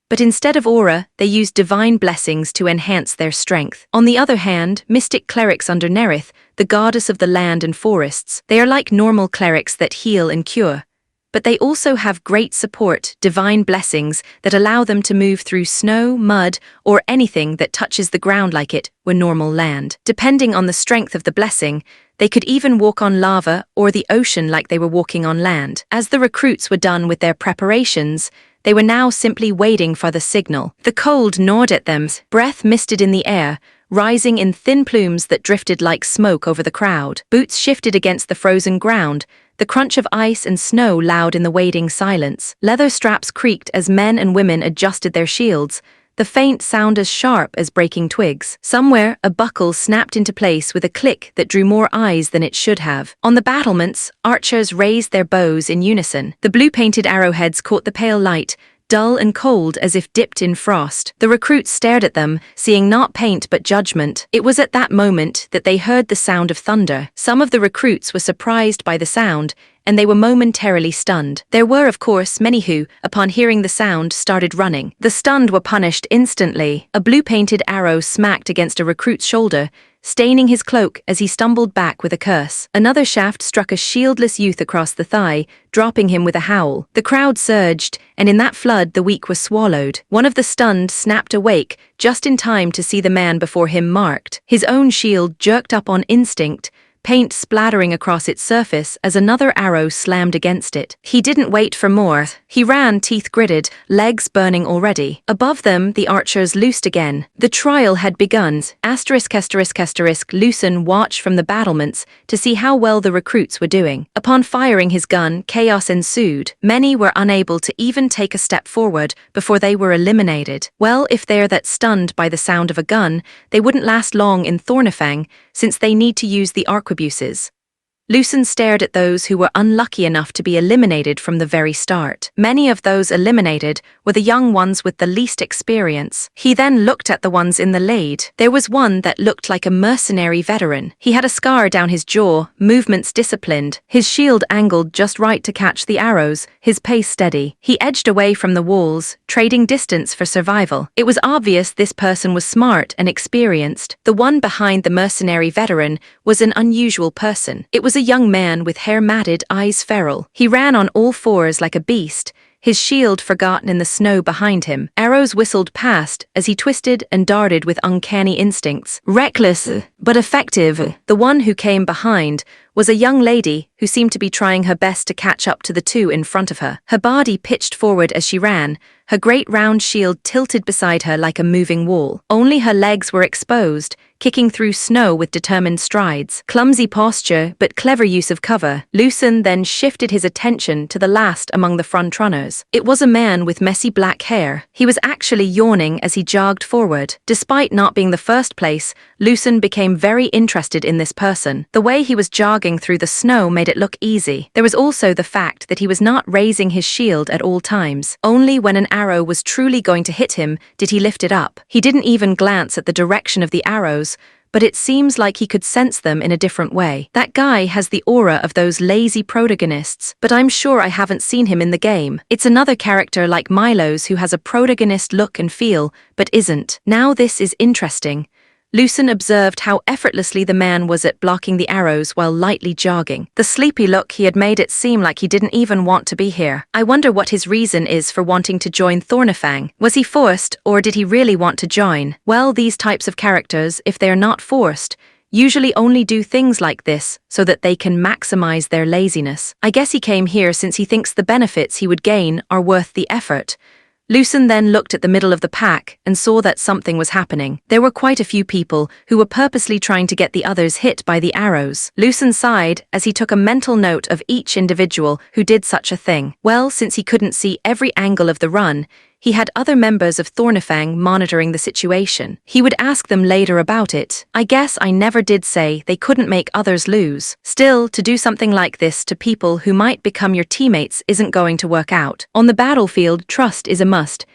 But instead of aura, they used divine blessings to enhance their strength. On the other hand, mystic clerics under Nerith, the goddess of the land and forests, they are like normal clerics that heal and cure. But they also have great support, divine blessings that allow them to move through snow, mud, or anything that touches the ground like it were normal land. Depending on the strength of the blessing, they could even walk on lava or the ocean like they were walking on land. As the recruits were done with their preparations, they were now simply waiting for the signal. The cold gnawed at them, breath misted in the air, rising in thin plumes that drifted like smoke over the crowd. Boots shifted against the frozen ground, the crunch of ice and snow loud in the waiting silence. Leather straps creaked as men and women adjusted their shields, the faint sound as sharp as breaking twigs. Somewhere, a buckle snapped into place with a click that drew more eyes than it should have. On the battlements, archers raised their bows in unison. The blue-painted arrowheads caught the pale light, dull and cold as if dipped in frost. The recruits stared at them, seeing not paint but judgment. It was at that moment that they heard the sound of thunder. Some of the recruits were surprised by the sound, and they were momentarily stunned. There were, of course, many who, upon hearing the sound, started running. The stunned were punished instantly. A blue-painted arrow smacked against a recruit's shoulder, staining his cloak as he stumbled back with a curse. Another shaft struck a shieldless youth across the thigh, dropping him with a howl. The crowd surged, and in that flood the weak were swallowed. One of the stunned snapped awake, just in time to see the man before him marked. His own shield jerked up on instinct, paint splattering across its surface as another arrow slammed against it. He didn't wait for more. He ran, teeth gritted, legs burning already. Above them, the archers loosed again. The trial had begun. Lucen watched from the battlements to see how well the recruits were doing. Upon firing his gun, chaos ensued. Many were unable to even take a step forward before they were eliminated. Well, if they're that stunned by the sound of a gun, they wouldn't last long in Thornifang, since they need to use the arquebuses. Lucen stared at those who were unlucky enough to be eliminated from the very start. Many of those eliminated were the young ones with the least experience. He then looked at the ones in the lead. There was one that looked like a mercenary veteran. He had a scar down his jaw, movements disciplined, his shield angled just right to catch the arrows, his pace steady. He edged away from the walls, trading distance for survival. It was obvious this person was smart and experienced. The one behind the mercenary veteran was an unusual person. It was a young man with hair matted, eyes feral. He ran on all fours like a beast, his shield forgotten in the snow behind him. Arrows whistled past as he twisted and darted with uncanny instincts. Reckless, but effective. The one who came behind was a young lady who seemed to be trying her best to catch up to the two in front of her. Her body pitched forward as she ran, her great round shield tilted beside her like a moving wall. Only her legs were exposed, kicking through snow with determined strides. Clumsy posture, but clever use of cover. Lucen then shifted his attention to the last among the front runners. It was a man with messy black hair. He was actually yawning as he jogged forward. Despite not being the first place, Lucen became very interested in this person. The way he was jogging through the snow made it look easy. There was also the fact that he was not raising his shield at all times. Only when an arrow was truly going to hit him did he lift it up. He didn't even glance at the direction of the arrows, but it seems like he could sense them in a different way. That guy has the aura of those lazy protagonists, but I'm sure I haven't seen him in the game. It's another character like Milo's who has a protagonist look and feel, but isn't. Now this is interesting. Lucen observed how effortlessly the man was at blocking the arrows while lightly jogging. The sleepy look he had made it seem like he didn't even want to be here. I wonder what his reason is for wanting to join Thornifang. Was he forced, or did he really want to join? Well, these types of characters, if they are not forced, usually only do things like this so that they can maximize their laziness. I guess he came here since he thinks the benefits he would gain are worth the effort. Lucen then looked at the middle of the pack and saw that something was happening. There were quite a few people who were purposely trying to get the others hit by the arrows. Lucen sighed as he took a mental note of each individual who did such a thing. Well, since he couldn't see every angle of the run, He had other members of Thornifang monitoring the situation. He would ask them later about it. I guess I never did say they couldn't make others lose. Still, to do something like this to people who might become your teammates isn't going to work out. On the battlefield, trust is a must.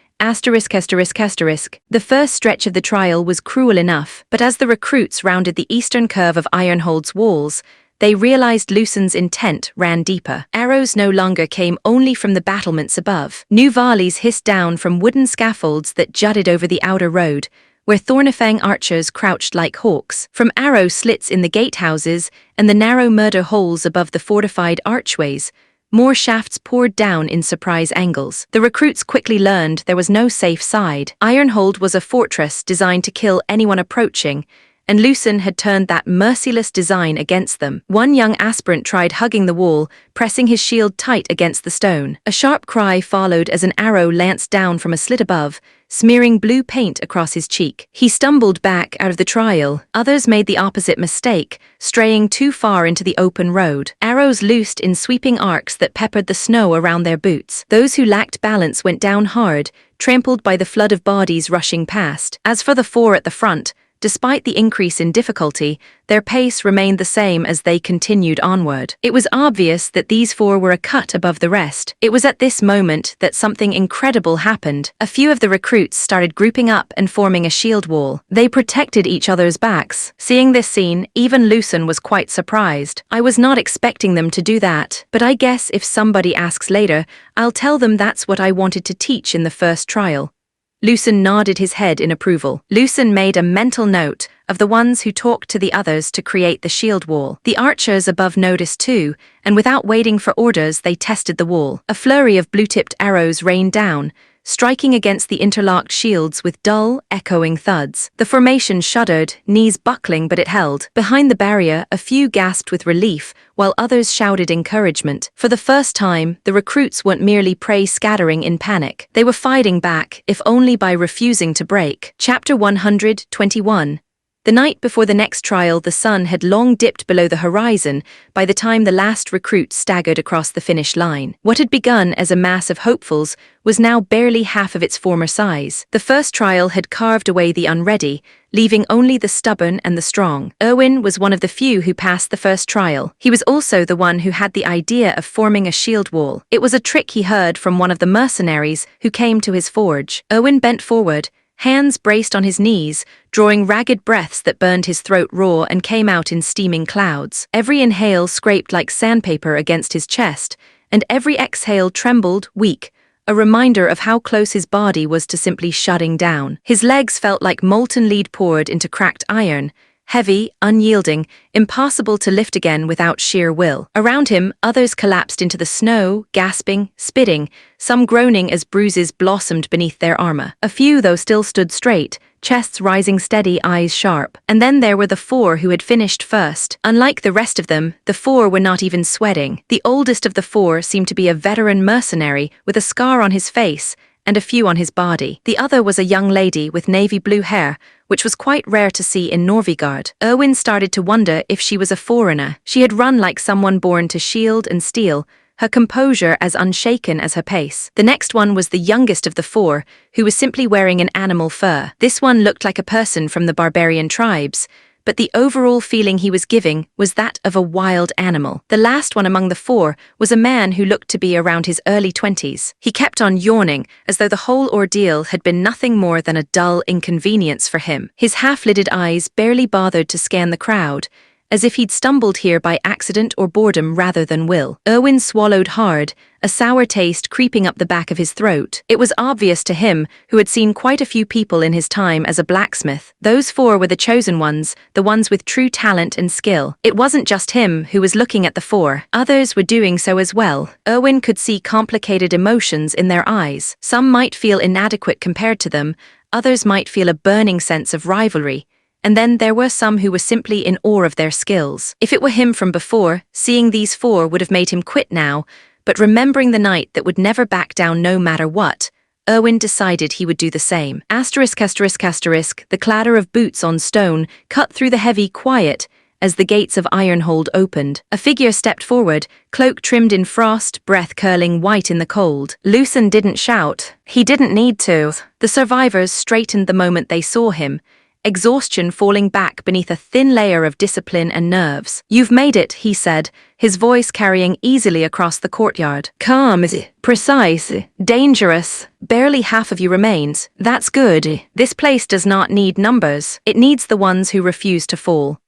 The first stretch of the trial was cruel enough, but as the recruits rounded the eastern curve of Ironhold's walls, they realized Lucen's intent ran deeper. Arrows no longer came only from the battlements above. New volleys hissed down from wooden scaffolds that jutted over the outer road, where Thornifang archers crouched like hawks. From arrow slits in the gatehouses and the narrow murder holes above the fortified archways, more shafts poured down in surprise angles. The recruits quickly learned there was no safe side. Ironhold was a fortress designed to kill anyone approaching, and Lucen had turned that merciless design against them. One young aspirant tried hugging the wall, pressing his shield tight against the stone. A sharp cry followed as an arrow lanced down from a slit above, smearing blue paint across his cheek. He stumbled back out of the trial. Others made the opposite mistake, straying too far into the open road. Arrows loosed in sweeping arcs that peppered the snow around their boots. Those who lacked balance went down hard, trampled by the flood of bodies rushing past. As for the four at the front, despite the increase in difficulty, their pace remained the same as they continued onward. It was obvious that these four were a cut above the rest. It was at this moment that something incredible happened. A few of the recruits started grouping up and forming a shield wall. They protected each other's backs. Seeing this scene, even Lucen was quite surprised. I was not expecting them to do that, but I guess if somebody asks later, I'll tell them that's what I wanted to teach in the first trial. Lucen nodded his head in approval. Lucen made a mental note of the ones who talked to the others to create the shield wall. The archers above noticed too, and without waiting for orders, they tested the wall. A flurry of blue-tipped arrows rained down, striking against the interlocked shields with dull, echoing thuds. The formation shuddered, knees buckling, but it held. Behind the barrier, a few gasped with relief, while others shouted encouragement. For the first time, the recruits weren't merely prey scattering in panic. They were fighting back, if only by refusing to break. Chapter 121. The night before the next trial, the sun had long dipped below the horizon by the time the last recruit staggered across the finish line. What had begun as a mass of hopefuls was now barely half of its former size. The first trial had carved away the unready, leaving only the stubborn and the strong. Erwin was one of the few who passed the first trial. He was also the one who had the idea of forming a shield wall. It was a trick he heard from one of the mercenaries who came to his forge. Erwin bent forward, hands braced on his knees, drawing ragged breaths that burned his throat raw and came out in steaming clouds. Every inhale scraped like sandpaper against his chest, and every exhale trembled, weak, a reminder of how close his body was to simply shutting down. His legs felt like molten lead poured into cracked iron, heavy, unyielding, impossible to lift again without sheer will. Around him, others collapsed into the snow, gasping, spitting, some groaning as bruises blossomed beneath their armor. A few, though, still stood straight, chests rising steady, eyes sharp. And then there were the four who had finished first. Unlike the rest of them, the four were not even sweating. The oldest of the four seemed to be a veteran mercenary with a scar on his face and a few on his body. The other was a young lady with navy blue hair, which was quite rare to see in Norvigard. Erwin started to wonder if she was a foreigner. She had run like someone born to shield and steel, her composure as unshaken as her pace. The next one was the youngest of the four, who was simply wearing an animal fur. This one looked like a person from the barbarian tribes, but the overall feeling he was giving was that of a wild animal. The last one among the four was a man who looked to be around his early 20s. He kept on yawning, as though the whole ordeal had been nothing more than a dull inconvenience for him. His half-lidded eyes barely bothered to scan the crowd, as if he'd stumbled here by accident or boredom rather than will. Erwin swallowed hard, a sour taste creeping up the back of his throat. It was obvious to him, who had seen quite a few people in his time as a blacksmith. Those four were the chosen ones, the ones with true talent and skill. It wasn't just him who was looking at the four. Others were doing so as well. Erwin could see complicated emotions in their eyes. Some might feel inadequate compared to them, others might feel a burning sense of rivalry. And then there were some who were simply in awe of their skills. If it were him from before, seeing these four would have made him quit now, but remembering the night that would never back down no matter what, Erwin decided he would do the same. ****, the clatter of boots on stone cut through the heavy quiet as the gates of Ironhold opened. A figure stepped forward, cloak trimmed in frost, breath curling white in the cold. Lucen didn't shout. He didn't need to. The survivors straightened the moment they saw him, exhaustion falling back beneath a thin layer of discipline and nerves. "You've made it," he said, his voice carrying easily across the courtyard. "Calm, precise, dangerous. Barely half of you remains. That's good. This place does not need numbers. It needs the ones who refuse to fall."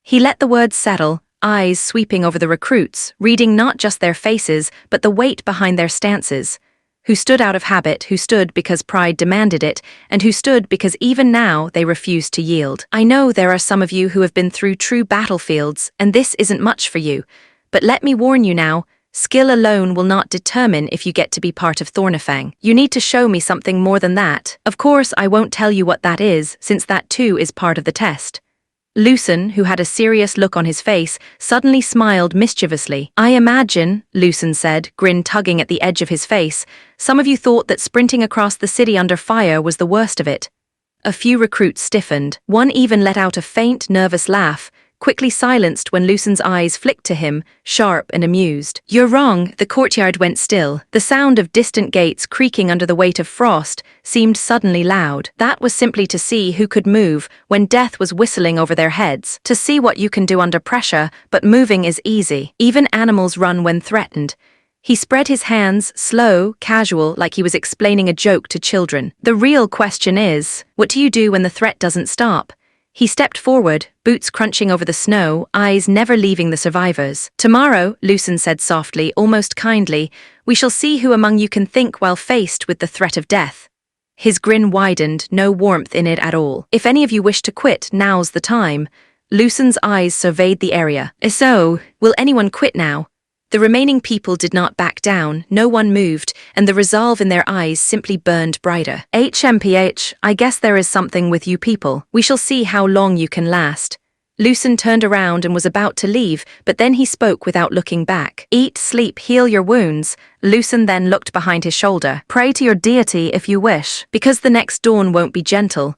He let the words settle, eyes sweeping over the recruits, reading not just their faces, but the weight behind their stances. Who stood out of habit, who stood because pride demanded it, and who stood because even now they refused to yield. "I know there are some of you who have been through true battlefields, and this isn't much for you. But let me warn you now, skill alone will not determine if you get to be part of Thornifang. You need to show me something more than that. Of course, I won't tell you what that is, since that too is part of the test." Lucen, who had a serious look on his face, suddenly smiled mischievously. "I imagine," Lucen said, grin tugging at the edge of his face, "some of you thought that sprinting across the city under fire was the worst of it." A few recruits stiffened. One even let out a faint, nervous laugh, quickly silenced when Lucen's eyes flicked to him, sharp and amused. "You're wrong." The courtyard went still. The sound of distant gates creaking under the weight of frost seemed suddenly loud. That was simply to see who could move when death was whistling over their heads, to see what you can do under pressure, but moving is easy. Even animals run when threatened. He spread his hands, slow, casual, like he was explaining a joke to children. "The real question is, what do you do when the threat doesn't stop?" He stepped forward, boots crunching over the snow, eyes never leaving the survivors. "Tomorrow," Lucen said softly, almost kindly, "we shall see who among you can think while faced with the threat of death." His grin widened, no warmth in it at all. "If any of you wish to quit, now's the time." Lucen's eyes surveyed the area. "So, will anyone quit now?" The remaining people did not back down, no one moved, and the resolve in their eyes simply burned brighter. "HMPH, I guess there is something with you people. We shall see how long you can last." Lucen turned around and was about to leave, but then he spoke without looking back. "Eat, sleep, heal your wounds." Lucen then looked behind his shoulder. "Pray to your deity if you wish, because the next dawn won't be gentle."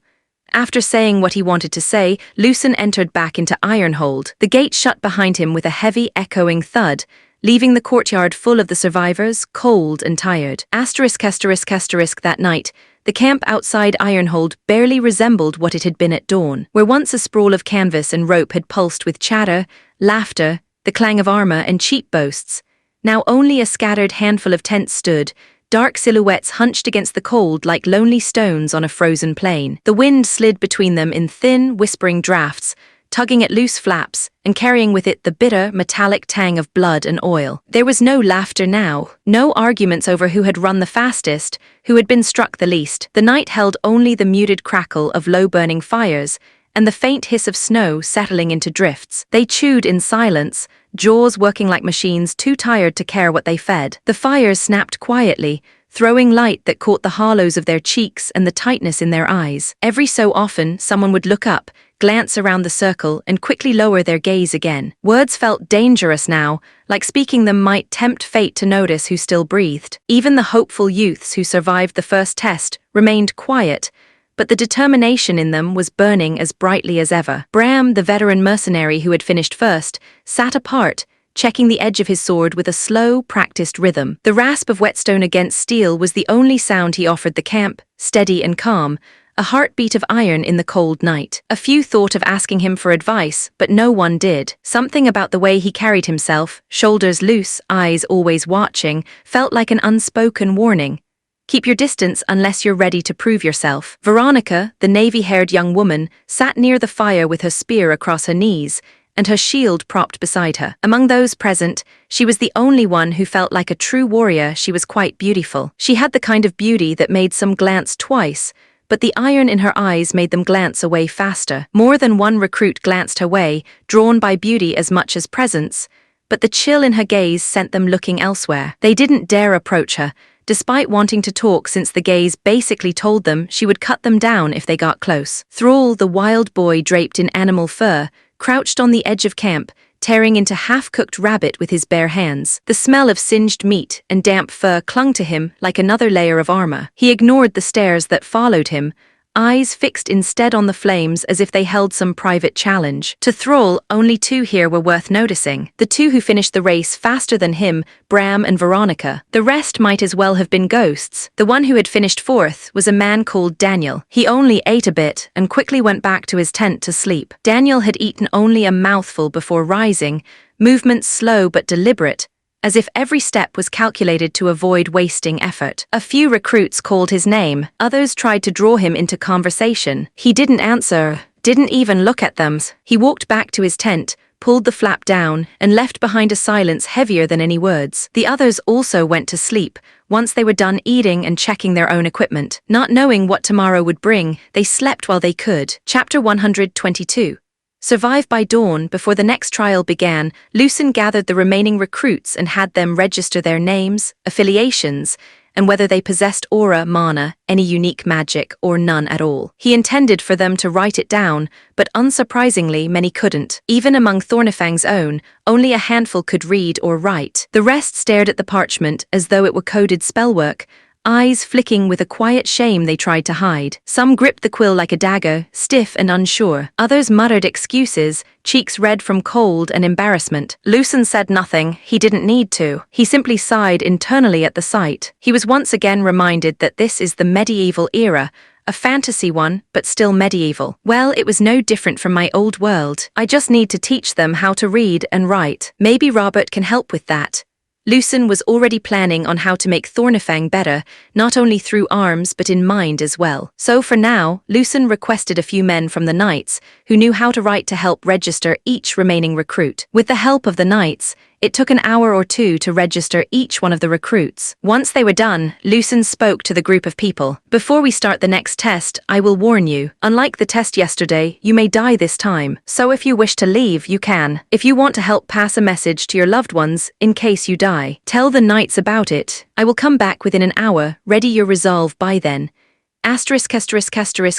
After saying what he wanted to say, Lucen entered back into Ironhold. The gate shut behind him with a heavy, echoing thud, leaving the courtyard full of the survivors, cold and tired. That night, the camp outside Ironhold barely resembled what it had been at dawn. Where once a sprawl of canvas and rope had pulsed with chatter, laughter, the clang of armor and cheap boasts, now only a scattered handful of tents stood, dark silhouettes hunched against the cold like lonely stones on a frozen plain. The wind slid between them in thin, whispering drafts, tugging at loose flaps and carrying with it the bitter, metallic tang of blood and oil. There was no laughter now, no arguments over who had run the fastest, who had been struck the least. The night held only the muted crackle of low-burning fires and the faint hiss of snow settling into drifts. They chewed in silence, jaws working like machines too tired to care what they fed. The fires snapped quietly, throwing light that caught the hollows of their cheeks and the tightness in their eyes. Every so often, someone would look up, glance around the circle, and quickly lower their gaze again. Words felt dangerous now, like speaking them might tempt fate to notice who still breathed. Even the hopeful youths who survived the first test remained quiet, but the determination in them was burning as brightly as ever. Bram, the veteran mercenary who had finished first, sat apart, checking the edge of his sword with a slow, practiced rhythm. The rasp of whetstone against steel was the only sound he offered the camp, steady and calm, a heartbeat of iron in the cold night. A few thought of asking him for advice, but no one did. Something about the way he carried himself, shoulders loose, eyes always watching, felt like an unspoken warning. Keep your distance unless you're ready to prove yourself. Veronica, the navy-haired young woman, sat near the fire with her spear across her knees, and her shield propped beside her. Among those present, she was the only one who felt like a true warrior. She was quite beautiful. She had the kind of beauty that made some glance twice, but the iron in her eyes made them glance away faster. More than one recruit glanced her way, drawn by beauty as much as presence, but the chill in her gaze sent them looking elsewhere. They didn't dare approach her, despite wanting to talk, since the gaze basically told them she would cut them down if they got close. Thrall, the wild boy draped in animal fur, crouched on the edge of camp, tearing into half-cooked rabbit with his bare hands. The smell of singed meat and damp fur clung to him like another layer of armor. He ignored the stares that followed him, eyes fixed instead on the flames as if they held some private challenge. To Thrall, only two here were worth noticing. The two who finished the race faster than him, Bram and Veronica. The rest might as well have been ghosts. The one who had finished fourth was a man called Daniel. He only ate a bit and quickly went back to his tent to sleep. Daniel had eaten only a mouthful before rising, movements slow but deliberate, as if every step was calculated to avoid wasting effort. A few recruits called his name, others tried to draw him into conversation. He didn't answer, didn't even look at them. He walked back to his tent, pulled the flap down, and left behind a silence heavier than any words. The others also went to sleep, once they were done eating and checking their own equipment. Not knowing what tomorrow would bring, they slept while they could. Chapter 122. Survive by dawn. Before the next trial began, Lucen gathered the remaining recruits and had them register their names, affiliations, and whether they possessed aura, mana, any unique magic, or none at all. He intended for them to write it down, but unsurprisingly many couldn't. Even among Thornifang's own, only a handful could read or write. The rest stared at the parchment as though it were coded spellwork, eyes flicking with a quiet shame they tried to hide. Some gripped the quill like a dagger, stiff and unsure. Others muttered excuses, cheeks red from cold and embarrassment. Lucen said nothing. He didn't need to. He simply sighed internally at the sight. He was once again reminded that this is the medieval era, a fantasy one, but still medieval. Well, it was no different from my old world. I just need to teach them how to read and write. Maybe Robert can help with that. Lucen was already planning on how to make Thornifang better, not only through arms but in mind as well. So for now, Lucen requested a few men from the Knights, who knew how to write to help register each remaining recruit. With the help of the Knights, it took an hour or two to register each one of the recruits. Once they were done, Lucen spoke to the group of people. Before we start the next test, I will warn you. Unlike the test yesterday, you may die this time. So if you wish to leave, you can. If you want to help pass a message to your loved ones, in case you die, tell the Knights about it. I will come back within an hour. Ready your resolve by then.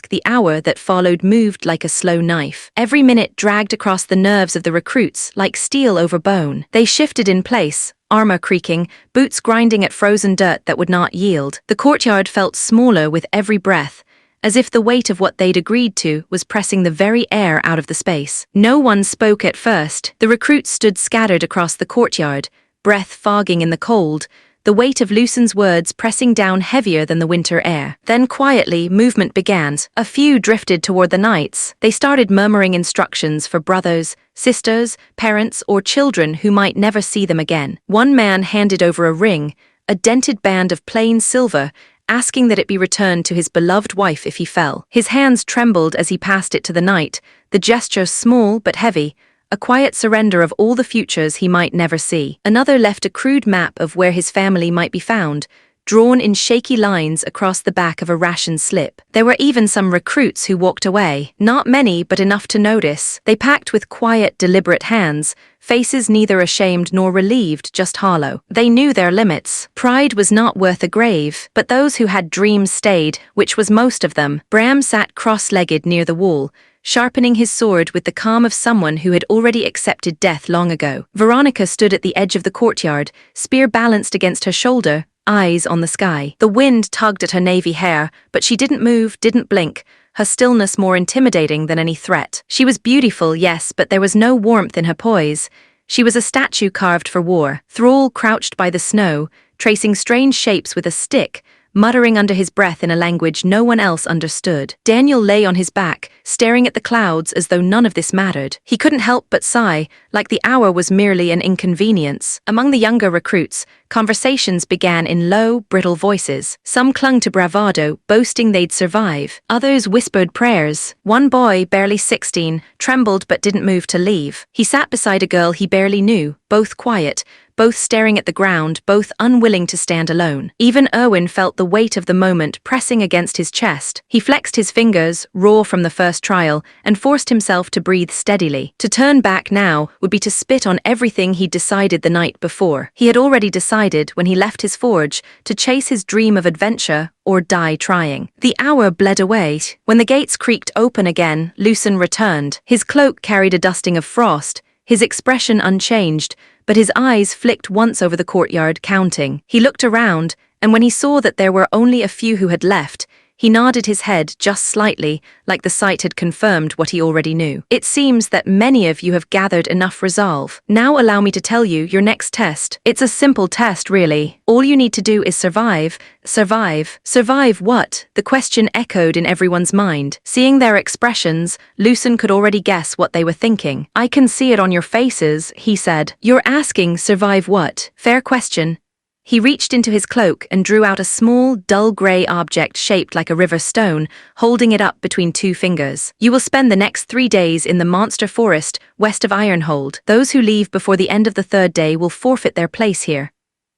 The hour that followed moved like a slow knife. Every minute dragged across the nerves of the recruits like steel over bone. They shifted in place, armor creaking, boots grinding at frozen dirt that would not yield. The courtyard felt smaller with every breath, as if the weight of what they'd agreed to was pressing the very air out of the space. No one spoke at first. The recruits stood scattered across the courtyard, breath fogging in the cold, the weight of Lucen's words pressing down heavier than the winter air. Then quietly, movement began. A few drifted toward the Knights. They started murmuring instructions for brothers, sisters, parents, or children who might never see them again. One man handed over a ring, a dented band of plain silver, asking that it be returned to his beloved wife if he fell. His hands trembled as he passed it to the knight, the gesture small but heavy, a quiet surrender of all the futures he might never see. Another left a crude map of where his family might be found, drawn in shaky lines across the back of a ration slip. There were even some recruits who walked away, not many but enough to notice. They packed with quiet, deliberate hands, faces neither ashamed nor relieved, just hollow. They knew their limits. Pride was not worth a grave, but those who had dreams stayed, which was most of them. Bram sat cross-legged near the wall, sharpening his sword with the calm of someone who had already accepted death long ago. Veronica stood at the edge of the courtyard, spear balanced against her shoulder, eyes on the sky. The wind tugged at her navy hair, but she didn't move, didn't blink, her stillness more intimidating than any threat. She was beautiful, yes, but there was no warmth in her poise. She was a statue carved for war. Thrall crouched by the snow, tracing strange shapes with a stick, muttering under his breath in a language no one else understood. Daniel lay on his back, staring at the clouds as though none of this mattered. He couldn't help but sigh, like the hour was merely an inconvenience. Among the younger recruits, conversations began in low, brittle voices. Some clung to bravado, boasting they'd survive. Others whispered prayers. One boy, barely 16, trembled but didn't move to leave. He sat beside a girl he barely knew, both quiet, both staring at the ground, both unwilling to stand alone. Even Erwin felt the weight of the moment pressing against his chest. He flexed his fingers, raw from the first trial, and forced himself to breathe steadily. To turn back now would be to spit on everything he'd decided the night before. He had already decided, when he left his forge, to chase his dream of adventure or die trying. The hour bled away. When the gates creaked open again, Lucen returned. His cloak carried a dusting of frost, his expression unchanged, but his eyes flicked once over the courtyard, counting. He looked around, and when he saw that there were only a few who had left, He nodded his head just slightly, like the sight had confirmed what he already knew. It seems that many of you have gathered enough resolve. Now allow me to tell you your next test. It's a simple test, really. All you need to do is survive. Survive. Survive what? The question echoed in everyone's mind. Seeing their expressions, Lucen could already guess what they were thinking. I can see it on your faces, he said. You're asking survive what? Fair question. He reached into his cloak and drew out a small, dull grey object shaped like a river stone, holding it up between two fingers. You will spend the next 3 days in the monster forest west of Ironhold. Those who leave before the end of the 3rd day will forfeit their place here.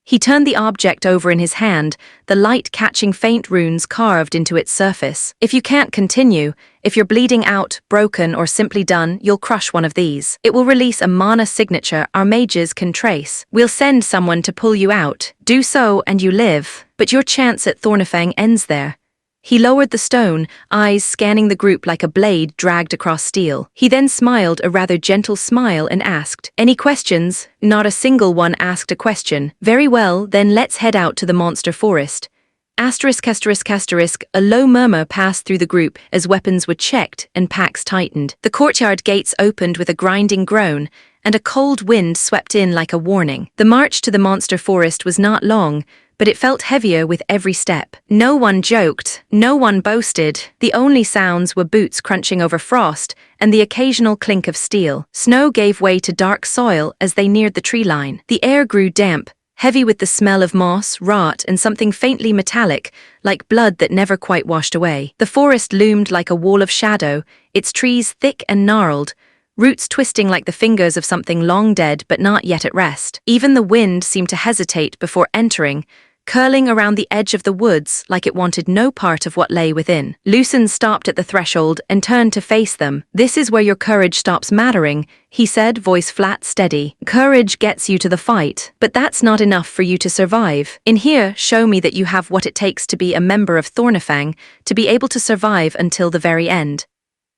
He turned the object over in his hand, the light catching faint runes carved into its surface. If you can't continue, if you're bleeding out, broken, or simply done, you'll crush one of these. It will release a mana signature our mages can trace. We'll send someone to pull you out. Do so and you live. But your chance at Thornifang ends there. He lowered the stone, eyes scanning the group like a blade dragged across steel. He then smiled a rather gentle smile and asked, "Any questions?" Not a single one asked a question. "Very well, then let's head out to the monster forest." A low murmur passed through the group as weapons were checked and packs tightened. The courtyard gates opened with a grinding groan, and a cold wind swept in like a warning. The march to the monster forest was not long, but it felt heavier with every step. No one joked, no one boasted. The only sounds were boots crunching over frost and the occasional clink of steel. Snow gave way to dark soil as they neared the tree line. The air grew damp, heavy with the smell of moss, rot, and something faintly metallic, like blood that never quite washed away. The forest loomed like a wall of shadow, its trees thick and gnarled, roots twisting like the fingers of something long dead but not yet at rest. Even the wind seemed to hesitate before entering, curling around the edge of the woods like it wanted no part of what lay within. Lucen stopped at the threshold and turned to face them. "This is where your courage stops mattering," he said, voice flat, steady. "Courage gets you to the fight, but that's not enough for you to survive. In here, show me that you have what it takes to be a member of Thornifang, to be able to survive until the very end."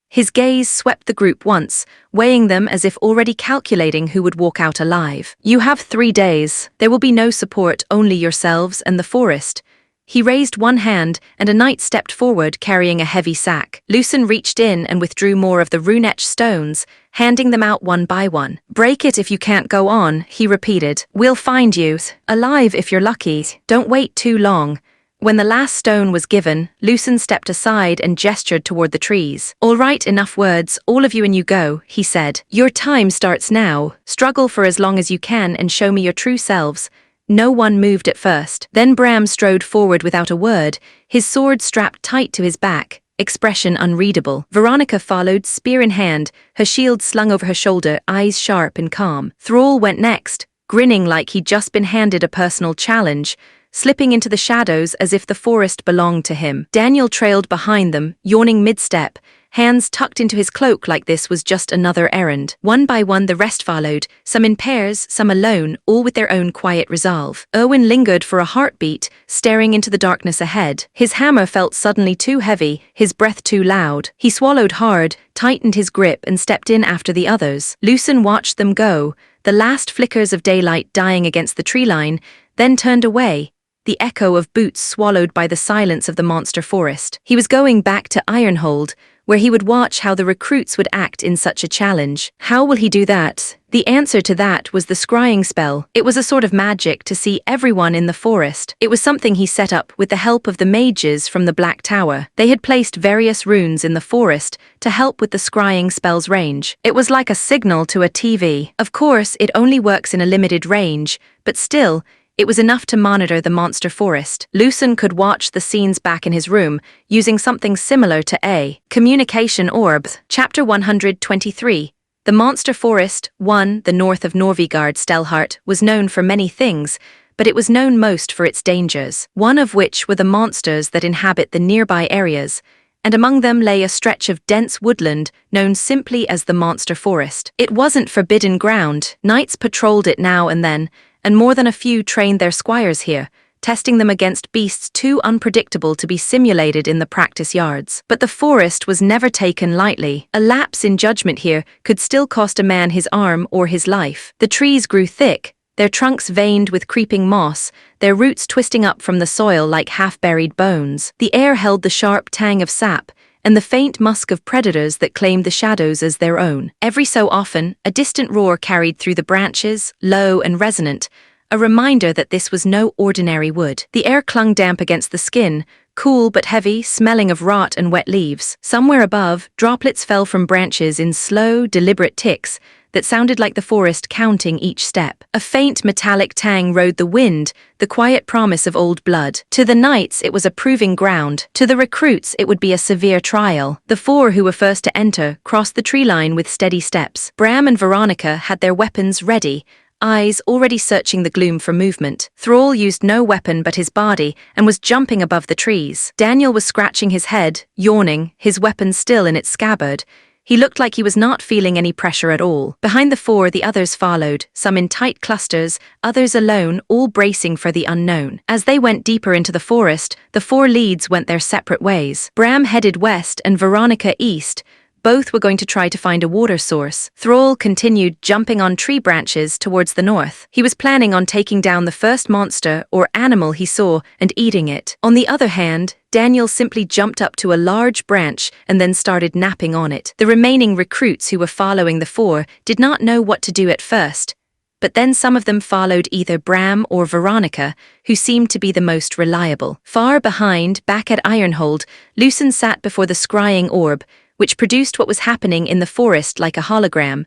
His gaze swept the group once, weighing them as if already calculating who would walk out alive. "You have 3 days. There will be no support, only yourselves and the forest." He raised one hand, and a knight stepped forward carrying a heavy sack. Lucen reached in and withdrew more of the rune-etched stones, handing them out one by one. "Break it if you can't go on," he repeated. "We'll find you. Alive if you're lucky. Don't wait too long." When the last stone was given, Lucen stepped aside and gestured toward the trees. "All right, enough words, all of you and you go," he said. "Your time starts now. Struggle for as long as you can and show me your true selves." No one moved at first. Then Bram strode forward without a word, his sword strapped tight to his back, expression unreadable. Veronica followed, spear in hand, her shield slung over her shoulder, eyes sharp and calm. Thrall went next, grinning like he'd just been handed a personal challenge, slipping into the shadows as if the forest belonged to him. Daniel trailed behind them, yawning mid-step, hands tucked into his cloak like this was just another errand. One by one the rest followed, some in pairs, some alone, all with their own quiet resolve. Erwin lingered for a heartbeat, staring into the darkness ahead. His hammer felt suddenly too heavy, his breath too loud. He swallowed hard, tightened his grip and stepped in after the others. Lucen watched them go, the last flickers of daylight dying against the tree line, then turned away, the echo of boots swallowed by the silence of the monster forest. He was going back to Ironhold, where he would watch how the recruits would act in such a challenge. How will he do that? The answer to that was the scrying spell. It was a sort of magic to see everyone in the forest. It was something he set up with the help of the mages from the Black Tower. They had placed various runes in the forest to help with the scrying spell's range. It was like a signal to a TV. Of course, it only works in a limited range, but still, it was enough to monitor the monster forest. Lucen could watch the scenes back in his room, using something similar to a communication orb. Chapter 123. The monster forest, the north of Norvigard Stelhart, was known for many things, but it was known most for its dangers, one of which were the monsters that inhabit the nearby areas, and among them lay a stretch of dense woodland known simply as the monster forest. It wasn't forbidden ground. Knights patrolled it now and then, and more than a few trained their squires here, testing them against beasts too unpredictable to be simulated in the practice yards. But the forest was never taken lightly. A lapse in judgment here could still cost a man his arm or his life. The trees grew thick, their trunks veined with creeping moss, their roots twisting up from the soil like half-buried bones. The air held the sharp tang of sap, and the faint musk of predators that claimed the shadows as their own. Every so often, a distant roar carried through the branches, low and resonant, a reminder that this was no ordinary wood. The air clung damp against the skin, cool but heavy, smelling of rot and wet leaves. Somewhere above, droplets fell from branches in slow, deliberate ticks that sounded like the forest counting each step. A faint metallic tang rode the wind, the quiet promise of old blood. To the knights, it was a proving ground. To the recruits, it would be a severe trial. The four who were first to enter crossed the tree line with steady steps. Bram and Veronica had their weapons ready, eyes already searching the gloom for movement. Thrall used no weapon but his body and was jumping above the trees. Daniel was scratching his head, yawning, his weapon still in its scabbard. He looked like he was not feeling any pressure at all. Behind the four, the others followed, some in tight clusters, others alone, all bracing for the unknown. As they went deeper into the forest, the four leads went their separate ways. Bram headed west and Veronica east. Both were going to try to find a water source. Thrall continued jumping on tree branches towards the north. He was planning on taking down the first monster or animal he saw and eating it. On the other hand, Daniel simply jumped up to a large branch and then started napping on it. The remaining recruits who were following the four did not know what to do at first, but then some of them followed either Bram or Veronica, who seemed to be the most reliable. Far behind, back at Ironhold, Lucen sat before the scrying orb, which produced what was happening in the forest like a hologram,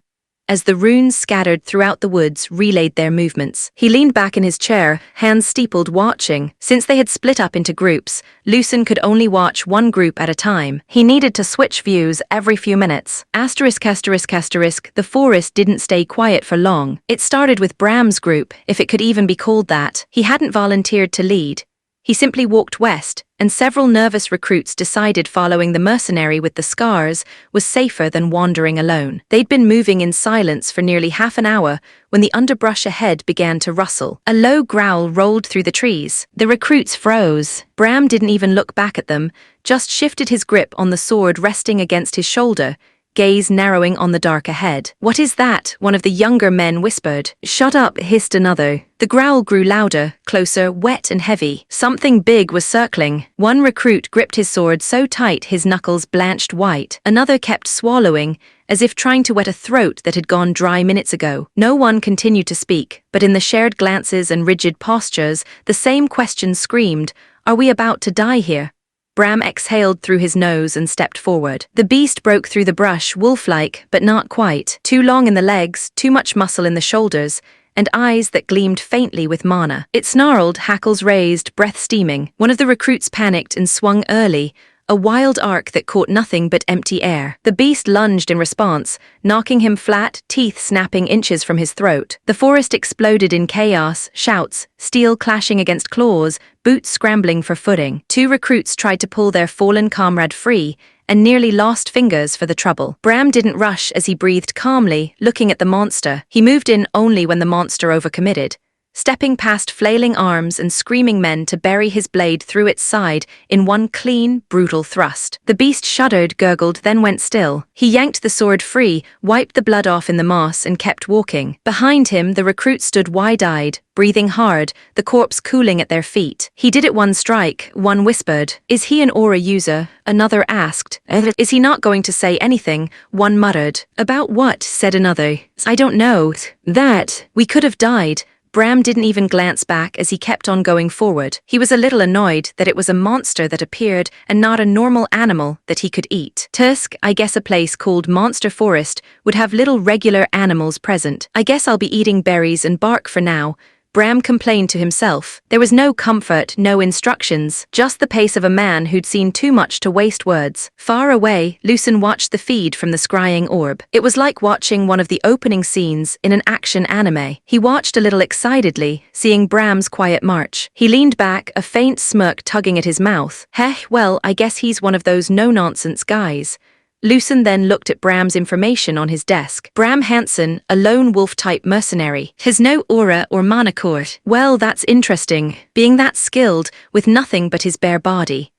as the runes scattered throughout the woods relayed their movements. He leaned back in his chair, hands steepled, watching. Since they had split up into groups, Lucen could only watch one group at a time. He needed to switch views every few minutes. The forest didn't stay quiet for long. It started with Bram's group, if it could even be called that. He hadn't volunteered to lead. He simply walked west, and several nervous recruits decided following the mercenary with the scars was safer than wandering alone. They'd been moving in silence for nearly half an hour when the underbrush ahead began to rustle. A low growl rolled through the trees. The recruits froze. Bram didn't even look back at them, just shifted his grip on the sword resting against his shoulder, gaze narrowing on the dark ahead. "What is that?" one of the younger men whispered. "Shut up," hissed another. The growl grew louder, closer, wet and heavy. Something big was circling. One recruit gripped his sword so tight his knuckles blanched white. Another kept swallowing, as if trying to wet a throat that had gone dry minutes ago. No one continued to speak, but in the shared glances and rigid postures, the same question screamed, "Are we about to die here?" Bram exhaled through his nose and stepped forward. The beast broke through the brush, wolf-like, but not quite. Too long in the legs, too much muscle in the shoulders, and eyes that gleamed faintly with mana. It snarled, hackles raised, breath steaming. One of the recruits panicked and swung early, a wild arc that caught nothing but empty air. The beast lunged in response, knocking him flat, teeth snapping inches from his throat. The forest exploded in chaos, shouts, steel clashing against claws, boots scrambling for footing. Two recruits tried to pull their fallen comrade free, and nearly lost fingers for the trouble. Bram didn't rush as he breathed calmly, looking at the monster. He moved in only when the monster overcommitted, stepping past flailing arms and screaming men to bury his blade through its side in one clean, brutal thrust. The beast shuddered, gurgled, then went still. He yanked the sword free, wiped the blood off in the moss, and kept walking. Behind him, the recruit stood wide-eyed, breathing hard, the corpse cooling at their feet. "He did it one strike," one whispered. "Is he an aura user?" another asked. "Is he not going to say anything?" one muttered. "About what?" said another. "I don't know. That. We could have died." Bram didn't even glance back as he kept on going forward. He was a little annoyed that it was a monster that appeared and not a normal animal that he could eat. Tusk, I guess a place called Monster Forest, would have little regular animals present. "I guess I'll be eating berries and bark for now," Bram complained to himself. There was no comfort, no instructions, just the pace of a man who'd seen too much to waste words. Far away, Lucen watched the feed from the scrying orb. It was like watching one of the opening scenes in an action anime. He watched a little excitedly, seeing Bram's quiet march. He leaned back, a faint smirk tugging at his mouth. Well, I guess he's one of those no-nonsense guys. Lucen then looked at Bram's information on his desk. Bram Hansen, a lone wolf-type mercenary. Has no aura or mana core. Well, that's interesting, being that skilled, with nothing but his bare body.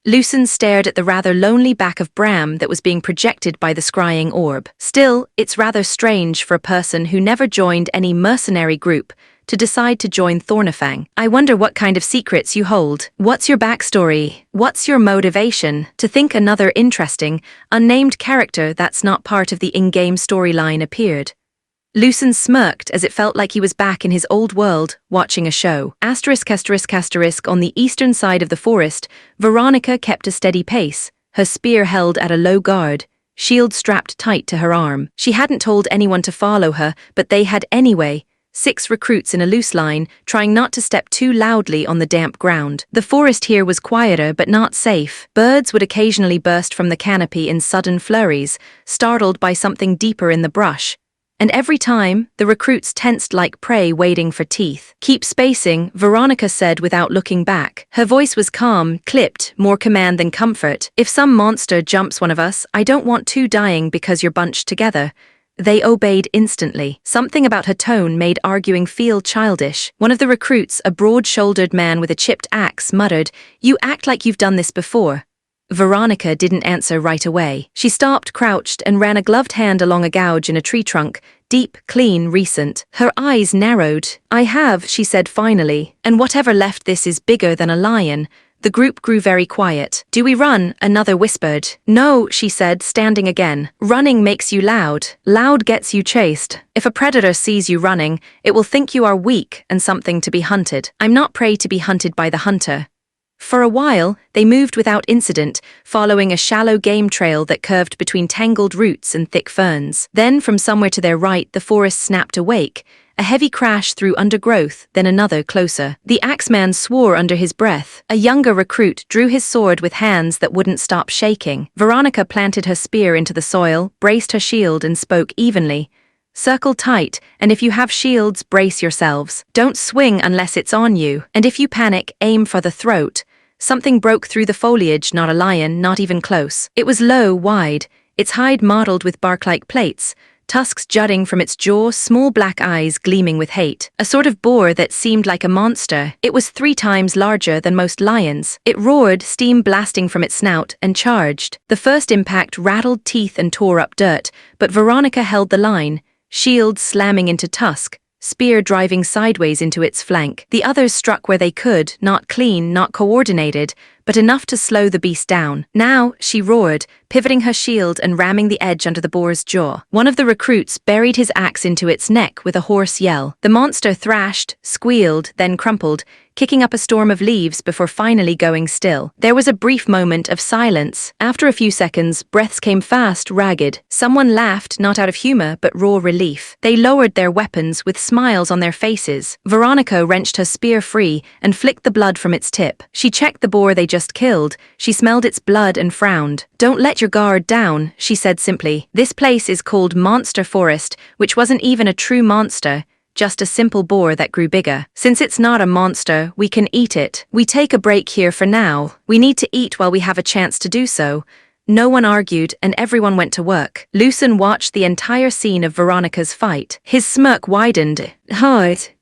Lucen stared at the rather lonely back of Bram that was being projected by the scrying orb. Still, it's rather strange for a person who never joined any mercenary group to decide to join Thornifang. I wonder what kind of secrets you hold. What's your backstory? What's your motivation? To think another interesting, unnamed character that's not part of the in-game storyline appeared. Lucen smirked as it felt like he was back in his old world, watching a show. ***** On the eastern side of the forest, Veronica kept a steady pace, her spear held at a low guard, shield strapped tight to her arm. She hadn't told anyone to follow her, but they had anyway. 6 recruits in a loose line, trying not to step too loudly on the damp ground. The forest here was quieter but not safe. Birds would occasionally burst from the canopy in sudden flurries, startled by something deeper in the brush. And every time, the recruits tensed like prey waiting for teeth. "Keep spacing," Veronica said without looking back. Her voice was calm, clipped, more command than comfort. "If some monster jumps one of us, I don't want 2 dying because you're bunched together." They obeyed instantly. Something about her tone made arguing feel childish. One of the recruits, a broad-shouldered man with a chipped axe, muttered, "You act like you've done this before." Veronica didn't answer right away. She stopped, crouched, and ran a gloved hand along a gouge in a tree trunk, deep, clean, recent. Her eyes narrowed. "I have," she said finally, "and whatever left this is bigger than a lion." The group grew very quiet. "Do we run?" another whispered. "No," she said, standing again. "Running makes you loud. Loud gets you chased. If a predator sees you running, it will think you are weak and something to be hunted. I'm not prey to be hunted by the hunter." For a while, they moved without incident, following a shallow game trail that curved between tangled roots and thick ferns. Then, from somewhere to their right, the forest snapped awake. A heavy crash through undergrowth, then another closer. The axeman swore under his breath. A younger recruit drew his sword with hands that wouldn't stop shaking. Veronica planted her spear into the soil, braced her shield, and spoke evenly. "Circle tight, and if you have shields, brace yourselves. Don't swing unless it's on you, and if you panic, aim for the throat." Something broke through the foliage, not a lion, not even close. It was low, wide, its hide mottled with bark-like plates, tusks jutting from its jaw, small black eyes gleaming with hate. A sort of boar that seemed like a monster. It was 3 times larger than most lions. It roared, steam blasting from its snout, and charged. The first impact rattled teeth and tore up dirt, but Veronica held the line, shield slamming into tusk, spear driving sideways into its flank. The others struck where they could, not clean, not coordinated, but enough to slow the beast down. "Now," she roared, pivoting her shield and ramming the edge under the boar's jaw. One of the recruits buried his axe into its neck with a hoarse yell. The monster thrashed, squealed, then crumpled, kicking up a storm of leaves before finally going still. There was a brief moment of silence. After a few seconds, breaths came fast, ragged. Someone laughed, not out of humor, but raw relief. They lowered their weapons with smiles on their faces. Veronica wrenched her spear free and flicked the blood from its tip. She checked the boar they just killed. She smelled its blood and frowned. "Don't let your guard down," she said simply. "This place is called Monster Forest, which wasn't even a true monster, just a simple boar that grew bigger. Since it's not a monster, we can eat it. We take a break here for now. We need to eat while we have a chance to do so." No one argued, and everyone went to work. Lucen watched the entire scene of Veronica's fight. His smirk widened.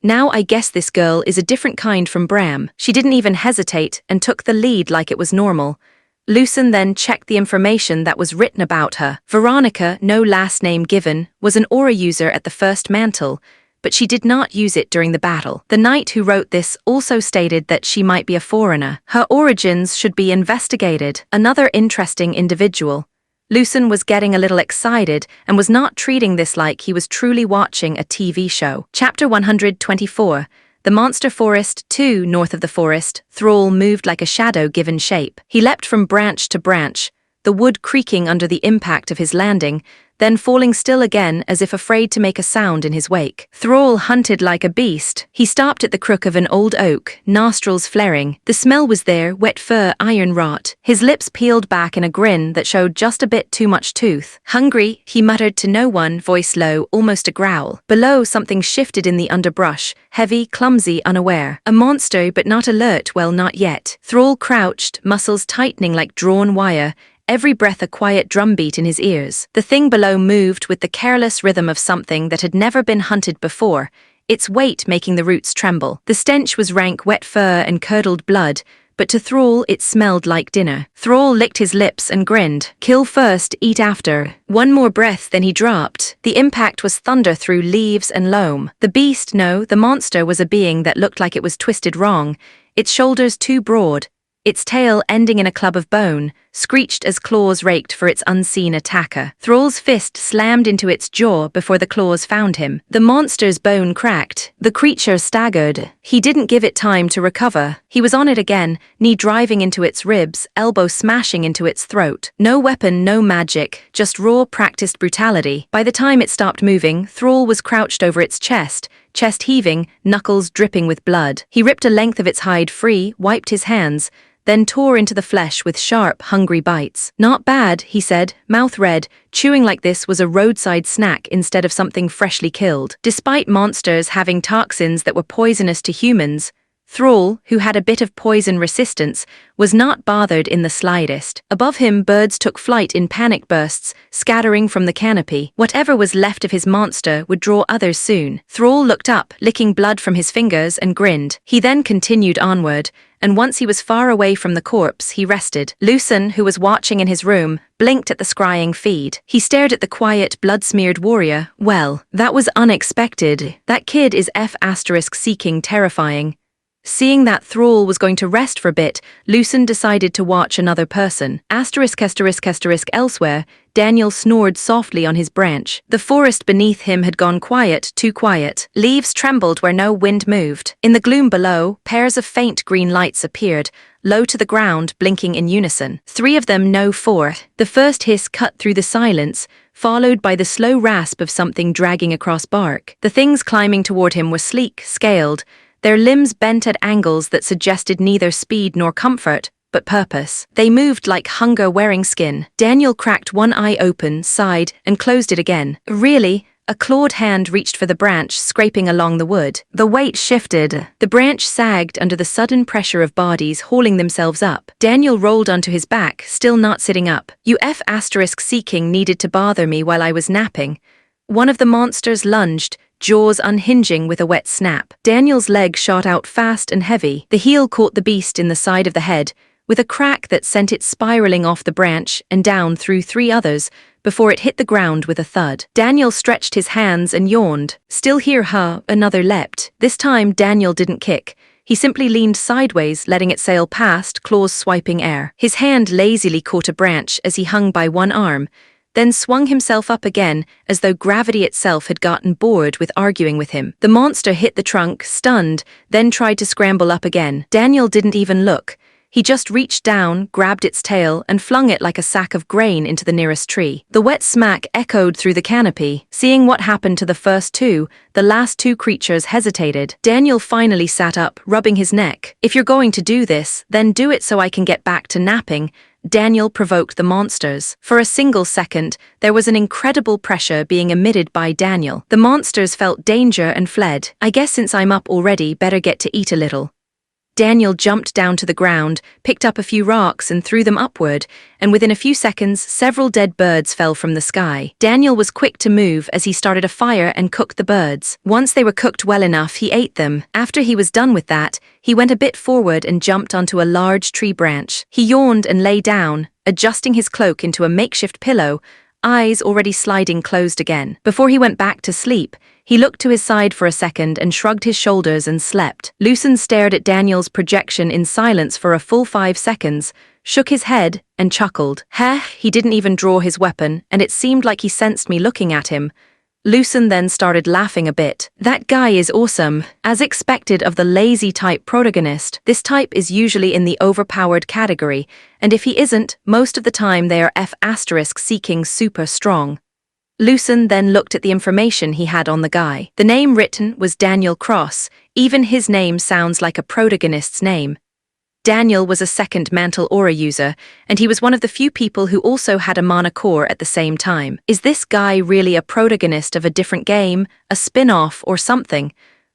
Now I guess this girl is a different kind from Bram." She didn't even hesitate and took the lead like it was normal. Lucen then checked the information that was written about her. Veronica, no last name given, was an aura user at the first mantle, but she did not use it during the battle. The knight who wrote this also stated that she might be a foreigner. Her origins should be investigated. Another interesting individual. Lucen was getting a little excited and was not treating this like he was truly watching a TV show. Chapter 124. The Monster Forest 2. North of the forest, Thrall moved like a shadow given shape. He leapt from branch to branch, the wood creaking under the impact of his landing, then falling still again as if afraid to make a sound in his wake. Thrall hunted like a beast. He stopped at the crook of an old oak, nostrils flaring. The smell was there, wet fur, iron rot. His lips peeled back in a grin that showed just a bit too much tooth. "Hungry," he muttered to no one, voice low, almost a growl. Below, something shifted in the underbrush, heavy, clumsy, unaware. A monster, but not alert, well, not yet. Thrall crouched, muscles tightening like drawn wire, every breath a quiet drumbeat in his ears. The thing below moved with the careless rhythm of something that had never been hunted before, its weight making the roots tremble. The stench was rank wet fur and curdled blood, but to Thrall it smelled like dinner. Thrall licked his lips and grinned. Kill first, eat after. One more breath, then he dropped. The impact was thunder through leaves and loam. The monster was a being that looked like it was twisted wrong, its shoulders too broad, its tail ending in a club of bone, screeched as claws raked for its unseen attacker. Thrall's fist slammed into its jaw before the claws found him. The monster's bone cracked. The creature staggered. He didn't give it time to recover. He was on it again, knee driving into its ribs, elbow smashing into its throat. No weapon, no magic, just raw, practiced brutality. By the time it stopped moving, Thrall was crouched over its chest heaving, knuckles dripping with blood. He ripped a length of its hide free, wiped his hands, then tore into the flesh with sharp, hungry bites. Not bad, he said, mouth red, chewing like this was a roadside snack instead of something freshly killed. Despite monsters having toxins that were poisonous to humans, Thrall, who had a bit of poison resistance, was not bothered in the slightest. Above him, birds took flight in panic bursts, scattering from the canopy. Whatever was left of his monster would draw others soon. Thrall looked up, licking blood from his fingers, and grinned. He then continued onward, and once he was far away from the corpse, he rested. Lucen, who was watching in his room, blinked at the scrying feed. He stared at the quiet, blood-smeared warrior. Well, that was unexpected. That kid is F***seeking terrifying. Seeing that Thrall was going to rest for a bit, Lucen decided to watch another person. Elsewhere, Daniel snored softly on his branch. The forest beneath him had gone quiet, too quiet. Leaves trembled where no wind moved. In the gloom below, pairs of faint green lights appeared, low to the ground, blinking in unison. 3 of them, no 4. The first hiss cut through the silence, followed by the slow rasp of something dragging across bark. The things climbing toward him were sleek, scaled, their limbs bent at angles that suggested neither speed nor comfort, but purpose. They moved like hunger wearing skin. Daniel cracked one eye open, sighed, and closed it again. Really? A clawed hand reached for the branch, scraping along the wood. The weight shifted. The branch sagged under the sudden pressure of bodies hauling themselves up. Daniel rolled onto his back, still not sitting up. Seeking needed to bother me while I was napping. One of the monsters lunged, jaws unhinging with a wet snap. Daniel's leg shot out fast and heavy. The heel caught the beast in the side of the head, with a crack that sent it spiraling off the branch and down through 3 others before it hit the ground with a thud. Daniel stretched his hands and yawned. Still here, huh? Another leapt. This time, Daniel didn't kick. He simply leaned sideways, letting it sail past, claws swiping air. His hand lazily caught a branch as he hung by one arm, then swung himself up again as though gravity itself had gotten bored with arguing with him. The monster hit the trunk, stunned, then tried to scramble up again. Daniel didn't even look. He just reached down, grabbed its tail, and flung it like a sack of grain into the nearest tree. The wet smack echoed through the canopy. Seeing what happened to the first 2, the last 2 creatures hesitated. Daniel finally sat up, rubbing his neck. If you're going to do this, then do it so I can get back to napping. Daniel provoked the monsters. For a single second, there was an incredible pressure being emitted by Daniel. The monsters felt danger and fled. I guess since I'm up already, better get to eat a little. Daniel jumped down to the ground, picked up a few rocks and threw them upward, and within a few seconds, several dead birds fell from the sky. Daniel was quick to move as he started a fire and cooked the birds. Once they were cooked well enough, he ate them. After he was done with that, he went a bit forward and jumped onto a large tree branch. He yawned and lay down, adjusting his cloak into a makeshift pillow, eyes already sliding closed again. Before he went back to sleep, he looked to his side for a second and shrugged his shoulders and slept. Lucen stared at Daniel's projection in silence for a full 5 seconds, shook his head, and chuckled. He didn't even draw his weapon, and it seemed like he sensed me looking at him. Lucen then started laughing a bit. That guy is awesome. As expected of the lazy type protagonist, this type is usually in the overpowered category, and if he isn't, most of the time they are F***seeking super strong. Lucen then looked at the information he had on the guy. The name written was Daniel Cross. Even his name sounds like a protagonist's name. Daniel was a second mantle aura user, and he was one of the few people who also had a mana core at the same time. Is this guy really a protagonist of a different game, a spin-off, or something?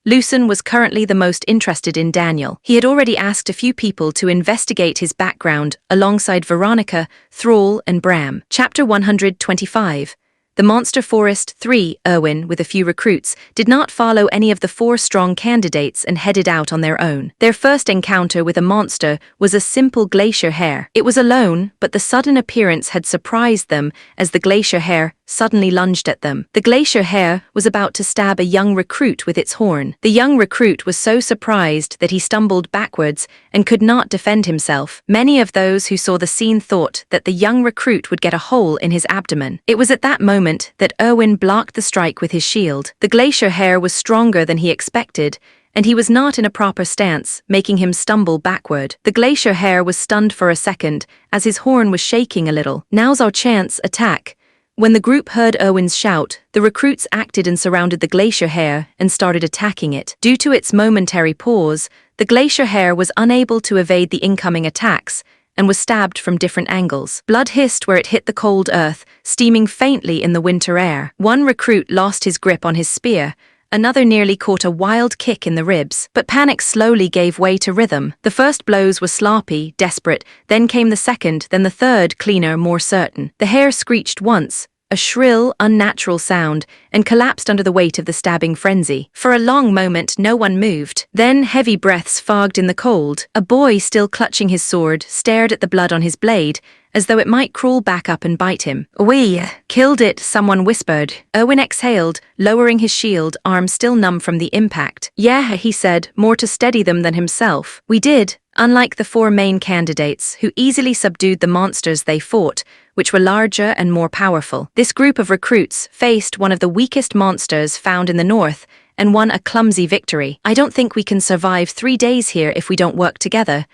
Lucen was currently the most interested in Daniel. He had already asked a few people to investigate his background alongside Veronica, Thrall, and Bram. Chapter 125. The Monster Forest 3, Erwin, with a few recruits, did not follow any of the 4 strong candidates and headed out on their own. Their first encounter with a monster was a simple glacier hare. It was alone, but the sudden appearance had surprised them as the glacier hare suddenly lunged at them. The glacier hare was about to stab a young recruit with its horn. The young recruit was so surprised that he stumbled backwards and could not defend himself. Many of those who saw the scene thought that the young recruit would get a hole in his abdomen. It was at that moment that Erwin blocked the strike with his shield. The glacier hare was stronger than he expected, and he was not in a proper stance, making him stumble backward. The glacier hare was stunned for a second, as his horn was shaking a little. "Now's our chance, attack." When the group heard Erwin's shout, the recruits acted and surrounded the glacier hare and started attacking it. Due to its momentary pause, the glacier hare was unable to evade the incoming attacks and was stabbed from different angles. Blood hissed where it hit the cold earth, steaming faintly in the winter air. One recruit lost his grip on his spear. Another nearly caught a wild kick in the ribs, but panic slowly gave way to rhythm. The first blows were sloppy, desperate, then came the second, then the third, cleaner, more certain. The hare screeched once, a shrill, unnatural sound, and collapsed under the weight of the stabbing frenzy. For a long moment, no one moved. Then heavy breaths fogged in the cold. A boy, still clutching his sword, stared at the blood on his blade, as though it might crawl back up and bite him. "We killed it," someone whispered. Erwin exhaled, lowering his shield, arm still numb from the impact. "Yeah," he said, more to steady them than himself. "We did." Unlike the 4 main candidates, who easily subdued the monsters they fought, which were larger and more powerful, this group of recruits faced one of the weakest monsters found in the north and won a clumsy victory. "I don't think we can survive 3 days here if we don't work together."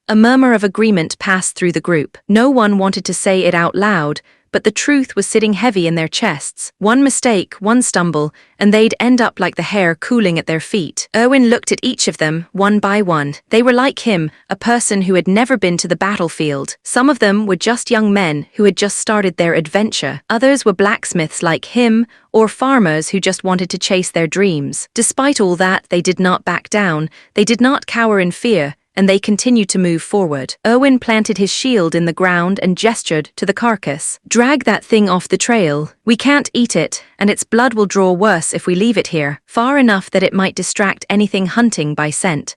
A murmur of agreement passed through the group. No one wanted to say it out loud, but the truth was sitting heavy in their chests. One mistake, one stumble, and they'd end up like the hare cooling at their feet. Erwin looked at each of them, one by one. They were like him, a person who had never been to the battlefield. Some of them were just young men who had just started their adventure. Others were blacksmiths like him, or farmers who just wanted to chase their dreams. Despite all that, they did not back down. They did not cower in fear, and they continued to move forward. Erwin planted his shield in the ground and gestured to the carcass. "Drag that thing off the trail. We can't eat it, and its blood will draw worse if we leave it here, far enough that it might distract anything hunting by scent."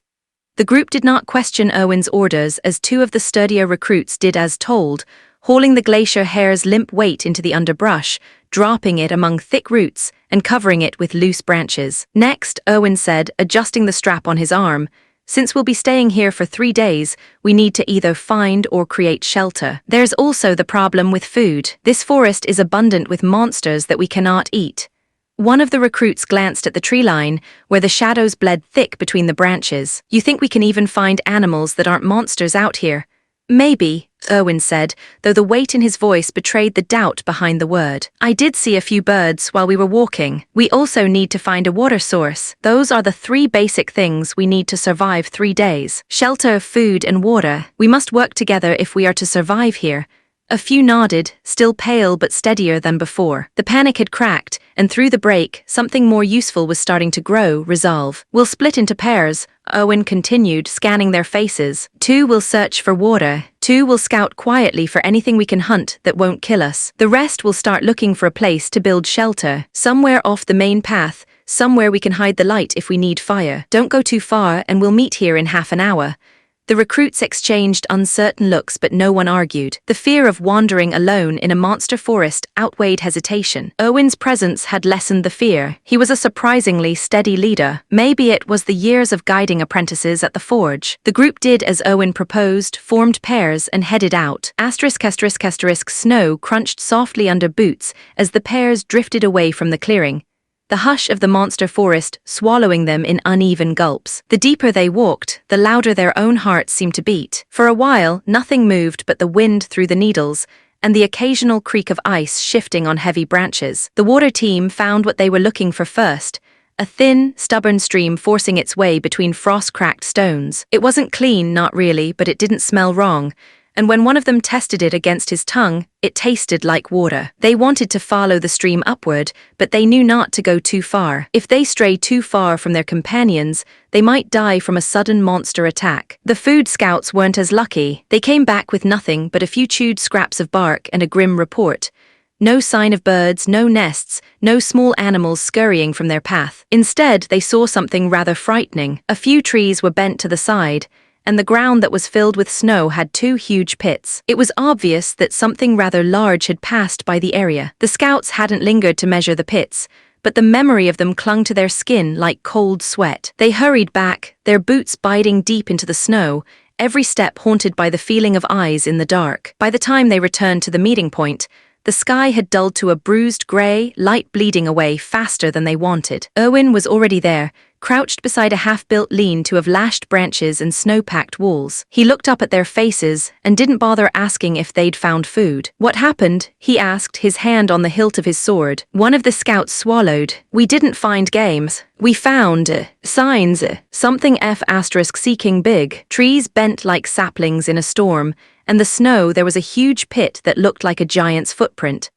The group did not question Erwin's orders, as 2 of the sturdier recruits did as told, hauling the glacier hare's limp weight into the underbrush, dropping it among thick roots and covering it with loose branches. Next, Erwin said, adjusting the strap on his arm, "Since we'll be staying here for 3 days, we need to either find or create shelter. There's also the problem with food. This forest is abundant with monsters that we cannot eat." One of the recruits glanced at the tree line, where the shadows bled thick between the branches. "You think we can even find animals that aren't monsters out here?" "Maybe," Erwin said, though the weight in his voice betrayed the doubt behind the word. "I did see a few birds while we were walking. We also need to find a water source. Those are the 3 basic things we need to survive 3 days. Shelter, food, and water. We must work together if we are to survive here." A few nodded, still pale but steadier than before. The panic had cracked, and through the break, something more useful was starting to grow, resolve. "We'll split into pairs," Erwin continued, scanning their faces. 2 will search for water. 2 will scout quietly for anything we can hunt that won't kill us. The rest will start looking for a place to build shelter, somewhere off the main path, somewhere we can hide the light if we need fire. Don't go too far, and we'll meet here in half an hour." The recruits exchanged uncertain looks, but no one argued. The fear of wandering alone in a monster forest outweighed hesitation. Erwin's presence had lessened the fear. He was a surprisingly steady leader. Maybe it was the years of guiding apprentices at the forge. The group did as Erwin proposed, formed pairs, and headed out. Snow crunched softly under boots as the pairs drifted away from the clearing, the hush of the monster forest swallowing them in uneven gulps. The deeper they walked, the louder their own hearts seemed to beat. For a while, nothing moved but the wind through the needles and the occasional creak of ice shifting on heavy branches. The water team found what they were looking for first, a thin, stubborn stream forcing its way between frost-cracked stones. It wasn't clean, not really, but it didn't smell wrong, and when one of them tested it against his tongue, it tasted like water. They wanted to follow the stream upward, but they knew not to go too far. If they strayed too far from their companions, they might die from a sudden monster attack. The food scouts weren't as lucky. They came back with nothing but a few chewed scraps of bark and a grim report. No sign of birds, no nests, no small animals scurrying from their path. Instead, they saw something rather frightening. A few trees were bent to the side, and the ground that was filled with snow had two huge pits. It was obvious that something rather large had passed by the area. The scouts hadn't lingered to measure the pits, but the memory of them clung to their skin like cold sweat. They hurried back, their boots biting deep into the snow, every step haunted by the feeling of eyes in the dark. By the time they returned to the meeting point, the sky had dulled to a bruised grey, light bleeding away faster than they wanted. Erwin was already there, crouched beside a half-built lean-to of lashed branches and snow-packed walls. He looked up at their faces and didn't bother asking if they'd found food. "What happened?" he asked, his hand on the hilt of his sword. One of the scouts swallowed. "We didn't find games. We found signs, something seeking big. Trees bent like saplings in a storm, and the snow there was a huge pit that looked like a giant's footprint."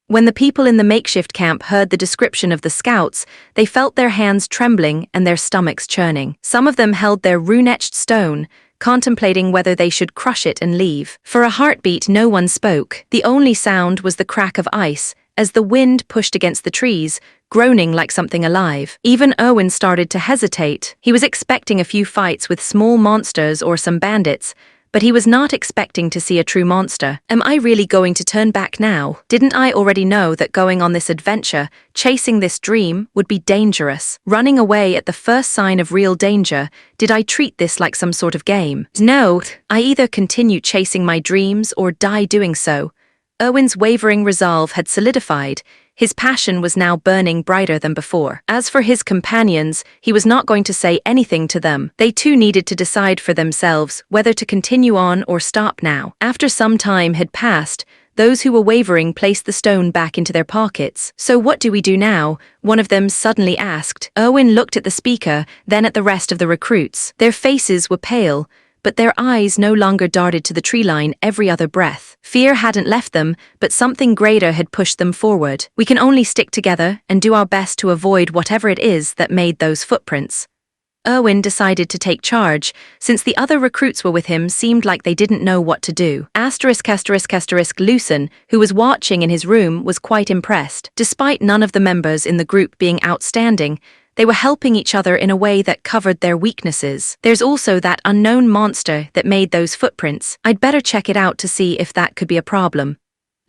When the people in the makeshift camp heard the description of the scouts, they felt their hands trembling and their stomachs churning. Some of them held their rune-etched stone, contemplating whether they should crush it and leave. For a heartbeat, no one spoke. The only sound was the crack of ice, as the wind pushed against the trees, groaning like something alive. Even Erwin started to hesitate. He was expecting a few fights with small monsters or some bandits, but he was not expecting to see a true monster. Am I really going to turn back now? Didn't I already know that going on this adventure, chasing this dream, would be dangerous? Running away at the first sign of real danger, did I treat this like some sort of game? No, I either continue chasing my dreams or die doing so. Erwin's wavering resolve had solidified. His passion was now burning brighter than before. As for his companions, he was not going to say anything to them. They too needed to decide for themselves whether to continue on or stop now. After some time had passed, those who were wavering placed the stone back into their pockets. "So what do we do now?" one of them suddenly asked. Erwin looked at the speaker, then at the rest of the recruits. Their faces were pale, but their eyes no longer darted to the tree line every other breath. Fear hadn't left them, but something greater had pushed them forward. "We can only stick together and do our best to avoid whatever it is that made those footprints." Erwin decided to take charge, since the other recruits were with him seemed like they didn't know what to do. Lucen, who was watching in his room, was quite impressed. Despite none of the members in the group being outstanding, they were helping each other in a way that covered their weaknesses. "There's also that unknown monster that made those footprints. I'd better check it out to see if that could be a problem."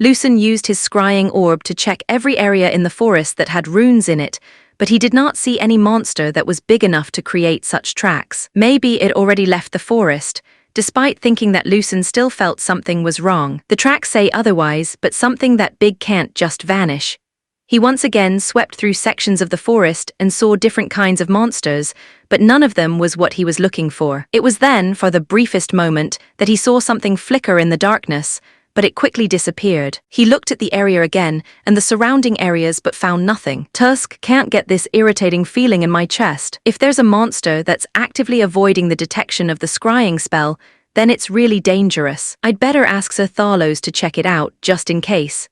Lucen used his scrying orb to check every area in the forest that had runes in it, but he did not see any monster that was big enough to create such tracks. Maybe it already left the forest. Despite thinking that Lucen still felt something was wrong. The tracks say otherwise, but something that big can't just vanish. He once again swept through sections of the forest and saw different kinds of monsters, but none of them was what he was looking for. It was then, for the briefest moment, that he saw something flicker in the darkness, but it quickly disappeared. He looked at the area again and the surrounding areas but found nothing. Tusk can't get this irritating feeling in my chest. If there's a monster that's actively avoiding the detection of the scrying spell, then it's really dangerous. I'd better ask Sir Thalos to check it out, just in case.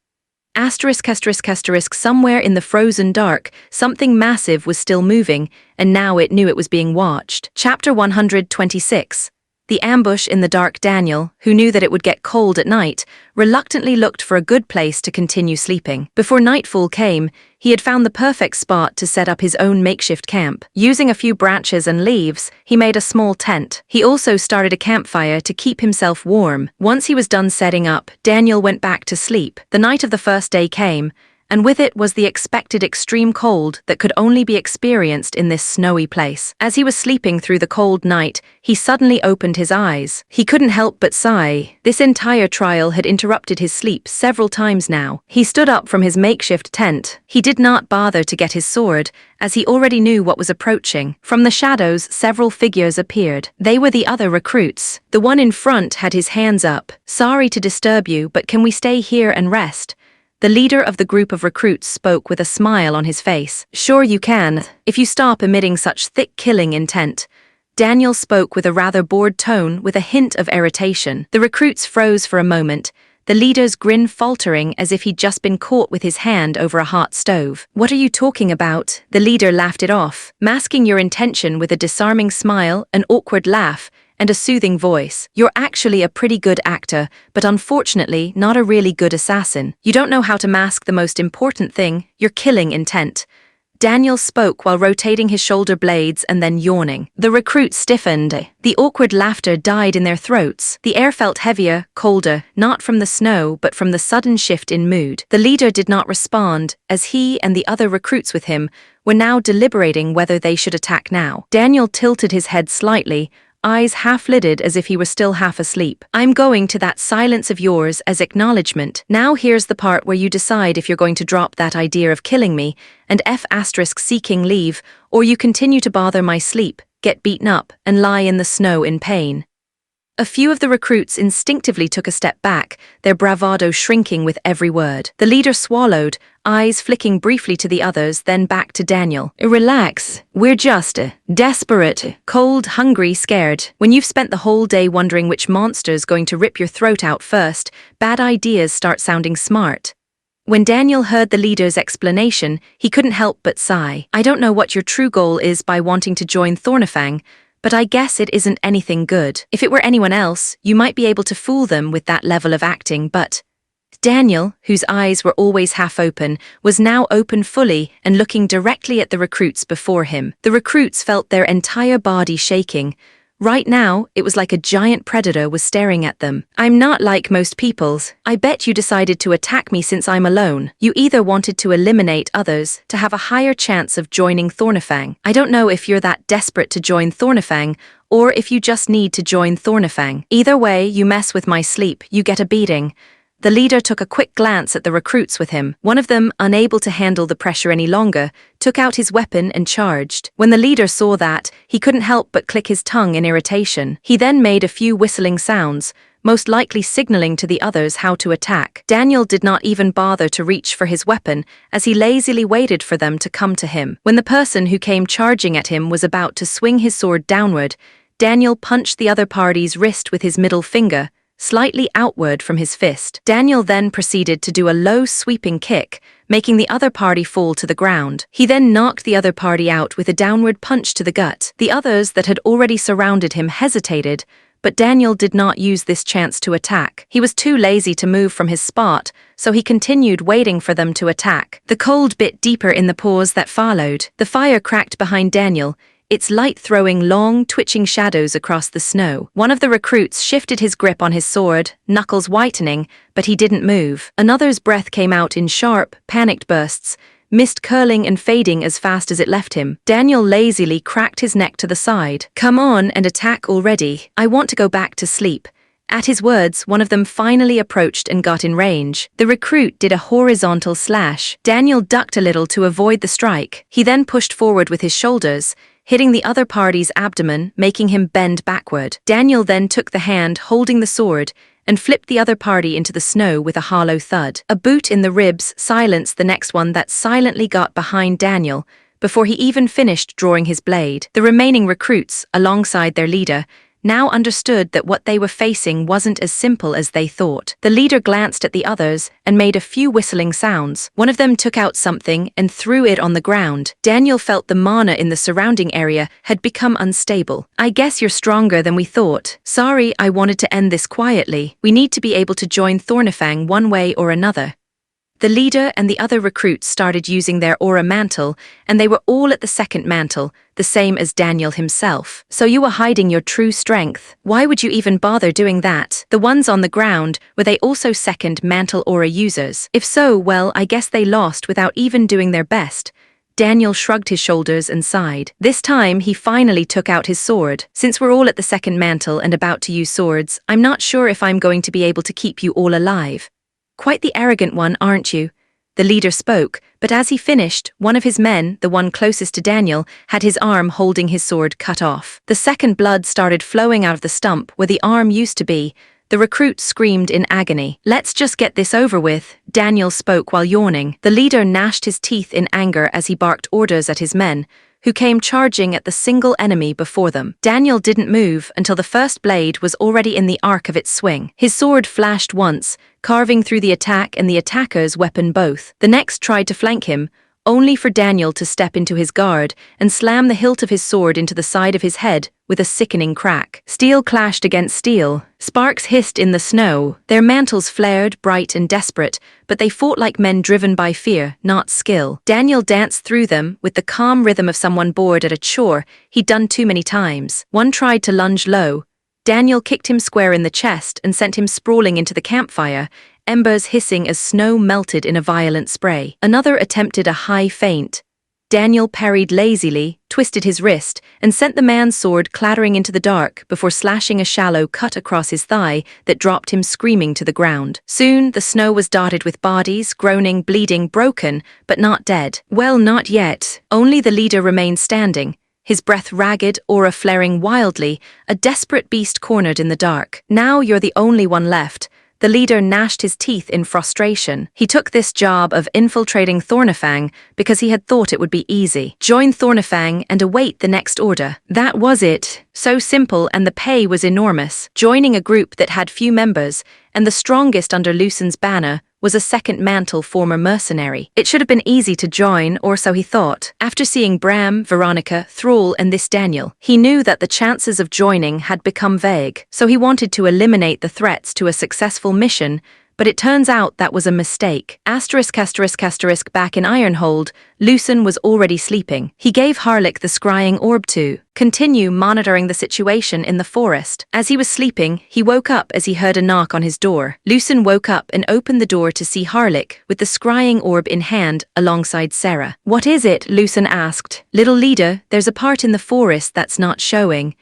Somewhere in the frozen dark, something massive was still moving, and now it knew it was being watched. Chapter 126. The ambush in the dark. Daniel, who knew that it would get cold at night, reluctantly looked for a good place to continue sleeping. Before nightfall came, he had found the perfect spot to set up his own makeshift camp. Using a few branches and leaves, he made a small tent. He also started a campfire to keep himself warm. Once he was done setting up, Daniel went back to sleep. The night of the first day came, and with it was the expected extreme cold that could only be experienced in this snowy place. As he was sleeping through the cold night, he suddenly opened his eyes. He couldn't help but sigh. This entire trial had interrupted his sleep several times now. He stood up from his makeshift tent. He did not bother to get his sword, as he already knew what was approaching. From the shadows, several figures appeared. They were the other recruits. The one in front had his hands up. "Sorry to disturb you, but can we stay here and rest?" The leader of the group of recruits spoke with a smile on his face. "Sure you can, if you stop emitting such thick killing intent." Daniel spoke with a rather bored tone with a hint of irritation. The recruits froze for a moment, the leader's grin faltering as if he'd just been caught with his hand over a hot stove. "What are you talking about?" The leader laughed it off, masking your intention with a disarming smile, an awkward laugh, and a soothing voice. "You're actually a pretty good actor, but unfortunately not a really good assassin. You don't know how to mask the most important thing, your killing intent." Daniel spoke while rotating his shoulder blades and then yawning. The recruits stiffened. The awkward laughter died in their throats. The air felt heavier, colder, not from the snow but from the sudden shift in mood. The leader did not respond, as he and the other recruits with him were now deliberating whether they should attack now. Daniel tilted his head slightly, eyes half-lidded as if he were still half asleep. "I'm going to that silence of yours as acknowledgement. Now here's the part where you decide if you're going to drop that idea of killing me and seeking leave, or you continue to bother my sleep, get beaten up, and lie in the snow in pain." A few of the recruits instinctively took a step back, their bravado shrinking with every word. The leader swallowed, eyes flicking briefly to the others, then back to Daniel. "Relax. We're just desperate, cold, hungry, scared. When you've spent the whole day wondering which monster's going to rip your throat out first, bad ideas start sounding smart." When Daniel heard the leader's explanation, he couldn't help but sigh. "I don't know what your true goal is by wanting to join Thornifang, but I guess it isn't anything good. If it were anyone else, you might be able to fool them with that level of acting, but..." Daniel, whose eyes were always half open, was now open fully and looking directly at the recruits before him. The recruits felt their entire body shaking. Right now, it was like a giant predator was staring at them. "I'm not like most people's. I bet you decided to attack me since I'm alone. You either wanted to eliminate others to have a higher chance of joining Thornifang. I don't know if you're that desperate to join Thornifang, or if you just need to join Thornifang. Either way, you mess with my sleep, you get a beating." The leader took a quick glance at the recruits with him. One of them, unable to handle the pressure any longer, took out his weapon and charged. When the leader saw that, he couldn't help but click his tongue in irritation. He then made a few whistling sounds, most likely signaling to the others how to attack. Daniel did not even bother to reach for his weapon, as he lazily waited for them to come to him. When the person who came charging at him was about to swing his sword downward, Daniel punched the other party's wrist with his middle finger, slightly outward from his fist. Daniel then proceeded to do a low sweeping kick, making the other party fall to the ground. He then knocked the other party out with a downward punch to the gut. The others that had already surrounded him hesitated, but Daniel did not use this chance to attack. He was too lazy to move from his spot, so he continued waiting for them to attack. The cold bit deeper in the pause that followed. The fire cracked behind Daniel, its light throwing long, twitching shadows across the snow. One of the recruits shifted his grip on his sword, knuckles whitening, but he didn't move. Another's breath came out in sharp, panicked bursts, mist curling and fading as fast as it left him. Daniel lazily cracked his neck to the side. "Come on and attack already. I want to go back to sleep." At his words, one of them finally approached and got in range. The recruit did a horizontal slash. Daniel ducked a little to avoid the strike. He then pushed forward with his shoulders, hitting the other party's abdomen, making him bend backward. Daniel then took the hand holding the sword and flipped the other party into the snow with a hollow thud. A boot in the ribs silenced the next one that silently got behind Daniel before he even finished drawing his blade. The remaining recruits, alongside their leader, now understood that what they were facing wasn't as simple as they thought. The leader glanced at the others and made a few whistling sounds. One of them took out something and threw it on the ground. Daniel felt the mana in the surrounding area had become unstable. "I guess you're stronger than we thought. Sorry, I wanted to end this quietly. We need to be able to join Thornifang one way or another." The leader and the other recruits started using their aura mantle, and they were all at the second mantle, the same as Daniel himself. "So you were hiding your true strength. Why would you even bother doing that?" The ones on the ground, were they also second mantle aura users? If so, well, I guess they lost without even doing their best. Daniel shrugged his shoulders and sighed. This time, he finally took out his sword. "Since we're all at the second mantle and about to use swords, I'm not sure if I'm going to be able to keep you all alive. Quite the arrogant one, aren't you?" The leader spoke, but as he finished, one of his men, the one closest to Daniel, had his arm holding his sword cut off. The second blood started flowing out of the stump where the arm used to be. The recruit screamed in agony. "Let's just get this over with," Daniel spoke while yawning. The leader gnashed his teeth in anger as he barked orders at his men, who came charging at the single enemy before them. Daniel didn't move until the first blade was already in the arc of its swing. His sword flashed once, carving through the attack and the attacker's weapon both. The next tried to flank him, only for Daniel to step into his guard and slam the hilt of his sword into the side of his head with a sickening crack. Steel clashed against steel. Sparks hissed in the snow. Their mantles flared, bright and desperate, but they fought like men driven by fear, not skill. Daniel danced through them with the calm rhythm of someone bored at a chore he'd done too many times. One tried to lunge low. Daniel kicked him square in the chest and sent him sprawling into the campfire, embers hissing as snow melted in a violent spray. Another attempted a high feint. Daniel parried lazily, twisted his wrist, and sent the man's sword clattering into the dark before slashing a shallow cut across his thigh that dropped him screaming to the ground. Soon, the snow was dotted with bodies, groaning, bleeding, broken, but not dead. Well, not yet. Only the leader remained standing, his breath ragged, aura flaring wildly, a desperate beast cornered in the dark. Now you're the only one left. The leader gnashed his teeth in frustration. He took this job of infiltrating Thornifang because he had thought it would be easy. Join Thornifang and await the next order. That was it. So simple, and the pay was enormous. Joining a group that had few members, and the strongest under Lucen's banner, was a second mantle former mercenary. It should have been easy to join, or so he thought. After seeing Bram, Veronica, Thrall, and this Daniel, he knew that the chances of joining had become vague, so he wanted to eliminate the threats to a successful mission, but it turns out that was a mistake. Asterisk back in Ironhold, Lucen was already sleeping. He gave Harlick the scrying orb to continue monitoring the situation in the forest. As he was sleeping, he woke up as he heard a knock on his door. Lucen woke up and opened the door to see Harlick with the scrying orb in hand alongside Sarah. "What is it?" Lucen asked. "Little leader, there's a part in the forest that's not showing."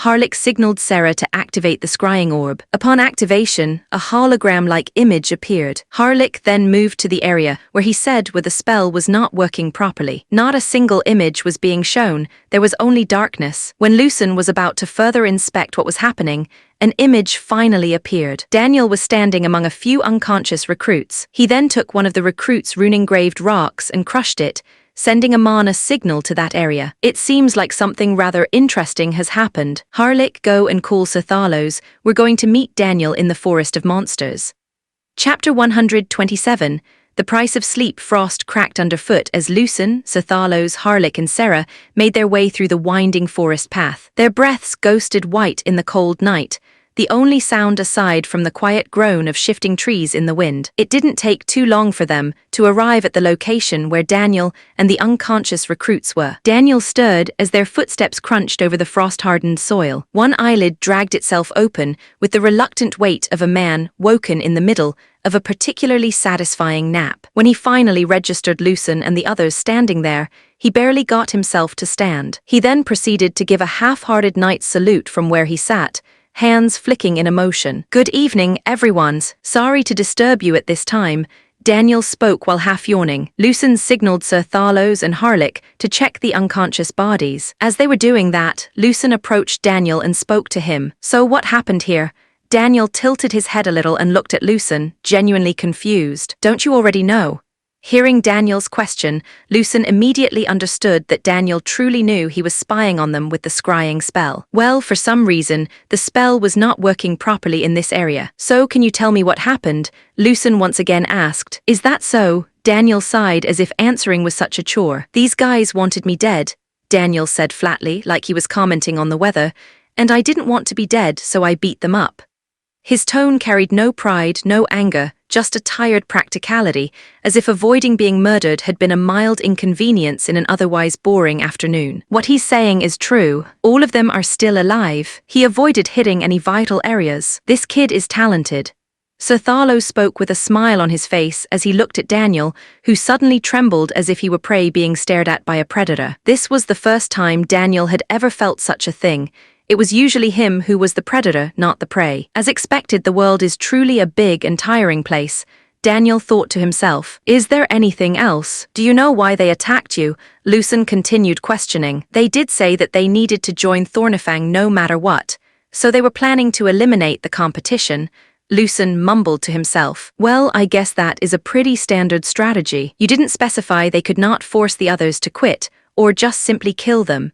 Harlick signaled Sarah to activate the scrying orb. Upon activation, a hologram-like image appeared. Harlick then moved to the area where he said the spell was not working properly. Not a single image was being shown, there was only darkness. When Lucen was about to further inspect what was happening, an image finally appeared. Daniel was standing among a few unconscious recruits. He then took one of the recruits' rune-engraved rocks and crushed it, sending a mana signal to that area. "It seems like something rather interesting has happened. Harlick, go and call Sir Thalos. We're going to meet Daniel in the Forest of Monsters." Chapter 127. The price of sleep. Frost cracked underfoot as Lucen, Sir Thalos, Harlick, and Sarah made their way through the winding forest path. Their breaths ghosted white in the cold night, the only sound aside from the quiet groan of shifting trees in the wind. It didn't take too long for them to arrive at the location where Daniel and the unconscious recruits were. Daniel stirred as their footsteps crunched over the frost-hardened soil. One eyelid dragged itself open with the reluctant weight of a man woken in the middle of a particularly satisfying nap. When he finally registered Lucen and the others standing there, he barely got himself to stand. He then proceeded to give a half-hearted knight's salute from where he sat, hands flicking in emotion. "Good evening, everyone. Sorry to disturb you at this time," Daniel spoke while half yawning. Lucen signaled Sir Thalos and Harlick to check the unconscious bodies. As they were doing that, Lucen approached Daniel and spoke to him. "So what happened here?" Daniel tilted his head a little and looked at Lucen, genuinely confused. "Don't you already know?" Hearing Daniel's question, Lucen immediately understood that Daniel truly knew he was spying on them with the scrying spell. "Well, for some reason, the spell was not working properly in this area. So can you tell me what happened?" Lucen once again asked. "Is that so?" Daniel sighed as if answering was such a chore. "These guys wanted me dead," Daniel said flatly, like he was commenting on the weather, "and I didn't want to be dead, so I beat them up." His tone carried no pride, no anger, just a tired practicality, as if avoiding being murdered had been a mild inconvenience in an otherwise boring afternoon. "What he's saying is true. All of them are still alive." He avoided hitting any vital areas. "This kid is talented." Sir Thalos spoke with a smile on his face as he looked at Daniel, who suddenly trembled as if he were prey being stared at by a predator. This was the first time Daniel had ever felt such a thing. It was usually him who was the predator, not the prey. As expected, the world is truly a big and tiring place. Daniel thought to himself. "Is there anything else? Do you know why they attacked you?" Lucen continued questioning. "They did say that they needed to join Thornifang no matter what, so they were planning to eliminate the competition." Lucen mumbled to himself. "Well, I guess that is a pretty standard strategy. You didn't specify they could not force the others to quit, or just simply kill them."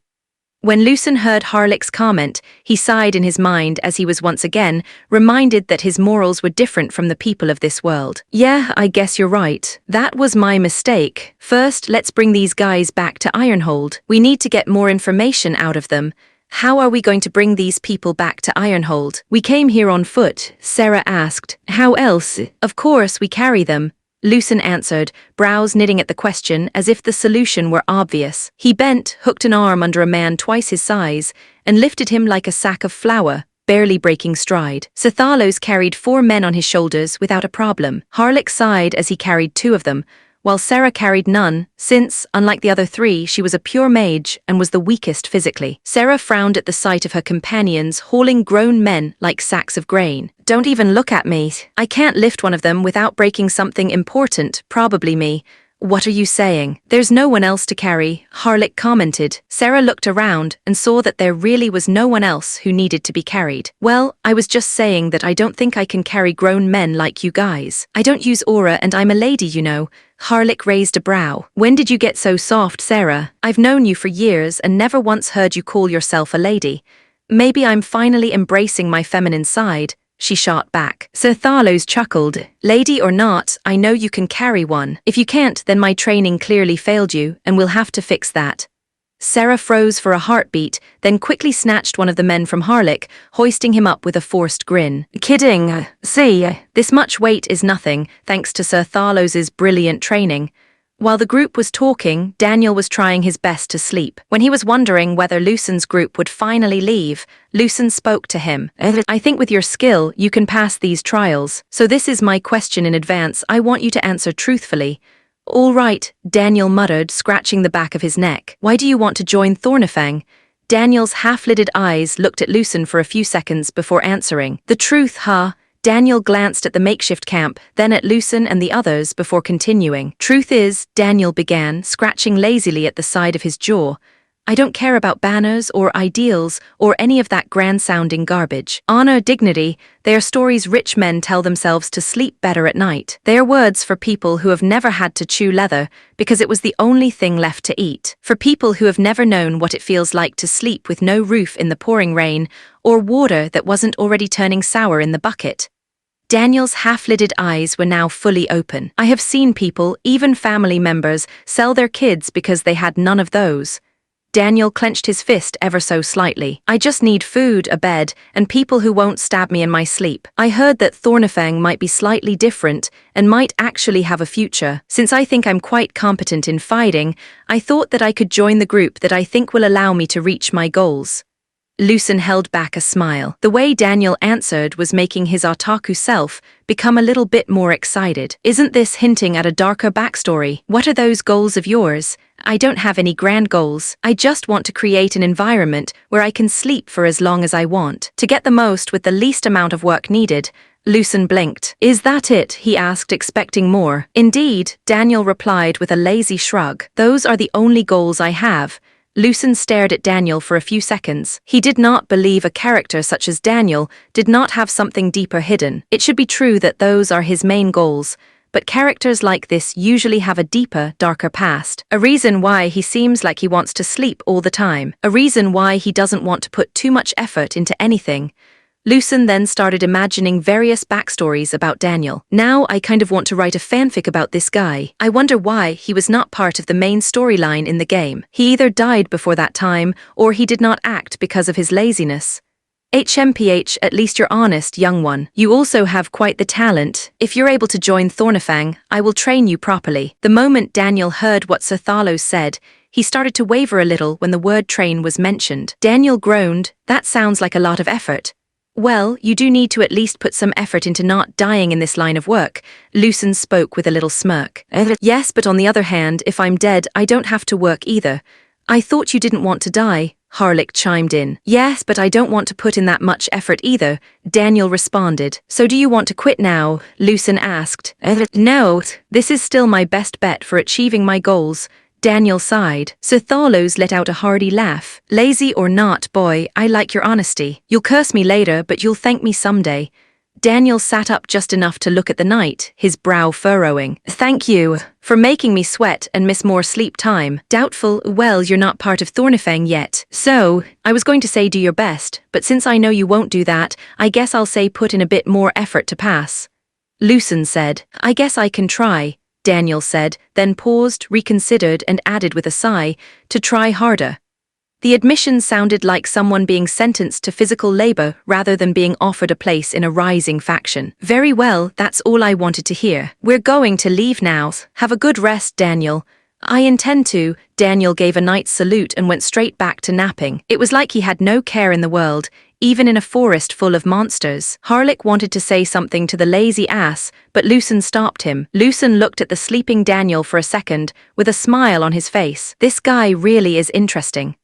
When Lucen heard Harlick's comment, he sighed in his mind as he was once again reminded that his morals were different from the people of this world. "Yeah, I guess you're right. That was my mistake. First, let's bring these guys back to Ironhold. We need to get more information out of them." How are we going to bring these people back to Ironhold? We came here on foot, Sarah asked. How else? Of course we carry them, Lucen answered, brows knitting at the question as if the solution were obvious. He bent, hooked an arm under a man twice his size, and lifted him like a sack of flour, barely breaking stride. Sethalos carried 4 men on his shoulders without a problem. Harlech sighed as he carried 2 of them, while Sarah carried none, since, unlike the other 3, she was a pure mage and was the weakest physically. Sarah frowned at the sight of her companions hauling grown men like sacks of grain. Don't even look at me. I can't lift one of them without breaking something important, probably me. What are you saying? There's no one else to carry, Harlech commented. Sarah looked around and saw that there really was no one else who needed to be carried. Well, I was just saying that I don't think I can carry grown men like you guys. I don't use aura and I'm a lady, you know. Harlech raised a brow. When did you get so soft, Sarah? I've known you for years and never once heard you call yourself a lady. Maybe I'm finally embracing my feminine side, she shot back. Sethalos chuckled. Lady or not, I know you can carry one. If you can't, then my training clearly failed you, and we'll have to fix that. Sarah froze for a heartbeat, then quickly snatched one of the men from Harlech, hoisting him up with a forced grin. Kidding. See, this much weight is nothing, thanks to Sethalos's brilliant training. While the group was talking, Daniel was trying his best to sleep. When he was wondering whether Lucen's group would finally leave, Lucen spoke to him. I think with your skill, you can pass these trials. So this is my question in advance. I want you to answer truthfully. All right, Daniel muttered, scratching the back of his neck. Why do you want to join Thornifang? Daniel's half-lidded eyes looked at Lucen for a few seconds before answering. The truth, huh? Daniel glanced at the makeshift camp, then at Lucen and the others before continuing. Truth is, Daniel began, scratching lazily at the side of his jaw. I don't care about banners or ideals or any of that grand-sounding garbage. Honor, dignity, they are stories rich men tell themselves to sleep better at night. They are words for people who have never had to chew leather because it was the only thing left to eat. For people who have never known what it feels like to sleep with no roof in the pouring rain or water that wasn't already turning sour in the bucket. Daniel's half-lidded eyes were now fully open. I have seen people, even family members, sell their kids because they had none of those. Daniel clenched his fist ever so slightly. I just need food, a bed, and people who won't stab me in my sleep. I heard that Thornifang might be slightly different and might actually have a future. Since I think I'm quite competent in fighting, I thought that I could join the group that I think will allow me to reach my goals. Lucen held back a smile. The way Daniel answered was making his otaku self become a little bit more excited. Isn't this hinting at a darker backstory? What are those goals of yours? I don't have any grand goals. I just want to create an environment where I can sleep for as long as I want, to get the most with the least amount of work needed. Lucen blinked. Is that it? He asked, expecting more. Indeed, Daniel replied with a lazy shrug. Those are the only goals I have. Lucen stared at Daniel for a few seconds. He did not believe a character such as Daniel did not have something deeper hidden. It should be true that those are his main goals, but characters like this usually have a deeper, darker past. A reason why he seems like he wants to sleep all the time. A reason why he doesn't want to put too much effort into anything. Lucen then started imagining various backstories about Daniel. Now I kind of want to write a fanfic about this guy. I wonder why he was not part of the main storyline in the game. He either died before that time, or he did not act because of his laziness. HMPH, at least you're honest, young one. You also have quite the talent. If you're able to join Thornifang, I will train you properly. The moment Daniel heard what Sethalos said, he started to waver a little when the word train was mentioned. Daniel groaned. That sounds like a lot of effort. Well, you do need to at least put some effort into not dying in this line of work, Lucen spoke with a little smirk. Yes, but on the other hand, if I'm dead, I don't have to work either. I thought you didn't want to die, Harlech chimed in. Yes, but I don't want to put in that much effort either, Daniel responded. So do you want to quit now? Lucen asked. No, this is still my best bet for achieving my goals. Daniel sighed. Sethalos let out a hearty laugh. Lazy or not, boy, I like your honesty. You'll curse me later, but you'll thank me someday. Daniel sat up just enough to look at the night, his brow furrowing. Thank you for making me sweat and miss more sleep time. Doubtful, well, you're not part of Thornifang yet. So, I was going to say do your best, but since I know you won't do that, I guess I'll say put in a bit more effort to pass. Lucen said, I guess I can try. Daniel said, then paused, reconsidered, and added with a sigh, to try harder. The admission sounded like someone being sentenced to physical labor rather than being offered a place in a rising faction. Very well, that's all I wanted to hear. We're going to leave now. Have a good rest, Daniel. I intend to. Daniel gave a knight's salute and went straight back to napping. It was like he had no care in the world, even in a forest full of monsters. Harlech wanted to say something to the lazy ass, but Lucen stopped him. Lucen looked at the sleeping Daniel for a second, with a smile on his face. This guy really is interesting.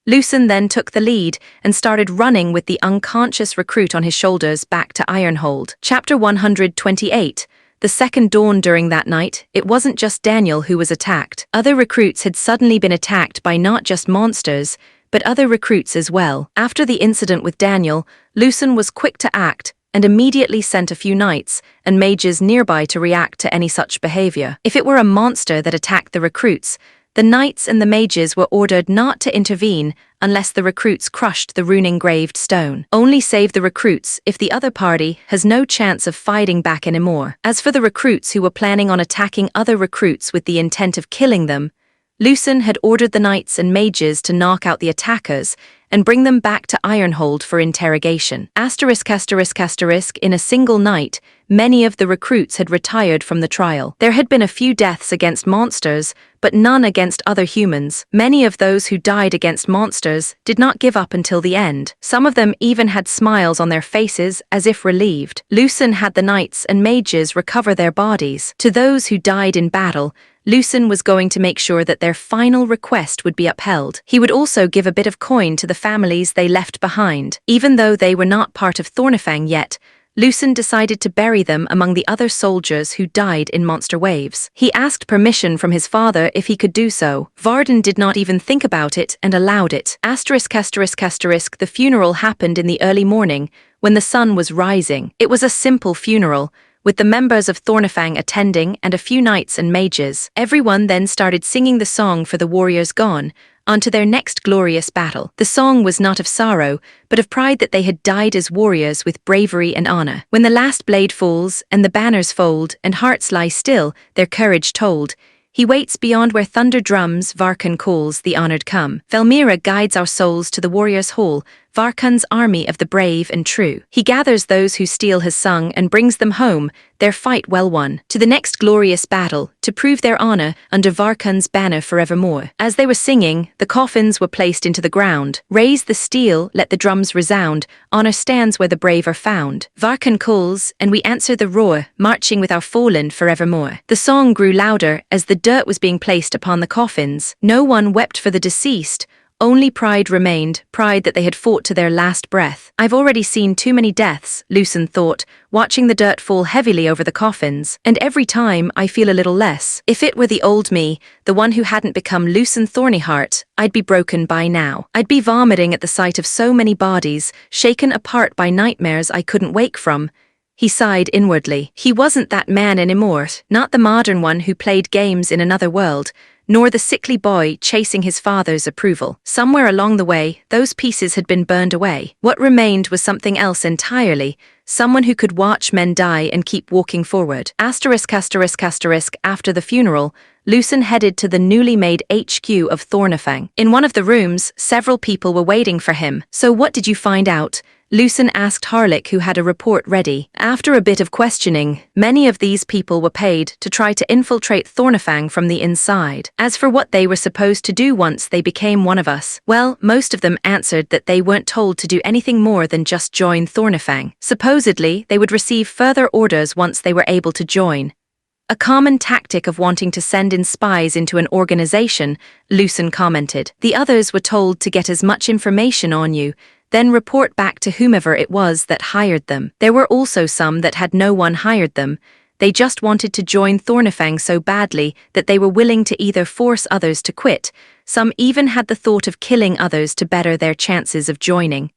Lucen then took the lead and started running with the unconscious recruit on his shoulders back to Ironhold. Chapter 128. The second dawn. During that night, it wasn't just Daniel who was attacked. Other recruits had suddenly been attacked by not just monsters, but other recruits as well. After the incident with Daniel, Lucen was quick to act and immediately sent a few knights and mages nearby to react to any such behavior. If it were a monster that attacked the recruits, the knights and the mages were ordered not to intervene unless the recruits crushed the rune-engraved stone. Only save the recruits if the other party has no chance of fighting back anymore. As for the recruits who were planning on attacking other recruits with the intent of killing them, Lucen had ordered the knights and mages to knock out the attackers and bring them back to Ironhold for interrogation. *****. In a single night, many of the recruits had retired from the trial. There had been a few deaths against monsters, but none against other humans. Many of those who died against monsters did not give up until the end. Some of them even had smiles on their faces as if relieved. Lucen had the knights and mages recover their bodies. To those who died in battle, Lucen was going to make sure that their final request would be upheld. He would also give a bit of coin to the families they left behind. Even though they were not part of Thornifang yet, Lucen decided to bury them among the other soldiers who died in monster waves. He asked permission from his father if he could do so. Varden did not even think about it and allowed it. *****. The funeral happened in the early morning, when the sun was rising. It was a simple funeral, with the members of Thornifang attending and a few knights and mages. Everyone then started singing the song for the warriors gone, on to their next glorious battle. The song was not of sorrow, but of pride that they had died as warriors with bravery and honor. When the last blade falls, and the banners fold, and hearts lie still, their courage told, he waits beyond where thunder drums, Varkan calls, the honored come. Velmira guides our souls to the warriors' hall, Varkan's army of the brave and true. He gathers those whose steel has sung and brings them home, their fight well won, to the next glorious battle, to prove their honor under Varkan's banner forevermore. As they were singing, the coffins were placed into the ground. Raise the steel, let the drums resound, honor stands where the brave are found. Varkan calls, and we answer the roar, marching with our fallen forevermore. The song grew louder as the dirt was being placed upon the coffins. No one wept for the deceased. Only pride remained, pride that they had fought to their last breath. I've already seen too many deaths, Lucen thought, watching the dirt fall heavily over the coffins, and every time I feel a little less. If it were the old me, the one who hadn't become Lucen Thornyheart, I'd be broken by now. I'd be vomiting at the sight of so many bodies, shaken apart by nightmares I couldn't wake from. He sighed inwardly. He wasn't that man anymore, not the modern one who played games in another world, nor the sickly boy chasing his father's approval. Somewhere along the way, those pieces had been burned away. What remained was something else entirely, someone who could watch men die and keep walking forward. *****. After the funeral, Lucen headed to the newly made HQ of Thornifang. In one of the rooms, several people were waiting for him. So what did you find out? Lucen asked Harlech, who had a report ready. After a bit of questioning, many of these people were paid to try to infiltrate Thornifang from the inside. As for what they were supposed to do once they became one of us, well, most of them answered that they weren't told to do anything more than just join Thornifang. Supposedly, they would receive further orders once they were able to join. A common tactic of wanting to send in spies into an organization, Lucen commented. The others were told to get as much information on you, then report back to whomever it was that hired them. There were also some that had no one hired them. They just wanted to join Thornifang so badly that they were willing to either force others to quit. Some even had the thought of killing others to better their chances of joining.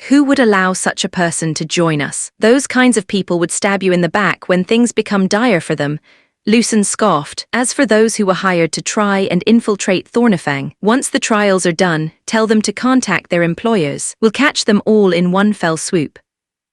Who would allow such a person to join us? Those kinds of people would stab you in the back when things become dire for them. Lucen scoffed. As for those who were hired to try and infiltrate Thornifang, once the trials are done, tell them to contact their employers. We'll catch them all in one fell swoop.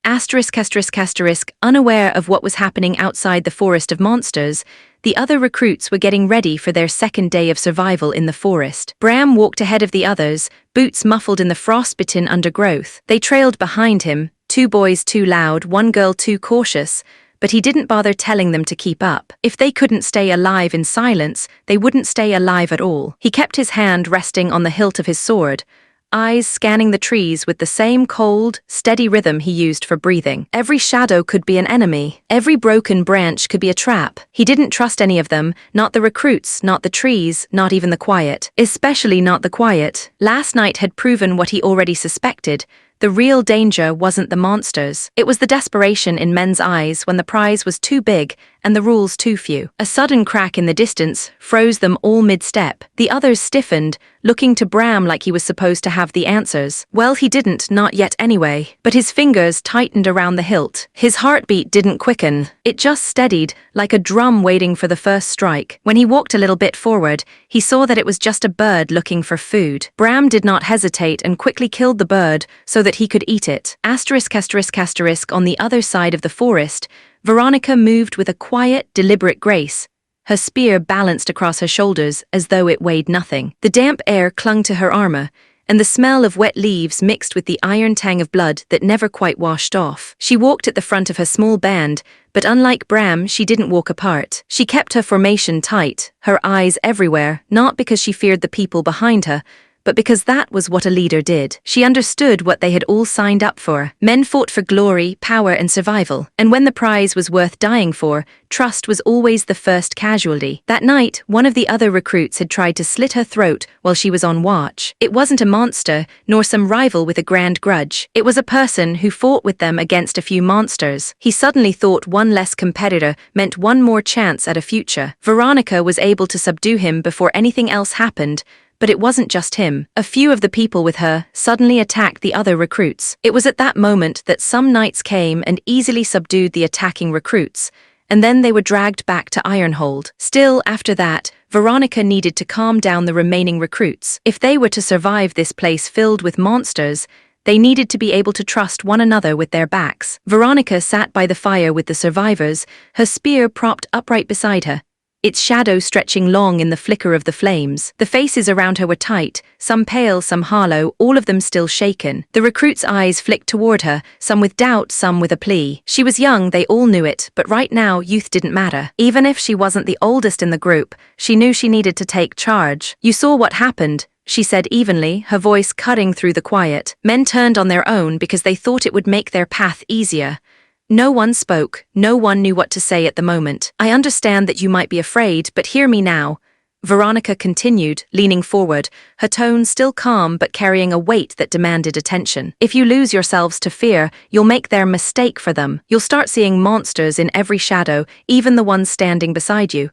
Unaware of what was happening outside the forest of monsters, the other recruits were getting ready for their second day of survival in the forest. Bram walked ahead of the others, boots muffled in the frostbitten undergrowth. They trailed behind him, 2 boys too loud, 1 girl too cautious, but he didn't bother telling them to keep up. If they couldn't stay alive in silence, they wouldn't stay alive at all. He kept his hand resting on the hilt of his sword, eyes scanning the trees with the same cold, steady rhythm he used for breathing. Every shadow could be an enemy. Every broken branch could be a trap. He didn't trust any of them, not the recruits, not the trees, not even the quiet. Especially not the quiet. Last night had proven what he already suspected. The real danger wasn't the monsters. It was the desperation in men's eyes when the prize was too big and the rules too few. A sudden crack in the distance froze them all mid-step. The others stiffened, looking to Bram like he was supposed to have the answers. Well, he didn't, not yet anyway. But his fingers tightened around the hilt. His heartbeat didn't quicken. It just steadied, like a drum waiting for the first strike. When he walked a little bit forward, he saw that it was just a bird looking for food. Bram did not hesitate and quickly killed the bird so that he could eat it. On the other side of the forest, Veronica moved with a quiet, deliberate grace, her spear balanced across her shoulders as though it weighed nothing. The damp air clung to her armor, and the smell of wet leaves mixed with the iron tang of blood that never quite washed off. She walked at the front of her small band, but unlike Bram, she didn't walk apart. She kept her formation tight, her eyes everywhere, not because she feared the people behind her, but because that was what a leader did. She understood what they had all signed up for. Men fought for glory, power, and survival. And when the prize was worth dying for, trust was always the first casualty. That night, one of the other recruits had tried to slit her throat while she was on watch. It wasn't a monster, nor some rival with a grand grudge. It was a person who fought with them against a few monsters. He suddenly thought one less competitor meant one more chance at a future. Veronica was able to subdue him before anything else happened. But it wasn't just him. A few of the people with her suddenly attacked the other recruits. It was at that moment that some knights came and easily subdued the attacking recruits, and then they were dragged back to Ironhold. Still, after that, Veronica needed to calm down the remaining recruits. If they were to survive this place filled with monsters, they needed to be able to trust one another with their backs. Veronica sat by the fire with the survivors, her spear propped upright beside her, its shadow stretching long in the flicker of the flames. The faces around her were tight, some pale, some hollow, all of them still shaken. The recruits' eyes flicked toward her, some with doubt, some with a plea. She was young, they all knew it, but right now youth didn't matter. Even if she wasn't the oldest in the group, she knew she needed to take charge. "You saw what happened," she said evenly, her voice cutting through the quiet. Men turned on their own because they thought it would make their path easier. No one spoke, no one knew what to say at the moment. "I understand that you might be afraid, but hear me now," Veronica continued, leaning forward, her tone still calm but carrying a weight that demanded attention. "If you lose yourselves to fear, you'll make their mistake for them. You'll start seeing monsters in every shadow, even the ones standing beside you."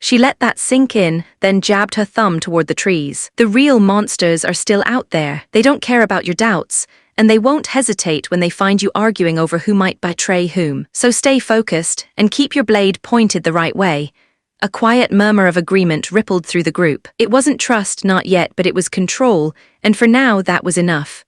She let that sink in, then jabbed her thumb toward the trees. "The real monsters are still out there. They don't care about your doubts, and they won't hesitate when they find you arguing over who might betray whom. So stay focused, and keep your blade pointed the right way." A quiet murmur of agreement rippled through the group. It wasn't trust, not yet, but it was control, and for now that was enough.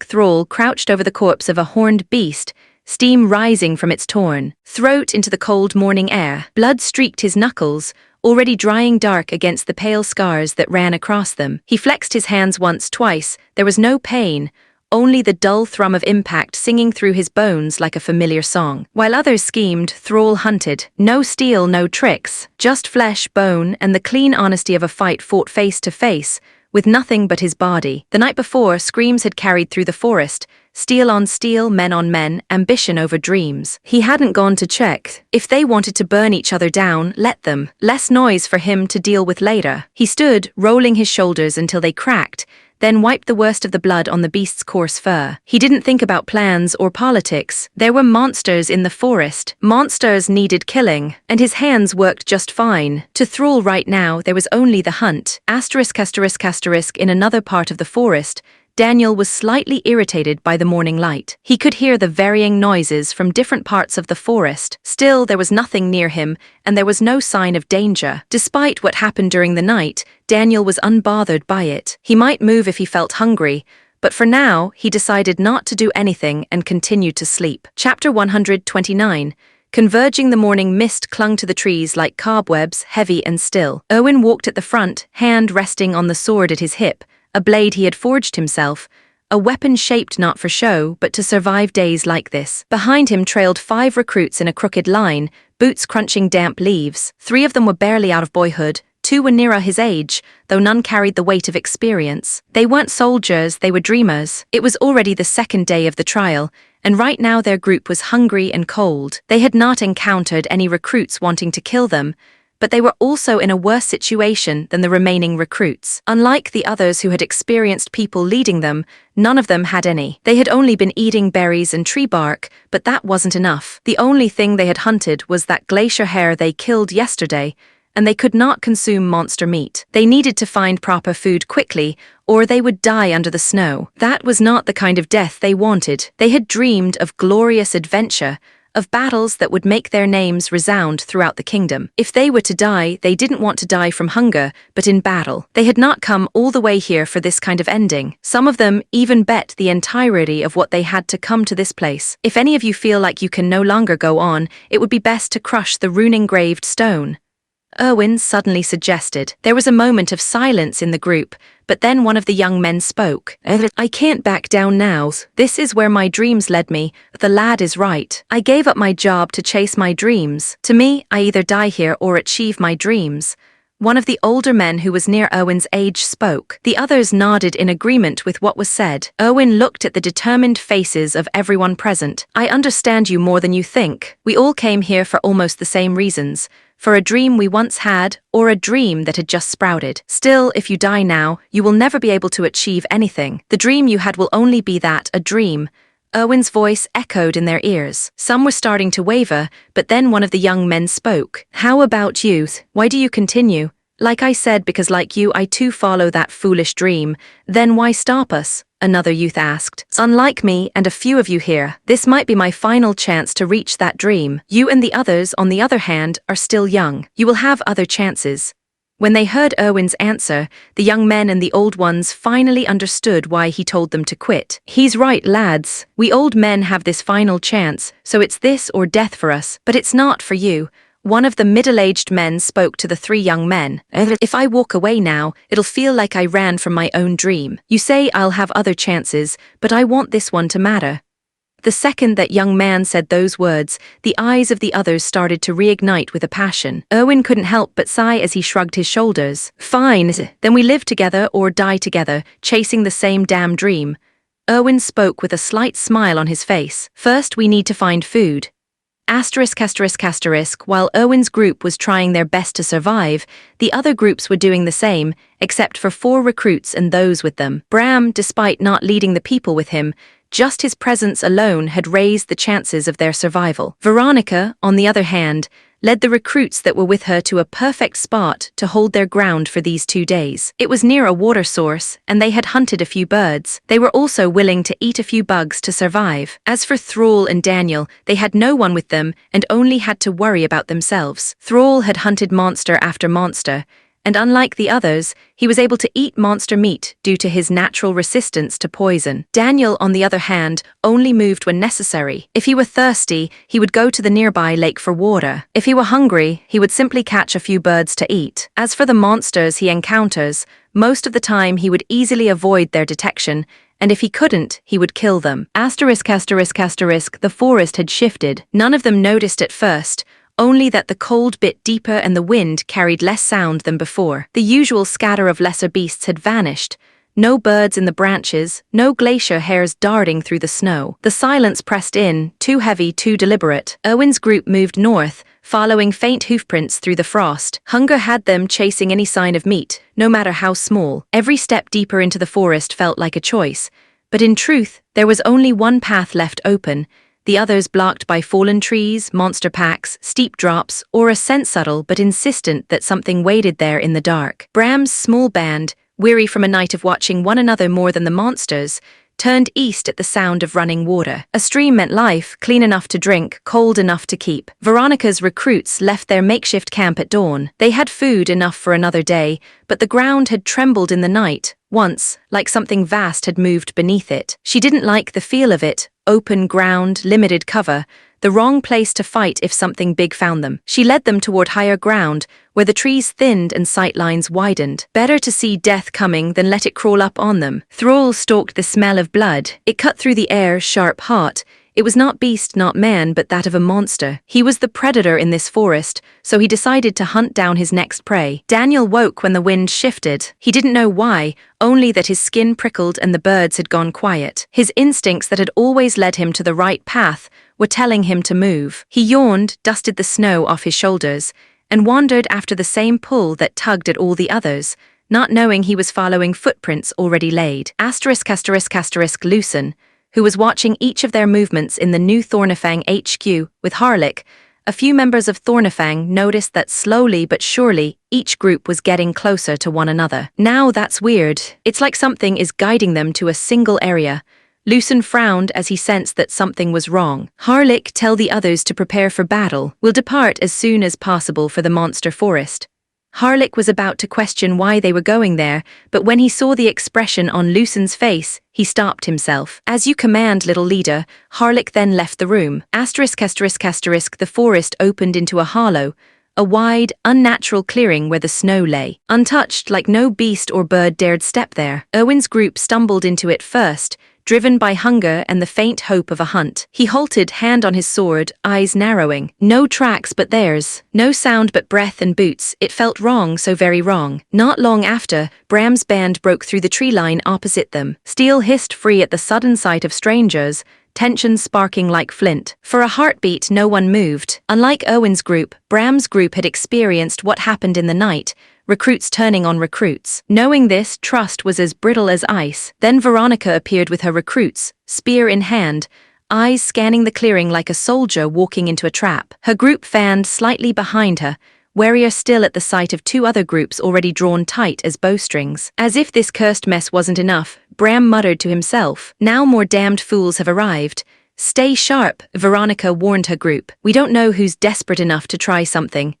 Thrall crouched over the corpse of a horned beast, steam rising from its torn throat into the cold morning air. Blood streaked his knuckles, already drying dark against the pale scars that ran across them. He flexed his hands once, twice. There was no pain, only the dull thrum of impact singing through his bones like a familiar song. While others schemed, Thrall hunted. No steel, no tricks, just flesh, bone, and the clean honesty of a fight fought face to face, with nothing but his body. The night before, screams had carried through the forest, steel on steel, men on men, ambition over dreams. He hadn't gone to check. If they wanted to burn each other down, let them. Less noise for him to deal with later. He stood, rolling his shoulders until they cracked, then wiped the worst of the blood on the beast's coarse fur. He didn't think about plans or politics. There were monsters in the forest. Monsters needed killing, and his hands worked just fine. To Thrall right now, there was only the hunt. In another part of the forest, Daniel was slightly irritated by the morning light. He could hear the varying noises from different parts of the forest. Still, there was nothing near him, and there was no sign of danger. Despite what happened during the night, Daniel was unbothered by it. He might move if he felt hungry, but for now, he decided not to do anything and continued to sleep. Chapter 129. Converging the morning mist clung to the trees like cobwebs, heavy and still. Owen walked at the front, hand resting on the sword at his hip, a blade he had forged himself, a weapon shaped not for show, but to survive days like this. Behind him trailed 5 recruits in a crooked line, boots crunching damp leaves. 3 of them were barely out of boyhood, 2 were nearer his age, though none carried the weight of experience. They weren't soldiers, they were dreamers. It was already the 2nd day of the trial, and right now their group was hungry and cold. They had not encountered any recruits wanting to kill them, but they were also in a worse situation than the remaining recruits. Unlike the others who had experienced people leading them, none of them had any. They had only been eating berries and tree bark, but that wasn't enough. The only thing they had hunted was that glacier hare they killed yesterday, and they could not consume monster meat. They needed to find proper food quickly, or they would die under the snow. That was not the kind of death they wanted. They had dreamed of glorious adventure, of battles that would make their names resound throughout the kingdom. If they were to die, they didn't want to die from hunger, but in battle. They had not come all the way here for this kind of ending. Some of them even bet the entirety of what they had to come to this place. If any of you feel like you can no longer go on, it would be best to crush the rune-engraved stone, Owen suddenly suggested. There was a moment of silence in the group, but then one of the young men spoke. I can't back down now. This is where my dreams led me. The lad is right. I gave up my job to chase my dreams. To me, I either die here or achieve my dreams. One of the older men who was near Owen's age spoke. The others nodded in agreement with what was said. Owen looked at the determined faces of everyone present. I understand you more than you think. We all came here for almost the same reasons. For a dream we once had, or a dream that had just sprouted. Still, if you die now, you will never be able to achieve anything. The dream you had will only be that, a dream. Owen's voice echoed in their ears. Some were starting to waver, but then one of the young men spoke. How about you? Why do you continue? Like I said, because like you, I too follow that foolish dream. Then why stop us? Another youth asked. Unlike me and a few of you here, this might be my final chance to reach that dream. You and the others, on the other hand, are still young. You will have other chances. When they heard Owen's answer, the young men and the old ones finally understood why he told them to quit. He's right, lads. We old men have this final chance, so it's this or death for us, but it's not for you. One of the middle-aged men spoke to the 3 young men. If I walk away now, it'll feel like I ran from my own dream. You say I'll have other chances, but I want this one to matter. The second that young man said those words, the eyes of the others started to reignite with a passion. Owen couldn't help but sigh as he shrugged his shoulders. Fine, then we live together or die together, chasing the same damn dream. Owen spoke with a slight smile on his face. First, we need to find food. While Owen's group was trying their best to survive, the other groups were doing the same, except for 4 recruits and those with them. Bram, despite not leading the people with him, just his presence alone had raised the chances of their survival. Veronica, on the other hand, led the recruits that were with her to a perfect spot to hold their ground for these 2 days. It was near a water source, and they had hunted a few birds. They were also willing to eat a few bugs to survive. As for Thrall and Daniel, they had no one with them and only had to worry about themselves. Thrall had hunted monster after monster, and unlike the others, he was able to eat monster meat due to his natural resistance to poison. Daniel, on the other hand, only moved when necessary. If he were thirsty, he would go to the nearby lake for water. If he were hungry, he would simply catch a few birds to eat. As for the monsters he encounters, most of the time he would easily avoid their detection, and if he couldn't, he would kill them. The forest had shifted. None of them noticed at first, only that the cold bit deeper and the wind carried less sound than before. The usual scatter of lesser beasts had vanished. No birds in the branches, no glacier hares darting through the snow. The silence pressed in, too heavy, too deliberate. Owen's group moved north, following faint hoofprints through the frost. Hunger had them chasing any sign of meat, no matter how small. Every step deeper into the forest felt like a choice. But in truth, there was only one path left open, the others blocked by fallen trees, monster packs, steep drops, or a scent subtle but insistent that something waited there in the dark. Bram's small band, weary from a night of watching one another more than the monsters, turned east at the sound of running water. A stream meant life, clean enough to drink, cold enough to keep. Veronica's recruits left their makeshift camp at dawn. They had food enough for another day, but the ground had trembled in the night, once, like something vast had moved beneath it. She didn't like the feel of it, open ground, limited cover, the wrong place to fight if something big found them. She led them toward higher ground, where the trees thinned and sight lines widened. Better to see death coming than let it crawl up on them. Thrall stalked the smell of blood. It cut through the air, sharp hot. It was not beast, not man, but that of a monster. He was the predator in this forest, so he decided to hunt down his next prey. Daniel woke when the wind shifted. He didn't know why, only that his skin prickled and the birds had gone quiet. His instincts that had always led him to the right path were telling him to move. He yawned, dusted the snow off his shoulders, and wandered after the same pull that tugged at all the others, not knowing he was following footprints already laid. Lucen, who was watching each of their movements in the new Thornifang HQ with Harlick, a few members of Thornifang noticed that slowly but surely each group was getting closer to one another. Now that's weird. It's like something is guiding them to a single area. Lucen frowned as he sensed that something was wrong. Harlick, tell the others to prepare for battle. We'll depart as soon as possible for the monster forest. Harlick was about to question why they were going there, but when he saw the expression on Lucen's face, he stopped himself. As you command, little leader. Harlick then left the room. The forest opened into a hollow, a wide, unnatural clearing where the snow lay. Untouched, like no beast or bird dared step there. Erwin's group stumbled into it first, driven by hunger and the faint hope of a hunt. He halted, hand on his sword, eyes narrowing. No tracks but theirs. No sound but breath and boots. It felt wrong, so very wrong. Not long after, Bram's band broke through the tree line opposite them. Steel hissed free at the sudden sight of strangers, tension sparking like flint. For a heartbeat, no one moved. Unlike Erwin's group, Bram's group had experienced what happened in the night, recruits turning on recruits. Knowing this, trust was as brittle as ice. Then Veronica appeared with her recruits, spear in hand, eyes scanning the clearing like a soldier walking into a trap. Her group fanned slightly behind her, warier still at the sight of two other groups already drawn tight as bowstrings. As if this cursed mess wasn't enough, Bram muttered to himself, now more damned fools have arrived. Stay sharp, Veronica warned her group. We don't know who's desperate enough to try something.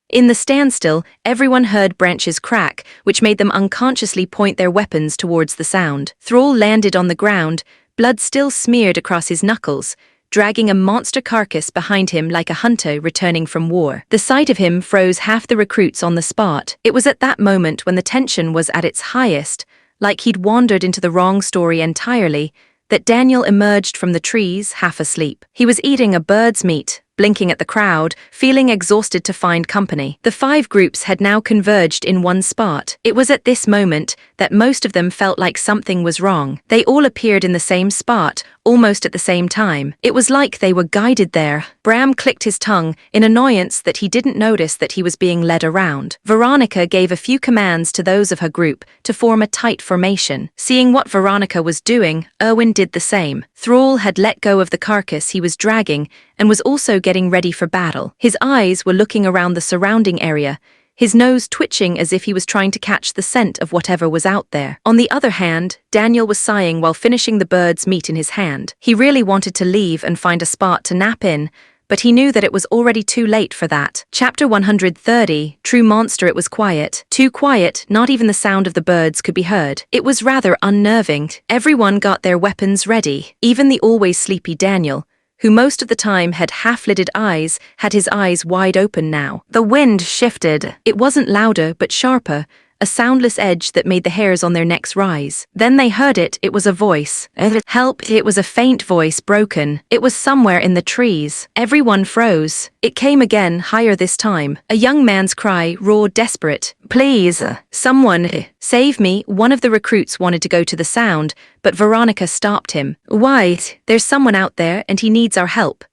In the standstill, everyone heard branches crack, which made them unconsciously point their weapons towards the sound. Thrall landed on the ground, blood still smeared across his knuckles, dragging a monster carcass behind him like a hunter returning from war. The sight of him froze half the recruits on the spot. It was at that moment when the tension was at its highest, like he'd wandered into the wrong story entirely, that Daniel emerged from the trees, half asleep. He was eating a bird's meat, blinking at the crowd, feeling exhausted to find company. The 5 groups had now converged in one spot. It was at this moment that most of them felt like something was wrong. They all appeared in the same spot, almost at the same time. It was like they were guided there. Bram clicked his tongue in annoyance that he didn't notice that he was being led around. Veronica gave a few commands to those of her group to form a tight formation. Seeing what Veronica was doing, Erwin did the same. Thrall had let go of the carcass he was dragging and was also getting ready for battle. His eyes were looking around the surrounding area, his nose twitching as if he was trying to catch the scent of whatever was out there. On the other hand, Daniel was sighing while finishing the bird's meat in his hand. He really wanted to leave and find a spot to nap in, but he knew that it was already too late for that. Chapter 130, True Monster. It was quiet. Too quiet, not even the sound of the birds could be heard. It was rather unnerving. Everyone got their weapons ready. Even the always sleepy Daniel, who most of the time had half-lidded eyes, had his eyes wide open now. The wind shifted. It wasn't louder, but sharper, a soundless edge that made the hairs on their necks rise. Then they heard it. It was a voice. Help! It was a faint voice, broken. It was somewhere in the trees. Everyone froze. It came again, higher this time. A young man's cry, raw, desperate. Please, someone, save me. One of the recruits wanted to go to the sound, but Veronica stopped him. Why? There's someone out there, and he needs our help.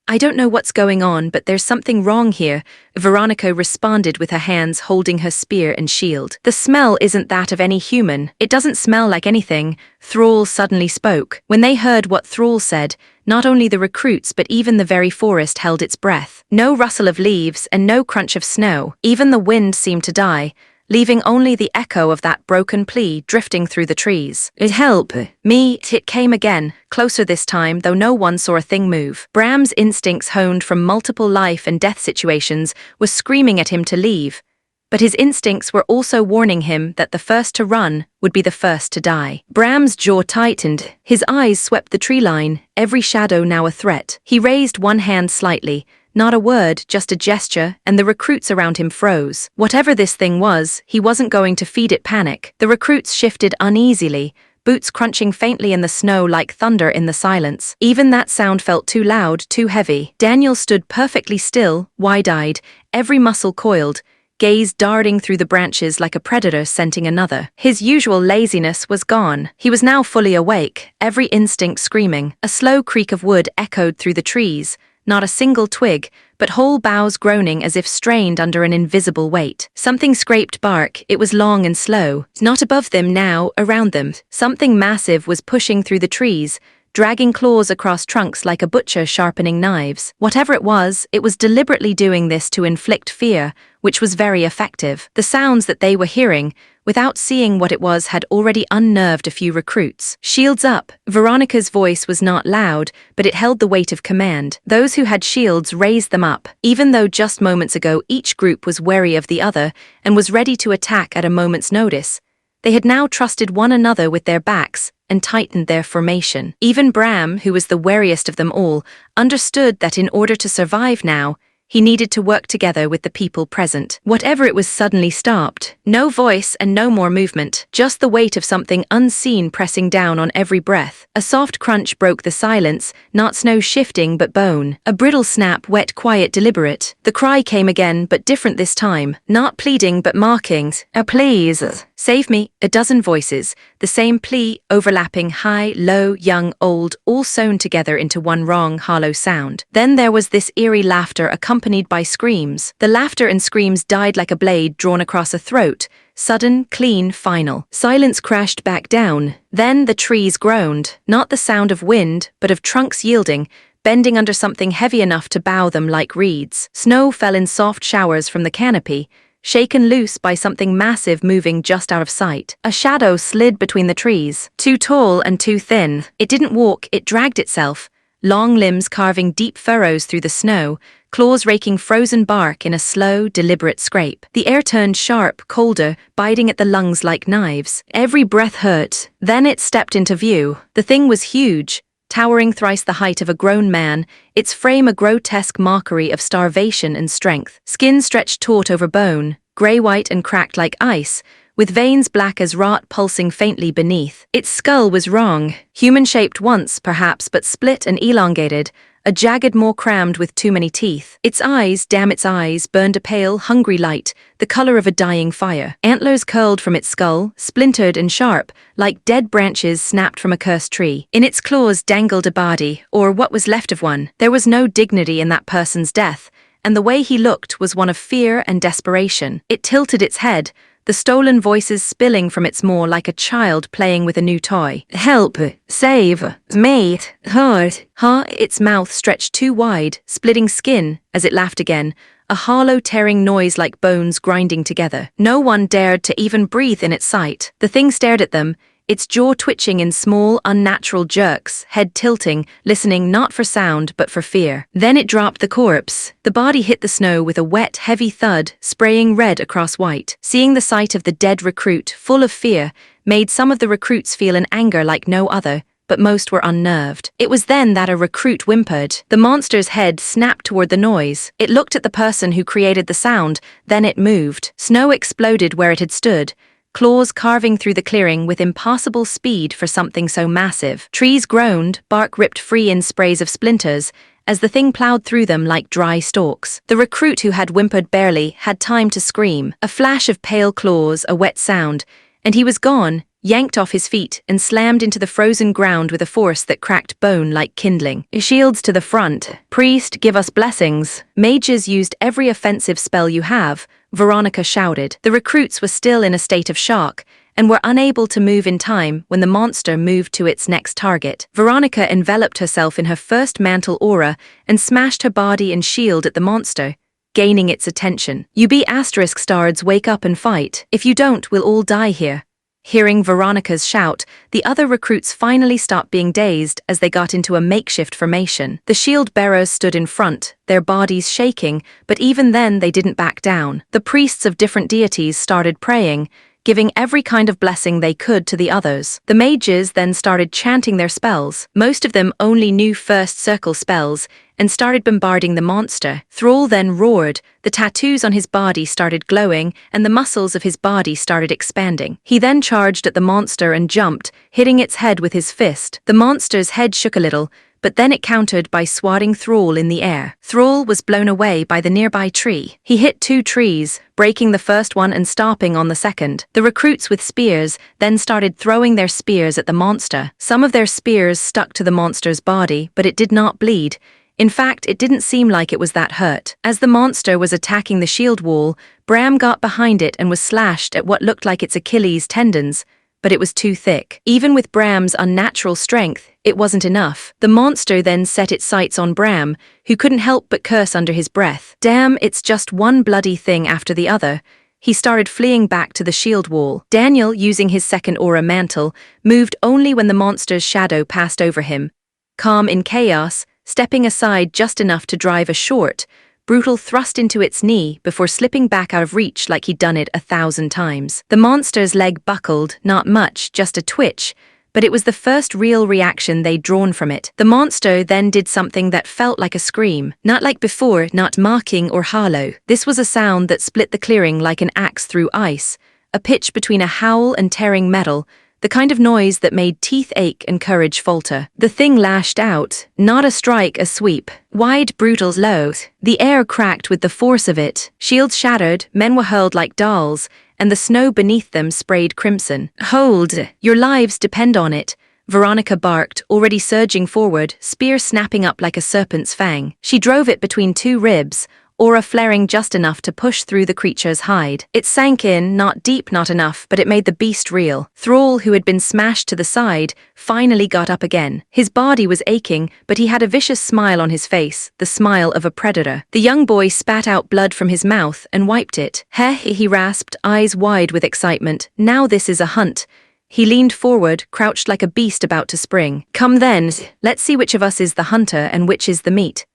I don't know what's going on, but there's something wrong here, Veronica responded with her hands holding her spear and shield. The smell isn't that of any human. It doesn't smell like anything. Thrall suddenly spoke. When they heard what Thrall said, not only the recruits but even the very forest held its breath. No rustle of leaves and no crunch of snow. Even the wind seemed to die, leaving only the echo of that broken plea drifting through the trees. Help me! It came again, closer this time, though no one saw a thing move. Bram's instincts, honed from multiple life and death situations, were screaming at him to leave, but his instincts were also warning him that the first to run would be the first to die. Bram's jaw tightened, his eyes swept the tree line, every shadow now a threat. He raised one hand slightly, not a word, just a gesture, and the recruits around him froze. Whatever this thing was, he wasn't going to feed it panic. The recruits shifted uneasily, boots crunching faintly in the snow like thunder in the silence. Even that sound felt too loud, too heavy. Daniel stood perfectly still, wide-eyed, every muscle coiled, gaze darting through the branches like a predator scenting another. His usual laziness was gone. He was now fully awake, every instinct screaming. A slow creak of wood echoed through the trees, not a single twig, but whole boughs groaning as if strained under an invisible weight. Something scraped bark, it was long and slow. Not above them now, around them. Something massive was pushing through the trees, dragging claws across trunks like a butcher sharpening knives. Whatever it was deliberately doing this to inflict fear, which was very effective. The sounds that they were hearing, without seeing what it was, had already unnerved a few recruits. Shields up. Veronica's voice was not loud, but it held the weight of command. Those who had shields raised them up, even though just moments ago each group was wary of the other and was ready to attack at a moment's notice. They had now trusted one another with their backs and tightened their formation. Even Bram, who was the wariest of them all, understood that in order to survive now, he needed to work together with the people present. Whatever it was suddenly stopped. No voice and no more movement, just the weight of something unseen pressing down on every breath. A soft crunch broke the silence, not snow shifting but bone. A brittle snap, wet, quiet, deliberate. The cry came again, but different this time. Not pleading but markings. Please. Save me. A dozen voices. The same plea, overlapping, high, low, young, old, all sewn together into one wrong, hollow sound. Then there was this eerie laughter accompanied by screams. The laughter and screams died like a blade drawn across a throat, sudden, clean, final. Silence crashed back down. Then the trees groaned, not the sound of wind, but of trunks yielding, bending under something heavy enough to bow them like reeds. Snow fell in soft showers from the canopy, shaken loose by something massive moving just out of sight. A shadow slid between the trees, too tall and too thin. It didn't walk, it dragged itself, long limbs carving deep furrows through the snow, claws raking frozen bark in a slow, deliberate scrape. The air turned sharp, colder, biting at the lungs like knives. Every breath hurt. Then it stepped into view. The thing was huge, towering thrice the height of a grown man, its frame a grotesque mockery of starvation and strength. Skin stretched taut over bone, grey-white and cracked like ice, with veins black as rot pulsing faintly beneath. Its skull was wrong, human-shaped once, perhaps, but split and elongated, a jagged maw crammed with too many teeth. Its eyes, damn its eyes, burned a pale, hungry light, the color of a dying fire. Antlers curled from its skull, splintered and sharp, like dead branches snapped from a cursed tree. In its claws dangled a body, or what was left of one. There was no dignity in that person's death, and the way he looked was one of fear and desperation. It tilted its head, the stolen voices spilling from its maw like a child playing with a new toy. Help! Save! Me! Hurt! Its mouth stretched too wide, splitting skin, as it laughed again, a hollow tearing noise like bones grinding together. No one dared to even breathe in its sight. The thing stared at them, its jaw twitching in small, unnatural jerks, head tilting, listening not for sound but for fear. Then it dropped the corpse. The body hit the snow with a wet, heavy thud, spraying red across white. Seeing the sight of the dead recruit, full of fear, made some of the recruits feel an anger like no other, but most were unnerved. It was then that a recruit whimpered. The monster's head snapped toward the noise. It looked at the person who created the sound, then it moved. Snow exploded where it had stood, claws carving through the clearing with impossible speed for something so massive. Trees groaned, bark ripped free in sprays of splinters, as the thing plowed through them like dry stalks. The recruit who had whimpered barely had time to scream. A flash of pale claws, a wet sound, and he was gone, yanked off his feet and slammed into the frozen ground with a force that cracked bone like kindling. Shields to the front. Priest, give us blessings. Mages used every offensive spell you have, Veronica shouted. The recruits were still in a state of shock and were unable to move in time when the monster moved to its next target. Veronica enveloped herself in her first mantle aura and smashed her body and shield at the monster, gaining *its attention. You be *stards, wake up and fight. If you don't, we'll all die here. Hearing Veronica's shout, the other recruits finally stopped being dazed as they got into a makeshift formation. The shield bearers stood in front, their bodies shaking, but even then they didn't back down. The priests of different deities started praying, giving every kind of blessing they could to the others. The mages then started chanting their spells. Most of them only knew first circle spells, and started bombarding the monster. Thrall then roared, the tattoos on his body started glowing, and the muscles of his body started expanding. He then charged at the monster and jumped, hitting its head with his fist. The monster's head shook a little, but then it countered by swatting Thrall in the air. Thrall was blown away by the nearby tree. He hit 2 trees, breaking the first one and stomping on the second. The recruits with spears then started throwing their spears at the monster. Some of their spears stuck to the monster's body, but it did not bleed. In fact, it didn't seem like it was that hurt. As the monster was attacking the shield wall, Bram got behind it and was slashed at what looked like its Achilles tendons, but it was too thick. Even with Bram's unnatural strength, it wasn't enough. The monster then set its sights on Bram, who couldn't help but curse under his breath. Damn, it's just one bloody thing after the other. He started fleeing back to the shield wall. Daniel, using his second aura mantle, moved only when the monster's shadow passed over him. Calm in chaos, stepping aside just enough to drive a short, brutal thrust into its knee before slipping back out of reach like he'd done it 1,000 times. The monster's leg buckled, not much, just a twitch, but it was the first real reaction they'd drawn from it. The monster then did something that felt like a scream. Not like before, not mocking or hollow. This was a sound that split the clearing like an axe through ice, a pitch between a howl and tearing metal, the kind of noise that made teeth ache and courage falter. The thing lashed out, not a strike, a sweep. Wide, brutal, low. The air cracked with the force of it. Shields shattered, men were hurled like dolls, and the snow beneath them sprayed crimson. Hold! Your lives depend on it. Veronica barked, already surging forward, spear snapping up like a serpent's fang. She drove it between 2 ribs, aura flaring just enough to push through the creature's hide. It sank in, not deep, not enough, but it made the beast real. Thrall, who had been smashed to the side, finally got up again. His body was aching, but he had a vicious smile on his face, the smile of a predator. The young boy spat out blood from his mouth and wiped it. Heh, he rasped, eyes wide with excitement. Now this is a hunt. He leaned forward, crouched like a beast about to spring. Come then, let's see which of us is the hunter and which is the meat.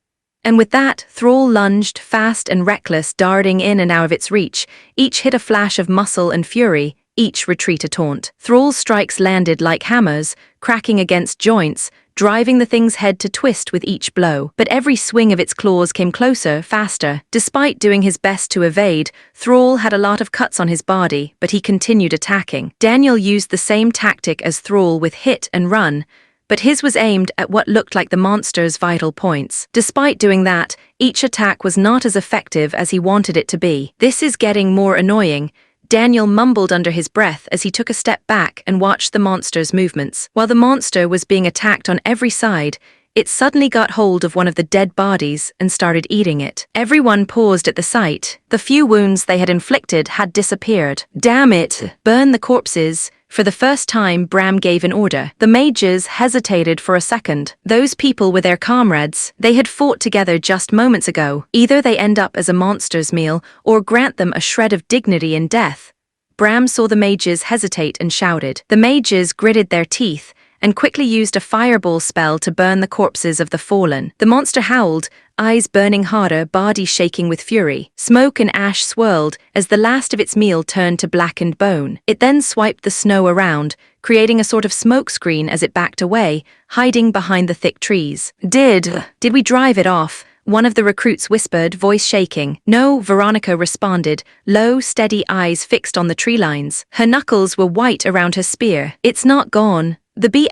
And with that, Thrall lunged, fast and reckless, darting in and out of its reach. Each hit a flash of muscle and fury, each retreat a taunt. Thrall's strikes landed like hammers, cracking against joints, driving the thing's head to twist with each blow. But every swing of its claws came closer, faster. Despite doing his best to evade, Thrall had a lot of cuts on his body, but he continued attacking. Daniel used the same tactic as Thrall with hit and run, but his was aimed at what looked like the monster's vital points. Despite doing that, each attack was not as effective as he wanted it to be. This is getting more annoying. Daniel mumbled under his breath as he took a step back and watched the monster's movements. While the monster was being attacked on every side, it suddenly got hold of one of the dead bodies and started eating it. Everyone paused at the sight. The few wounds they had inflicted had disappeared. Damn it! Burn the corpses! For the first time, Bram gave an order. The mages hesitated for a second. Those people were their comrades. They had fought together just moments ago. Either they end up as a monster's meal, or grant them a shred of dignity in death. Bram saw the mages hesitate and shouted. The mages gritted their teeth and quickly used a fireball spell to burn the corpses of the fallen. The monster howled, eyes burning harder, body shaking with fury. Smoke and ash swirled as the last of its meal turned to blackened bone. It then swiped the snow around, creating a sort of smoke screen as it backed away, hiding behind the thick trees. Did we drive it off? One of the recruits whispered, voice shaking. No, Veronica responded, low, steady eyes fixed on the tree lines. Her knuckles were white around her spear. It's not gone. The B**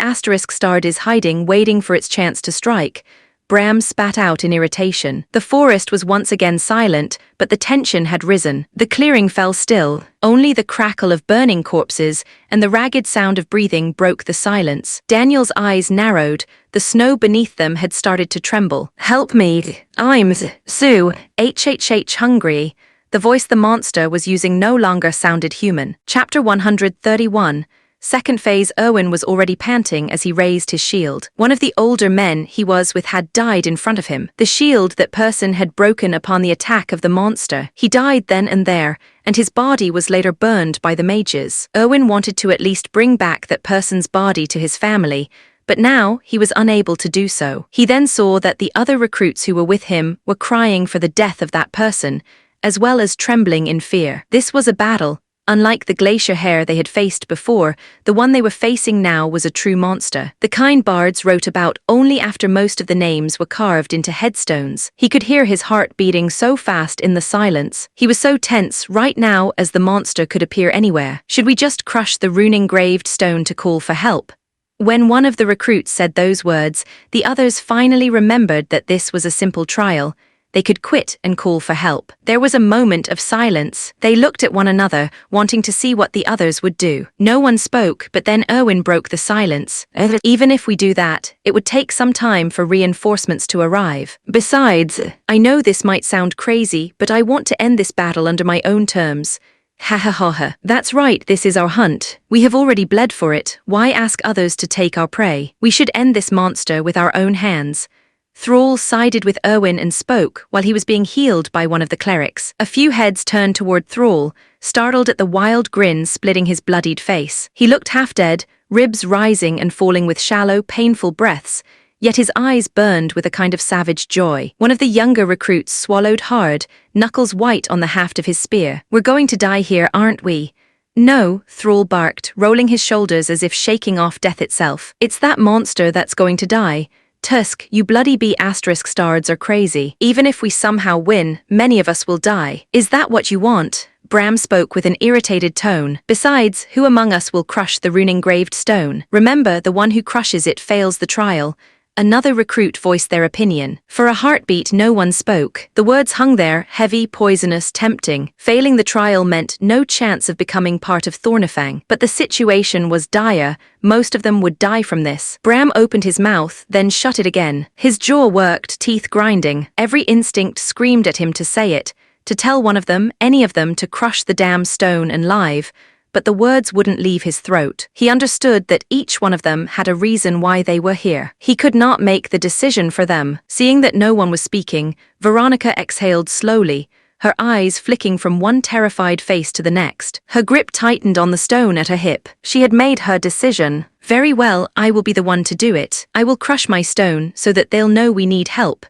starred is hiding, waiting for its chance to strike. Bram spat out in irritation. The forest was once again silent, but the tension had risen. The clearing fell still. Only the crackle of burning corpses and the ragged sound of breathing broke the silence. Daniel's eyes narrowed. The snow beneath them had started to tremble. Help me. I'm Sue. Hungry. The voice the monster was using no longer sounded human. Chapter 131. Second phase Erwin was already panting as he raised his shield. One of the older men he was with had died in front of him. The shield that person had broken upon the attack of the monster. He died then and there, and his body was later burned by the mages. Erwin wanted to at least bring back that person's body to his family, but now he was unable to do so. He then saw that the other recruits who were with him were crying for the death of that person, as well as trembling in fear. This was a battle. Unlike the glacier hare they had faced before, the one they were facing now was a true monster. The kind bards wrote about only after most of the names were carved into headstones. He could hear his heart beating so fast in the silence. He was so tense right now as the monster could appear anywhere. Should we just crush the rune-engraved stone to call for help? When one of the recruits said those words, the others finally remembered that this was a simple trial. They could quit and call for help. There was a moment of silence. They looked at one another, wanting to see what the others would do. No one spoke, but then Erwin broke the silence. Even if we do that, it would take some time for reinforcements to arrive. Besides, I know this might sound crazy, but I want to end this battle under my own terms. Ha ha ha ha. That's right, this is our hunt. We have already bled for it. Why ask others to take our prey? We should end this monster with our own hands. Thrall sided with Erwin and spoke while he was being healed by one of the clerics. A few heads turned toward Thrall, startled at the wild grin splitting his bloodied face. He looked half dead, ribs rising and falling with shallow, painful breaths, yet his eyes burned with a kind of savage joy. One of the younger recruits swallowed hard, knuckles white on the haft of his spear. We're going to die here, aren't we? No, Thrall barked, rolling his shoulders as if shaking off death itself. It's that monster that's going to die. Tusk, you bloody B***stards are crazy. Even if we somehow win, many of us will die. Is that what you want? Bram spoke with an irritated tone. Besides, who among us will crush the rune-engraved stone? Remember, the one who crushes it fails the trial. Another recruit voiced their opinion. For a heartbeat, no one spoke. The words hung there, heavy, poisonous, tempting. Failing the trial meant no chance of becoming part of Thornifang. But the situation was dire. Most of them would die from this. Bram opened his mouth, then shut it again. His jaw worked, teeth grinding. Every instinct screamed at him to say it, to tell one of them, any of them, to crush the damn stone and live. But the words wouldn't leave his throat. He understood that each one of them had a reason why they were here. He could not make the decision for them. Seeing that no one was speaking, Veronica exhaled slowly, her eyes flicking from one terrified face to the next. Her grip tightened on the stone at her hip. She had made her decision. Very well, I will be the one to do it. I will crush my stone so that they'll know we need help.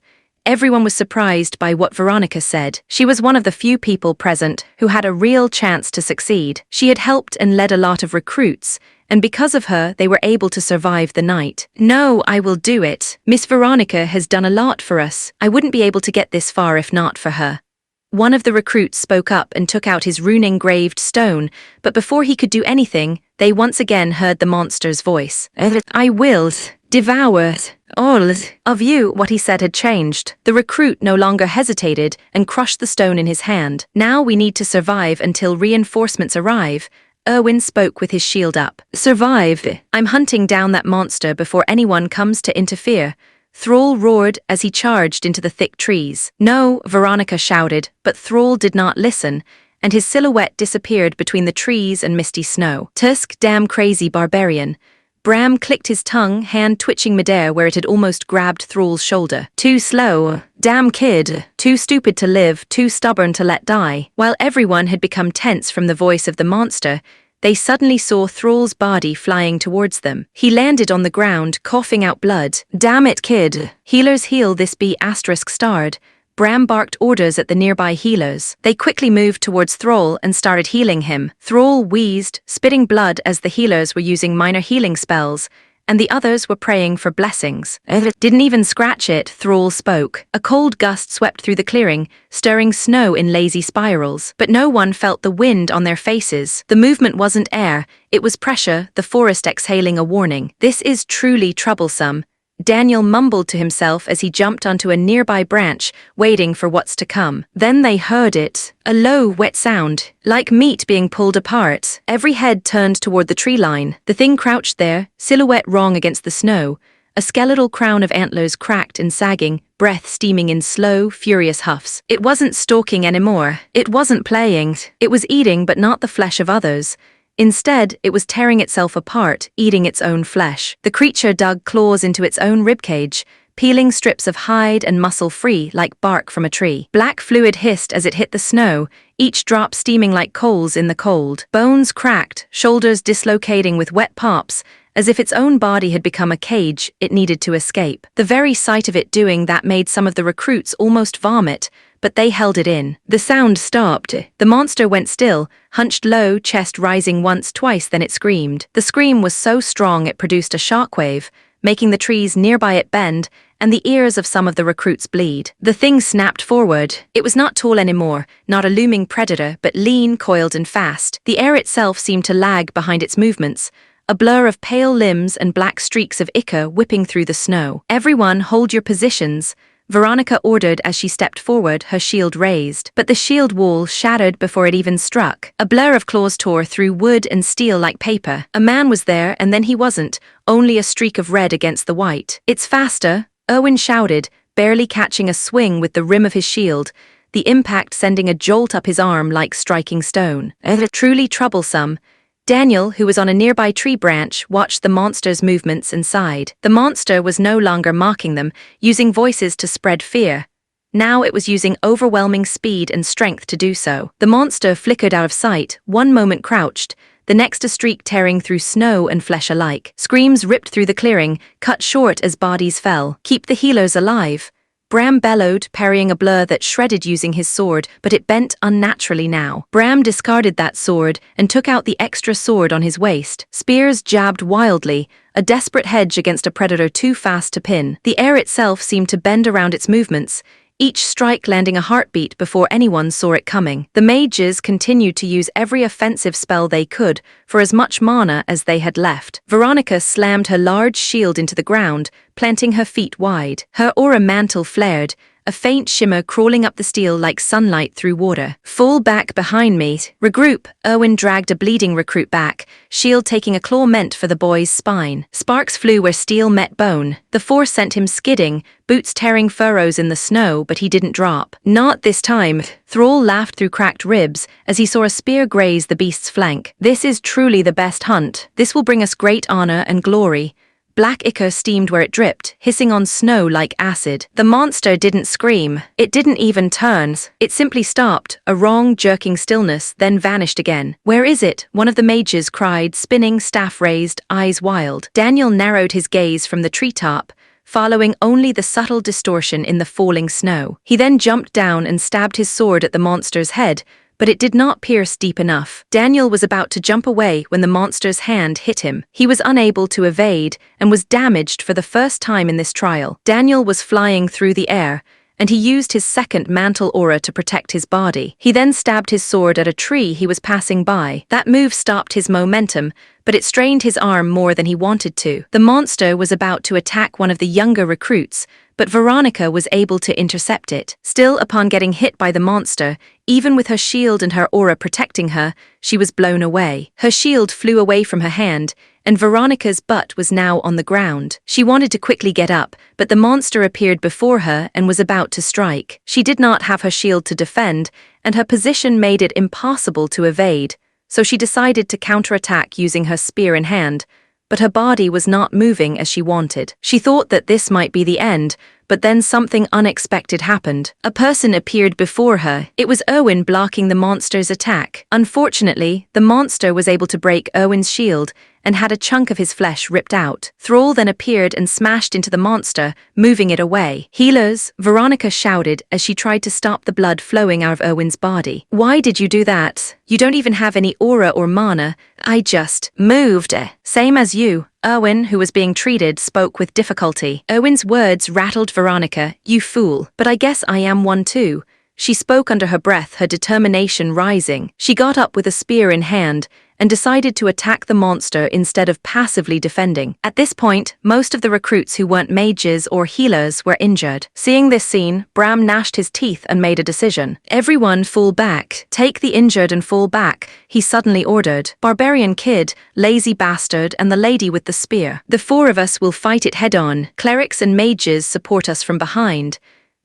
Everyone was surprised by what Veronica said. She was one of the few people present who had a real chance to succeed. She had helped and led a lot of recruits, and because of her, they were able to survive the night. No, I will do it. Miss Veronica has done a lot for us. I wouldn't be able to get this far if not for her. One of the recruits spoke up and took out his rune-engraved stone, but before he could do anything, they once again heard the monster's voice. I will devour all of you. What he said had changed. The recruit no longer hesitated and crushed the stone in his hand. Now we need to survive until reinforcements arrive. Erwin spoke with his shield up. Survive. I'm hunting down that monster before anyone comes to interfere. Thrall roared as he charged into the thick trees. No, Veronica shouted, but Thrall did not listen, and his silhouette disappeared between the trees and misty snow. Tusk, damn crazy barbarian. Bram clicked his tongue, hand twitching midair where it had almost grabbed Thrall's shoulder. Too slow. Damn kid. Too stupid to live, too stubborn to let die. While everyone had become tense from the voice of the monster, they suddenly saw Thrall's body flying towards them. He landed on the ground, coughing out blood. Damn it, kid. Healers heal this B***starred. Bram barked orders at the nearby healers. They quickly moved towards Thrall and started healing him. Thrall wheezed, spitting blood as the healers were using minor healing spells, and the others were praying for blessings. Didn't even scratch it, Thrall spoke. A cold gust swept through the clearing, stirring snow in lazy spirals, but no one felt the wind on their faces. The movement wasn't air, it was pressure, the forest exhaling a warning. This is truly troublesome. Daniel mumbled to himself as he jumped onto a nearby branch, waiting for what's to come. Then they heard it. A low, wet sound, like meat being pulled apart. Every head turned toward the tree line. The thing crouched there, silhouette wrong against the snow. A skeletal crown of antlers cracked and sagging, breath steaming in slow, furious huffs. It wasn't stalking anymore. It wasn't playing. It was eating, but not the flesh of others. Instead, it was tearing itself apart, eating its own flesh. The creature dug claws into its own ribcage, peeling strips of hide and muscle free like bark from a tree. Black fluid hissed as it hit the snow, each drop steaming like coals in the cold. Bones cracked, shoulders dislocating with wet pops, as if its own body had become a cage it needed to escape. The very sight of it doing that made some of the recruits almost vomit, but they held it in. The sound stopped. The monster went still, hunched low, chest rising once, twice, then it screamed. The scream was so strong it produced a shockwave, making the trees nearby it bend and the ears of some of the recruits bleed. The thing snapped forward. It was not tall anymore, not a looming predator, but lean, coiled and fast. The air itself seemed to lag behind its movements, a blur of pale limbs and black streaks of ichor whipping through the snow. "Everyone hold your positions," Veronica ordered as she stepped forward, her shield raised. But the shield wall shattered before it even struck. A blur of claws tore through wood and steel like paper. A man was there, and then he wasn't, only a streak of red against the white. "It's faster," Erwin shouted, barely catching a swing with the rim of his shield, the impact sending a jolt up his arm like striking stone. Truly troublesome. Daniel, who was on a nearby tree branch, watched the monster's movements and sighed. The monster was no longer mocking them, using voices to spread fear. Now it was using overwhelming speed and strength to do so. The monster flickered out of sight, one moment crouched, the next a streak tearing through snow and flesh alike. Screams ripped through the clearing, cut short as bodies fell. "Keep the healers alive," Bram bellowed, parrying a blur that shredded using his sword, but it bent unnaturally now. Bram discarded that sword and took out the extra sword on his waist. Spears jabbed wildly, a desperate hedge against a predator too fast to pin. The air itself seemed to bend around its movements, each strike landing a heartbeat before anyone saw it coming. The mages continued to use every offensive spell they could for as much mana as they had left. Veronica slammed her large shield into the ground, planting her feet wide. Her aura mantle flared, a faint shimmer crawling up the steel like sunlight through water. "Fall back behind me. Regroup," Erwin dragged a bleeding recruit back, shield taking a claw meant for the boy's spine. Sparks flew where steel met bone. The force sent him skidding, boots tearing furrows in the snow, but he didn't drop. "Not this time," Thrall laughed through cracked ribs as he saw a spear graze the beast's flank. "This is truly the best hunt. This will bring us great honor and glory." Black ichor steamed where it dripped, hissing on snow like acid. The monster didn't scream. It didn't even turn. It simply stopped, a wrong, jerking stillness, then vanished again. "Where is it?" one of the mages cried, spinning, staff raised, eyes wild. Daniel narrowed his gaze from the treetop, following only the subtle distortion in the falling snow. He then jumped down and stabbed his sword at the monster's head, but it did not pierce deep enough. Daniel was about to jump away when the monster's hand hit him. He was unable to evade and was damaged for the first time in this trial. Daniel was flying through the air, and he used his second mantle aura to protect his body. He then stabbed his sword at a tree he was passing by. That move stopped his momentum, but it strained his arm more than he wanted to. The monster was about to attack one of the younger recruits, but Veronica was able to intercept it. Still, upon getting hit by the monster, even with her shield and her aura protecting her, she was blown away. Her shield flew away from her hand, and Veronica's butt was now on the ground. She wanted to quickly get up, but the monster appeared before her and was about to strike. She did not have her shield to defend, and her position made it impossible to evade, so she decided to counterattack using her spear in hand, but her body was not moving as she wanted. She thought that this might be the end, but then something unexpected happened. A person appeared before her. It was Erwin blocking the monster's attack. Unfortunately, the monster was able to break Erwin's shield and had a chunk of his flesh ripped out. Thrall then appeared and smashed into the monster, moving it away. "Healers," Veronica shouted as she tried to stop the blood flowing out of Erwin's body. "Why did you do that? You don't even have any aura or mana." "I just moved." "Same as you." Erwin, who was being treated, spoke with difficulty. Erwin's words rattled Veronica. "You fool. But I guess I am one too." She spoke under her breath, her determination rising. She got up with a spear in hand and decided to attack the monster instead of passively defending. At this point, most of the recruits who weren't mages or healers were injured. Seeing this scene, Bram gnashed his teeth and made a decision. "Everyone fall back. Take the injured and fall back," he suddenly ordered. "Barbarian kid, lazy bastard, and the lady with the spear. The four of us will fight it head-on. Clerics and mages support us from behind."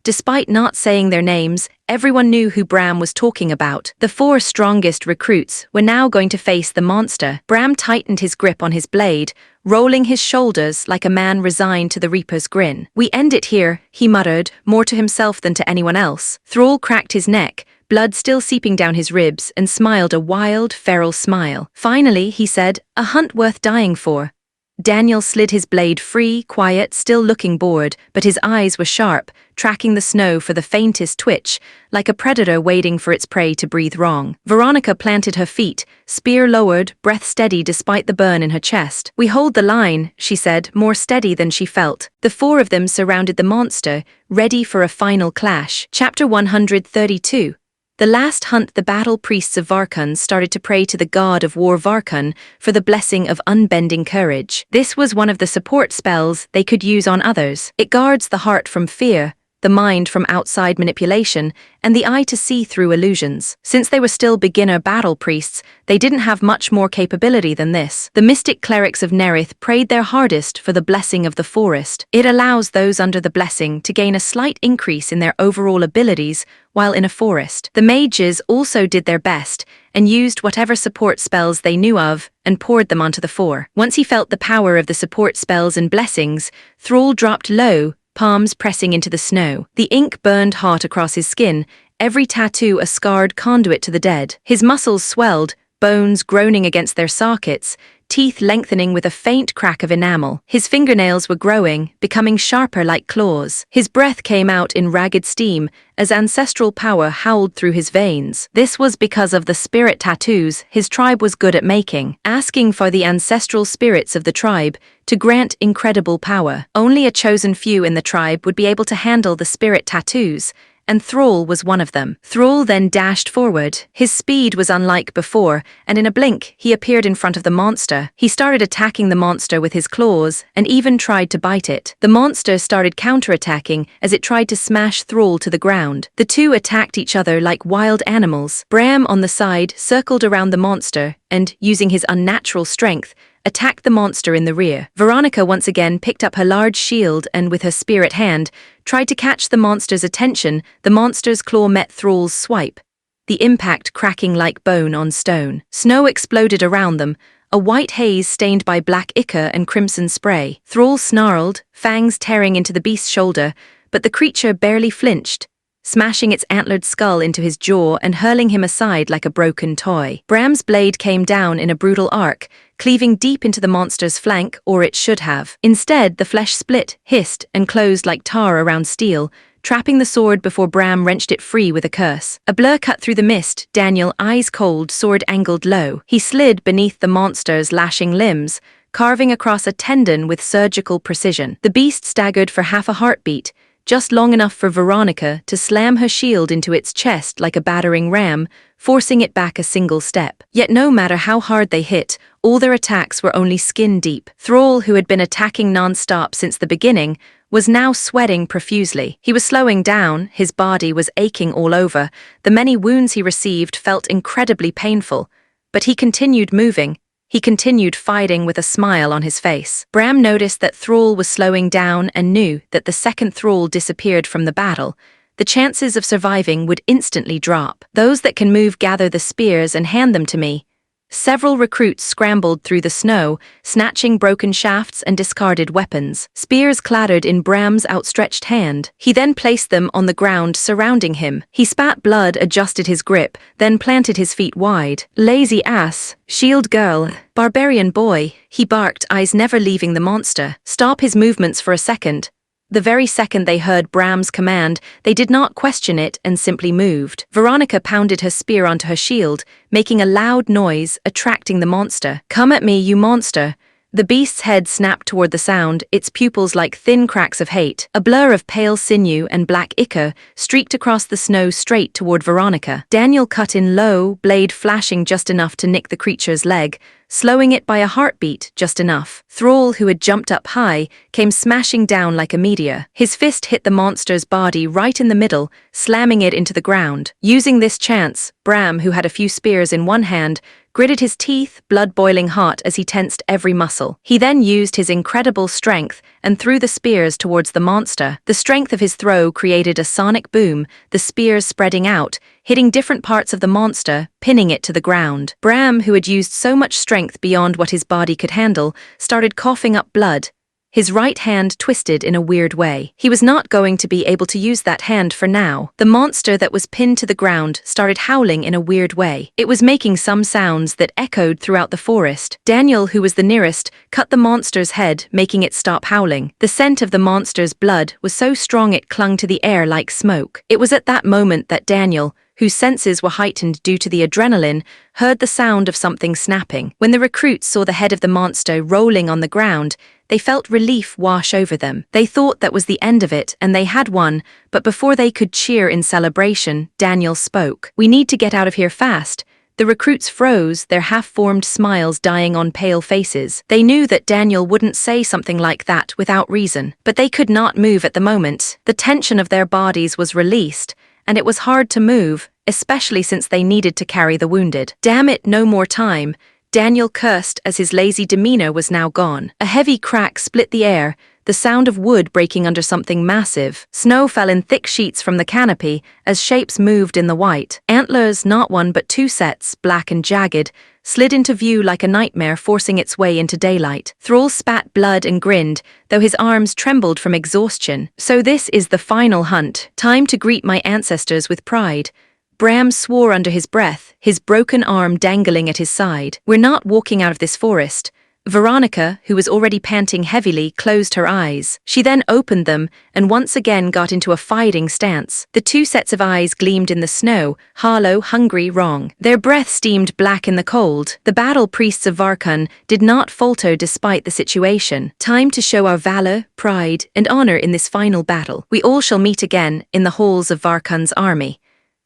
Despite not saying their names, everyone knew who Bram was talking about. The 4 strongest recruits were now going to face the monster. Bram tightened his grip on his blade, rolling his shoulders like a man resigned to the Reaper's grin. "We end it here," he muttered, more to himself than to anyone else. Thrall cracked his neck, blood still seeping down his ribs, and smiled a wild, feral smile. "Finally," he said, "a hunt worth dying for." Daniel slid his blade free, quiet, still looking bored, but his eyes were sharp, tracking the snow for the faintest twitch, like a predator waiting for its prey to breathe wrong. Veronica planted her feet, spear lowered, breath steady despite the burn in her chest. "We hold the line," she said, more steady than she felt. The 4 of them surrounded the monster, ready for a final clash. Chapter 132. The last hunt, the battle priests of Varkun started to pray to the god of war Varkun for the blessing of unbending courage. This was one of the support spells they could use on others. It guards the heart from fear, the mind from outside manipulation, and the eye to see through illusions. Since they were still beginner battle priests, they didn't have much more capability than this. The mystic clerics of Nerith prayed their hardest for the blessing of the forest. It allows those under the blessing to gain a slight increase in their overall abilities while in a forest. The mages also did their best and used whatever support spells they knew of and poured them onto the 4. Once he felt the power of the support spells and blessings, Thrall dropped low, palms pressing into the snow. The ink burned hot across his skin, every tattoo a scarred conduit to the dead. His muscles swelled, bones groaning against their sockets, teeth lengthening with a faint crack of enamel. His fingernails were growing, becoming sharper like claws. His breath came out in ragged steam as ancestral power howled through his veins. This was because of the spirit tattoos his tribe was good at making, asking for the ancestral spirits of the tribe to grant incredible power. Only a chosen few in the tribe would be able to handle the spirit tattoos, and Thrall was one of them. Thrall then dashed forward. His speed was unlike before, and in a blink, he appeared in front of the monster. He started attacking the monster with his claws, and even tried to bite it. The monster started counterattacking as it tried to smash Thrall to the ground. The 2 attacked each other like wild animals. Bram on the side circled around the monster, and, using his unnatural strength, attacked the monster in the rear. Veronica once again picked up her large shield and, with her spear at hand, tried to catch the monster's attention. The monster's claw met Thrall's swipe, the impact cracking like bone on stone. Snow exploded around them, a white haze stained by black ichor and crimson spray. Thrall snarled, fangs tearing into the beast's shoulder, but the creature barely flinched, smashing its antlered skull into his jaw and hurling him aside like a broken toy. Bram's blade came down in a brutal arc, cleaving deep into the monster's flank, or it should have. Instead, the flesh split, hissed, and closed like tar around steel, trapping the sword before Bram wrenched it free with a curse. A blur cut through the mist, Daniel, eyes cold, sword angled low. He slid beneath the monster's lashing limbs, carving across a tendon with surgical precision. The beast staggered for half a heartbeat, just long enough for Veronica to slam her shield into its chest like a battering ram, forcing it back a single step. Yet no matter how hard they hit, all their attacks were only skin deep. Thrall, who had been attacking non-stop since the beginning, was now sweating profusely. He was slowing down, his body was aching all over, the many wounds he received felt incredibly painful, but he continued moving. He continued fighting with a smile on his face. Bram noticed that Thrall was slowing down and knew that the second Thrall disappeared from the battle, the chances of surviving would instantly drop. "Those that can move gather the spears and hand them to me." Several recruits scrambled through the snow, snatching broken shafts and discarded weapons. Spears clattered in Bram's outstretched hand. He then placed them on the ground surrounding him. He spat blood, adjusted his grip, then planted his feet wide. "Lazy ass, shield girl, barbarian boy," he barked, eyes never leaving the monster. "Stop his movements for a second." The very second they heard Bram's command, they did not question it and simply moved. Veronica pounded her spear onto her shield, making a loud noise, attracting the monster. "Come at me, you monster." The beast's head snapped toward the sound, its pupils like thin cracks of hate. A blur of pale sinew and black ichor streaked across the snow straight toward Veronica. Daniel cut in low, blade flashing just enough to nick the creature's leg, slowing it by a heartbeat just enough. Thrall, who had jumped up high, came smashing down like a meteor. His fist hit the monster's body right in the middle, slamming it into the ground. Using this chance, Bram, who had a few spears in one hand, gritted his teeth, blood boiling hot as he tensed every muscle. He then used his incredible strength and threw the spears towards the monster. The strength of his throw created a sonic boom, the spears spreading out, hitting different parts of the monster, pinning it to the ground. Bram, who had used so much strength beyond what his body could handle, started coughing up blood. His right hand twisted in a weird way. He was not going to be able to use that hand for now. The monster that was pinned to the ground started howling in a weird way. It was making some sounds that echoed throughout the forest. Daniel, who was the nearest, cut the monster's head, making it stop howling. The scent of the monster's blood was so strong it clung to the air like smoke. It was at that moment that Daniel, whose senses were heightened due to the adrenaline, heard the sound of something snapping. When the recruits saw the head of the monster rolling on the ground, they felt relief wash over them. They thought that was the end of it and they had won, but before they could cheer in celebration, Daniel spoke. "We need to get out of here fast." The recruits froze, their half-formed smiles dying on pale faces. They knew that Daniel wouldn't say something like that without reason, but they could not move at the moment. The tension of their bodies was released, and it was hard to move, especially since they needed to carry the wounded. Damn it, no more time. Daniel cursed as his lazy demeanor was now gone. A heavy crack split the air, the sound of wood breaking under something massive. Snow fell in thick sheets from the canopy as shapes moved in the white. Antlers, not one but two sets, black and jagged, slid into view like a nightmare forcing its way into daylight. Thrall spat blood and grinned, though his arms trembled from exhaustion. "So this is the final hunt. Time to greet my ancestors with pride." Bram swore under his breath, his broken arm dangling at his side. "We're not walking out of this forest." Veronica, who was already panting heavily, closed her eyes. She then opened them and once again got into a fighting stance. The two sets of eyes gleamed in the snow, hollow, hungry, wrong. Their breath steamed black in the cold. The battle priests of Varkun did not falter despite the situation. "Time to show our valor, pride, and honor in this final battle. We all shall meet again in the halls of Varkun's army."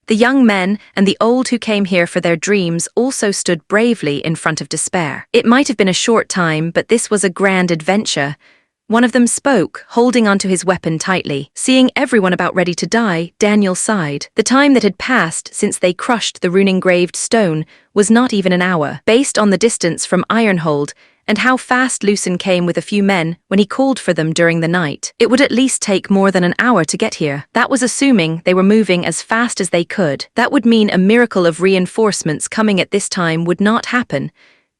The young men and the old who came here for their dreams also stood bravely in front of despair. It might have been a short time, but this was a grand adventure. One of them spoke, holding onto his weapon tightly. Seeing everyone about ready to die, Daniel sighed. The time that had passed since they crushed the rune-engraved stone was not even an hour. Based on the distance from Ironhold, and how fast Lucen came with a few men when he called for them during the night, it would at least take more than an hour to get here. That was assuming they were moving as fast as they could. That would mean a miracle of reinforcements coming at this time would not happen.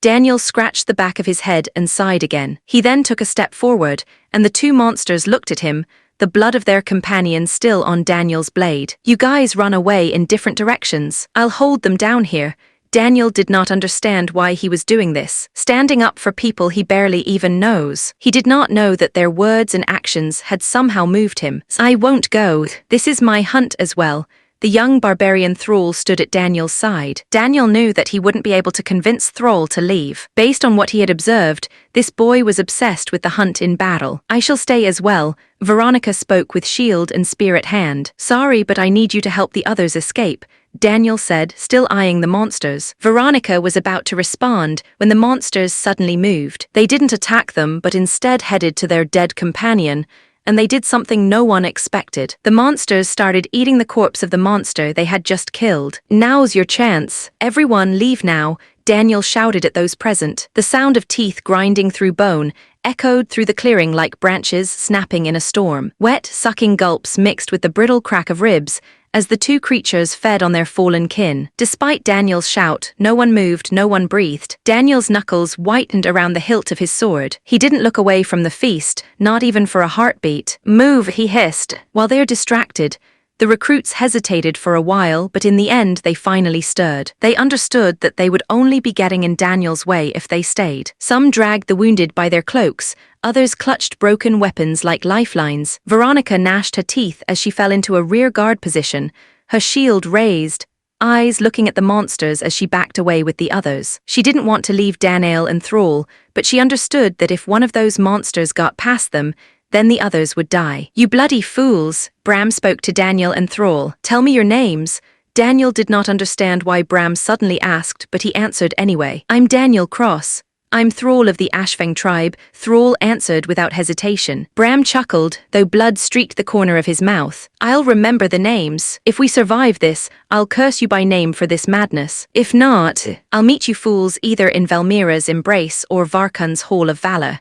Daniel scratched the back of his head and sighed again. He then took a step forward, and the two monsters looked at him, the blood of their companion still on Daniel's blade. "You guys run away in different directions. I'll hold them down here." Daniel did not understand why he was doing this, standing up for people he barely even knows. He did not know that their words and actions had somehow moved him. "I won't go. This is my hunt as well." The young barbarian Thrall stood at Daniel's side. Daniel knew that he wouldn't be able to convince Thrall to leave. Based on what he had observed, this boy was obsessed with the hunt in battle. "I shall stay as well." Veronica spoke with shield and spear at hand. "Sorry, but I need you to help the others escape," Daniel said, still eyeing the monsters. Veronica was about to respond when the monsters suddenly moved. They didn't attack them, but instead headed to their dead companion, and they did something no one expected. The monsters started eating the corpse of the monster they had just killed. "Now's your chance. Everyone leave now," Daniel shouted at those present. The sound of teeth grinding through bone echoed through the clearing like branches snapping in a storm. Wet, sucking gulps mixed with the brittle crack of ribs as the two creatures fed on their fallen kin. Despite Daniel's shout, no one moved, no one breathed. Daniel's knuckles whitened around the hilt of his sword. He didn't look away from the feast, not even for a heartbeat. "Move," he hissed. While they're distracted, the recruits hesitated for a while, but in the end they finally stirred. They understood that they would only be getting in Daniel's way if they stayed. Some dragged the wounded by their cloaks, others clutched broken weapons like lifelines. Veronica gnashed her teeth as she fell into a rear guard position, her shield raised, eyes looking at the monsters as she backed away with the others. She didn't want to leave Daniel and Thrall, but she understood that if one of those monsters got past them, then the others would die. "You bloody fools," Bram spoke to Daniel and Thrall. "Tell me your names." Daniel did not understand why Bram suddenly asked, but he answered anyway. "I'm Daniel Cross. I'm Thrall of the Ashfang tribe, Thrall answered without hesitation. Bram chuckled, though blood streaked the corner of his mouth. I'll remember the names. If we survive this, I'll curse you by name for this madness. If not, I'll meet you fools either in Valmira's embrace or Varkun's Hall of Valor.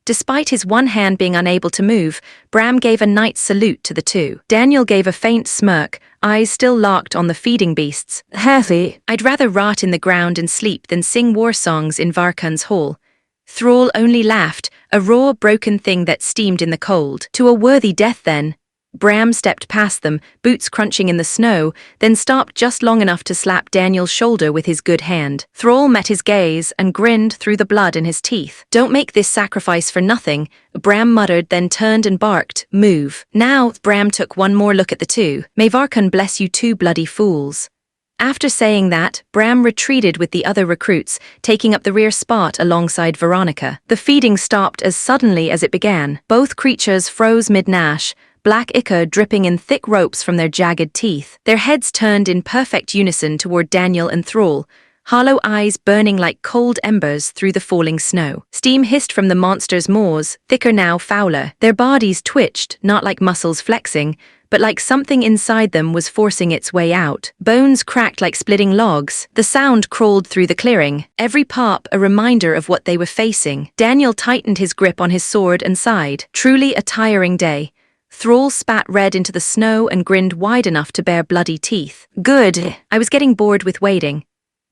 Despite his one hand being unable to move, Bram gave a knight's salute to the two. Daniel gave a faint smirk, eyes still locked on the feeding beasts. Healthy. I'd rather rot in the ground and sleep than sing war songs in Varkun's hall. Thrall only laughed, a raw, broken thing that steamed in the cold. To a worthy death, then. Bram stepped past them, boots crunching in the snow, then stopped just long enough to slap Daniel's shoulder with his good hand. Thrall met his gaze and grinned through the blood in his teeth. Don't make this sacrifice for nothing, Bram muttered, then turned and barked, move. Now, Bram took one more look at the two. May Varkun bless you two bloody fools. After saying that, Bram retreated with the other recruits, taking up the rear spot alongside Veronica. The feeding stopped as suddenly as it began. Both creatures froze mid-gnash, black ichor dripping in thick ropes from their jagged teeth. Their heads turned in perfect unison toward Daniel and Thrall, hollow eyes burning like cold embers through the falling snow. Steam hissed from the monster's maws, thicker now fouler. Their bodies twitched, not like muscles flexing, but like something inside them was forcing its way out. Bones cracked like splitting logs. The sound crawled through the clearing, every pop a reminder of what they were facing. Daniel tightened his grip on his sword and sighed. Truly a tiring day. Thrall spat red into the snow and grinned wide enough to bare bloody teeth. Good. I was getting bored with waiting.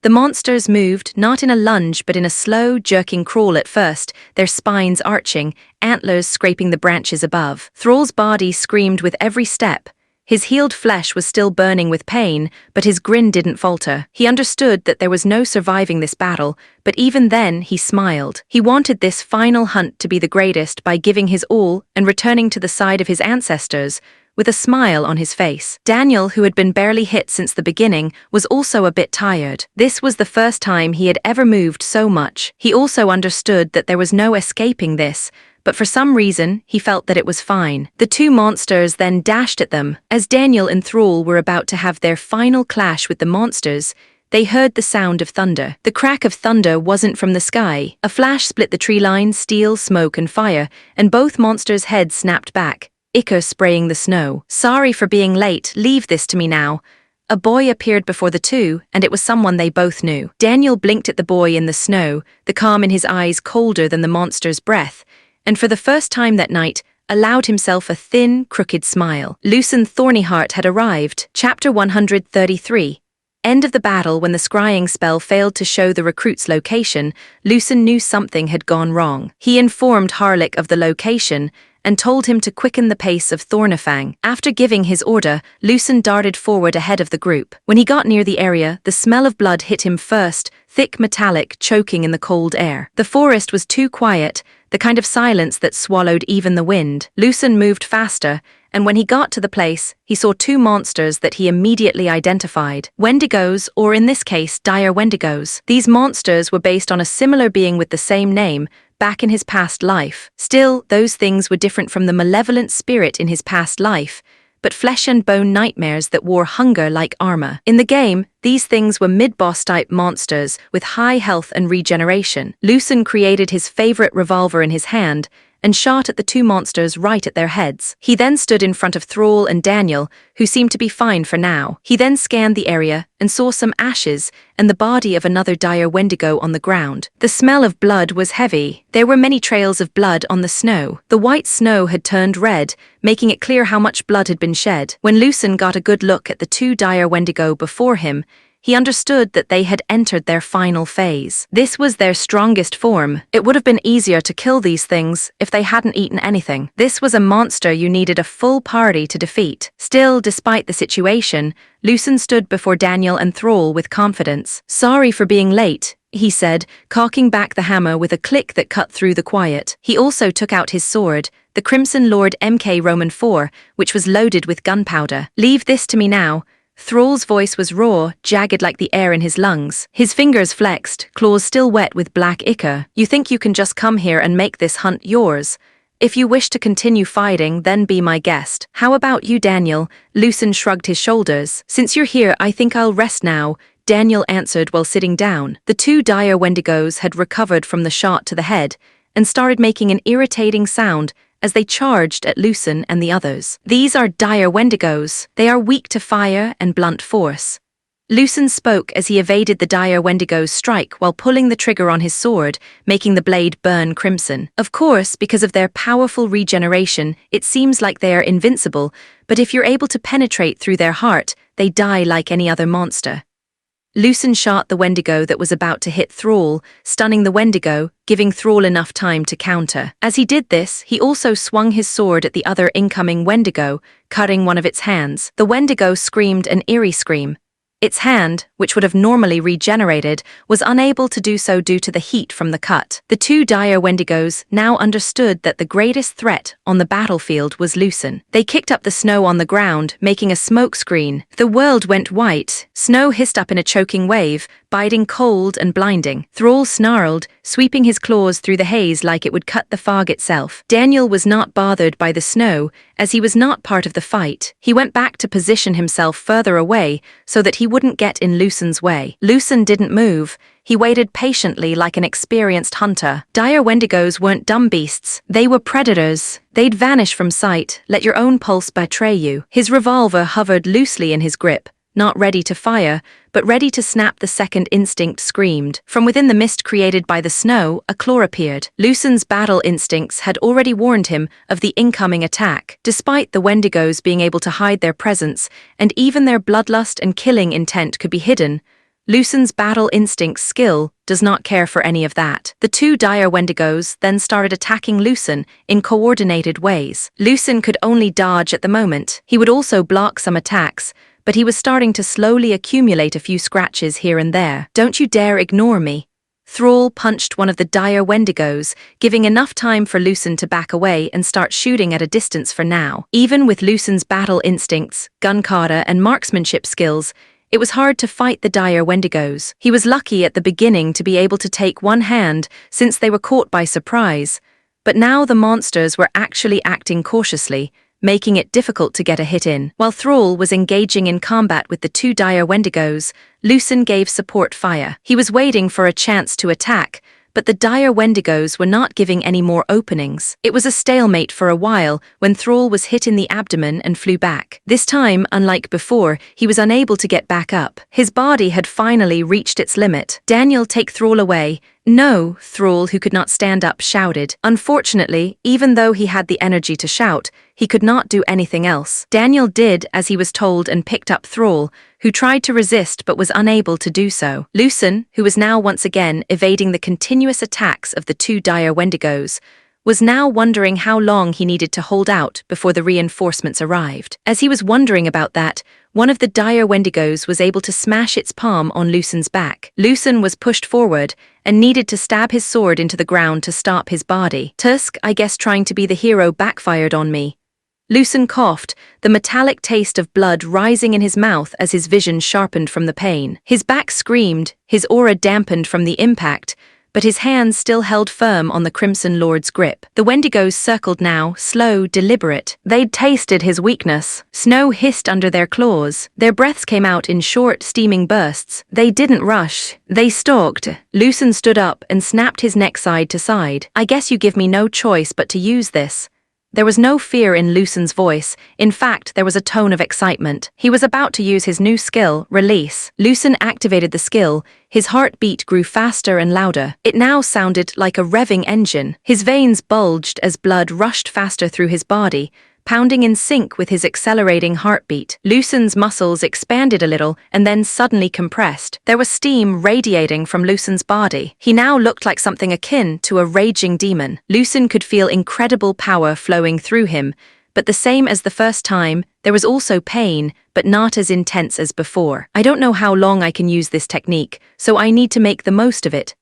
The monsters moved, not in a lunge but in a slow, jerking crawl at first, their spines arching, antlers scraping the branches above. Thrall's body screamed with every step. His healed flesh was still burning with pain, but his grin didn't falter. He understood that there was no surviving this battle, but even then he smiled. He wanted this final hunt to be the greatest by giving his all and returning to the side of his ancestors, with a smile on his face. Daniel, who had been barely hit since the beginning, was also a bit tired. This was the first time he had ever moved so much. He also understood that there was no escaping this, but for some reason, he felt that it was fine. The two monsters then dashed at them. As Daniel and Thrall were about to have their final clash with the monsters, they heard the sound of thunder. The crack of thunder wasn't from the sky. A flash split the tree line, steel, smoke, and fire, and both monsters' heads snapped back, ichor spraying the snow. Sorry for being late, leave this to me now. A boy appeared before the two, and it was someone they both knew. Daniel blinked at the boy in the snow, the calm in his eyes colder than the monster's breath, and for the first time that night, allowed himself a thin, crooked smile. Lucen Thornyheart had arrived. Chapter 133. End of the battle. When the scrying spell failed to show the recruit's location, Lucen knew something had gone wrong. He informed Harlick of the location and told him to quicken the pace of Thornifang. After giving his order, Lucen darted forward ahead of the group. When he got near the area, the smell of blood hit him first, thick metallic, choking in the cold air. The forest was too quiet, the kind of silence that swallowed even the wind. Lucen moved faster, and when he got to the place, he saw two monsters that he immediately identified. Wendigos, or in this case, dire Wendigos. These monsters were based on a similar being with the same name, back in his past life. Still, those things were different from the malevolent spirit in his past life, but flesh and bone nightmares that wore hunger like armor. In the game, these things were mid-boss type monsters with high health and regeneration. Lucen created his favorite revolver in his hand and shot at the two monsters right at their heads. He then stood in front of Thrall and Daniel, who seemed to be fine for now. He then scanned the area and saw some ashes and the body of another dire Wendigo on the ground. The smell of blood was heavy. There were many trails of blood on the snow. The white snow had turned red, making it clear how much blood had been shed. When Lucen got a good look at the two dire Wendigo before him, he understood that they had entered their final phase. This was their strongest form. It would have been easier to kill these things if they hadn't eaten anything. This was a monster you needed a full party to defeat. Still, despite the situation, Lucen stood before Daniel and Thrall with confidence. Sorry for being late, he said, cocking back the hammer with a click that cut through the quiet. He also took out his sword, the Crimson Lord MK Roman IV, which was loaded with gunpowder. Leave this to me now. Thrall's voice was raw, jagged like the air in his lungs. His fingers flexed, claws still wet with black ichor. You think you can just come here and make this hunt yours? If you wish to continue fighting, then be my guest. How about you, Daniel? Lucen shrugged his shoulders. Since you're here, I think I'll rest now. Daniel answered while sitting down. The two dire wendigos had recovered from the shot to the head and started making an irritating sound as they charged at Lucen and the others. These are dire wendigos. They are weak to fire and blunt force. Lucen spoke as he evaded the dire wendigo's strike while pulling the trigger on his sword, making the blade burn crimson. Of course, because of their powerful regeneration, it seems like they are invincible, but if you're able to penetrate through their heart, they die like any other monster. Lucen shot the wendigo that was about to hit Thrall, stunning the wendigo, giving Thrall enough time to counter. As he did this, he also swung his sword at the other incoming wendigo, cutting one of its hands. The wendigo screamed an eerie scream. Its hand, which would have normally regenerated, was unable to do so due to the heat from the cut. The two dire wendigos now understood that the greatest threat on the battlefield was Lucen. They kicked up the snow on the ground, making a smoke screen. The world went white. Snow hissed up in a choking wave, biting cold and blinding. Thrall snarled, sweeping his claws through the haze like it would cut the fog itself. Daniel was not bothered by the snow, as he was not part of the fight. He went back to position himself further away so that he wouldn't get in Lucen's way. Lucen didn't move. He waited patiently like an experienced hunter. Dire wendigos weren't dumb beasts. They were predators. They'd vanish from sight, let your own pulse betray you. His revolver hovered loosely in his grip, not ready to fire, but ready to snap the second instinct screamed. From within the mist created by the snow, a claw appeared. Lucen's battle instincts had already warned him of the incoming attack. Despite the wendigos being able to hide their presence, and even their bloodlust and killing intent could be hidden, Lucen's battle instinct skill does not care for any of that. The two dire wendigos then started attacking Lucen in coordinated ways. Lucen could only dodge at the moment. He would also block some attacks, but he was starting to slowly accumulate a few scratches here and there. Don't you dare ignore me. Thrall punched one of the dire wendigos, giving enough time for Lucen to back away and start shooting at a distance for now. Even with Lucen's battle instincts, gun-kata, and marksmanship skills, it was hard to fight the dire wendigos. He was lucky at the beginning to be able to take one hand since they were caught by surprise, but now the monsters were actually acting cautiously, making it difficult to get a hit in. While Thrall was engaging in combat with the two dire wendigos, Lucen gave support fire. He was waiting for a chance to attack, but the dire wendigos were not giving any more openings. It was a stalemate for a while when Thrall was hit in the abdomen and flew back. This time, unlike before, he was unable to get back up. His body had finally reached its limit. "Daniel, take Thrall away." "No," Thrall, who could not stand up, shouted. Unfortunately, even though he had the energy to shout, he could not do anything else. Daniel did as he was told and picked up Thrall, who tried to resist but was unable to do so. Lucen, who was now once again evading the continuous attacks of the two dire wendigos, was now wondering how long he needed to hold out before the reinforcements arrived. As he was wondering about that, one of the dire wendigos was able to smash its palm on Lucen's back. Lucen was pushed forward and needed to stab his sword into the ground to stop his body. "Tusk, I guess trying to be the hero backfired on me." Lucen coughed, the metallic taste of blood rising in his mouth as his vision sharpened from the pain. His back screamed, his aura dampened from the impact, but his hands still held firm on the Crimson Lord's grip. The wendigos circled now, slow, deliberate. They'd tasted his weakness. Snow hissed under their claws. Their breaths came out in short, steaming bursts. They didn't rush. They stalked. Lucen stood up and snapped his neck side to side. "I guess you give me no choice but to use this." There was no fear in Lucen's voice. In fact, there was a tone of excitement. He was about to use his new skill, Release. Lucen activated the skill. His heartbeat grew faster and louder. It now sounded like a revving engine. His veins bulged as blood rushed faster through his body, pounding in sync with his accelerating heartbeat. Lucen's muscles expanded a little and then suddenly compressed. There was steam radiating from Lucen's body. He now looked like something akin to a raging demon. Lucen could feel incredible power flowing through him, but the same as the first time, there was also pain, but not as intense as before. "I don't know how long I can use this technique, so I need to make the most of it."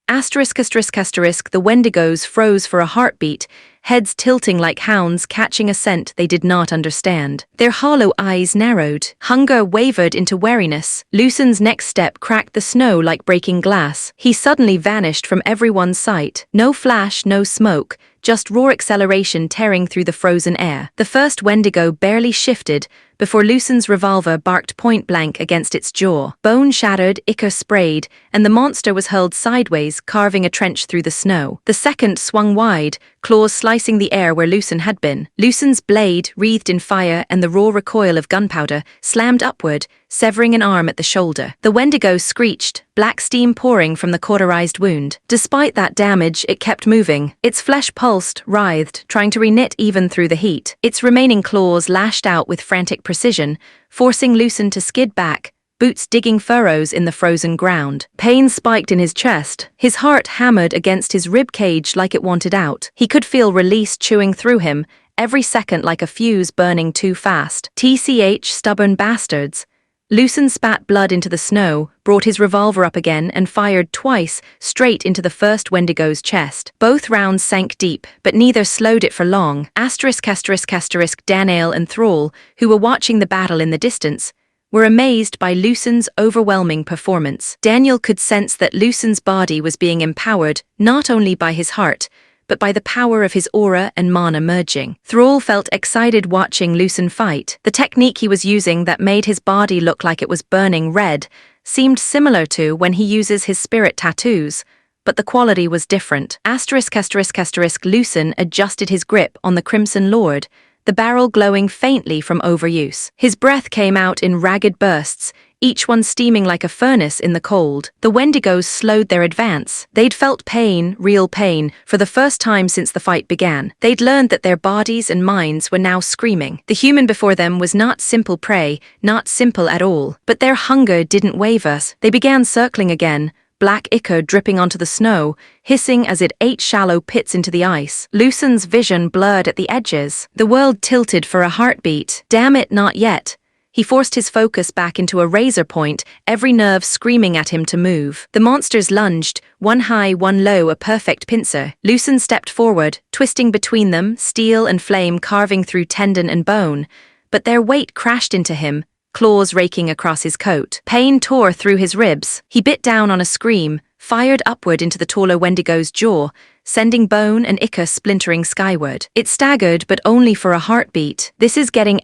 Asterisk, asterisk, asterisk, the wendigos froze for a heartbeat, heads tilting like hounds catching a scent they did not understand. Their hollow eyes narrowed. Hunger wavered into wariness. Lucen's next step cracked the snow like breaking glass. He suddenly vanished from everyone's sight. No flash, no smoke, just raw acceleration tearing through the frozen air. The first wendigo barely shifted, before Lucen's revolver barked point-blank against its jaw. Bone shattered, ichor sprayed, and the monster was hurled sideways, carving a trench through the snow. The second swung wide, claws slicing the air where Lucen had been. Lucen's blade, wreathed in fire and the raw recoil of gunpowder, slammed upward, severing an arm at the shoulder. The Wendigo screeched, black steam pouring from the cauterized wound. Despite that damage, it kept moving. Its flesh pulsed, writhed, trying to reknit even through the heat. Its remaining claws lashed out with frantic precision, forcing Lucen to skid back, boots digging furrows in the frozen ground. Pain spiked in his chest. His heart hammered against his rib cage like it wanted out. He could feel release chewing through him, every second like a fuse burning too fast. TCH, stubborn bastards. Lucen spat blood into the snow, brought his revolver up again, and fired twice, straight into the first Wendigo's chest. Both rounds sank deep, but neither slowed it for long. Danael and Thrall, who were watching the battle in the distance, were amazed by Lucen's overwhelming performance. Daniel could sense that Lucen's body was being empowered not only by his heart, but by the power of his aura and mana merging. Thrall felt excited watching Lucen fight. The technique he was using that made his body look like it was burning red seemed similar to when he uses his spirit tattoos, but the quality was different. Lucen adjusted his grip on the Crimson Lord, the barrel glowing faintly from overuse. His breath came out in ragged bursts, each one steaming like a furnace in the cold. The Wendigos slowed their advance. They'd felt pain, real pain, for the first time since the fight began. They'd learned that their bodies and minds were now screaming. The human before them was not simple prey, not simple at all. But their hunger didn't waver. They began circling again, black ichor dripping onto the snow, hissing as it ate shallow pits into the ice. Lucen's vision blurred at the edges. The world tilted for a heartbeat. Damn it, not yet. He forced his focus back into a razor point, every nerve screaming at him to move. The monsters lunged, one high, one low, a perfect pincer. Lucen stepped forward, twisting between them, steel and flame carving through tendon and bone. But their weight crashed into him, claws raking across his coat. Pain tore through his ribs. He bit down on a scream, fired upward into the taller Wendigo's jaw, sending bone and ichor splintering skyward. It staggered, but only for a heartbeat. This is getting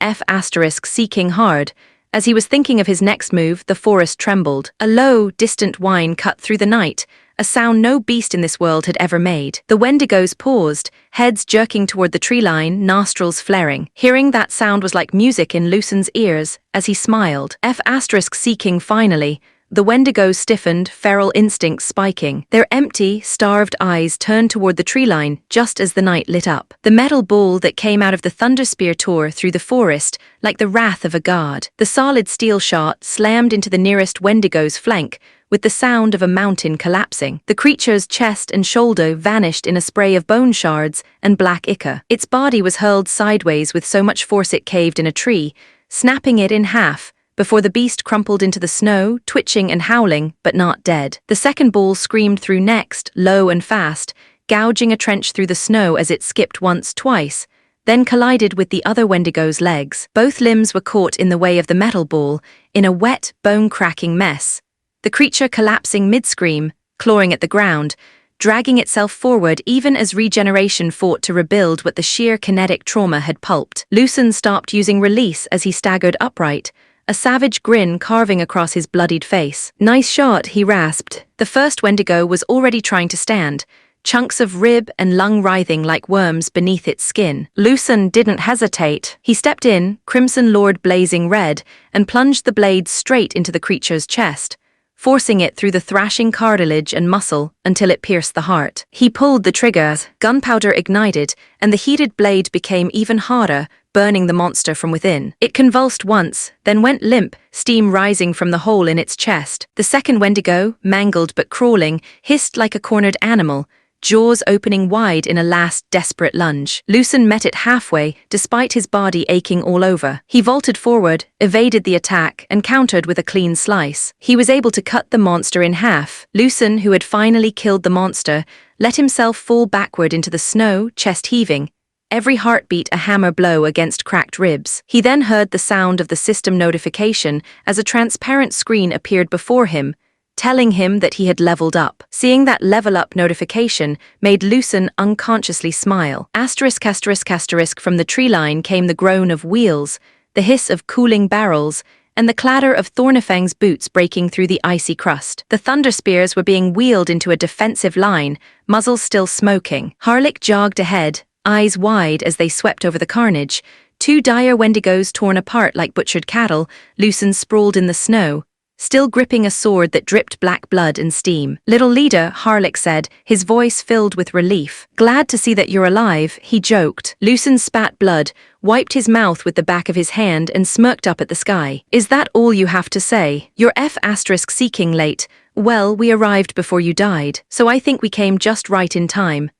seeking hard. As he was thinking of his next move, the forest trembled. A low, distant whine cut through the night, a sound no beast in this world had ever made. The Wendigos paused, heads jerking toward the tree line, nostrils flaring. Hearing that sound was like music in Lucen's ears, as he smiled. Seeking finally. The Wendigos stiffened, feral instincts spiking. Their empty, starved eyes turned toward the tree line just as the night lit up. The metal ball that came out of the thunder spear tore through the forest like the wrath of a god. The solid steel shot slammed into the nearest Wendigo's flank with the sound of a mountain collapsing. The creature's chest and shoulder vanished in a spray of bone shards and black ichor. Its body was hurled sideways with so much force it caved in a tree, snapping it in half, before the beast crumpled into the snow, twitching and howling, but not dead. The second ball screamed through next, low and fast, gouging a trench through the snow as it skipped once, twice, then collided with the other Wendigo's legs. Both limbs were caught in the way of the metal ball, in a wet, bone-cracking mess. The creature collapsing mid-scream, clawing at the ground, dragging itself forward even as regeneration fought to rebuild what the sheer kinetic trauma had pulped. Lucen stopped using release as he staggered upright, a savage grin carving across his bloodied face. "Nice shot," he rasped. The first Wendigo was already trying to stand, chunks of rib and lung writhing like worms beneath its skin. Lucen didn't hesitate. He stepped in, Crimson Lord blazing red, and plunged the blade straight into the creature's chest, forcing it through the thrashing cartilage and muscle until it pierced the heart. He pulled the trigger, gunpowder ignited, and the heated blade became even harder, burning the monster from within. It convulsed once, then went limp, steam rising from the hole in its chest. The second Wendigo, mangled but crawling, hissed like a cornered animal, jaws opening wide in a last desperate lunge. Lucen met it halfway, despite his body aching all over. He vaulted forward, evaded the attack, and countered with a clean slice. He was able to cut the monster in half. Lucen, who had finally killed the monster, let himself fall backward into the snow, chest heaving, every heartbeat a hammer blow against cracked ribs. He then heard the sound of the system notification as a transparent screen appeared before him, telling him that he had leveled up. Seeing that level up notification made Lucen unconsciously smile. From the tree line came the groan of wheels, the hiss of cooling barrels, and the clatter of Thornifang's boots breaking through the icy crust. The thunder spears were being wheeled into a defensive line, muzzles still smoking. Harlech jogged ahead, eyes wide as they swept over the carnage. Two dire wendigos torn apart like butchered cattle, Lucen sprawled in the snow, still gripping a sword that dripped black blood and steam. "Little leader," Harlech said, his voice filled with relief. "Glad to see that you're alive," he joked. Lucen spat blood, wiped his mouth with the back of his hand and smirked up at the sky. "Is that all you have to say? You're seeking late. Well, we arrived before you died, so I think we came just right in time."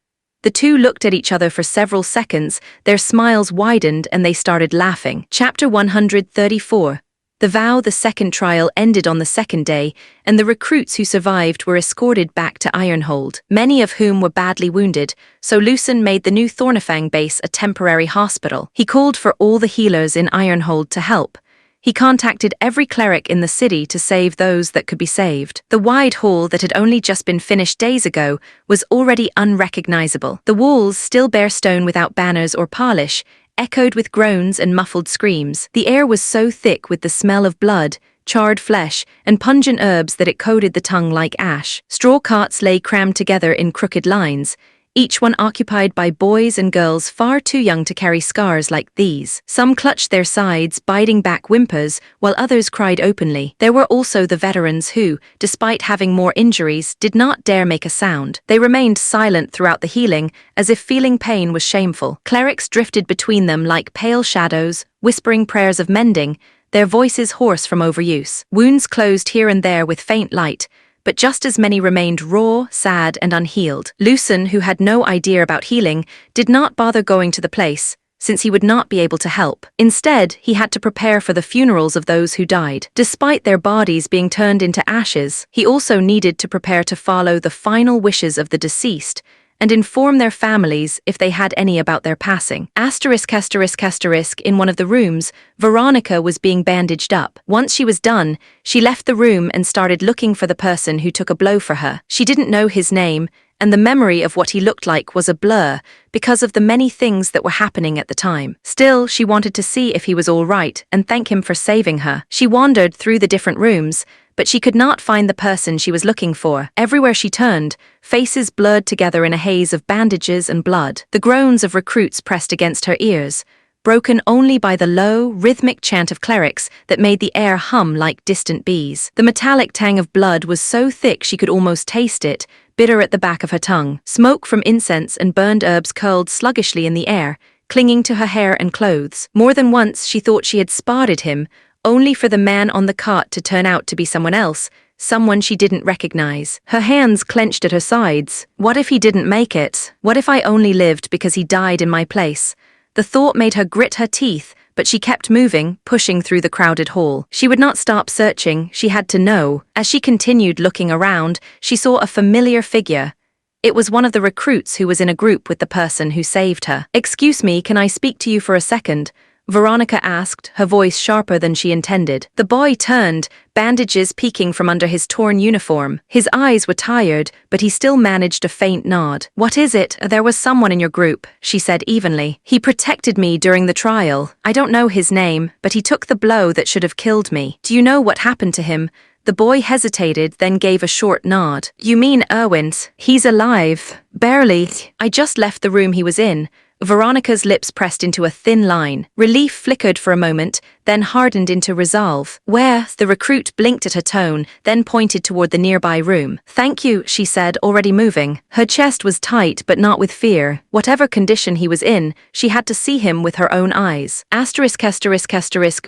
The two looked at each other for several seconds, their smiles widened and they started laughing. Chapter 134. The vow. The second trial ended on the second day, and the recruits who survived were escorted back to Ironhold, many of whom were badly wounded, so Lucen made the new Thornifang base a temporary hospital. He called for all the healers in Ironhold to help. He contacted every cleric in the city to save those that could be saved. The wide hall that had only just been finished days ago was already unrecognizable. The walls, still bare stone without banners or polish, echoed with groans and muffled screams. The air was so thick with the smell of blood, charred flesh, and pungent herbs that it coated the tongue like ash. Straw carts lay crammed together in crooked lines, each one occupied by boys and girls far too young to carry scars like these. Some clutched their sides, biting back whimpers, while others cried openly. There were also the veterans who, despite having more injuries, did not dare make a sound. They remained silent throughout the healing, as if feeling pain was shameful. Clerics drifted between them like pale shadows, whispering prayers of mending, their voices hoarse from overuse. Wounds closed here and there with faint light, but just as many remained raw, sad, and unhealed. Lucen, who had no idea about healing, did not bother going to the place, since he would not be able to help. Instead, he had to prepare for the funerals of those who died. Despite their bodies being turned into ashes, he also needed to prepare to follow the final wishes of the deceased, and inform their families if they had any about their passing. In one of the rooms, Veronica was being bandaged up. Once she was done, she left the room and started looking for the person who took a blow for her. She didn't know his name, and the memory of what he looked like was a blur because of the many things that were happening at the time. Still, she wanted to see if he was all right and thank him for saving her. She wandered through the different rooms, but she could not find the person she was looking for. Everywhere she turned, faces blurred together in a haze of bandages and blood. The groans of recruits pressed against her ears, broken only by the low, rhythmic chant of clerics that made the air hum like distant bees. The metallic tang of blood was so thick she could almost taste it, bitter at the back of her tongue. Smoke from incense and burned herbs curled sluggishly in the air, clinging to her hair and clothes. More than once she thought she had spotted him, only for the man on the cart to turn out to be someone else, someone she didn't recognize. Her hands clenched at her sides. What if he didn't make it? What if I only lived because he died in my place? The thought made her grit her teeth, but she kept moving, pushing through the crowded hall. She would not stop searching, she had to know. As she continued looking around, she saw a familiar figure. It was one of the recruits who was in a group with the person who saved her. "Excuse me, can I speak to you for a second?" Veronica asked, her voice sharper than she intended. The boy turned, bandages peeking from under his torn uniform. His eyes were tired, but he still managed a faint nod. "What is it? There was someone in your group," she said evenly. "He protected me during the trial. I don't know his name, but he took the blow that should have killed me. Do you know what happened to him?" The boy hesitated, then gave a short nod. "You mean Erwin's? He's alive." "Barely. I just left the room he was in." Veronica's lips pressed into a thin line. Relief flickered for a moment, then hardened into resolve. "Where?" The recruit blinked at her tone, then pointed toward the nearby room. "Thank you," she said, already moving. Her chest was tight, but not with fear. Whatever condition he was in, she had to see him with her own eyes.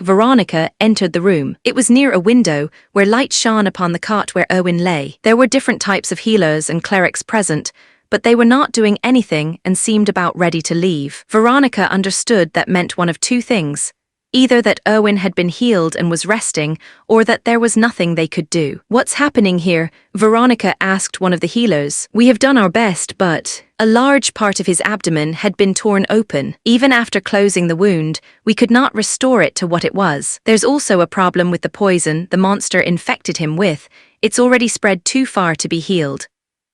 Veronica entered the room. It was near a window, where light shone upon the cot where Erwin lay. There were different types of healers and clerics present, but they were not doing anything and seemed about ready to leave. Veronica understood that meant one of two things. Either that Erwin had been healed and was resting, or that there was nothing they could do. "What's happening here?" Veronica asked one of the healers. "We have done our best, but..." A large part of his abdomen had been torn open. Even after closing the wound, we could not restore it to what it was. There's also a problem with the poison the monster infected him with. It's already spread too far to be healed.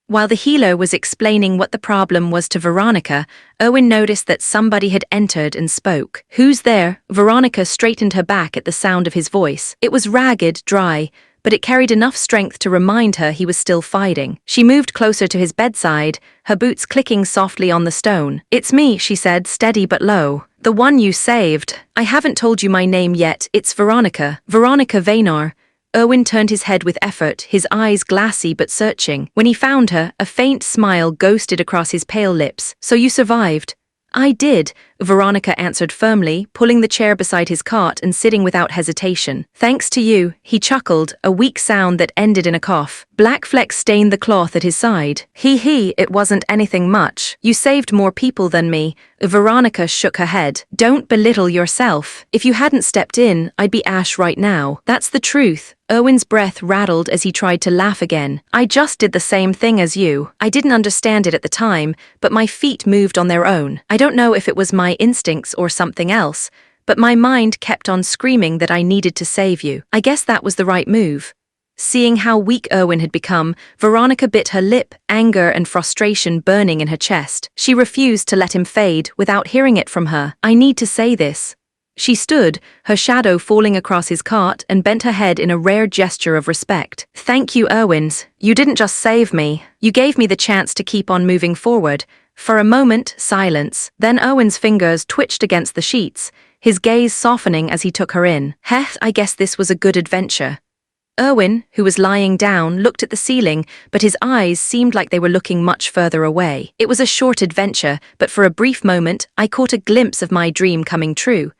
While the healer was explaining what the problem was to Veronica, Owen noticed that somebody had entered and spoke. "Who's there?" Veronica straightened her back at the sound of his voice. It was ragged, dry, but it carried enough strength to remind her he was still fighting. She moved closer to his bedside, her boots clicking softly on the stone. "It's me," she said, steady but low. "The one you saved. I haven't told you my name yet. It's Veronica. Veronica Vaynar." Owen turned his head with effort, his eyes glassy but searching. When he found her, a faint smile ghosted across his pale lips. "So you survived?" "I did," Veronica answered firmly, pulling the chair beside his cot and sitting without hesitation. "Thanks to you," he chuckled, a weak sound that ended in a cough. Black flecks stained the cloth at his side. He, it wasn't anything much. You saved more people than me." Veronica shook her head. "Don't belittle yourself. If you hadn't stepped in, I'd be Ash right now. That's the truth." Owen's breath rattled as he tried to laugh again. "I just did the same thing as you. I didn't understand it at the time, but my feet moved on their own. I don't know if it was my instincts or something else, but my mind kept on screaming that I needed to save you. I guess that was the right move." Seeing how weak Owen had become, Veronica bit her lip, anger and frustration burning in her chest. She refused to let him fade without hearing it from her. "I need to say this." She stood, her shadow falling across his cot, and bent her head in a rare gesture of respect. "Thank you, Owens. You didn't just save me. You gave me the chance to keep on moving forward." For a moment, silence. Then Owen's fingers twitched against the sheets, his gaze softening as he took her in. "Heh, I guess this was a good adventure." Owen, who was lying down, looked at the ceiling, but his eyes seemed like they were looking much further away. "It was a short adventure, but for a brief moment, I caught a glimpse of my dream coming true."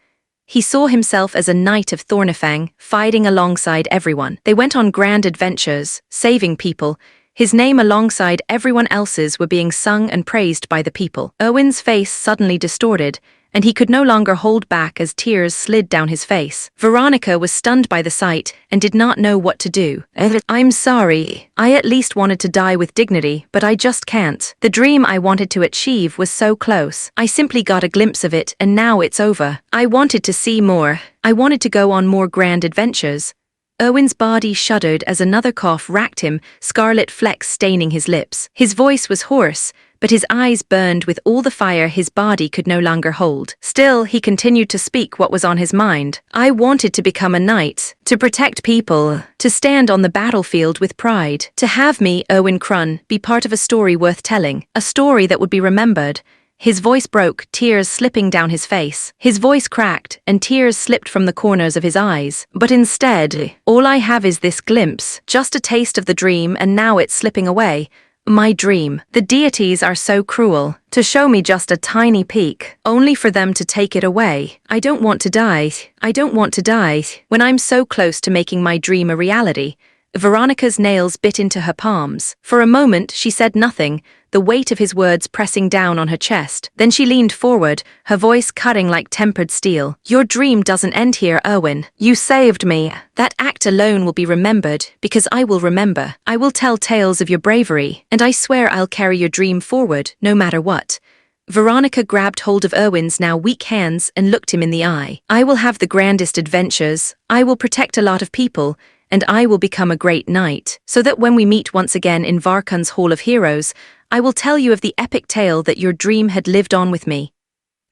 He saw himself as a knight of Thornifang, fighting alongside everyone. They went on grand adventures, saving people. His name alongside everyone else's were being sung and praised by the people. Owen's face suddenly distorted, and he could no longer hold back as tears slid down his face. Veronica was stunned by the sight and did not know what to do. "I'm sorry. I at least wanted to die with dignity, but I just can't. The dream I wanted to achieve was so close. I simply got a glimpse of it, and now it's over. I wanted to see more. I wanted to go on more grand adventures." Owen's body shuddered as another cough racked him, scarlet flecks staining his lips. His voice was hoarse, but his eyes burned with all the fire his body could no longer hold. Still, he continued to speak what was on his mind. "I wanted to become a knight, to protect people, to stand on the battlefield with pride, to have me, Owen Crun, be part of a story worth telling, a story that would be remembered." His voice broke, tears slipping down his face. His voice cracked, and tears slipped from the corners of his eyes. "But instead, all I have is this glimpse, just a taste of the dream, and now it's slipping away. My dream. The deities are so cruel, to show me just a tiny peek, only for them to take it away. I don't want to die. I don't want to die. When I'm so close to making my dream a reality." Veronica's nails bit into her palms. For a moment, she said nothing, the weight of his words pressing down on her chest. Then she leaned forward, her voice cutting like tempered steel. "Your dream doesn't end here, Owen. You saved me. That act alone will be remembered, because I will remember. I will tell tales of your bravery, and I swear I'll carry your dream forward, no matter what." Veronica grabbed hold of Owen's now weak hands and looked him in the eye. "I will have the grandest adventures. I will protect a lot of people, and I will become a great knight, so that when we meet once again in Varkun's Hall of Heroes, I will tell you of the epic tale that your dream had lived on with me."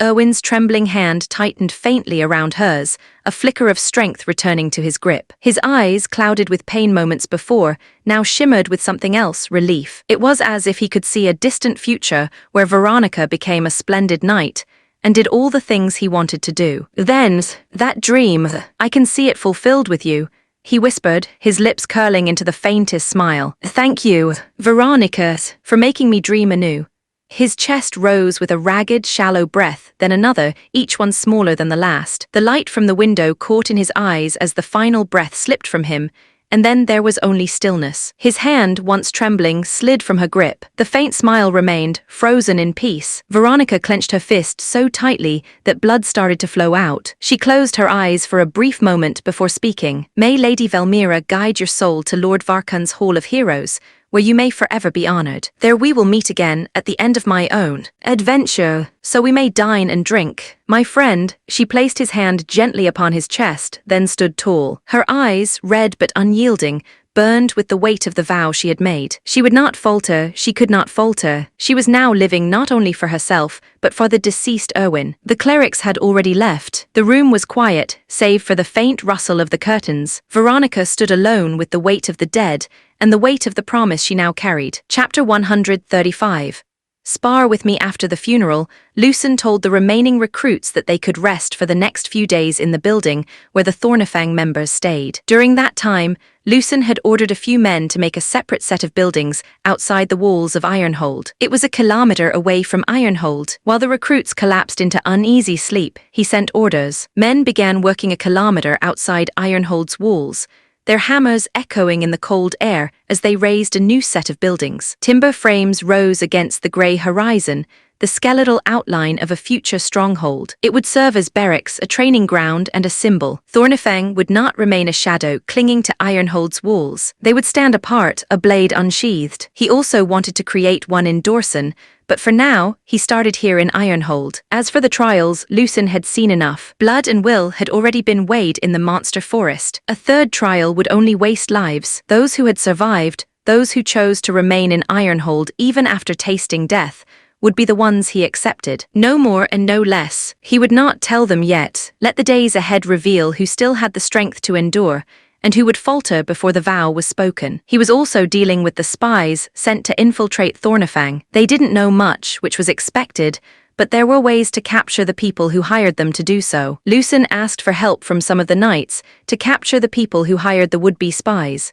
Owen's trembling hand tightened faintly around hers, a flicker of strength returning to his grip. His eyes, clouded with pain moments before, now shimmered with something else, relief. It was as if he could see a distant future where Veronica became a splendid knight, and did all the things he wanted to do. "Then, that dream, I can see it fulfilled with you," he whispered, his lips curling into the faintest smile. "Thank you, Veronica, for making me dream anew." His chest rose with a ragged, shallow breath, then another, each one smaller than the last. The light from the window caught in his eyes as the final breath slipped from him, and then there was only stillness. His hand, once trembling, slid from her grip. The faint smile remained, frozen in peace. Veronica clenched her fist so tightly that blood started to flow out. She closed her eyes for a brief moment before speaking. "May Lady Velmira guide your soul to Lord Varkun's Hall of Heroes, where you may forever be honored. There we will meet again at the end of my own adventure, so we may dine and drink. My friend." She placed his hand gently upon his chest, then stood tall. Her eyes, red but unyielding, burned with the weight of the vow she had made. She would not falter, she could not falter. She was now living not only for herself, but for the deceased Erwin. The clerics had already left. The room was quiet, save for the faint rustle of the curtains. Veronica stood alone with the weight of the dead, and the weight of the promise she now carried. Chapter 135. Spar with me after the funeral. Lucen told the remaining recruits that they could rest for the next few days in the building where the Thornifang members stayed. During that time, Lucen had ordered a few men to make a separate set of buildings outside the walls of Ironhold. It was a kilometer away from Ironhold. While the recruits collapsed into uneasy sleep, he sent orders. Men began working a kilometer outside Ironhold's walls, their hammers echoing in the cold air as they raised a new set of buildings. Timber frames rose against the grey horizon, the skeletal outline of a future stronghold. It would serve as barracks, a training ground, and a symbol. Thornifang would not remain a shadow clinging to Ironhold's walls. They would stand apart, a blade unsheathed. He also wanted to create one in Dorson, but for now, he started here in Ironhold. As for the trials, Lucen had seen enough. Blood and will had already been weighed in the monster forest. A third trial would only waste lives. Those who had survived, those who chose to remain in Ironhold even after tasting death, would be the ones he accepted. No more and no less. He would not tell them yet. Let the days ahead reveal who still had the strength to endure, and who would falter before the vow was spoken. He was also dealing with the spies sent to infiltrate Thornifang. They didn't know much, which was expected, but there were ways to capture the people who hired them to do so. Lucen asked for help from some of the knights to capture the people who hired the would-be spies.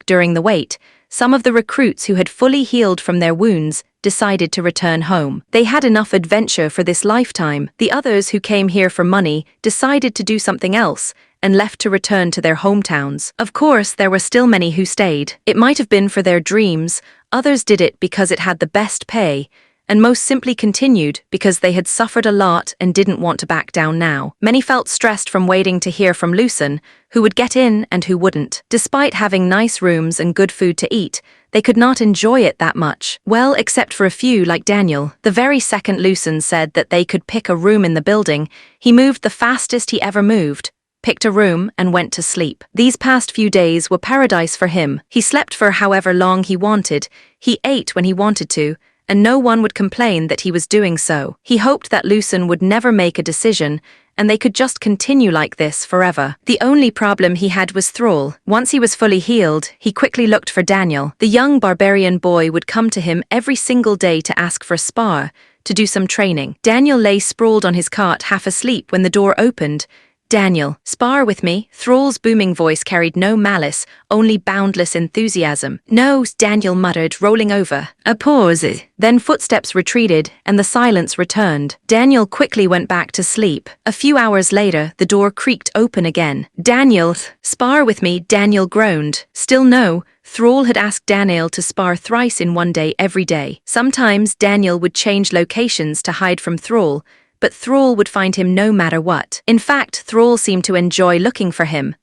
During the wait, some of the recruits who had fully healed from their wounds decided to return home. They had enough adventure for this lifetime. The others who came here for money decided to do something else and left to return to their hometowns. Of course, there were still many who stayed. It might have been for their dreams, others did it because it had the best pay, and most simply continued because they had suffered a lot and didn't want to back down now. Many felt stressed from waiting to hear from Lucen, who would get in and who wouldn't. Despite having nice rooms and good food to eat, they could not enjoy it that much. Well, except for a few like Daniel. The very second Lucen said that they could pick a room in the building, he moved the fastest he ever moved, picked a room, and went to sleep. These past few days were paradise for him. He slept for however long he wanted, he ate when he wanted to, and no one would complain that he was doing so. He hoped that Lucen would never make a decision, and they could just continue like this forever. The only problem he had was Thrall. Once he was fully healed, he quickly looked for Daniel. The young barbarian boy would come to him every single day to ask for a spar, to do some training. Daniel lay sprawled on his cot half asleep when the door opened. "Daniel, spar with me." Thrall's booming voice carried no malice, only boundless enthusiasm. "No," Daniel muttered, rolling over. A pause. Then footsteps retreated, and the silence returned. Daniel quickly went back to sleep. A few hours later, the door creaked open again. "Daniel, spar with me," Daniel groaned. Still no. Thrall had asked Daniel to spar thrice in one day every day. Sometimes Daniel would change locations to hide from Thrall, but Thrall would find him no matter what. In fact, Thrall seemed to enjoy looking for him.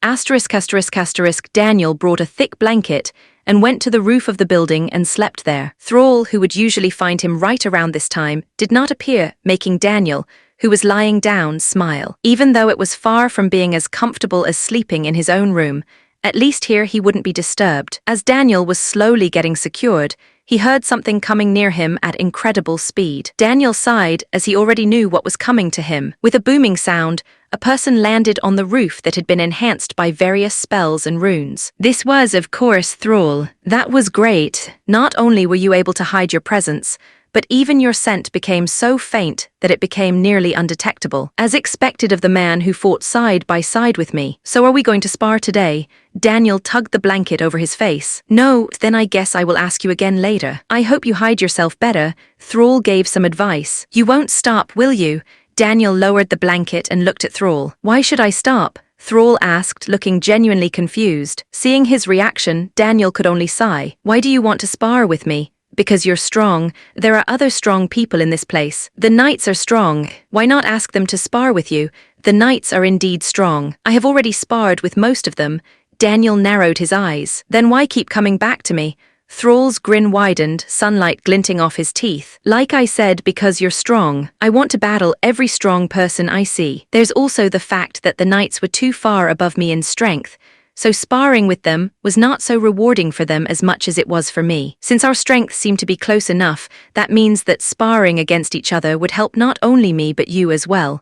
Daniel brought a thick blanket and went to the roof of the building and slept there. Thrall, who would usually find him right around this time, did not appear, making Daniel, who was lying down, smile. Even though it was far from being as comfortable as sleeping in his own room, at least here he wouldn't be disturbed. As Daniel was slowly getting secured, he heard something coming near him at incredible speed. Daniel sighed as he already knew what was coming to him. With a booming sound, a person landed on the roof that had been enhanced by various spells and runes. This was, of course, Thrall. That was great. Not only were you able to hide your presence, but even your scent became so faint that it became nearly undetectable, as expected of the man who fought side by side with me. "So are we going to spar today?" Daniel tugged the blanket over his face. "No, then I guess I will ask you again later. I hope you hide yourself better." Thrall gave some advice. "You won't stop, will you?" Daniel lowered the blanket and looked at Thrall. "Why should I stop?" Thrall asked, looking genuinely confused. Seeing his reaction, Daniel could only sigh. "Why do you want to spar with me?" "Because you're strong. There are other strong people in this place. The knights are strong. Why not ask them to spar with you? The knights are indeed strong. I have already sparred with most of them." Daniel narrowed his eyes. "Then why keep coming back to me?" Thrall's grin widened, sunlight glinting off his teeth. "Like I said, because you're strong. I want to battle every strong person I see. There's also the fact that the knights were too far above me in strength, so sparring with them was not so rewarding for them as much as it was for me. Since our strengths seemed to be close enough, that means that sparring against each other would help not only me but you as well.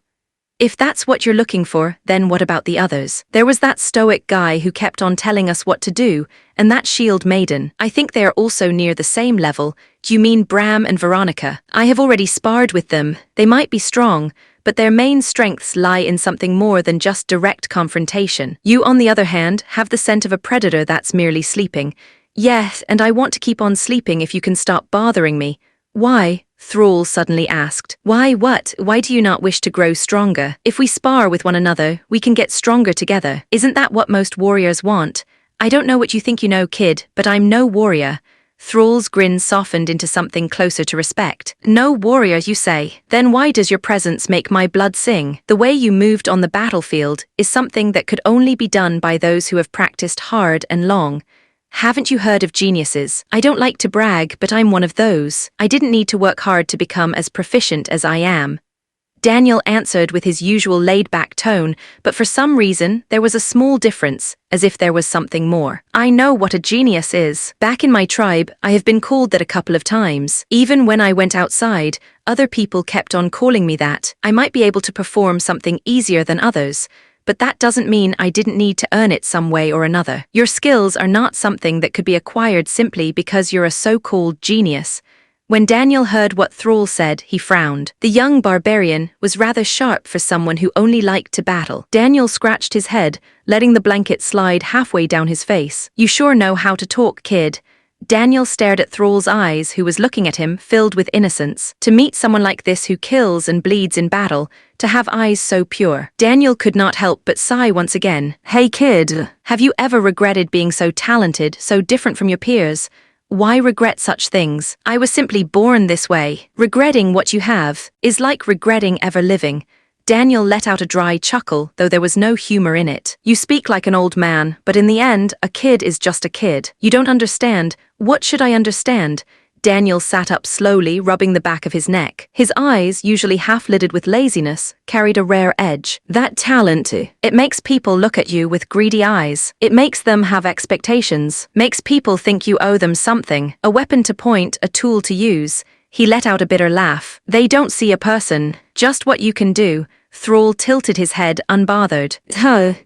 If that's what you're looking for, then what about the others? There was that stoic guy who kept on telling us what to do, and that shield maiden. I think they are also near the same level. Do you mean Bram and Veronica? I have already sparred with them. They might be strong, but their main strengths lie in something more than just direct confrontation. You, on the other hand, have the scent of a predator that's merely sleeping. Yes, and I want to keep on sleeping if you can stop bothering me. Why? Thrall suddenly asked. Why what? Why do you not wish to grow stronger? If we spar with one another, we can get stronger together. Isn't that what most warriors want? I don't know what you think you know, kid, but I'm no warrior. Thrall's grin softened into something closer to respect. No warrior, you say? Then why does your presence make my blood sing? The way you moved on the battlefield is something that could only be done by those who have practiced hard and long. Haven't you heard of geniuses? I don't like to brag, but I'm one of those. I didn't need to work hard to become as proficient as I am. Daniel answered with his usual laid-back tone, but for some reason there was a small difference, as if there was something more. I know what a genius is. Back in my tribe, I have been called that a couple of times. Even when I went outside, other people kept on calling me that. I might be able to perform something easier than others, but that doesn't mean I didn't need to earn it some way or another. Your skills are not something that could be acquired simply because you're a so-called genius. When Daniel heard what Thrall said, he frowned. The young barbarian was rather sharp for someone who only liked to battle. Daniel scratched his head, letting the blanket slide halfway down his face. You sure know how to talk, kid. Daniel stared at Thrall's eyes, who was looking at him, filled with innocence. To meet someone like this who kills and bleeds in battle, to have eyes so pure. Daniel could not help but sigh once again. Hey kid, have you ever regretted being so talented, so different from your peers? Why regret such things? I was simply born this way. Regretting what you have is like regretting ever living. Daniel let out a dry chuckle, though there was no humor in it. You speak like an old man, but in the end, a kid is just a kid. You don't understand. What should I understand? Daniel sat up slowly, rubbing the back of his neck. His eyes, usually half-lidded with laziness, carried a rare edge. That talent, it makes people look at you with greedy eyes. It makes them have expectations, makes people think you owe them something. A weapon to point, a tool to use. He let out a bitter laugh. They don't see a person, just what you can do. Thrall tilted his head, unbothered.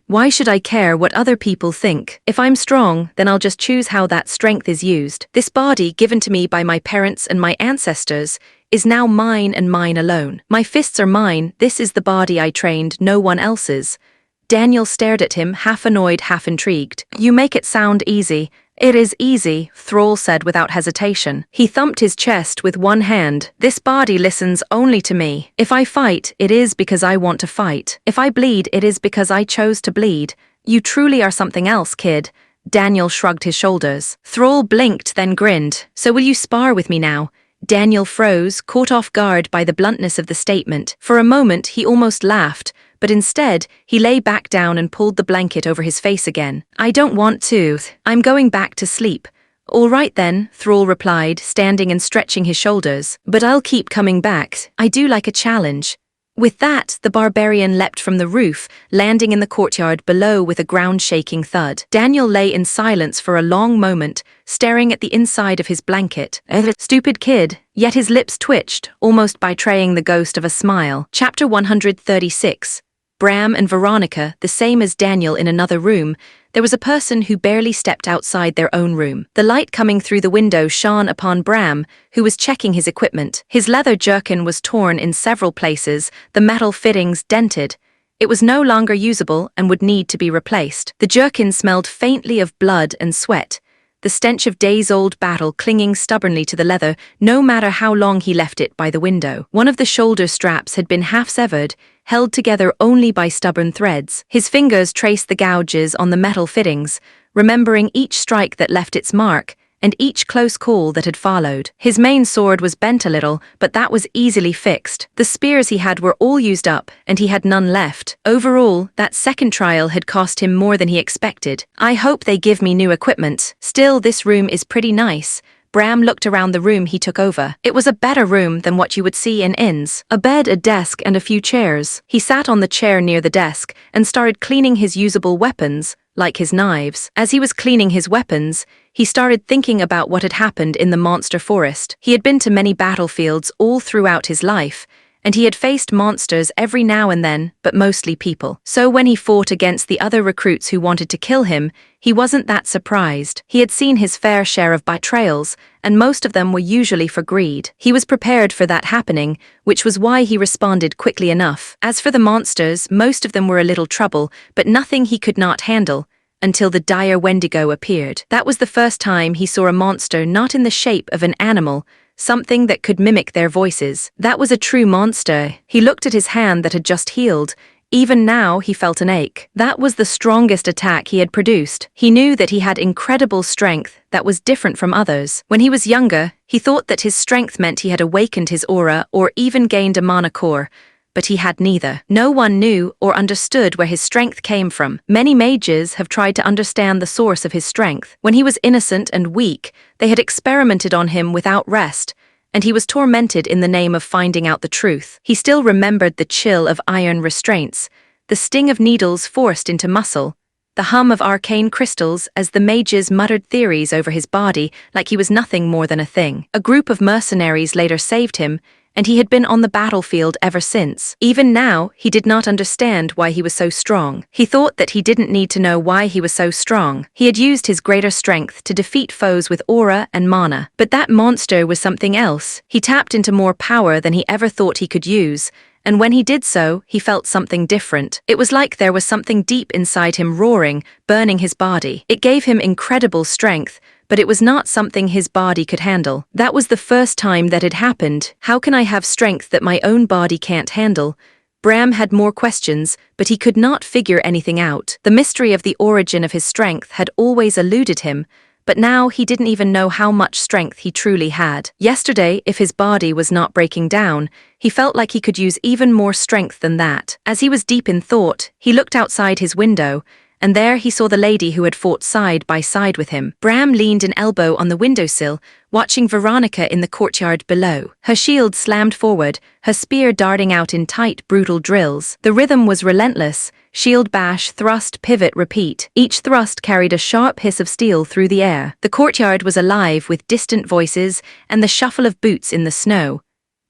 Why should I care what other people think? If I'm strong, then I'll just choose how that strength is used. This body, given to me by my parents and my ancestors, is now mine and mine alone. My fists are mine, this is the body I trained, no one else's. Daniel stared at him, half annoyed, half intrigued. You make it sound easy. It is easy, Thrall said without hesitation. He thumped his chest with one hand. This body listens only to me. If I fight, it is because I want to fight. If I bleed, it is because I chose to bleed. You truly are something else, kid. Daniel shrugged his shoulders. Thrall blinked, then grinned. So will you spar with me now? Daniel froze, caught off guard by the bluntness of the statement. For a moment, he almost laughed, but instead, he lay back down and pulled the blanket over his face again. I don't want to. I'm going back to sleep. All right then, Thrall replied, standing and stretching his shoulders. But I'll keep coming back. I do like a challenge. With that, the barbarian leapt from the roof, landing in the courtyard below with a ground-shaking thud. Daniel lay in silence for a long moment, staring at the inside of his blanket. Stupid kid, yet his lips twitched, almost betraying the ghost of a smile. Chapter 136. Bram and Veronica, the same as Daniel in another room. There was a person who barely stepped outside their own room. The light coming through the window shone upon Bram, who was checking his equipment. His leather jerkin was torn in several places, the metal fittings dented. It was no longer usable and would need to be replaced. The jerkin smelled faintly of blood and sweat, the stench of days-old battle clinging stubbornly to the leather, no matter how long he left it by the window. One of the shoulder straps had been half-severed, held together only by stubborn threads. His fingers traced the gouges on the metal fittings, remembering each strike that left its mark, and each close call that had followed. His main sword was bent a little, but that was easily fixed. The spears he had were all used up, and he had none left. Overall, that second trial had cost him more than he expected. I hope they give me new equipment. Still, this room is pretty nice. Bram looked around the room he took over. It was a better room than what you would see in inns. A bed, a desk, and a few chairs. He sat on the chair near the desk and started cleaning his usable weapons, like his knives. As he was cleaning his weapons, he started thinking about what had happened in the monster forest. He had been to many battlefields all throughout his life, and he had faced monsters every now and then, but mostly people. So when he fought against the other recruits who wanted to kill him, he wasn't that surprised. He had seen his fair share of betrayals, and most of them were usually for greed. He was prepared for that happening, which was why he responded quickly enough. As for the monsters, most of them were a little trouble, but nothing he could not handle, until the dire Wendigo appeared. That was the first time he saw a monster not in the shape of an animal, something that could mimic their voices. That was a true monster. He looked at his hand that had just healed. Even now, he felt an ache. That was the strongest attack he had produced. He knew that he had incredible strength that was different from others. When he was younger, he thought that his strength meant he had awakened his aura or even gained a mana core, but he had neither. No one knew or understood where his strength came from. Many mages have tried to understand the source of his strength. When he was innocent and weak, they had experimented on him without rest, and he was tormented in the name of finding out the truth. He still remembered the chill of iron restraints, the sting of needles forced into muscle, the hum of arcane crystals as the mages muttered theories over his body like he was nothing more than a thing. A group of mercenaries later saved him, and he had been on the battlefield ever since. Even now, he did not understand why he was so strong. He thought that he didn't need to know why he was so strong. He had used his greater strength to defeat foes with aura and mana. But that monster was something else. He tapped into more power than he ever thought he could use, and when he did so, he felt something different. It was like there was something deep inside him roaring, burning his body. It gave him incredible strength, but it was not something his body could handle. That was the first time that it happened. How can I have strength that my own body can't handle? Bram had more questions, but he could not figure anything out. The mystery of the origin of his strength had always eluded him, but now he didn't even know how much strength he truly had. Yesterday, if his body was not breaking down, he felt like he could use even more strength than that. As he was deep in thought, he looked outside his window, and there he saw the lady who had fought side by side with him. Bram leaned an elbow on the windowsill, watching Veronica in the courtyard below. Her shield slammed forward, her spear darting out in tight, brutal drills. The rhythm was relentless. Shield bash, thrust, pivot, repeat. Each thrust carried a sharp hiss of steel through the air. The courtyard was alive with distant voices and the shuffle of boots in the snow.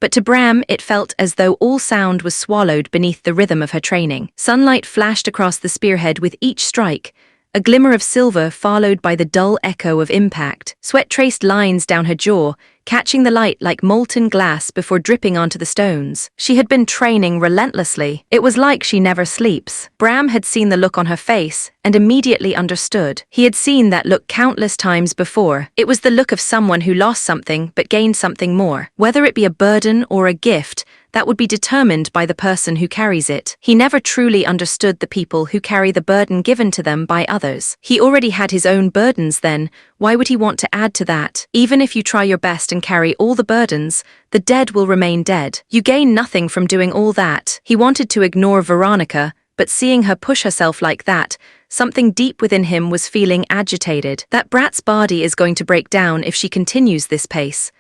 But to Bram, it felt as though all sound was swallowed beneath the rhythm of her training. Sunlight flashed across the spearhead with each strike, a glimmer of silver followed by the dull echo of impact. Sweat traced lines down her jaw, catching the light like molten glass before dripping onto the stones. She had been training relentlessly. It was like she never sleeps. Bram had seen the look on her face and immediately understood. He had seen that look countless times before. It was the look of someone who lost something but gained something more. Whether it be a burden or a gift, that would be determined by the person who carries it. He never truly understood the people who carry the burden given to them by others. He already had his own burdens then, why would he want to add to that? Even if you try your best and carry all the burdens, the dead will remain dead. You gain nothing from doing all that. He wanted to ignore Veronica, but seeing her push herself like that, something deep within him was feeling agitated. That brat's body is going to break down if she continues this pace.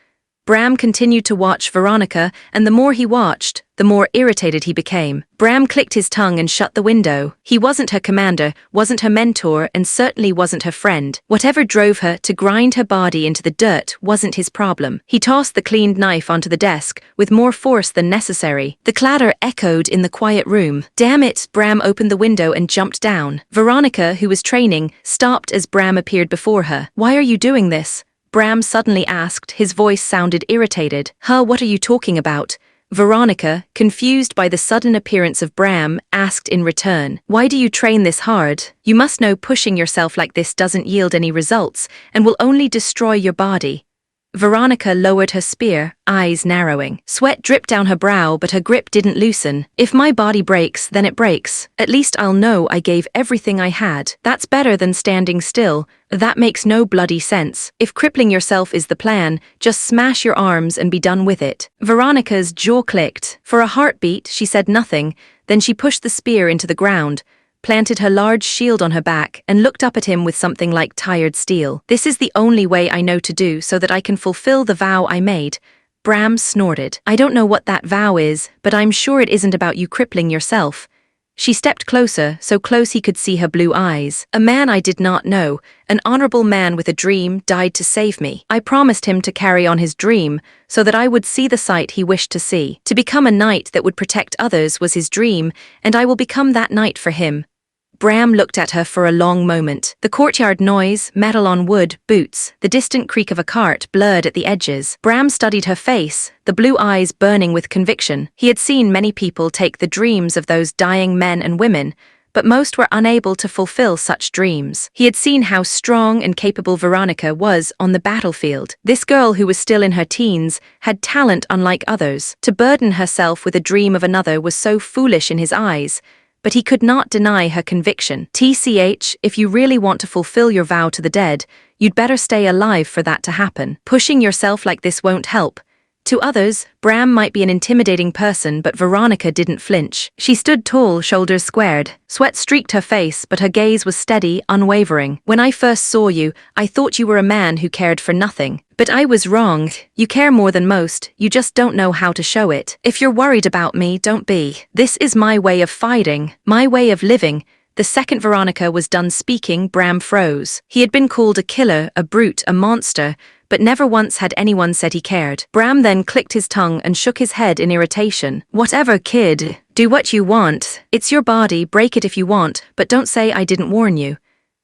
Bram continued to watch Veronica, and the more he watched, the more irritated he became. Bram clicked his tongue and shut the window. He wasn't her commander, wasn't her mentor, and certainly wasn't her friend. Whatever drove her to grind her body into the dirt wasn't his problem. He tossed the cleaned knife onto the desk, with more force than necessary. The clatter echoed in the quiet room. Damn it! Bram opened the window and jumped down. Veronica, who was training, stopped as Bram appeared before her. "Why are you doing this?" Bram suddenly asked. His voice sounded irritated. What are you talking about?" Veronica, confused by the sudden appearance of Bram, asked in return. "Why do you train this hard? You must know pushing yourself like this doesn't yield any results and will only destroy your body." Veronica lowered her spear, eyes narrowing. Sweat dripped down her brow, but her grip didn't loosen. "If my body breaks, then it breaks. At least I'll know I gave everything I had. That's better than standing still. That makes no bloody sense. If crippling yourself is the plan, just smash your arms and be done with it." Veronica's jaw clicked. For a heartbeat, she said nothing, then she pushed the spear into the ground. planted her large shield on her back, and looked up at him with something like tired steel. "This is the only way I know to do so that I can fulfill the vow I made." Bram snorted. "I don't know what that vow is, but I'm sure it isn't about you crippling yourself." She stepped closer, so close he could see her blue eyes. "A man I did not know, an honorable man with a dream, died to save me. I promised him to carry on his dream, so that I would see the sight he wished to see. To become a knight that would protect others was his dream, and I will become that knight for him." Bram looked at her for a long moment. The courtyard noise, metal on wood, boots, the distant creak of a cart blurred at the edges. Bram studied her face, the blue eyes burning with conviction. He had seen many people take the dreams of those dying men and women, but most were unable to fulfill such dreams. He had seen how strong and capable Veronica was on the battlefield. This girl, who was still in her teens, had talent unlike others. To burden herself with a dream of another was so foolish in his eyes, but he could not deny her conviction. "TCH, if you really want to fulfill your vow to the dead, you'd better stay alive for that to happen. Pushing yourself like this won't help." To others, Bram might be an intimidating person, but Veronica didn't flinch. She stood tall, shoulders squared. Sweat streaked her face, but her gaze was steady, unwavering. "When I first saw you, I thought you were a man who cared for nothing. But I was wrong. You care more than most, you just don't know how to show it. If you're worried about me, don't be. This is my way of fighting, my way of living." The second Veronica was done speaking, Bram froze. He had been called a killer, a brute, a monster, but never once had anyone said he cared. Bram then clicked his tongue and shook his head in irritation. "Whatever, kid. Do what you want. It's your body, break it if you want, but don't say I didn't warn you."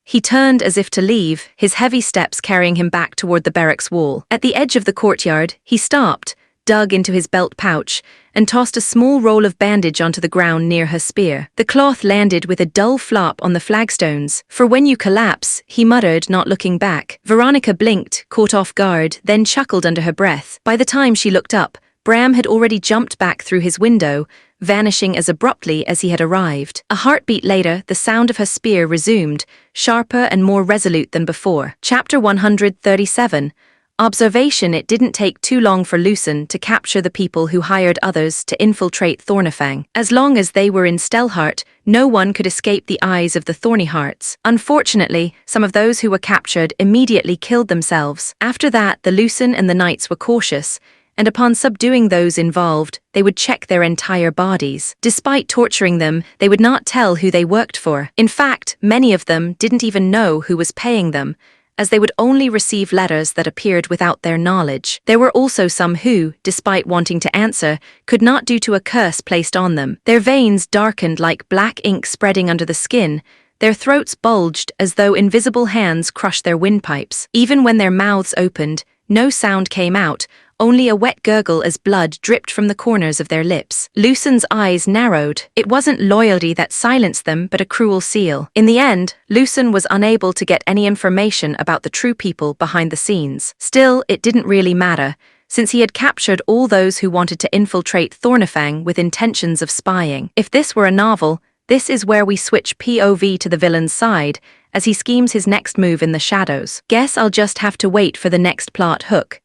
He turned as if to leave, his heavy steps carrying him back toward the barracks wall. At the edge of the courtyard, he stopped, dug into his belt pouch, and tossed a small roll of bandage onto the ground near her spear. The cloth landed with a dull flop on the flagstones. "For when you collapse," he muttered, not looking back. Veronica blinked, caught off guard, then chuckled under her breath. By the time she looked up, Bram had already jumped back through his window, vanishing as abruptly as he had arrived. A heartbeat later, the sound of her spear resumed, sharper and more resolute than before. Chapter 137. Observation. It didn't take too long for Lucen to capture the people who hired others to infiltrate Thornifang. As long as they were in Stelhart, no one could escape the eyes of the Thorny Hearts. Unfortunately, some of those who were captured immediately killed themselves. After that, the Lucen and the knights were cautious, and upon subduing those involved, they would check their entire bodies. Despite torturing them, they would not tell who they worked for. In fact, many of them didn't even know who was paying them, as they would only receive letters that appeared without their knowledge. There were also some who, despite wanting to answer, could not due to a curse placed on them. Their veins darkened like black ink spreading under the skin. Their throats bulged as though invisible hands crushed their windpipes. Even when their mouths opened, no sound came out, only a wet gurgle as blood dripped from the corners of their lips. Lucen's eyes narrowed. It wasn't loyalty that silenced them, but a cruel seal. In the end, Lucen was unable to get any information about the true people behind the scenes. Still, it didn't really matter, since he had captured all those who wanted to infiltrate Thornifang with intentions of spying. If this were a novel, this is where we switch POV to the villain's side, as he schemes his next move in the shadows. Guess I'll just have to wait for the next plot hook.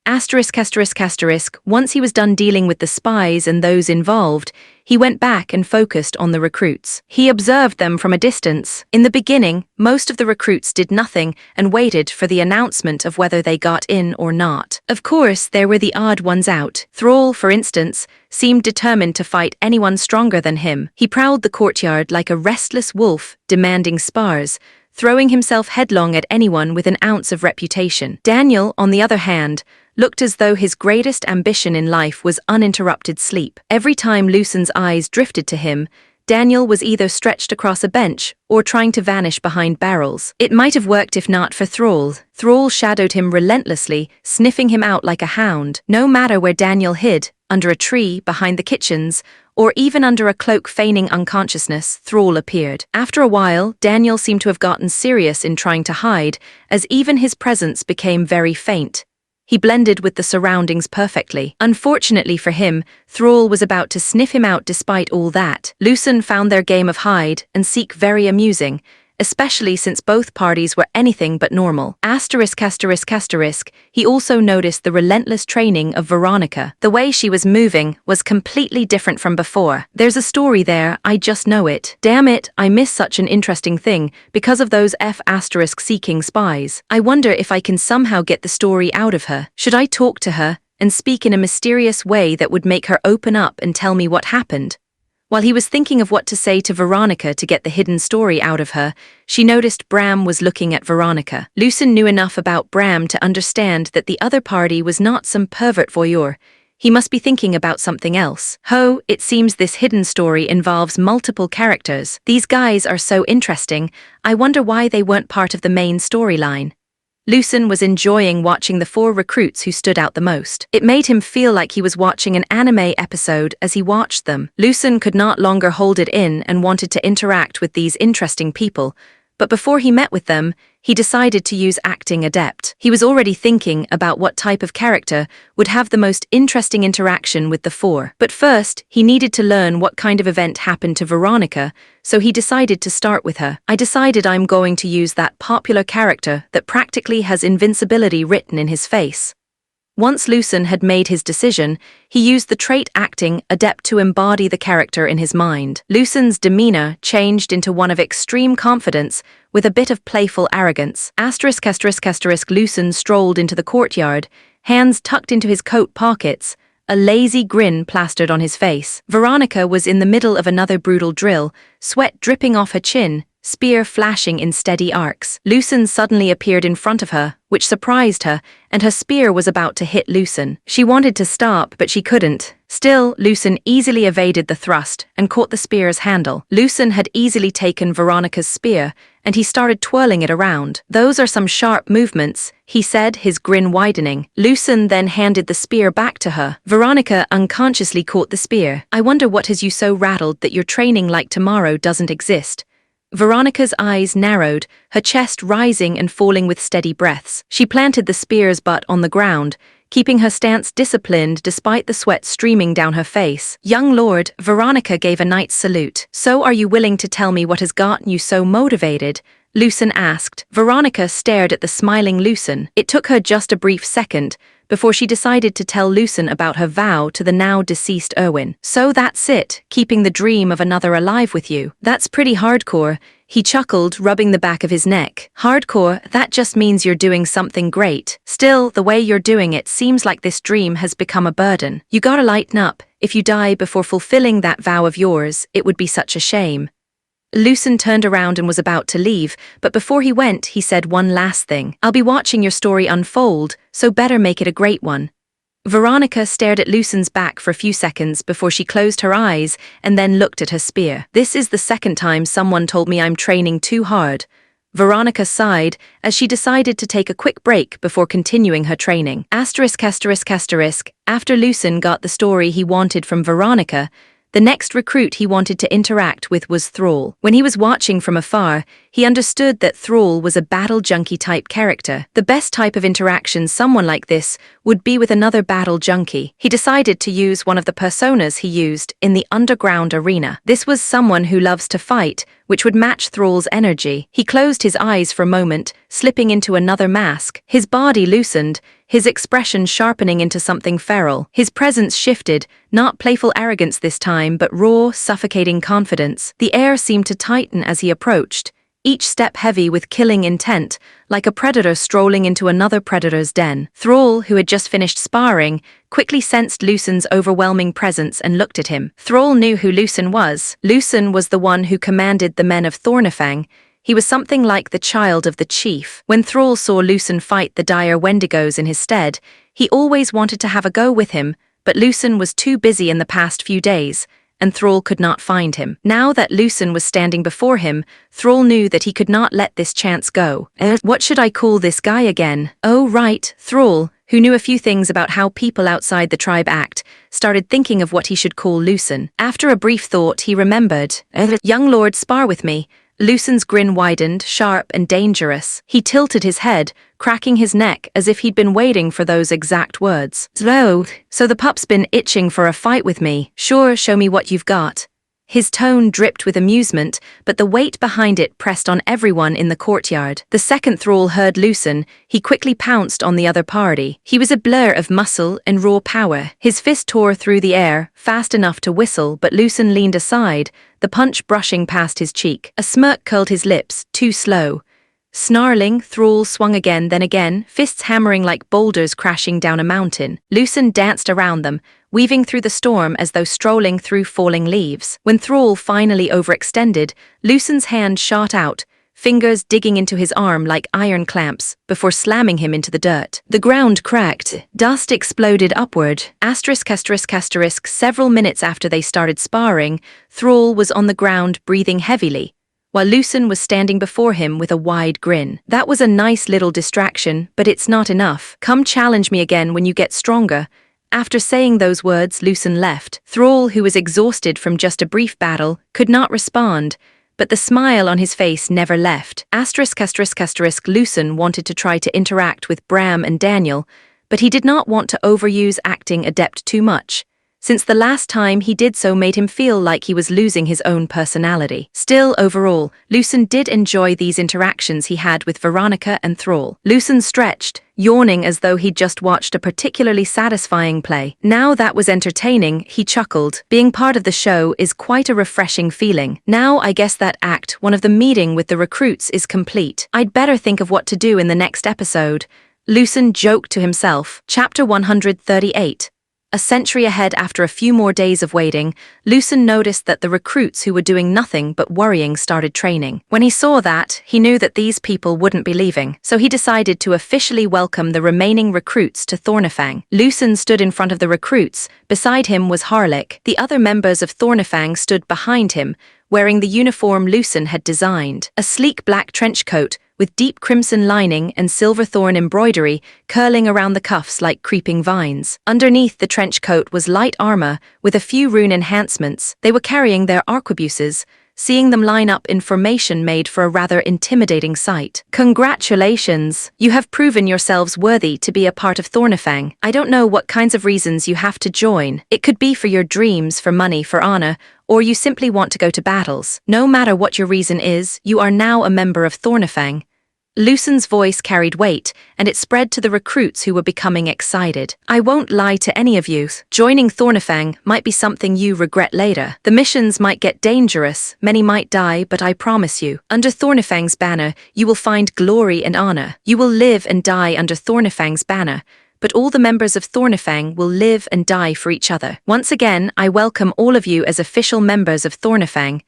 *****. Once he was done dealing with the spies and those involved, he went back and focused on the recruits. He observed them from a distance. In the beginning, most of the recruits did nothing and waited for the announcement of whether they got in or not. Of course, there were the odd ones out. Thrall, for instance, seemed determined to fight anyone stronger than him. He prowled the courtyard like a restless wolf, demanding spars, throwing himself headlong at anyone with an ounce of reputation. Daniel, on the other hand, looked as though his greatest ambition in life was uninterrupted sleep. Every time Lucen's eyes drifted to him, Daniel was either stretched across a bench or trying to vanish behind barrels. It might have worked if not for Thrall. Thrall shadowed him relentlessly, sniffing him out like a hound. No matter where Daniel hid, under a tree, behind the kitchens, or even under a cloak feigning unconsciousness, Thrall appeared. After a while, Daniel seemed to have gotten serious in trying to hide, as even his presence became very faint. He blended with the surroundings perfectly. Unfortunately for him, Thrall was about to sniff him out despite all that. Lucen found their game of hide and seek very amusing, especially since both parties were anything but normal. Asterisk asterisk asterisk, he also noticed the relentless training of Veronica. The way she was moving was completely different from before. There's a story there, I just know it. Damn it, I miss such an interesting thing because of those seeking spies. I wonder if I can somehow get the story out of her. Should I talk to her and speak in a mysterious way that would make her open up and tell me what happened? While he was thinking of what to say to Veronica to get the hidden story out of her, she noticed Bram was looking at Veronica. Lucen knew enough about Bram to understand that the other party was not some pervert voyeur. He must be thinking about something else. Ho, it seems this hidden story involves multiple characters. These guys are so interesting, I wonder why they weren't part of the main storyline. Lucen was enjoying watching the 4 recruits who stood out the most. It made him feel like he was watching an anime episode as he watched them. Lucen could not longer hold it in and wanted to interact with these interesting people, but before he met with them, he decided to use acting adept. He was already thinking about what type of character would have the most interesting interaction with the 4. But first, he needed to learn what kind of event happened to Veronica, so he decided to start with her. I decided I'm going to use that popular character that practically has invincibility written in his face. Once Lucen had made his decision, he used the trait acting adept to embody the character in his mind. Lucen's demeanor changed into one of extreme confidence with a bit of playful arrogance. Asterisk asterisk asterisk Lucen strolled into the courtyard, hands tucked into his coat pockets, a lazy grin plastered on his face. Veronica was in the middle of another brutal drill, sweat dripping off her chin, spear flashing in steady arcs. Lucen suddenly appeared in front of her, which surprised her, and her spear was about to hit Lucen. She wanted to stop, but she couldn't. Still, Lucen easily evaded the thrust and caught the spear's handle. Lucen had easily taken Veronica's spear, and he started twirling it around. "Those are some sharp movements," he said, his grin widening. Lucen then handed the spear back to her. Veronica unconsciously caught the spear. "I wonder what has you so rattled that your training like tomorrow doesn't exist." Veronica's eyes narrowed, her chest rising and falling with steady breaths. She planted the spear's butt on the ground, keeping her stance disciplined despite the sweat streaming down her face. "Young lord," Veronica gave a knight's salute. "So are you willing to tell me what has gotten you so motivated?" Lucen asked. Veronica stared at the smiling Lucen. It took her just a brief second before she decided to tell Lucen about her vow to the now-deceased Erwin. "So that's it, keeping the dream of another alive with you. That's pretty hardcore," he chuckled, rubbing the back of his neck. "Hardcore, that just means you're doing something great. Still, the way you're doing it seems like this dream has become a burden. You gotta lighten up. If you die before fulfilling that vow of yours, it would be such a shame." Lucen turned around and was about to leave, but before he went, he said one last thing. "I'll be watching your story unfold, so better make it a great one." Veronica stared at Lucen's back for a few seconds before she closed her eyes and then looked at her spear. "This is the second time someone told me I'm training too hard." Veronica sighed as she decided to take a quick break before continuing her training. Asterisk asterisk asterisk. After Lucen got the story he wanted from Veronica, the next recruit he wanted to interact with was Thrall. When he was watching from afar, he understood that Thrall was a battle junkie type character. The best type of interaction someone like this would be with another battle junkie. He decided to use one of the personas he used in the underground arena. This was someone who loves to fight, which would match Thrall's energy. He closed his eyes for a moment, slipping into another mask. His body loosened, his expression sharpening into something feral. His presence shifted, not playful arrogance this time, but raw, suffocating confidence. The air seemed to tighten as he approached, each step heavy with killing intent, like a predator strolling into another predator's den. Thrall, who had just finished sparring, quickly sensed Lucen's overwhelming presence and looked at him. Thrall knew who Lucen was. Lucen was the one who commanded the men of Thornifang. He was something like the child of the chief. When Thrall saw Lucen fight the dire Wendigos in his stead, he always wanted to have a go with him, but Lucen was too busy in the past few days, and Thrall could not find him. Now that Lucen was standing before him, Thrall knew that he could not let this chance go. What should I call this guy again? Oh right, Thrall, who knew a few things about how people outside the tribe act, started thinking of what he should call Lucen. After a brief thought, he remembered. "Young lord, spar with me." Lucen's grin widened, sharp and dangerous. He tilted his head, cracking his neck as if he'd been waiting for those exact words. "So the pup's been itching for a fight with me. Sure, show me what you've got." His tone dripped with amusement, but the weight behind it pressed on everyone in the courtyard. The second thrall heard Lucen. He quickly pounced on the other party. He was a blur of muscle and raw power. His fist tore through the air, fast enough to whistle, but Lucen leaned aside, the punch brushing past his cheek. A smirk curled his lips, too slow. Snarling, Thrall swung again, fists hammering like boulders crashing down a mountain. Lucen danced around them, weaving through the storm as though strolling through falling leaves. When Thrall finally overextended, Lucen's hand shot out, fingers digging into his arm like iron clamps, before slamming him into the dirt. The ground cracked. Dust exploded upward. Several minutes after they started sparring, Thrall was on the ground breathing heavily, while Lucen was standing before him with a wide grin. That was a nice little distraction, but it's not enough. Come challenge me again when you get stronger. After saying those words, Lucen left. Thrall, who was exhausted from just a brief battle, could not respond, but the smile on his face never left. Lucen wanted to try to interact with Bram and Daniel, but he did not want to overuse acting adept too much, since the last time he did so made him feel like he was losing his own personality. Still, overall, Lucen did enjoy these interactions he had with Veronica and Thrall. Lucen stretched, yawning as though he'd just watched a particularly satisfying play. Now that was entertaining, he chuckled. Being part of the show is quite a refreshing feeling. Now I guess that act, one of the meeting with the recruits, is complete. I'd better think of what to do in the next episode. Lucen joked to himself. Chapter 138. A century ahead. After a few more days of waiting, Lucen noticed that the recruits who were doing nothing but worrying started training. When he saw that, he knew that these people wouldn't be leaving, so he decided to officially welcome the remaining recruits to Thornifang. Lucen stood in front of the recruits. Beside him was Harlick. The other members of Thornifang stood behind him, wearing the uniform Lucen had designed. A sleek black trench coat, with deep crimson lining and silver thorn embroidery curling around the cuffs like creeping vines. Underneath the trench coat was light armor with a few rune enhancements. They were carrying their arquebuses. Seeing them line up in formation made for a rather intimidating sight. Congratulations! You have proven yourselves worthy to be a part of Thornifang. I don't know what kinds of reasons you have to join. It could be for your dreams, for money, for honor, or you simply want to go to battles. No matter what your reason is, you are now a member of Thornifang. Lucen's voice carried weight, and it spread to the recruits who were becoming excited. I won't lie to any of you. Joining Thornifang might be something you regret later. The missions might get dangerous, many might die, but I promise you, under Thornifang's banner, you will find glory and honor. You will live and die under Thornifang's banner, but all the members of Thornifang will live and die for each other. Once again, I welcome all of you as official members of Thornifang.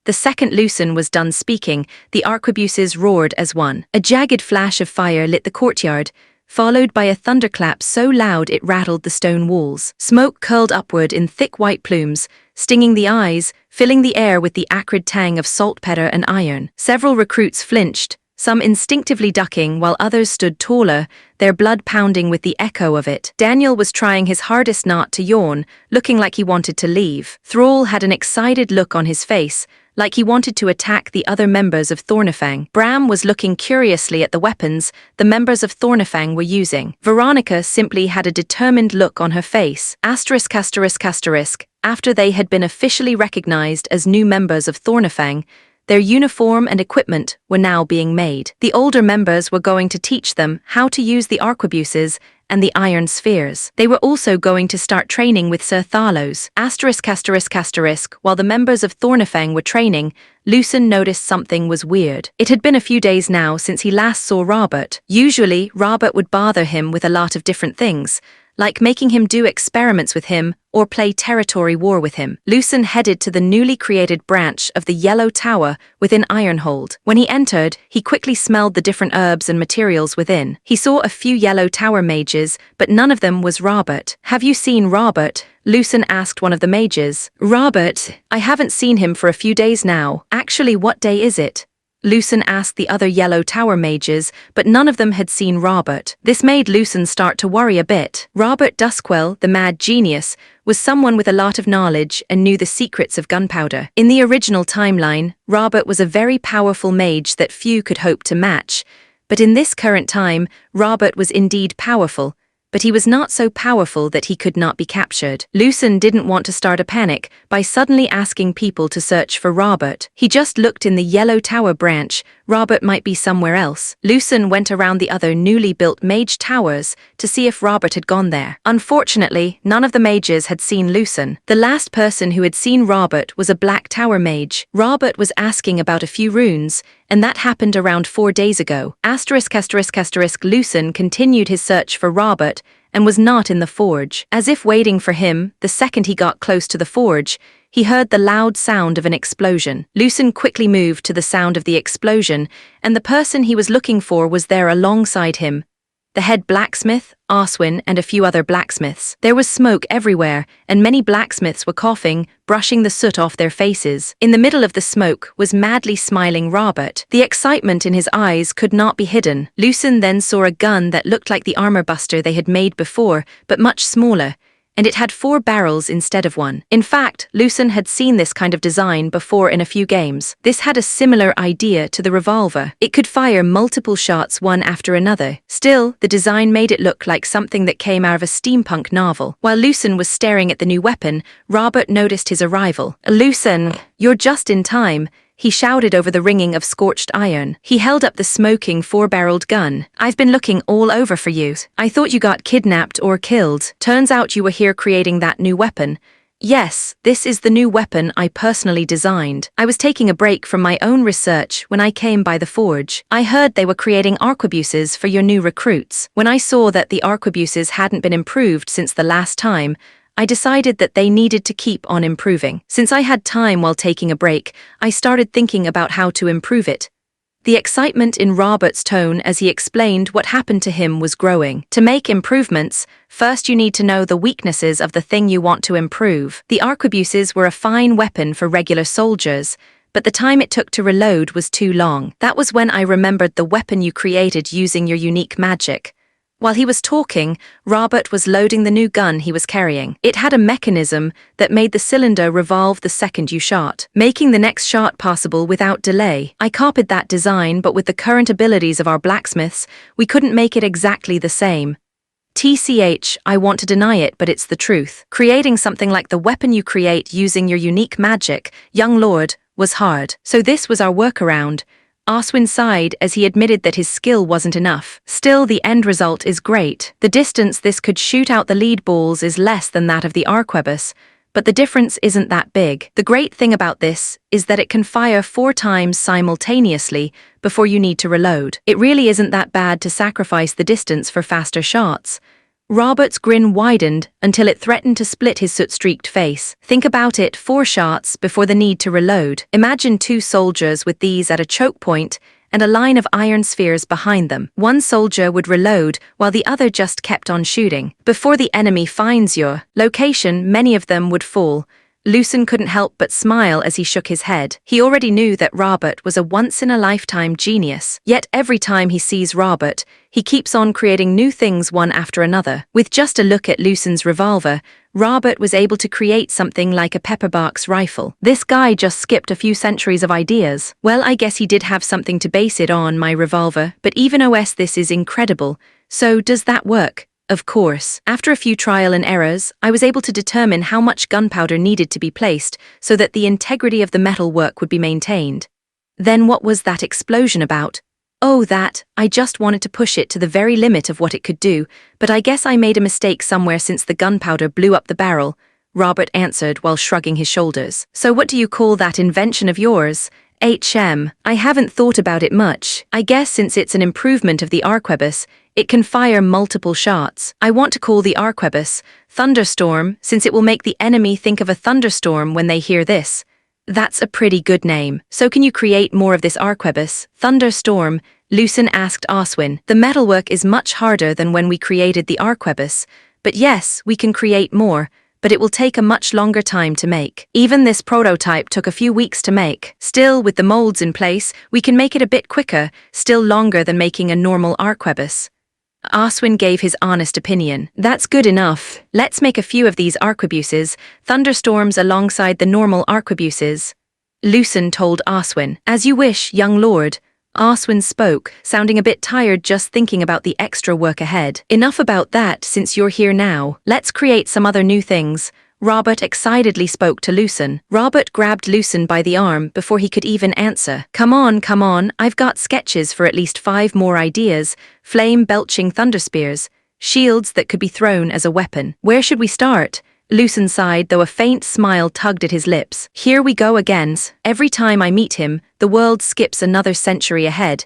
The second Lucen was done speaking, the arquebuses roared as one. A jagged flash of fire lit the courtyard, followed by a thunderclap so loud it rattled the stone walls. Smoke curled upward in thick white plumes, stinging the eyes, filling the air with the acrid tang of saltpeter and iron. Several recruits flinched, some instinctively ducking while others stood taller, their blood pounding with the echo of it. Daniel was trying his hardest not to yawn, looking like he wanted to leave. Thrall had an excited look on his face, like he wanted to attack the other members of Thornifang. Bram was looking curiously at the weapons the members of Thornifang were using. Veronica simply had a determined look on her face. After they had been officially recognized as new members of Thornifang, their uniform and equipment were now being made. The older members were going to teach them how to use the arquebuses and the iron spheres. They were also going to start training with Sir Thalos. While the members of Thornifang were training, Lucen noticed something was weird. It had been a few days now since he last saw Robert. Usually, Robert would bother him with a lot of different things, like making him do experiments with him or play territory war with him. Lucen headed to the newly created branch of the Yellow Tower within Ironhold. When he entered, he quickly smelled the different herbs and materials within. He saw a few Yellow Tower mages, but none of them was Robert. Have you seen Robert? Lucen asked one of the mages. Robert? I haven't seen him for a few days now. Actually, what day is it? Lucen asked the other Yellow Tower mages, but none of them had seen Robert. This made Lucen start to worry a bit. Robert Duskwell, the mad genius, was someone with a lot of knowledge and knew the secrets of gunpowder. In the original timeline, Robert was a very powerful mage that few could hope to match, but in this current time, Robert was indeed powerful, but he was not so powerful that he could not be captured. Lucen didn't want to start a panic by suddenly asking people to search for Robert. He just looked in the yellow tower branch. Robert might be somewhere else. Lucen went around the other newly built mage towers to see if Robert had gone there. Unfortunately, none of the mages had seen Lucen. The last person who had seen Robert was a black tower mage. Robert was asking about a few runes, and that happened around 4 days ago. Lucen continued his search for Robert and was not in the forge. As if waiting for him, the second he got close to the forge, he heard the loud sound of an explosion. Lucen quickly moved to the sound of the explosion, and the person he was looking for was there alongside him. The head blacksmith, Oswin, and a few other blacksmiths. There was smoke everywhere, and many blacksmiths were coughing, brushing the soot off their faces. In the middle of the smoke was madly smiling Robert. The excitement in his eyes could not be hidden. Lucen then saw a gun that looked like the armor buster they had made before, but much smaller, and it had 4 barrels instead of 1. In fact, Lucen had seen this kind of design before in a few games. This had a similar idea to the revolver. It could fire multiple shots one after another. Still, the design made it look like something that came out of a steampunk novel. While Lucen was staring at the new weapon, Robert noticed his arrival. "Lucen, you're just in time," he shouted over the ringing of scorched iron. He held up the smoking 4-barreled gun. "I've been looking all over for you. I thought you got kidnapped or killed. Turns out you were here creating that new weapon." "Yes, this is the new weapon I personally designed. I was taking a break from my own research when I came by the forge. I heard they were creating arquebuses for your new recruits. When I saw that the arquebuses hadn't been improved since the last time, I decided that they needed to keep on improving. Since I had time while taking a break, I started thinking about how to improve it." The excitement in Robert's tone as he explained what happened to him was growing. To make improvements, first you need to know the weaknesses of the thing you want to improve. The arquebuses were a fine weapon for regular soldiers, but the time it took to reload was too long. That was when I remembered the weapon you created using your unique magic. While he was talking, Robert was loading the new gun he was carrying. It had a mechanism that made the cylinder revolve the second you shot, making the next shot possible without delay. I copied that design, but with the current abilities of our blacksmiths, we couldn't make it exactly the same. I want to deny it, but it's the truth. Creating something like the weapon you create using your unique magic, young lord, was hard. So this was our workaround. Oswin sighed as he admitted that his skill wasn't enough. Still, the end result is great. The distance this could shoot out the lead balls is less than that of the arquebus, but the difference isn't that big. The great thing about this is that it can fire 4 times simultaneously before you need to reload. It really isn't that bad to sacrifice the distance for faster shots. Robert's grin widened until it threatened to split his soot-streaked face. Think about it, 4 shots before the need to reload. Imagine 2 soldiers with these at a choke point and a line of iron spheres behind them. One soldier would reload while the other just kept on shooting. Before the enemy finds your location, many of them would fall. Lucen couldn't help but smile as he shook his head. He already knew that Robert was a once-in-a-lifetime genius. Yet every time he sees Robert, he keeps on creating new things one after another. With just a look at Lucen's revolver, Robert was able to create something like a pepperbox rifle. This guy just skipped a few centuries of ideas. Well, I guess he did have something to base it on, my revolver, but even OS this is incredible. So does that work? Of course. After a few trial and errors, I was able to determine how much gunpowder needed to be placed so that the integrity of the metal work would be maintained. Then what was that explosion about? Oh, I just wanted to push it to the very limit of what it could do, but I guess I made a mistake somewhere since the gunpowder blew up the barrel, Robert answered while shrugging his shoulders. So what do you call that invention of yours? I haven't thought about it much. I guess since it's an improvement of the arquebus, it can fire multiple shots. I want to call the arquebus Thunderstorm, since it will make the enemy think of a thunderstorm when they hear this. That's a pretty good name. So can you create more of this arquebus, Thunderstorm? Lucen asked Oswin. The metalwork is much harder than when we created the arquebus, but yes, we can create more, but it will take a much longer time to make. Even this prototype took a few weeks to make. Still, with the molds in place, we can make it a bit quicker, still longer than making a normal arquebus. Oswin gave his honest opinion. That's good enough. Let's make a few of these arquebuses, thunderstorms alongside the normal arquebuses. Lucen told Oswin. As you wish, young lord. Oswin spoke, sounding a bit tired just thinking about the extra work ahead. Enough about that since you're here now. Let's create some other new things. Robert excitedly spoke to Lucen. Robert grabbed Lucen by the arm before he could even answer. Come on, I've got sketches for at least 5 more ideas. Flame-belching thunderspears. Shields that could be thrown as a weapon. Where should we start? Lucen sighed, though a faint smile tugged at his lips. Here we go again. Every time I meet him, the world skips another century ahead.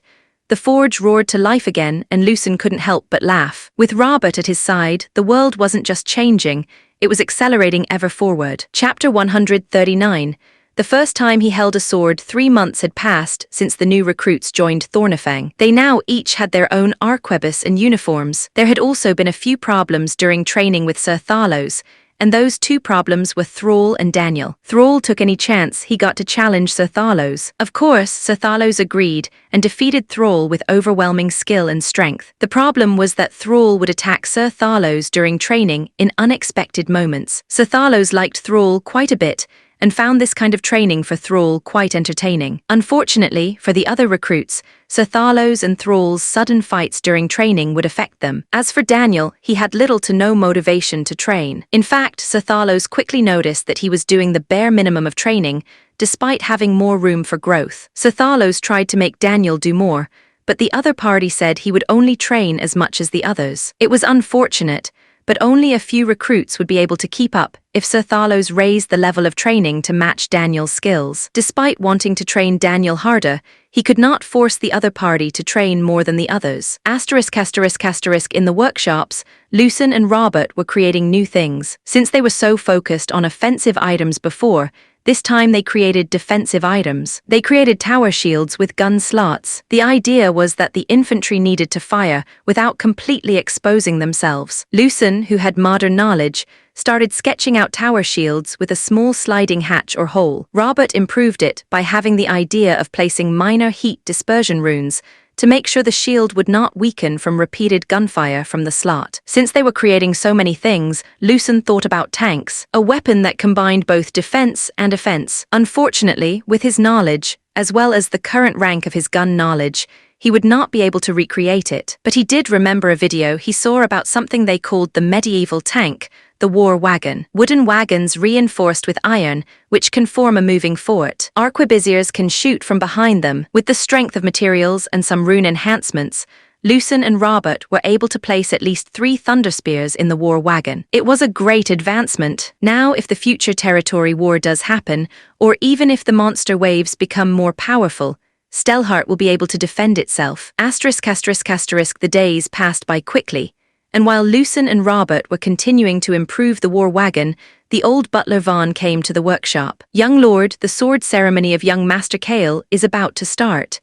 The forge roared to life again, and Lucen couldn't help but laugh. With Robert at his side, the world wasn't just changing, it was accelerating ever forward. Chapter 139. The first time he held a sword, 3 months had passed since the new recruits joined Thornifang. They now each had their own arquebus and uniforms. There had also been a few problems during training with Sir Thalos, and those 2 problems were Thrall and Daniel. Thrall took any chance he got to challenge Sir Thalos. Of course, Sir Thalos agreed and defeated Thrall with overwhelming skill and strength. The problem was that Thrall would attack Sir Thalos during training in unexpected moments. Sir Thalos liked Thrall quite a bit, and found this kind of training for Thrall quite entertaining. Unfortunately, for the other recruits, Sir Thalos and Thrall's sudden fights during training would affect them. As for Daniel, he had little to no motivation to train. In fact, Sir Thalos quickly noticed that he was doing the bare minimum of training, despite having more room for growth. Sir Thalos tried to make Daniel do more, but the other party said he would only train as much as the others. It was unfortunate, but only a few recruits would be able to keep up if Sir Thalos raised the level of training to match Daniel's skills. Despite wanting to train Daniel harder, he could not force the other party to train more than the others. In the workshops, Lucen and Robert were creating new things. Since they were so focused on offensive items before, this time they created defensive items. They created tower shields with gun slots. The idea was that the infantry needed to fire without completely exposing themselves. Lucen, who had modern knowledge, started sketching out tower shields with a small sliding hatch or hole. Robert improved it by having the idea of placing minor heat dispersion runes to make sure the shield would not weaken from repeated gunfire from the slot. Since they were creating so many things, Lucen thought about tanks, a weapon that combined both defense and offense. Unfortunately, with his knowledge, as well as the current rank of his gun knowledge, he would not be able to recreate it. But he did remember a video he saw about something they called the medieval tank, the war wagon. Wooden wagons reinforced with iron, which can form a moving fort. Arquebusiers can shoot from behind them. With the strength of materials and some rune enhancements, Lucen and Robert were able to place at least 3 thunderspears in the war wagon. It was a great advancement. Now, if the future territory war does happen, or even if the monster waves become more powerful, Stelhart will be able to defend itself. The days passed by quickly, and while Lucen and Robert were continuing to improve the war wagon, the old butler Vaughn came to the workshop. Young Lord, the sword ceremony of young Master Kale is about to start.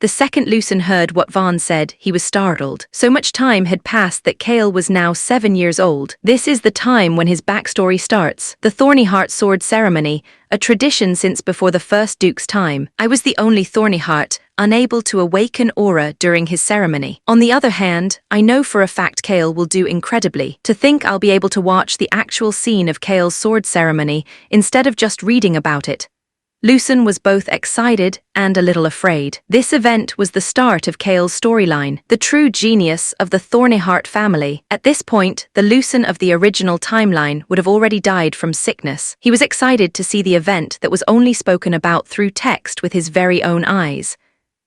The second Lucen heard what Vaughn said, he was startled. So much time had passed that Kale was now 7 years old. This is the time when his backstory starts. The Thorny Heart sword ceremony, a tradition since before the first Duke's time. I was the only Thorny Heart, unable to awaken aura during his ceremony. On the other hand, I know for a fact Kale will do incredibly. To think I'll be able to watch the actual scene of Kale's sword ceremony instead of just reading about it. Lucen was both excited and a little afraid. This event was the start of Kale's storyline, the true genius of the Thorny Heart family. At this point, the Lucen of the original timeline would have already died from sickness. He was excited to see the event that was only spoken about through text with his very own eyes.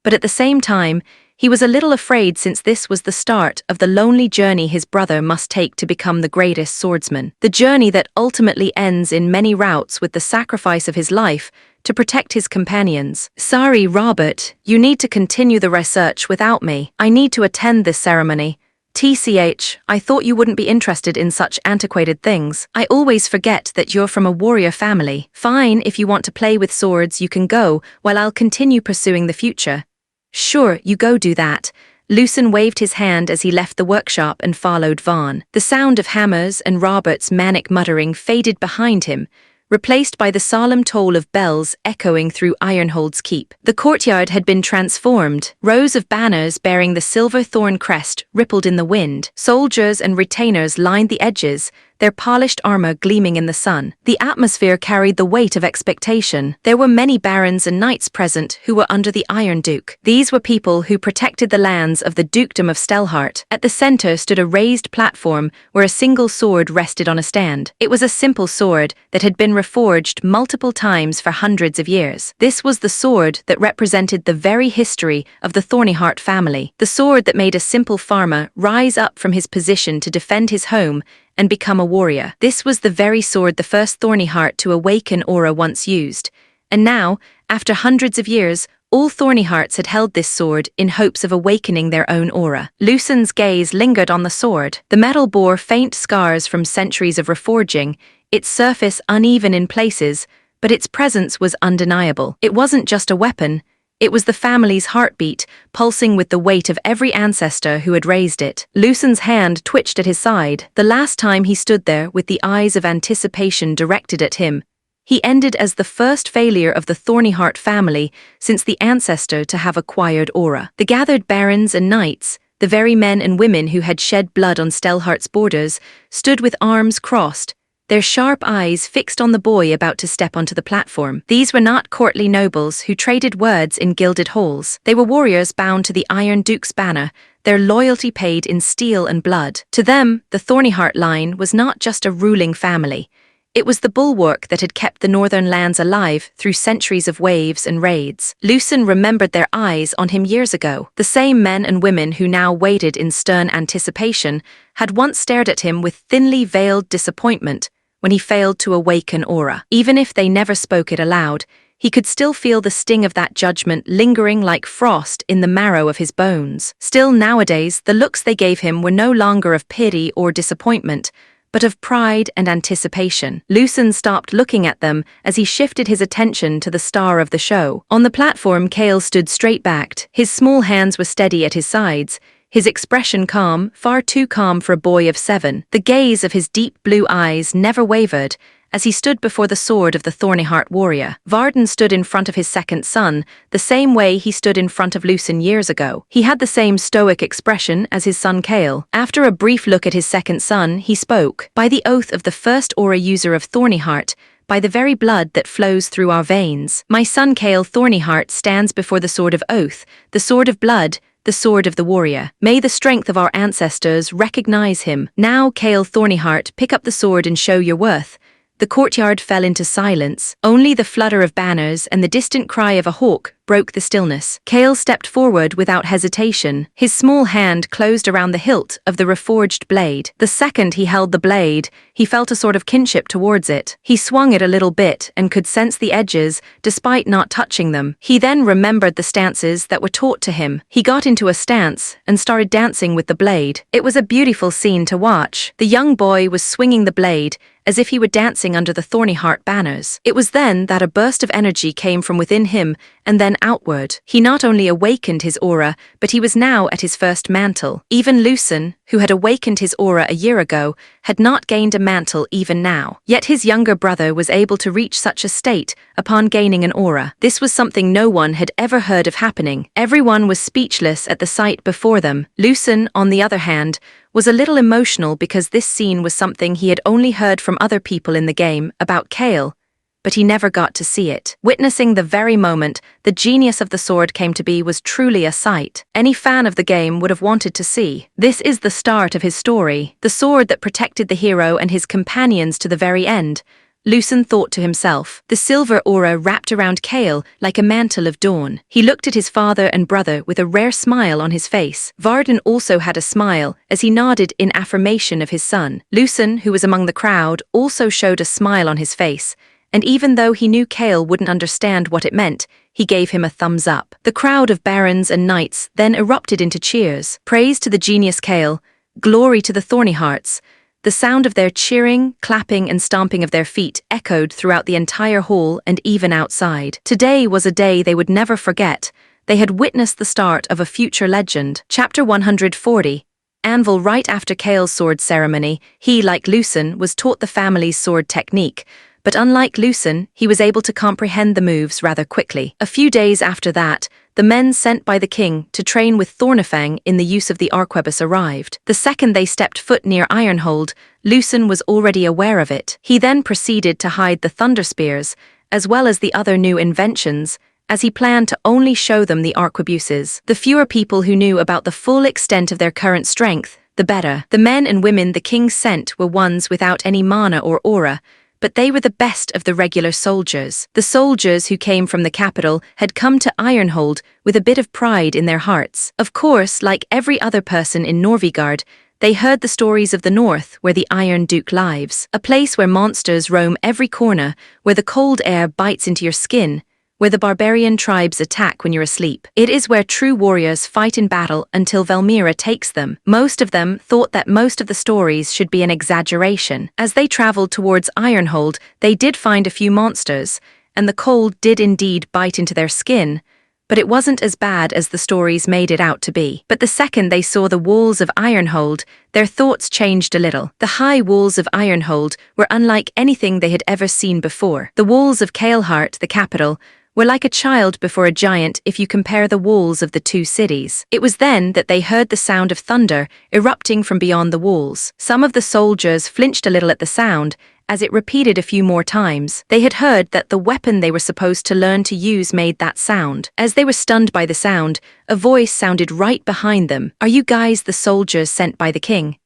But at the same time, he was a little afraid since this was the start of the lonely journey his brother must take to become the greatest swordsman. The journey that ultimately ends in many routes with the sacrifice of his life to protect his companions. Sorry, Robert, you need to continue the research without me. I need to attend this ceremony. TCH, I thought you wouldn't be interested in such antiquated things. I always forget that you're from a warrior family. Fine, if you want to play with swords, you can go, while I'll continue pursuing the future. Sure, you go do that. Lucen waved his hand as he left the workshop and followed Vaughn. The sound of hammers and Robert's manic muttering faded behind him, replaced by the solemn toll of bells echoing through Ironhold's keep. The courtyard had been transformed. Rows of banners bearing the silver thorn crest rippled in the wind. Soldiers and retainers lined the edges, their polished armor gleaming in the sun. The atmosphere carried the weight of expectation. There were many barons and knights present who were under the Iron Duke. These were people who protected the lands of the Dukedom of Stelhart. At the center stood a raised platform where a single sword rested on a stand. It was a simple sword that had been reforged multiple times for hundreds of years. This was the sword that represented the very history of the Thornyheart family. The sword that made a simple farmer rise up from his position to defend his home and become a warrior. This was the very sword the first Thornyheart to awaken aura once used. And now, after hundreds of years, all Thornyhearts had held this sword in hopes of awakening their own aura. Lucian's gaze lingered on the sword. The metal bore faint scars from centuries of reforging, its surface uneven in places, but its presence was undeniable. It wasn't just a weapon. It was the family's heartbeat, pulsing with the weight of every ancestor who had raised it. Lucian's hand twitched at his side. The last time he stood there with the eyes of anticipation directed at him, he ended as the first failure of the Thornyheart family since the ancestor to have acquired aura. The gathered barons and knights, the very men and women who had shed blood on Stelhart's borders, stood with arms crossed, their sharp eyes fixed on the boy about to step onto the platform. These were not courtly nobles who traded words in gilded halls. They were warriors bound to the Iron Duke's banner, their loyalty paid in steel and blood. To them, the Thornyheart line was not just a ruling family. It was the bulwark that had kept the northern lands alive through centuries of waves and raids. Lucian remembered their eyes on him years ago. The same men and women who now waited in stern anticipation had once stared at him with thinly veiled disappointment when he failed to awaken aura. Even if they never spoke it aloud, he could still feel the sting of that judgment lingering like frost in the marrow of his bones. Still nowadays, the looks they gave him were no longer of pity or disappointment, but of pride and anticipation. Lucian stopped looking at them as he shifted his attention to the star of the show. On the platform, Kale stood straight-backed. His small hands were steady at his sides, his expression calm, far too calm for a boy of 7. The gaze of his deep blue eyes never wavered as he stood before the sword of the Thornyheart warrior. Varden stood in front of his second son, the same way he stood in front of Lucian years ago. He had the same stoic expression as his son Kale. After a brief look at his second son, he spoke. "By the oath of the first aura user of Thornyheart, by the very blood that flows through our veins, my son Kale Thornyheart stands before the sword of oath, the sword of blood, the sword of the warrior. May the strength of our ancestors recognize him. Now, Kale Thornyheart, pick up the sword and show your worth." The courtyard fell into silence. Only the flutter of banners and the distant cry of a hawk broke the stillness. Kale stepped forward without hesitation. His small hand closed around the hilt of the reforged blade. The second he held the blade, he felt a sort of kinship towards it. He swung it a little bit and could sense the edges, despite not touching them. He then remembered the stances that were taught to him. He got into a stance and started dancing with the blade. It was a beautiful scene to watch. The young boy was swinging the blade as if he were dancing under the Thornyheart banners. It was then that a burst of energy came from within him and then outward. He not only awakened his aura, but he was now at his first mantle. Even Lucian, who had awakened his aura a year ago, had not gained a mantle even now. Yet his younger brother was able to reach such a state upon gaining an aura. This was something no one had ever heard of happening. Everyone was speechless at the sight before them. Lucian, on the other hand, was a little emotional because this scene was something he had only heard from other people in the game about Kale, but he never got to see it. Witnessing the very moment the genius of the sword came to be was truly a sight any fan of the game would have wanted to see. This is the start of his story, the sword that protected the hero and his companions to the very end. Lucian thought to himself. The silver aura wrapped around Kale like a mantle of dawn. He looked at his father and brother with a rare smile on his face. Varden also had a smile as he nodded in affirmation of his son. Lucian, who was among the crowd, also showed a smile on his face, and even though he knew Kale wouldn't understand what it meant, he gave him a thumbs up. The crowd of barons and knights then erupted into cheers. Praise to the genius Kale, glory to the Thornyhearts. The sound of their cheering, clapping, and stomping of their feet echoed throughout the entire hall and even outside. Today was a day they would never forget. They had witnessed the start of a future legend. Chapter 140. Anvil. Right after Kale's sword ceremony, he, like Lucian, was taught the family's sword technique, but unlike Lucen, he was able to comprehend the moves rather quickly. A few days after that, the men sent by the king to train with Thornifang in the use of the arquebus arrived. The second they stepped foot near Ironhold, Lucen was already aware of it. He then proceeded to hide the thunder spears, as well as the other new inventions, as he planned to only show them the arquebuses. The fewer people who knew about the full extent of their current strength, the better. The men and women the king sent were ones without any mana or aura, but they were the best of the regular soldiers. The soldiers who came from the capital had come to Ironhold with a bit of pride in their hearts. Of course, like every other person in Norvigard, they heard the stories of the north where the Iron Duke lives, a place where monsters roam every corner, where the cold air bites into your skin, where the barbarian tribes attack when you're asleep. It is where true warriors fight in battle until Velmira takes them. Most of them thought that most of the stories should be an exaggeration. As they traveled towards Ironhold, they did find a few monsters, and the cold did indeed bite into their skin, but it wasn't as bad as the stories made it out to be. But the second they saw the walls of Ironhold, their thoughts changed a little. The high walls of Ironhold were unlike anything they had ever seen before. The walls of Kaleheart, the capital, were like a child before a giant if you compare the walls of the two cities. It was then that they heard the sound of thunder erupting from beyond the walls. Some of the soldiers flinched a little at the sound, as it repeated a few more times. They had heard that the weapon they were supposed to learn to use made that sound. As they were stunned by the sound, a voice sounded right behind them. "Are you guys the soldiers sent by the king?"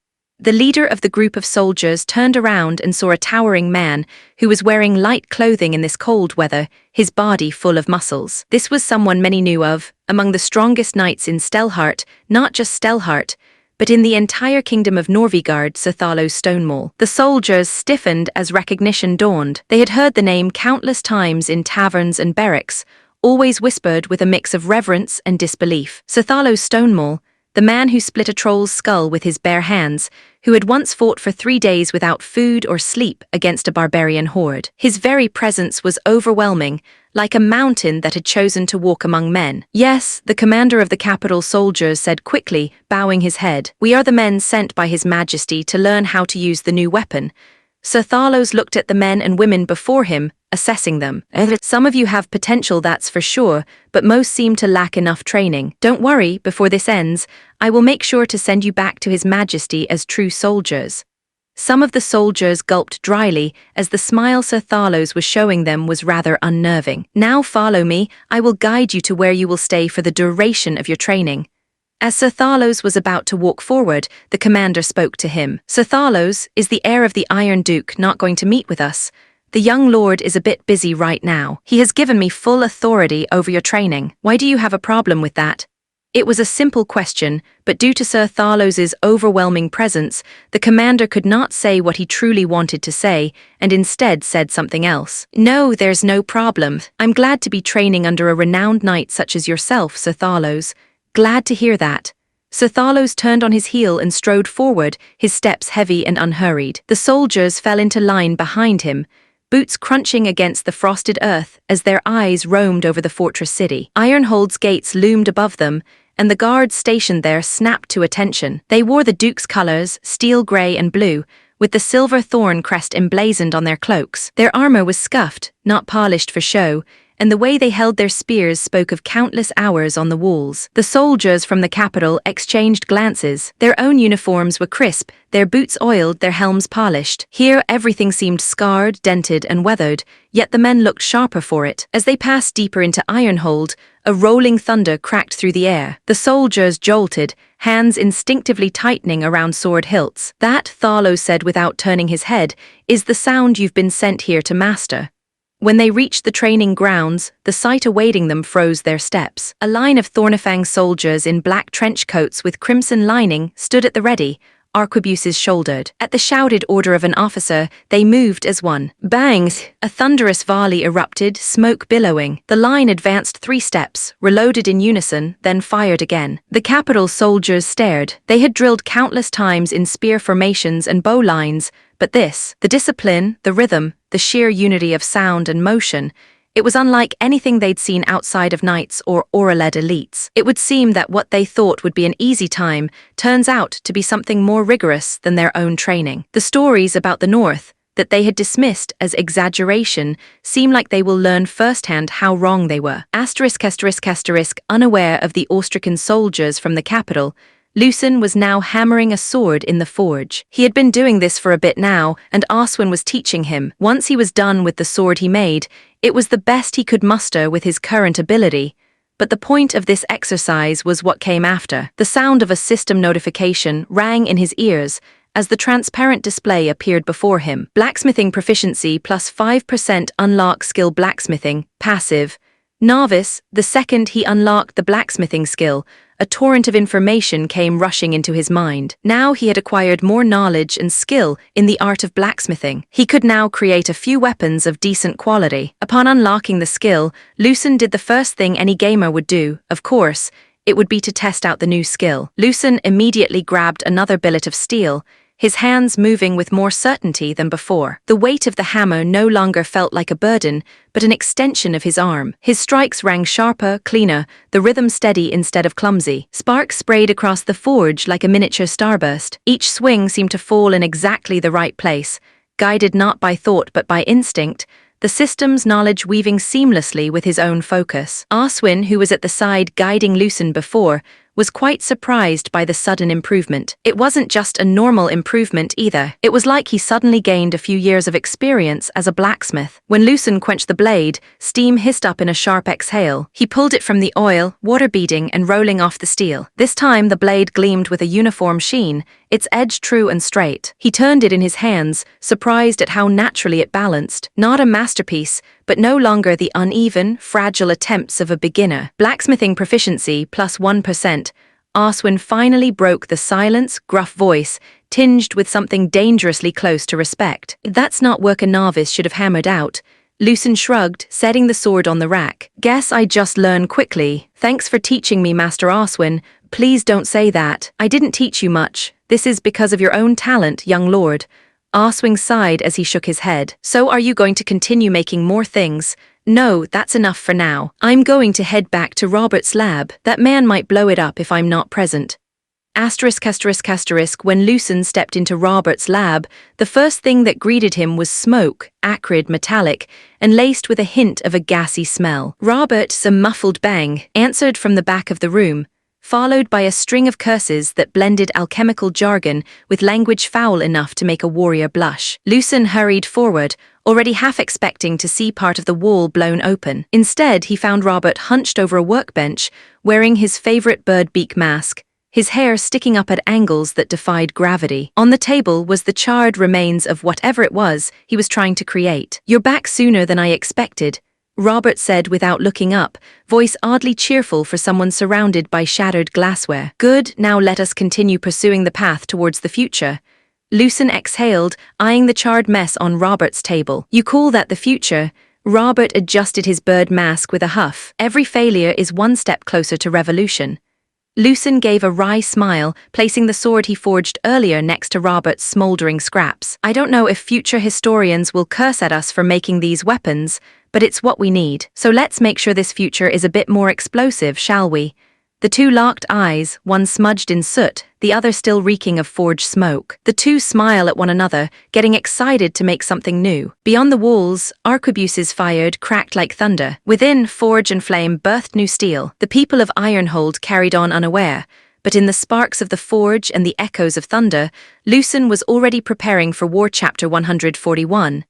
The leader of the group of soldiers turned around and saw a towering man who was wearing light clothing in this cold weather, his body full of muscles. This was someone many knew of, among the strongest knights in Stelhart, not just Stelhart, but in the entire kingdom of Norvigard, Sithalo Stonemaul. The soldiers stiffened as recognition dawned. They had heard the name countless times in taverns and barracks, always whispered with a mix of reverence and disbelief. Sithalo Stonemaul, the man who split a troll's skull with his bare hands, who had once fought for 3 days without food or sleep against a barbarian horde. His very presence was overwhelming, like a mountain that had chosen to walk among men. "Yes," the commander of the capital soldiers said quickly, bowing his head. "We are the men sent by His Majesty to learn how to use the new weapon." Sir Thalos looked at the men and women before him, assessing them. "Some of you have potential, that's for sure, but most seem to lack enough training. Don't worry, before this ends, I will make sure to send you back to His Majesty as true soldiers." Some of the soldiers gulped dryly, as the smile Sir Thalos was showing them was rather unnerving. "Now follow me, I will guide you to where you will stay for the duration of your training." As Sir Thalos was about to walk forward, the commander spoke to him. "Sir Thalos, is the heir of the Iron Duke not going to meet with us? The young lord is a bit busy right now. He has given me full authority over your training. Why do you have a problem with that?" It was a simple question, but due to Sir Thalos's overwhelming presence, the commander could not say what he truly wanted to say, and instead said something else. "No, there's no problem. I'm glad to be training under a renowned knight such as yourself, Sir Thalos. Glad to hear that." Sir Thalos turned on his heel and strode forward, his steps heavy and unhurried. The soldiers fell into line behind him, boots crunching against the frosted earth as their eyes roamed over the fortress city. Ironhold's gates loomed above them, and the guards stationed there snapped to attention. They wore the Duke's colors, steel grey and blue, with the silver thorn crest emblazoned on their cloaks. Their armor was scuffed, not polished for show, and the way they held their spears spoke of countless hours on the walls. The soldiers from the capital exchanged glances. Their own uniforms were crisp, their boots oiled, their helms polished. Here everything seemed scarred, dented, and weathered, yet the men looked sharper for it. As they passed deeper into Ironhold, a rolling thunder cracked through the air. The soldiers jolted, hands instinctively tightening around sword hilts. "That," Thalos said without turning his head, "is the sound you've been sent here to master." When they reached the training grounds, the sight awaiting them froze their steps. A line of Thornifang soldiers in black trench coats with crimson lining stood at the ready, arquebuses shouldered. At the shouted order of an officer, they moved as one. Bangs! A thunderous volley erupted, smoke billowing. The line advanced 3 steps, reloaded in unison, then fired again. The capital soldiers stared. They had drilled countless times in spear formations and bow lines, but this, the discipline, the rhythm, the sheer unity of sound and motion, it was unlike anything they'd seen outside of knights or aura-led elites. It would seem that what they thought would be an easy time turns out to be something more rigorous than their own training. The stories about the North, that they had dismissed as exaggeration seem like they will learn firsthand how wrong they were. Unaware of the Austrican soldiers from the capital, Lucen was now hammering a sword in the forge. He had been doing this for a bit now, and Aswin was teaching him. Once he was done with the sword he made, it was the best he could muster with his current ability. But the point of this exercise was what came after. The sound of a system notification rang in his ears as the transparent display appeared before him. Blacksmithing proficiency plus 5% unlock skill blacksmithing, passive. Novice, the second he unlocked the blacksmithing skill, a torrent of information came rushing into his mind. Now he had acquired more knowledge and skill in the art of blacksmithing. He could now create a few weapons of decent quality. Upon unlocking the skill, Lucen did the first thing any gamer would do, of course. It would be to test out the new skill. Lucen immediately grabbed another billet of steel, his hands moving with more certainty than before. The weight of the hammer no longer felt like a burden, but an extension of his arm. His strikes rang sharper, cleaner, the rhythm steady instead of clumsy. Sparks sprayed across the forge like a miniature starburst. Each swing seemed to fall in exactly the right place, guided not by thought but by instinct, the system's knowledge weaving seamlessly with his own focus. Aswin, who was at the side guiding Lucen before, was quite surprised by the sudden improvement. It wasn't just a normal improvement either. It was like he suddenly gained a few years of experience as a blacksmith. When Lucen quenched the blade, steam hissed up in a sharp exhale. He pulled it from the oil, water beading and rolling off the steel. This time the blade gleamed with a uniform sheen, its edge true and straight. He turned it in his hands, surprised at how naturally it balanced. Not a masterpiece, but no longer the uneven, fragile attempts of a beginner. Blacksmithing proficiency plus 1%. Aswin finally broke the silence, gruff voice, tinged with something dangerously close to respect. That's not work a novice should have hammered out. Lucen shrugged, setting the sword on the rack. Guess I just learn quickly. Thanks for teaching me, Master Aswin. Please don't say that. I didn't teach you much. This is because of your own talent, young lord. Aswin sighed as he shook his head. So are you going to continue making more things? No, that's enough for now. I'm going to head back to Robert's lab. That man might blow it up if I'm not present. When Lucen stepped into Robert's lab, the first thing that greeted him was smoke, acrid, metallic, and laced with a hint of a gassy smell. Robert's muffled bang answered from the back of the room, followed by a string of curses that blended alchemical jargon with language foul enough to make a warrior blush. Lucen hurried forward, already half expecting to see part of the wall blown open. Instead, he found Robert hunched over a workbench, wearing his favorite bird beak mask, his hair sticking up at angles that defied gravity. On the table was the charred remains of whatever it was he was trying to create. "You're back sooner than I expected," Robert said without looking up, voice oddly cheerful for someone surrounded by shattered glassware. "Good, now let us continue pursuing the path towards the future." Lucen exhaled, eyeing the charred mess on Robert's table. "You call that the future?" Robert adjusted his bird mask with a huff. "Every failure is one step closer to revolution." Lucen gave a wry smile, placing the sword he forged earlier next to Robert's smoldering scraps. "I don't know if future historians will curse at us for making these weapons, but it's what we need. So let's make sure this future is a bit more explosive, shall we?" The two locked eyes, one smudged in soot, the other still reeking of forge smoke. The two smile at one another, getting excited to make something new. Beyond the walls, arquebuses fired, cracked like thunder. Within, forge and flame birthed new steel. The people of Ironhold carried on unaware, but in the sparks of the forge and the echoes of thunder, Lucen was already preparing for War Chapter 141.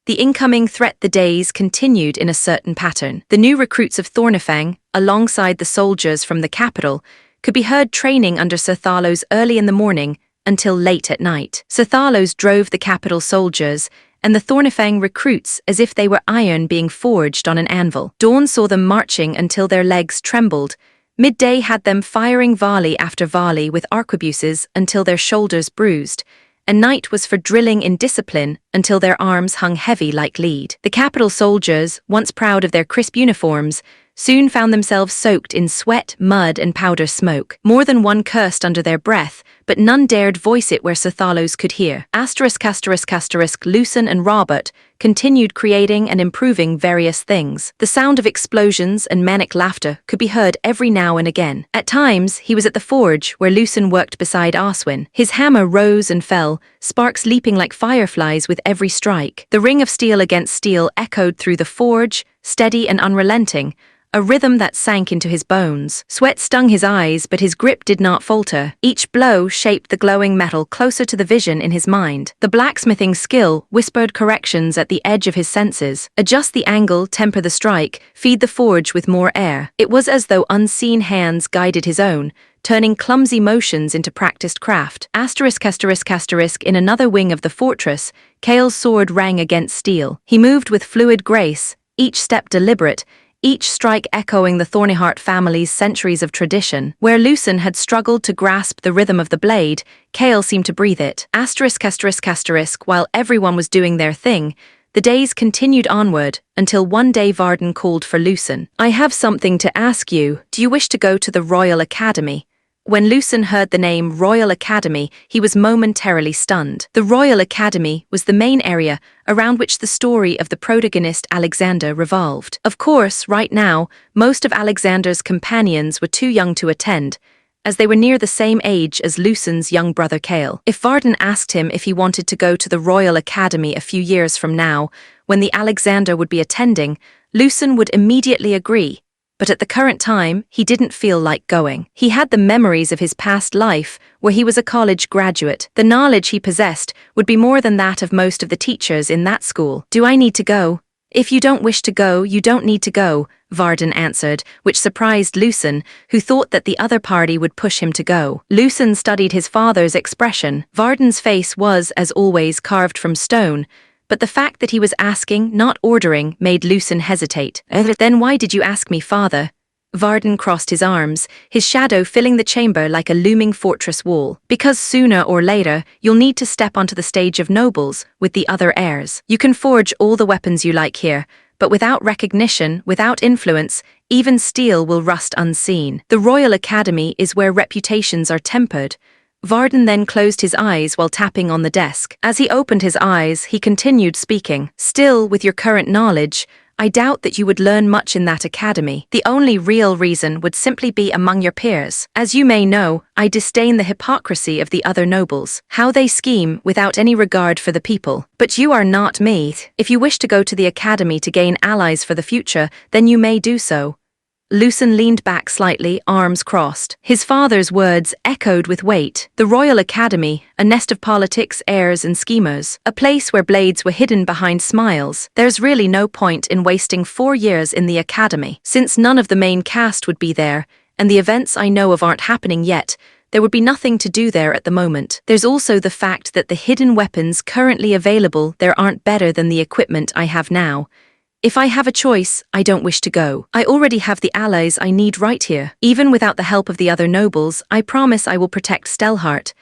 The incoming threat the days continued in a certain pattern. The new recruits of Thornifang, alongside the soldiers from the capital, could be heard training under Sir Thalos early in the morning until late at night. Sir Thalos drove the capital soldiers and the Thornifang recruits as if they were iron being forged on an anvil. Dawn saw them marching until their legs trembled. Midday had them firing volley after volley with arquebuses until their shoulders bruised, and night was for drilling in discipline until their arms hung heavy like lead. The capital soldiers, once proud of their crisp uniforms, soon found themselves soaked in sweat, mud, and powder smoke. More than one cursed under their breath, but none dared voice it where Sathalos could hear. Lucen and Robert continued creating and improving various things. The sound of explosions and manic laughter could be heard every now and again. At times, he was at the forge where Lucen worked beside Aswin. His hammer rose and fell, sparks leaping like fireflies with every strike. The ring of steel against steel echoed through the forge, steady and unrelenting, a rhythm that sank into his bones. Sweat stung his eyes, but his grip did not falter. Each blow shaped the glowing metal closer to the vision in his mind. The blacksmithing skill whispered corrections at the edge of his senses. Adjust the angle, temper the strike, feed the forge with more air. It was as though unseen hands guided his own, turning clumsy motions into practiced craft. In another wing of the fortress, Kale's sword rang against steel. He moved with fluid grace, each step deliberate, each strike echoing the Thornyheart family's centuries of tradition. Where Lucen had struggled to grasp the rhythm of the blade, Kale seemed to breathe it. While everyone was doing their thing, the days continued onward, until one day Varden called for Lucen. "I have something to ask you. Do you wish to go to the Royal Academy?" When Lucen heard the name Royal Academy, he was momentarily stunned. The Royal Academy was the main area around which the story of the protagonist Alexander revolved. Of course, right now, most of Alexander's companions were too young to attend, as they were near the same age as Lucen's young brother Kale. If Varden asked him if he wanted to go to the Royal Academy a few years from now, when the Alexander would be attending, Lucen would immediately agree. But at the current time, he didn't feel like going. He had the memories of his past life, where he was a college graduate. The knowledge he possessed would be more than that of most of the teachers in that school. "Do I need to go?" "If you don't wish to go, you don't need to go," Varden answered, which surprised Lucen, who thought that the other party would push him to go. Lucen studied his father's expression. Varden's face was, as always, carved from stone, but the fact that he was asking, not ordering, made Lucen hesitate. "Then why did you ask me, father?" Varden crossed his arms, his shadow filling the chamber like a looming fortress wall. "Because sooner or later, you'll need to step onto the stage of nobles with the other heirs. You can forge all the weapons you like here, but without recognition, without influence, even steel will rust unseen. The Royal Academy is where reputations are tempered." Varden then closed his eyes while tapping on the desk. As he opened his eyes, he continued speaking. "Still, with your current knowledge, I doubt that you would learn much in that academy. The only real reason would simply be among your peers. As you may know, I disdain the hypocrisy of the other nobles, how they scheme without any regard for the people. But you are not me. If you wish to go to the academy to gain allies for the future, then you may do so." Lucen leaned back slightly, arms crossed. His father's words echoed with weight. The Royal Academy, a nest of politics, heirs and schemers, a place where blades were hidden behind smiles. There's really no point in wasting 4 years in the academy. Since none of the main cast would be there, and the events I know of aren't happening yet, there would be nothing to do there at the moment. There's also the fact that the hidden weapons currently available there aren't better than the equipment I have now. If I have a choice, I don't wish to go. I already have the allies I need right here. Even without the help of the other nobles, I promise I will protect Stelhart.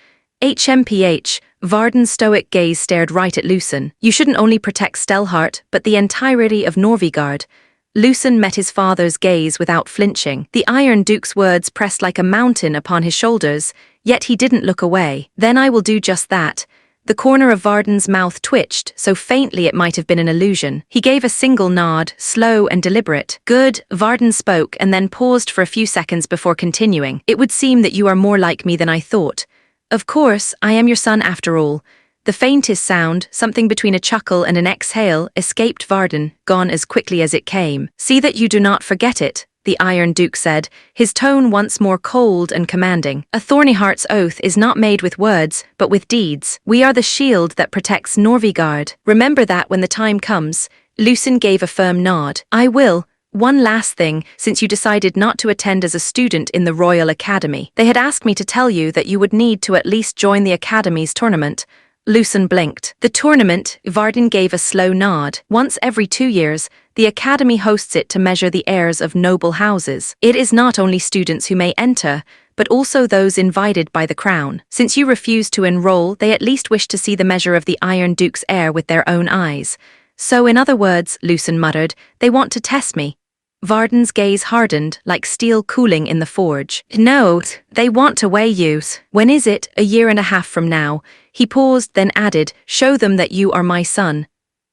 HMPH, Varden's stoic gaze stared right at Lucen. "You shouldn't only protect Stelhart, but the entirety of Norvigard." Lucen met his father's gaze without flinching. The Iron Duke's words pressed like a mountain upon his shoulders, yet he didn't look away. "Then I will do just that." The corner of Varden's mouth twitched, so faintly it might have been an illusion. He gave a single nod, slow and deliberate. "Good," Varden spoke and then paused for a few seconds before continuing. "It would seem that you are more like me than I thought. Of course, I am your son after all." The faintest sound, something between a chuckle and an exhale, escaped Varden, gone as quickly as it came. "See that you do not forget it," the Iron Duke said, his tone once more cold and commanding. "A Thornyheart's oath is not made with words, but with deeds. We are the shield that protects Norvigard. Remember that when the time comes." Lucen gave a firm nod. "I will. One last thing, since you decided not to attend as a student in the Royal Academy. They had asked me to tell you that you would need to at least join the Academy's tournament." Lucen blinked. "The tournament," Varden gave a slow nod. "Once every 2 years, the Academy hosts it to measure the heirs of noble houses. It is not only students who may enter, but also those invited by the crown. Since you refused to enroll, they at least wish to see the measure of the Iron Duke's heir with their own eyes. So in other words," Lucen muttered, "they want to test me." Varden's gaze hardened like steel cooling in the forge. No, they want to weigh you. When is it? A year and a half from now. He paused, then added, show them that you are my son.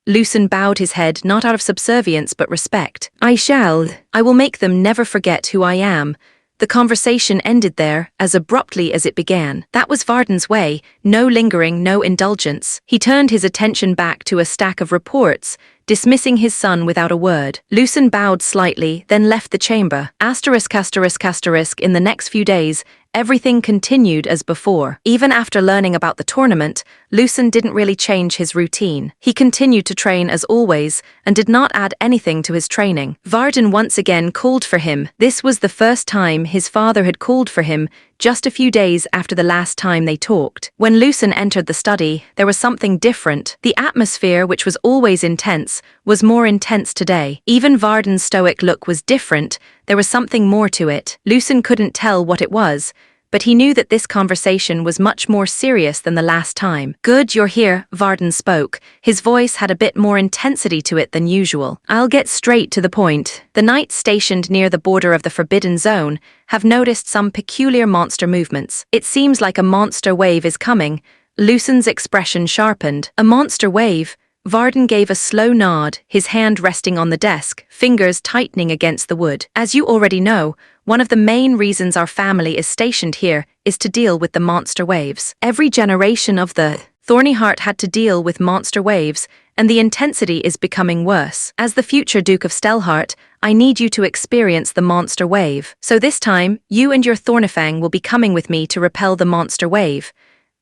Lucen bowed his head not out of subservience but respect. I shall. I will make them never forget who I am. The conversation ended there, as abruptly as it began. That was Varden's way, no lingering, no indulgence. He turned his attention back to a stack of reports, dismissing his son without a word. Lucen bowed slightly, then left the chamber. In the next few days, everything continued as before. Even after learning about the tournament, Lucen didn't really change his routine. He continued to train as always, and did not add anything to his training. Varden once again called for him. This was the first time his father had called for him, just a few days after the last time they talked. When Lucen entered the study, there was something different. The atmosphere, which was always intense, was more intense today. Even Varden's stoic look was different. There was something more to it. Lucen couldn't tell what it was, but he knew that this conversation was much more serious than the last time. Good, you're here, Varden spoke. His voice had a bit more intensity to it than usual. I'll get straight to the point. The knights stationed near the border of the Forbidden Zone have noticed some peculiar monster movements. It seems like a monster wave is coming. Lucen's expression sharpened. A monster wave? Varden gave a slow nod, his hand resting on the desk, fingers tightening against the wood. As you already know, one of the main reasons our family is stationed here is to deal with the monster waves. Every generation of the Thorny Heart had to deal with monster waves, and the intensity is becoming worse. As the future Duke of Stelhart, I need you to experience the monster wave. So this time, you and your Thornifang will be coming with me to repel the monster wave.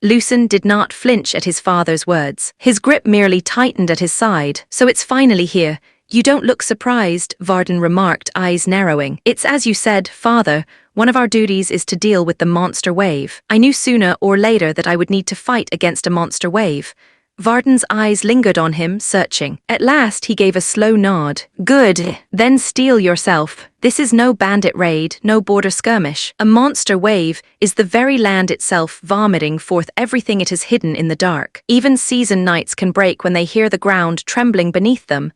Lucen did not flinch at his father's words. His grip merely tightened at his side. So it's finally here. You don't look surprised, Varden remarked, eyes narrowing. It's as you said, father. One of our duties is to deal with the monster wave. I knew sooner or later that I would need to fight against a monster wave. Varden's eyes lingered on him, searching. At last he gave a slow nod. Good. Then steel yourself. This is no bandit raid, no border skirmish. A monster wave is the very land itself vomiting forth everything it has hidden in the dark. Even seasoned knights can break when they hear the ground trembling beneath them.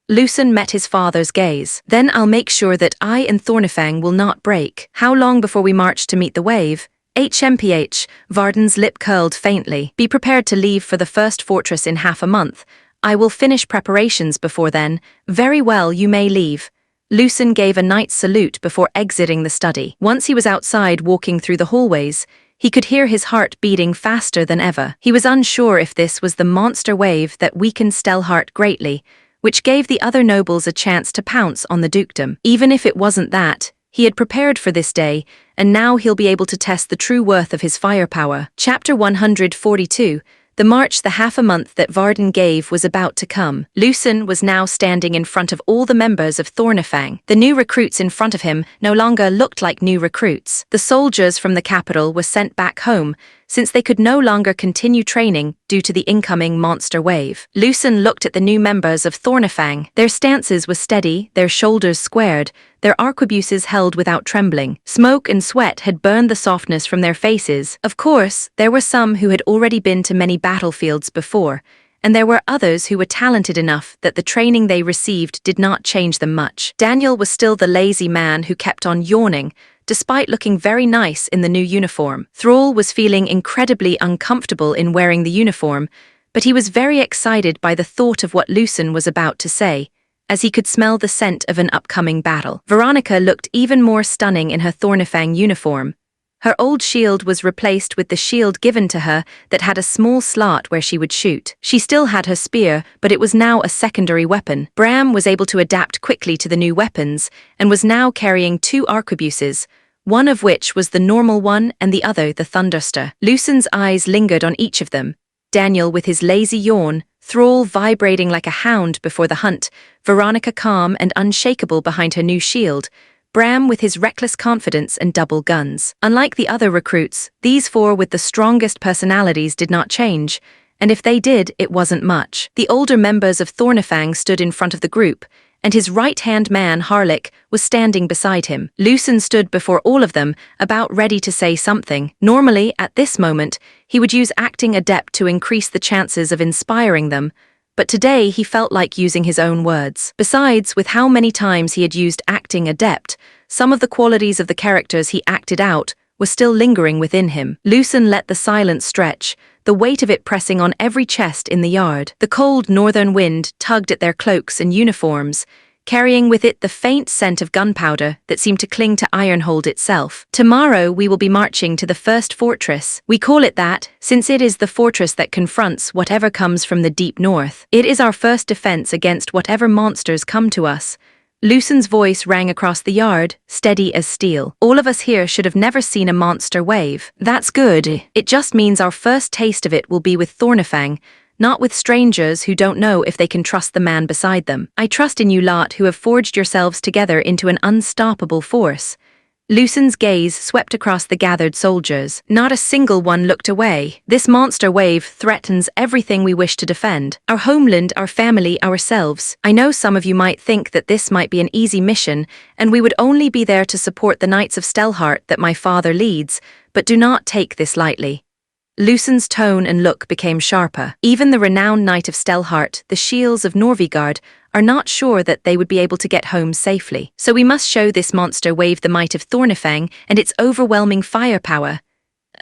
Lucen met his father's gaze. Then I'll make sure that I and Thornifang will not break. How long before we march to meet the wave? HMPH, Varden's lip curled faintly. Be prepared to leave for the first fortress in half a month. I will finish preparations before then. Very well, you may leave. Lucen gave a knight's salute before exiting the study. Once he was outside walking through the hallways, he could hear his heart beating faster than ever. He was unsure if this was the monster wave that weakened Stelhart greatly, which gave the other nobles a chance to pounce on the dukedom. Even if it wasn't that, he had prepared for this day, and now he'll be able to test the true worth of his firepower. Chapter 142. The march the half a month that Varden gave was about to come. Lucen was now standing in front of all the members of Thornifang. The new recruits in front of him no longer looked like new recruits. The soldiers from the capital were sent back home, since they could no longer continue training due to the incoming monster wave. Lucen looked at the new members of Thornifang. Their stances were steady, their shoulders squared, their arquebuses held without trembling. Smoke and sweat had burned the softness from their faces. Of course, there were some who had already been to many battlefields before, and there were others who were talented enough that the training they received did not change them much. Daniel was still the lazy man who kept on yawning, despite looking very nice in the new uniform. Thrall was feeling incredibly uncomfortable in wearing the uniform, but he was very excited by the thought of what Lucen was about to say, as he could smell the scent of an upcoming battle. Veronica looked even more stunning in her Thornifang uniform. Her old shield was replaced with the shield given to her that had a small slot where she would shoot. She still had her spear, but it was now a secondary weapon. Bram was able to adapt quickly to the new weapons, and was now carrying 2 arquebuses, one of which was the normal one and the other the Thunderster. Lucen's eyes lingered on each of them. Daniel with his lazy yawn, Thrall vibrating like a hound before the hunt, Veronica calm and unshakable behind her new shield, Bram with his reckless confidence and double guns. Unlike the other recruits, these 4 with the strongest personalities did not change, and if they did, it wasn't much. The older members of Thornifang stood in front of the group, and his right-hand man, Harlick, was standing beside him. Lucen stood before all of them, about ready to say something. Normally, at this moment, he would use acting adept to increase the chances of inspiring them, but today he felt like using his own words. Besides, with how many times he had used acting adept, some of the qualities of the characters he acted out were still lingering within him. Lucen let the silence stretch, the weight of it pressing on every chest in the yard. The cold northern wind tugged at their cloaks and uniforms, carrying with it the faint scent of gunpowder that seemed to cling to Ironhold itself. Tomorrow we will be marching to the first fortress. We call it that, since it is the fortress that confronts whatever comes from the deep north. It is our first defense against whatever monsters come to us. Lucen's voice rang across the yard, steady as steel. All of us here should have never seen a monster wave. That's good. It just means our first taste of it will be with Thornifang, not with strangers who don't know if they can trust the man beside them. I trust in you lot who have forged yourselves together into an unstoppable force. Lucen's gaze swept across the gathered soldiers. Not a single one looked away. This monster wave threatens everything we wish to defend. Our homeland, our family, ourselves. I know some of you might think that this might be an easy mission, and we would only be there to support the Knights of Stelhart that my father leads, but do not take this lightly. Lucen's tone and look became sharper. Even the renowned Knight of Stelhart, the Shields of Norvigard, are not sure that they would be able to get home safely. So we must show this monster wave the might of Thornifang and its overwhelming firepower.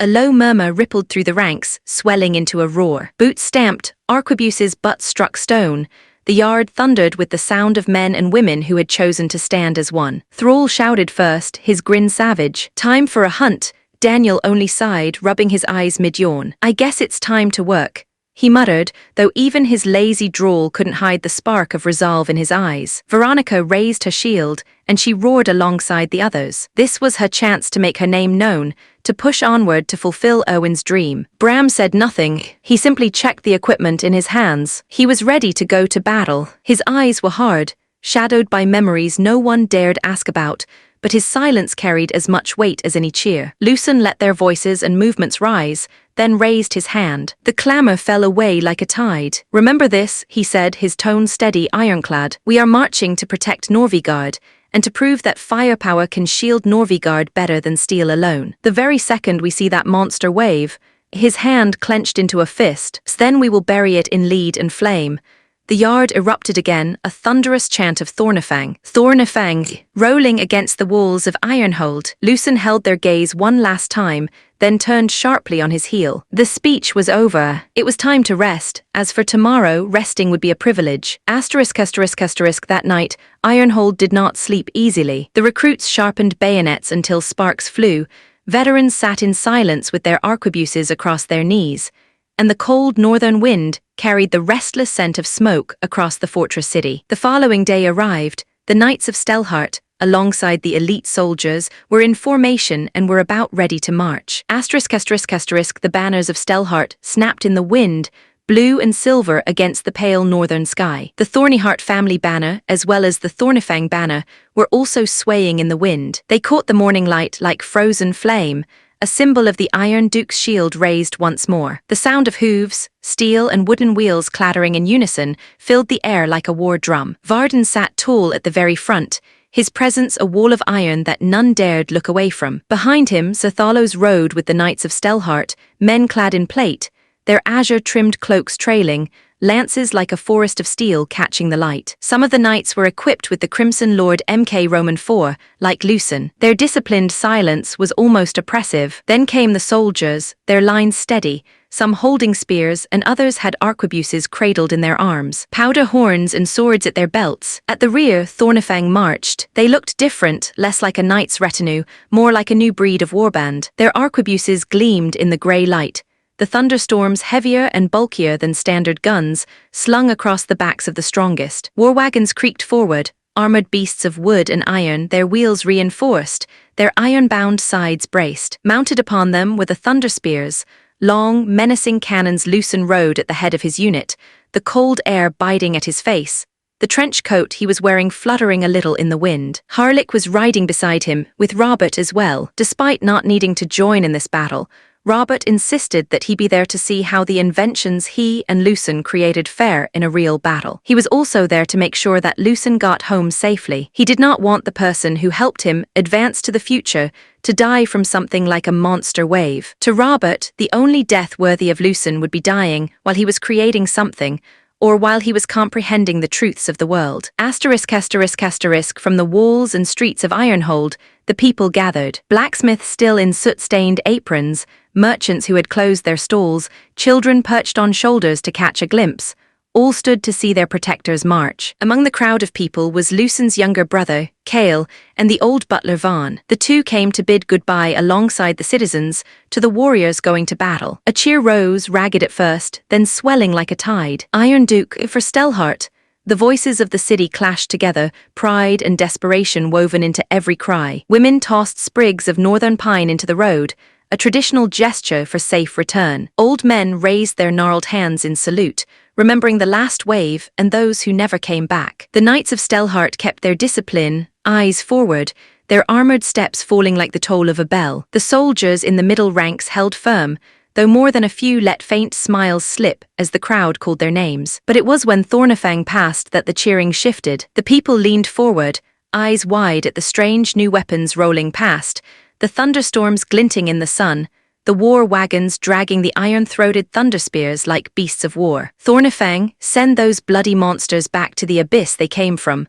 A low murmur rippled through the ranks, swelling into a roar. Boots stamped, arquebuses' butts struck stone. The yard thundered with the sound of men and women who had chosen to stand as one. Thrall shouted first, his grin savage. Time for a hunt. Daniel only sighed, rubbing his eyes mid-yawn. I guess it's time to work, he muttered, though even his lazy drawl couldn't hide the spark of resolve in his eyes. Veronica raised her shield, and she roared alongside the others. This was her chance to make her name known, to push onward to fulfill Owen's dream. Bram said nothing. He simply checked the equipment in his hands. He was ready to go to battle. His eyes were hard, shadowed by memories no one dared ask about, but his silence carried as much weight as any cheer. Lucen let their voices and movements rise, then raised his hand. The clamor fell away like a tide. Remember this, he said, his tone steady, ironclad. We are marching to protect Norvigard, and to prove that firepower can shield Norvigard better than steel alone. The very second we see that monster wave, his hand clenched into a fist, then we will bury it in lead and flame. The yard erupted again, a thunderous chant of Thornifang. Thornifang, rolling against the walls of Ironhold. Lucen held their gaze one last time, then turned sharply on his heel. The speech was over. It was time to rest. As for tomorrow, resting would be a privilege. That night, Ironhold did not sleep easily. The recruits sharpened bayonets until sparks flew. Veterans sat in silence with their arquebuses across their knees, and the cold northern wind carried the restless scent of smoke across the fortress city. The following day arrived. The Knights of Stelhart, alongside the elite soldiers, were in formation and were about ready to march. The banners of Stelhart snapped in the wind, blue and silver against the pale northern sky. The Thornyheart family banner, as well as the Thornifang banner, were also swaying in the wind. They caught the morning light like frozen flame, a symbol of the Iron Duke's shield raised once more. The sound of hooves, steel and wooden wheels clattering in unison filled the air like a war drum. Varden sat tall at the very front, his presence a wall of iron that none dared look away from. Behind him, Sir Thalos rode with the Knights of Stelhart, men clad in plate, their azure-trimmed cloaks trailing, lances like a forest of steel catching the light. Some of the knights were equipped with the Crimson Lord MK Roman IV, like Lucen. Their disciplined silence was almost oppressive. Then came the soldiers, their lines steady, some holding spears and others had arquebuses cradled in their arms, powder horns and swords at their belts. At the rear, Thornifang marched. They looked different, less like a knight's retinue, more like a new breed of warband. Their arquebuses gleamed in the grey light, the thunderstorms heavier and bulkier than standard guns, slung across the backs of the strongest. War wagons creaked forward, armored beasts of wood and iron, their wheels reinforced, their iron-bound sides braced. Mounted upon them were the thunder spears, long, menacing cannons. Lucen rode at the head of his unit, the cold air biting at his face, the trench coat he was wearing fluttering a little in the wind. Harlick was riding beside him, with Robert as well. Despite not needing to join in this battle, Robert insisted that he be there to see how the inventions he and Lucen created fare in a real battle. He was also there to make sure that Lucen got home safely. He did not want the person who helped him advance to the future to die from something like a monster wave. To Robert, the only death worthy of Lucen would be dying while he was creating something, or while he was comprehending the truths of the world. From the walls and streets of Ironhold, the people gathered. Blacksmiths still in soot-stained aprons, merchants who had closed their stalls, children perched on shoulders to catch a glimpse. All stood to see their protectors march. Among the crowd of people was Lucen's younger brother, Kale, and the old butler Vaughn. The two came to bid goodbye alongside the citizens to the warriors going to battle. A cheer rose, ragged at first, then swelling like a tide. Iron Duke for Stelhart. The voices of the city clashed together, pride and desperation woven into every cry. Women tossed sprigs of northern pine into the road, a traditional gesture for safe return. Old men raised their gnarled hands in salute, remembering the last wave and those who never came back. The Knights of Stelhart kept their discipline, eyes forward, their armored steps falling like the toll of a bell. The soldiers in the middle ranks held firm, though more than a few let faint smiles slip as the crowd called their names. But it was when Thornefang passed that the cheering shifted. The people leaned forward, eyes wide at the strange new weapons rolling past, the thunderstorms glinting in the sun, the war wagons dragging the iron-throated thunderspears like beasts of war. Thornefang, send those bloody monsters back to the abyss they came from.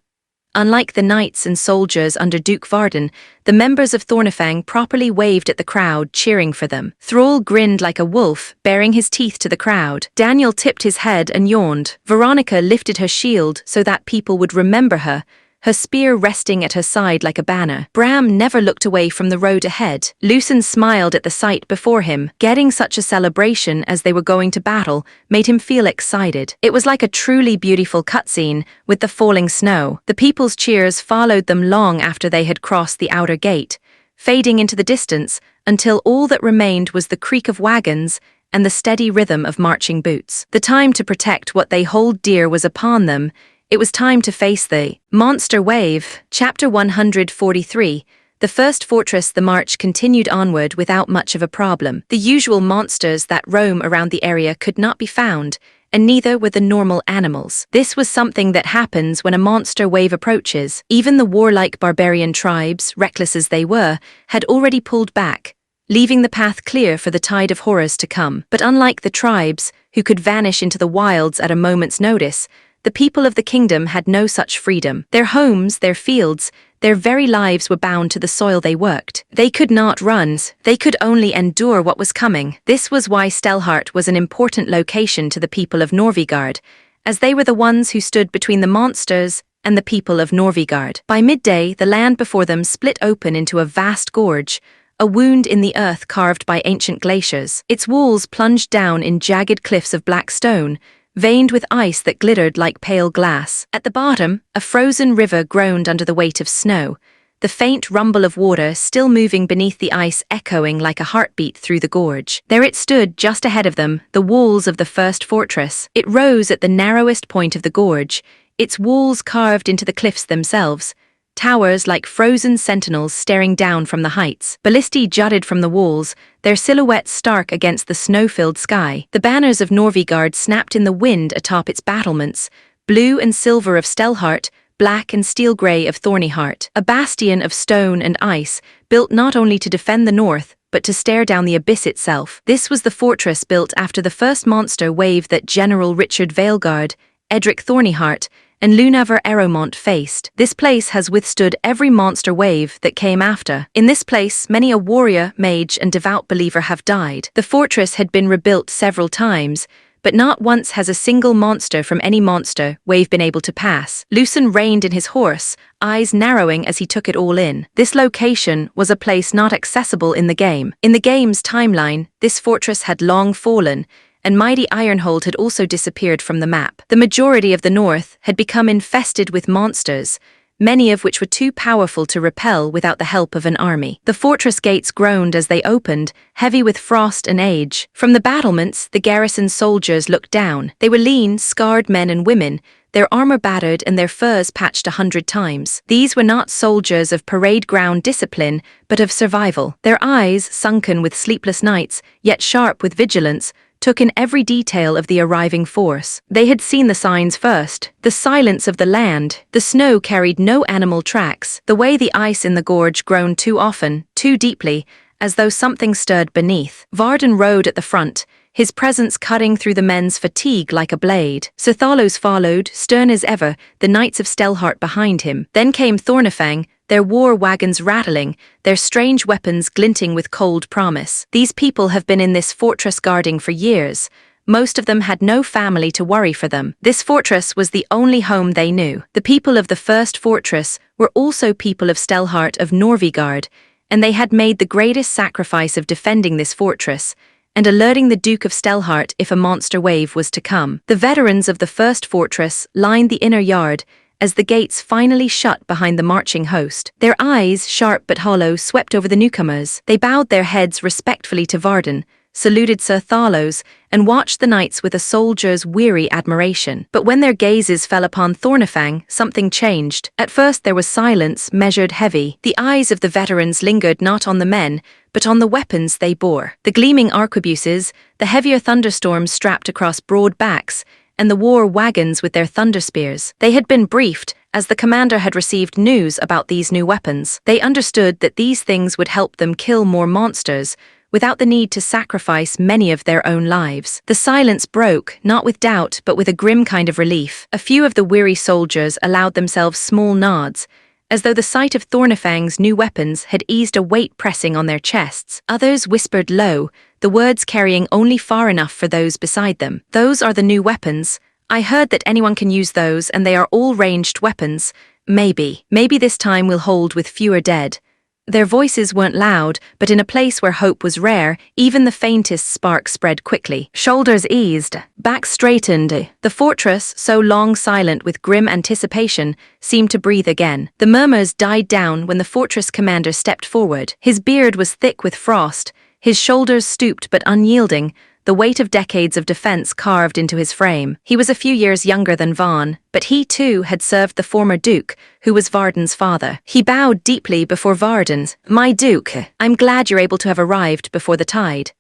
Unlike the knights and soldiers under Duke Varden, the members of Thornefang properly waved at the crowd, cheering for them. Thrall grinned like a wolf, baring his teeth to the crowd. Daniel tipped his head and yawned. Veronica lifted her shield so that people would remember her, her spear resting at her side like a banner. Bram never looked away from the road ahead. Lucen smiled at the sight before him. Getting such a celebration as they were going to battle made him feel excited. It was like a truly beautiful cutscene with the falling snow. The people's cheers followed them long after they had crossed the outer gate, fading into the distance until all that remained was the creak of wagons and the steady rhythm of marching boots. The time to protect what they hold dear was upon them. It was time to face the monster wave. Chapter 143. The first fortress. The march continued onward without much of a problem. The usual monsters that roam around the area could not be found, and neither were the normal animals. This was something that happens when a monster wave approaches. Even the warlike barbarian tribes, reckless as they were, had already pulled back, leaving the path clear for the tide of horrors to come. But unlike the tribes, who could vanish into the wilds at a moment's notice, the people of the kingdom had no such freedom. Their homes, their fields, their very lives were bound to the soil they worked. They could not run, they could only endure what was coming. This was why Stelhart was an important location to the people of Norvigard, as they were the ones who stood between the monsters and the people of Norvigard. By midday, the land before them split open into a vast gorge, a wound in the earth carved by ancient glaciers. Its walls plunged down in jagged cliffs of black stone, veined with ice that glittered like pale glass. At the bottom, a frozen river groaned under the weight of snow, the faint rumble of water still moving beneath the ice echoing like a heartbeat through the gorge. There it stood just ahead of them, the walls of the first fortress. It rose at the narrowest point of the gorge, its walls carved into the cliffs themselves, towers like frozen sentinels staring down from the heights. Ballistae jutted from the walls, their silhouettes stark against the snow-filled sky. The banners of Norvigard snapped in the wind atop its battlements, blue and silver of Stelhart, black and steel-grey of Thornyheart. A bastion of stone and ice, built not only to defend the north, but to stare down the abyss itself. This was the fortress built after the first monster wave that General Richard Veilguard, Edric Thornyheart, and Lunavar Eromont faced. This place has withstood every monster wave that came after. In this place, many a warrior, mage, and devout believer have died. The fortress had been rebuilt several times, but not once has a single monster from any monster wave been able to pass. Lucen reined in his horse, eyes narrowing as he took it all in. This location was a place not accessible in the game. In the game's timeline, this fortress had long fallen, and mighty Ironhold had also disappeared from the map. The majority of the north had become infested with monsters, many of which were too powerful to repel without the help of an army. The fortress gates groaned as they opened, heavy with frost and age. From the battlements, the garrison soldiers looked down. They were lean, scarred men and women, their armor battered and their furs patched 100 times. These were not soldiers of parade ground discipline, but of survival. Their eyes, sunken with sleepless nights, yet sharp with vigilance, took in every detail of the arriving force. They had seen the signs first, the silence of the land. The snow carried no animal tracks, the way the ice in the gorge groaned too often, too deeply, as though something stirred beneath. Varden rode at the front, his presence cutting through the men's fatigue like a blade. Sir Thalos followed, stern as ever, the knights of Stelhart behind him. Then came Thornefang, their war wagons rattling, their strange weapons glinting with cold promise. These people have been in this fortress guarding for years. Most of them had no family to worry for them. This fortress was the only home they knew. The people of the first fortress were also people of Stelhart of Norvigard, and they had made the greatest sacrifice of defending this fortress and alerting the Duke of Stelhart if a monster wave was to come. The veterans of the first fortress lined the inner yard as the gates finally shut behind the marching host. Their eyes, sharp but hollow, swept over the newcomers. They bowed their heads respectfully to Varden, saluted Sir Thalos, and watched the knights with a soldier's weary admiration. But when their gazes fell upon Thornefang, something changed. At first there was silence, measured, heavy. The eyes of the veterans lingered not on the men, but on the weapons they bore. The gleaming arquebuses, the heavier thunderstorms strapped across broad backs, and the war wagons with their thunderspears. They had been briefed, as the commander had received news about these new weapons. They understood that these things would help them kill more monsters, without the need to sacrifice many of their own lives. The silence broke, not with doubt, but with a grim kind of relief. A few of the weary soldiers allowed themselves small nods, as though the sight of Thornefang's new weapons had eased a weight pressing on their chests. Others whispered low, the words carrying only far enough for those beside them. "Those are the new weapons. I heard that anyone can use those, and they are all ranged weapons. Maybe this time we'll hold with fewer dead." Their voices weren't loud, but in a place where hope was rare, even the faintest spark spread quickly. Shoulders eased, back straightened. The fortress, so long silent with grim anticipation, seemed to breathe again. The murmurs died down when the fortress commander stepped forward. His beard was thick with frost, his shoulders stooped but unyielding, the weight of decades of defense carved into his frame. He was a few years younger than Vaughn, but he too had served the former Duke, who was Varden's father. He bowed deeply before Varden. "My Duke, I'm glad you're able to have arrived before the tide."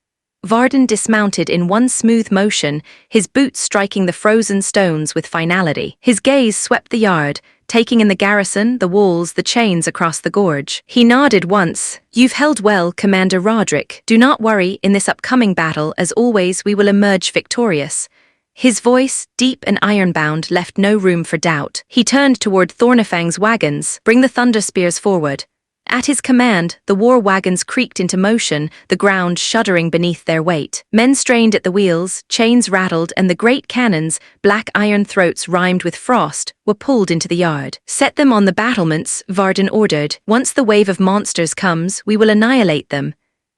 Varden dismounted in one smooth motion, his boots striking the frozen stones with finality. His gaze swept the yard, taking in the garrison, the walls, the chains across the gorge. He nodded once. "You've held well, Commander Roderick. Do not worry, in this upcoming battle, as always, we will emerge victorious." His voice, deep and ironbound, left no room for doubt. He turned toward Thornefang's wagons. "Bring the thunderspears forward." At his command, the war wagons creaked into motion, the ground shuddering beneath their weight. Men strained at the wheels, chains rattled, and the great cannons, black iron throats rimed with frost, were pulled into the yard. "Set them on the battlements," Varden ordered. "Once the wave of monsters comes, we will annihilate them."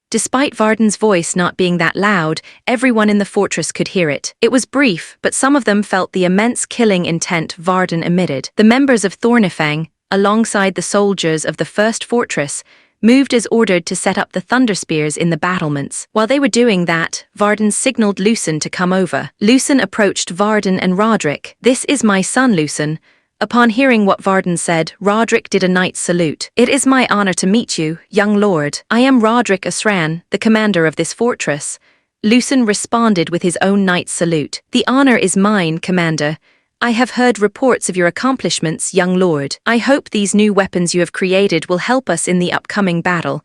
Despite Varden's voice not being that loud, everyone in the fortress could hear it. It was brief, but some of them felt the immense killing intent Varden emitted. The members of Thornefang, alongside the soldiers of the first fortress, moved as ordered to set up the thunderspears in the battlements. While they were doing that, Varden signaled Lucen to come over. Lucen approached Varden and Roderick. "This is my son, Lucen." Upon hearing what Varden said, Roderick did a knight's salute. "It is my honor to meet you, young lord. I am Roderick Osran, the commander of this fortress." Lucen responded with his own knight's salute. "The honor is mine, Commander. I have heard reports of your accomplishments, young lord. I hope these new weapons you have created will help us in the upcoming battle."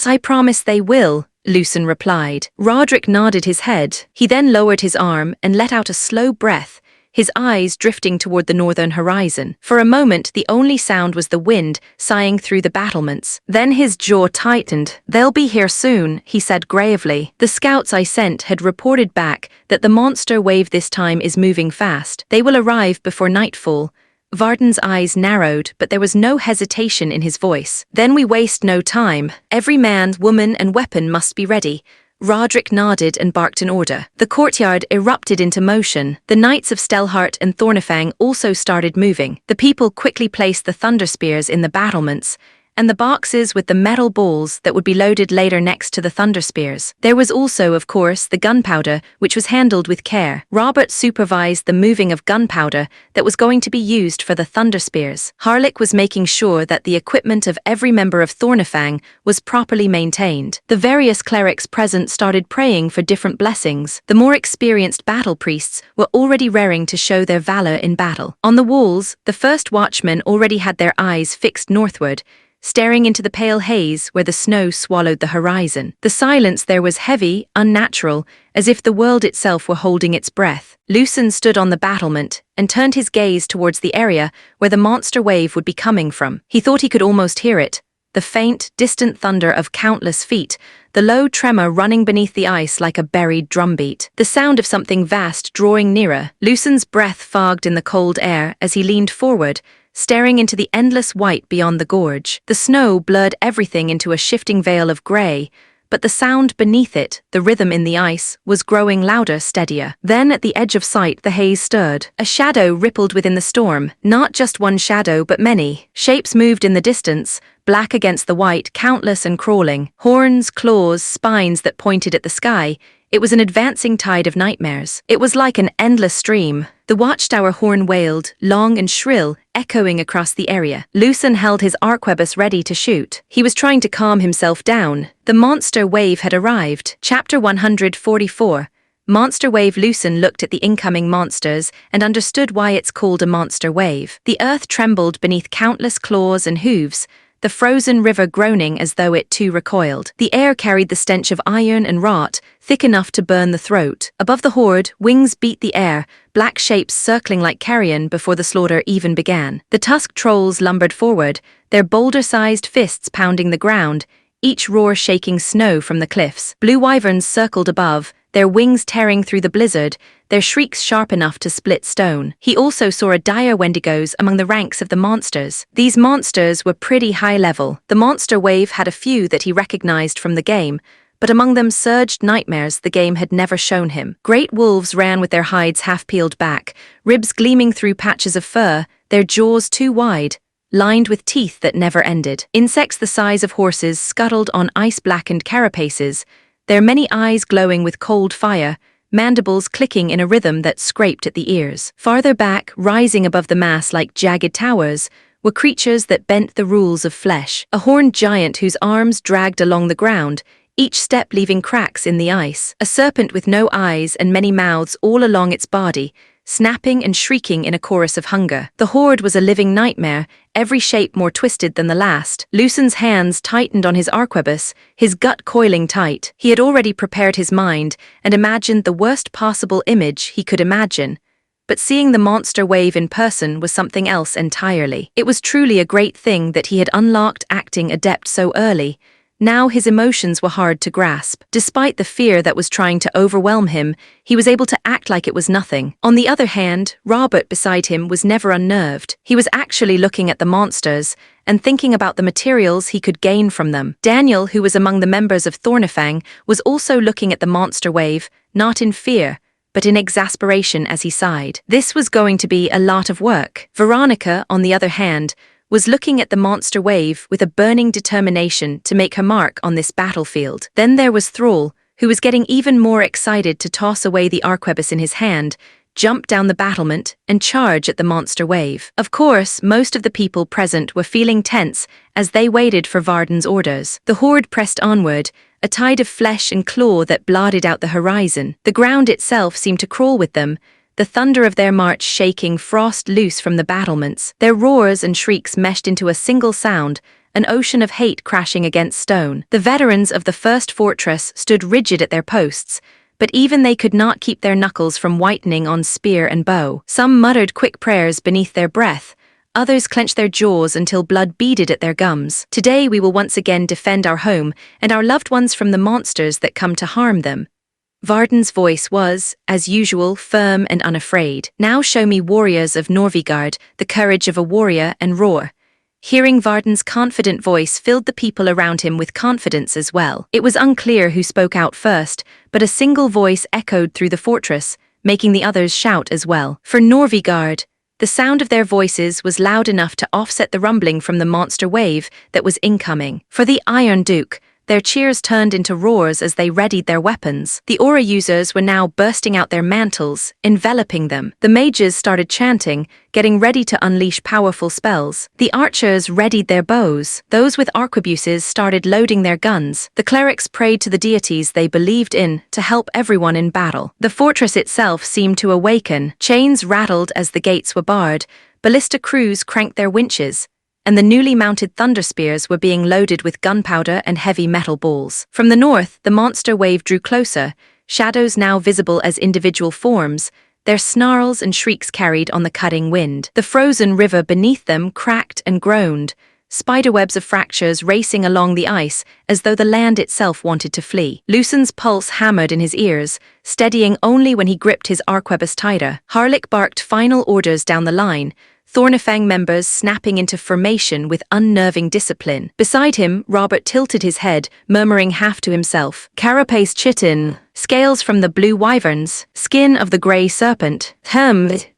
"I promise they will," Lucen replied. Roderick nodded his head. He then lowered his arm and let out a slow breath, his eyes drifting toward the northern horizon. For a moment, the only sound was the wind sighing through the battlements. Then his jaw tightened. "They'll be here soon," he said gravely. "The scouts I sent had reported back that the monster wave this time is moving fast. They will arrive before nightfall." Varden's eyes narrowed, but there was no hesitation in his voice. "Then we waste no time. Every man, woman, and weapon must be ready." Roderick nodded and barked an order. The courtyard erupted into motion. The knights of Stelhart and Thornefang also started moving. The people quickly placed the thunderspears in the battlements, and the boxes with the metal balls that would be loaded later next to the thunderspears. There was also, of course, the gunpowder, which was handled with care. Robert supervised the moving of gunpowder that was going to be used for the thunderspears. Harlick was making sure that the equipment of every member of Thornefang was properly maintained. The various clerics present started praying for different blessings. The more experienced battle priests were already raring to show their valor in battle. On the walls, the first watchmen already had their eyes fixed northward, staring into the pale haze where the snow swallowed the horizon. The silence there was heavy, unnatural, as if the world itself were holding its breath. Lucen stood on the battlement and turned his gaze towards the area where the monster wave would be coming from. He thought he could almost hear it, the faint, distant thunder of countless feet, the low tremor running beneath the ice like a buried drumbeat. The sound of something vast drawing nearer. Lucen's breath fogged in the cold air as he leaned forward, staring into the endless white beyond the gorge. The snow blurred everything into a shifting veil of grey, but the sound beneath it, the rhythm in the ice, was growing louder, steadier. Then at the edge of sight the haze stirred. A shadow rippled within the storm, not just one shadow but many. Shapes moved in the distance, black against the white, countless and crawling. Horns, claws, spines that pointed at the sky. It was an advancing tide of nightmares. It was like an endless stream. The watchtower horn wailed, long and shrill, echoing across the area. Lucen held his arquebus ready to shoot. He was trying to calm himself down. The monster wave had arrived. Chapter 144. Monster Wave. Lucen looked at the incoming monsters and understood why it's called a monster wave. The earth trembled beneath countless claws and hooves, the frozen river groaning as though it too recoiled. The air carried the stench of iron and rot, thick enough to burn the throat. Above the horde, wings beat the air, black shapes circling like carrion before the slaughter even began. The tusked trolls lumbered forward, their boulder-sized fists pounding the ground, each roar shaking snow from the cliffs. Blue wyverns circled above, their wings tearing through the blizzard, their shrieks sharp enough to split stone. He also saw a dire wendigos among the ranks of the monsters. These monsters were pretty high level. The monster wave had a few that he recognized from the game, but among them surged nightmares the game had never shown him. Great wolves ran with their hides half-peeled back, ribs gleaming through patches of fur, their jaws too wide, lined with teeth that never ended. Insects the size of horses scuttled on ice-blackened carapaces, their many eyes glowing with cold fire, mandibles clicking in a rhythm that scraped at the ears. Farther back, rising above the mass like jagged towers, were creatures that bent the rules of flesh. A horned giant whose arms dragged along the ground, each step leaving cracks in the ice. A serpent with no eyes and many mouths all along its body, snapping and shrieking in a chorus of hunger. The horde was a living nightmare, every shape more twisted than the last. Lucen's hands tightened on his arquebus, his gut coiling tight. He had already prepared his mind and imagined the worst possible image he could imagine. But seeing the monster wave in person was something else entirely. It was truly a great thing that he had unlocked acting adept so early. Now his emotions were hard to grasp. Despite the fear that was trying to overwhelm him, he was able to act like it was nothing. On the other hand, Robert beside him was never unnerved. He was actually looking at the monsters and thinking about the materials he could gain from them. Daniel, who was among the members of Thornifang, was also looking at the monster wave, not in fear, but in exasperation as he sighed. This was going to be a lot of work. Veronica, on the other hand, was looking at the monster wave with a burning determination to make her mark on this battlefield. Then there was Thrall, who was getting even more excited to toss away the arquebus in his hand, jump down the battlement, and charge at the monster wave. Of course, most of the people present were feeling tense as they waited for Varden's orders. The horde pressed onward, a tide of flesh and claw that blotted out the horizon. The ground itself seemed to crawl with them, the thunder of their march shaking frost loose from the battlements. Their roars and shrieks meshed into a single sound, an ocean of hate crashing against stone. The veterans of the first fortress stood rigid at their posts, but even they could not keep their knuckles from whitening on spear and bow. Some muttered quick prayers beneath their breath, others clenched their jaws until blood beaded at their gums. Today we will once again defend our home and our loved ones from the monsters that come to harm them. Varden's voice was, as usual, firm and unafraid. Now show me warriors of Norvigard, the courage of a warrior, and roar. Hearing Varden's confident voice filled the people around him with confidence as well. It was unclear who spoke out first, but a single voice echoed through the fortress, making the others shout as well. For Norvigard, the sound of their voices was loud enough to offset the rumbling from the monster wave that was incoming. For the Iron Duke, their cheers turned into roars as they readied their weapons. The aura users were now bursting out their mantles, enveloping them. The mages started chanting, getting ready to unleash powerful spells. The archers readied their bows. Those with arquebuses started loading their guns. The clerics prayed to the deities they believed in to help everyone in battle. The fortress itself seemed to awaken. Chains rattled as the gates were barred. Ballista crews cranked their winches, and the newly mounted thunder spears were being loaded with gunpowder and heavy metal balls. From the north, the monster wave drew closer, shadows now visible as individual forms, their snarls and shrieks carried on the cutting wind. The frozen river beneath them cracked and groaned, spiderwebs of fractures racing along the ice as though the land itself wanted to flee. Lucian's pulse hammered in his ears, steadying only when he gripped his arquebus tighter. Harlech barked final orders down the line, Thornifang members snapping into formation with unnerving discipline. Beside him, Robert tilted his head, murmuring half to himself, "Carapace chitin, scales from the blue wyverns, skin of the grey serpent.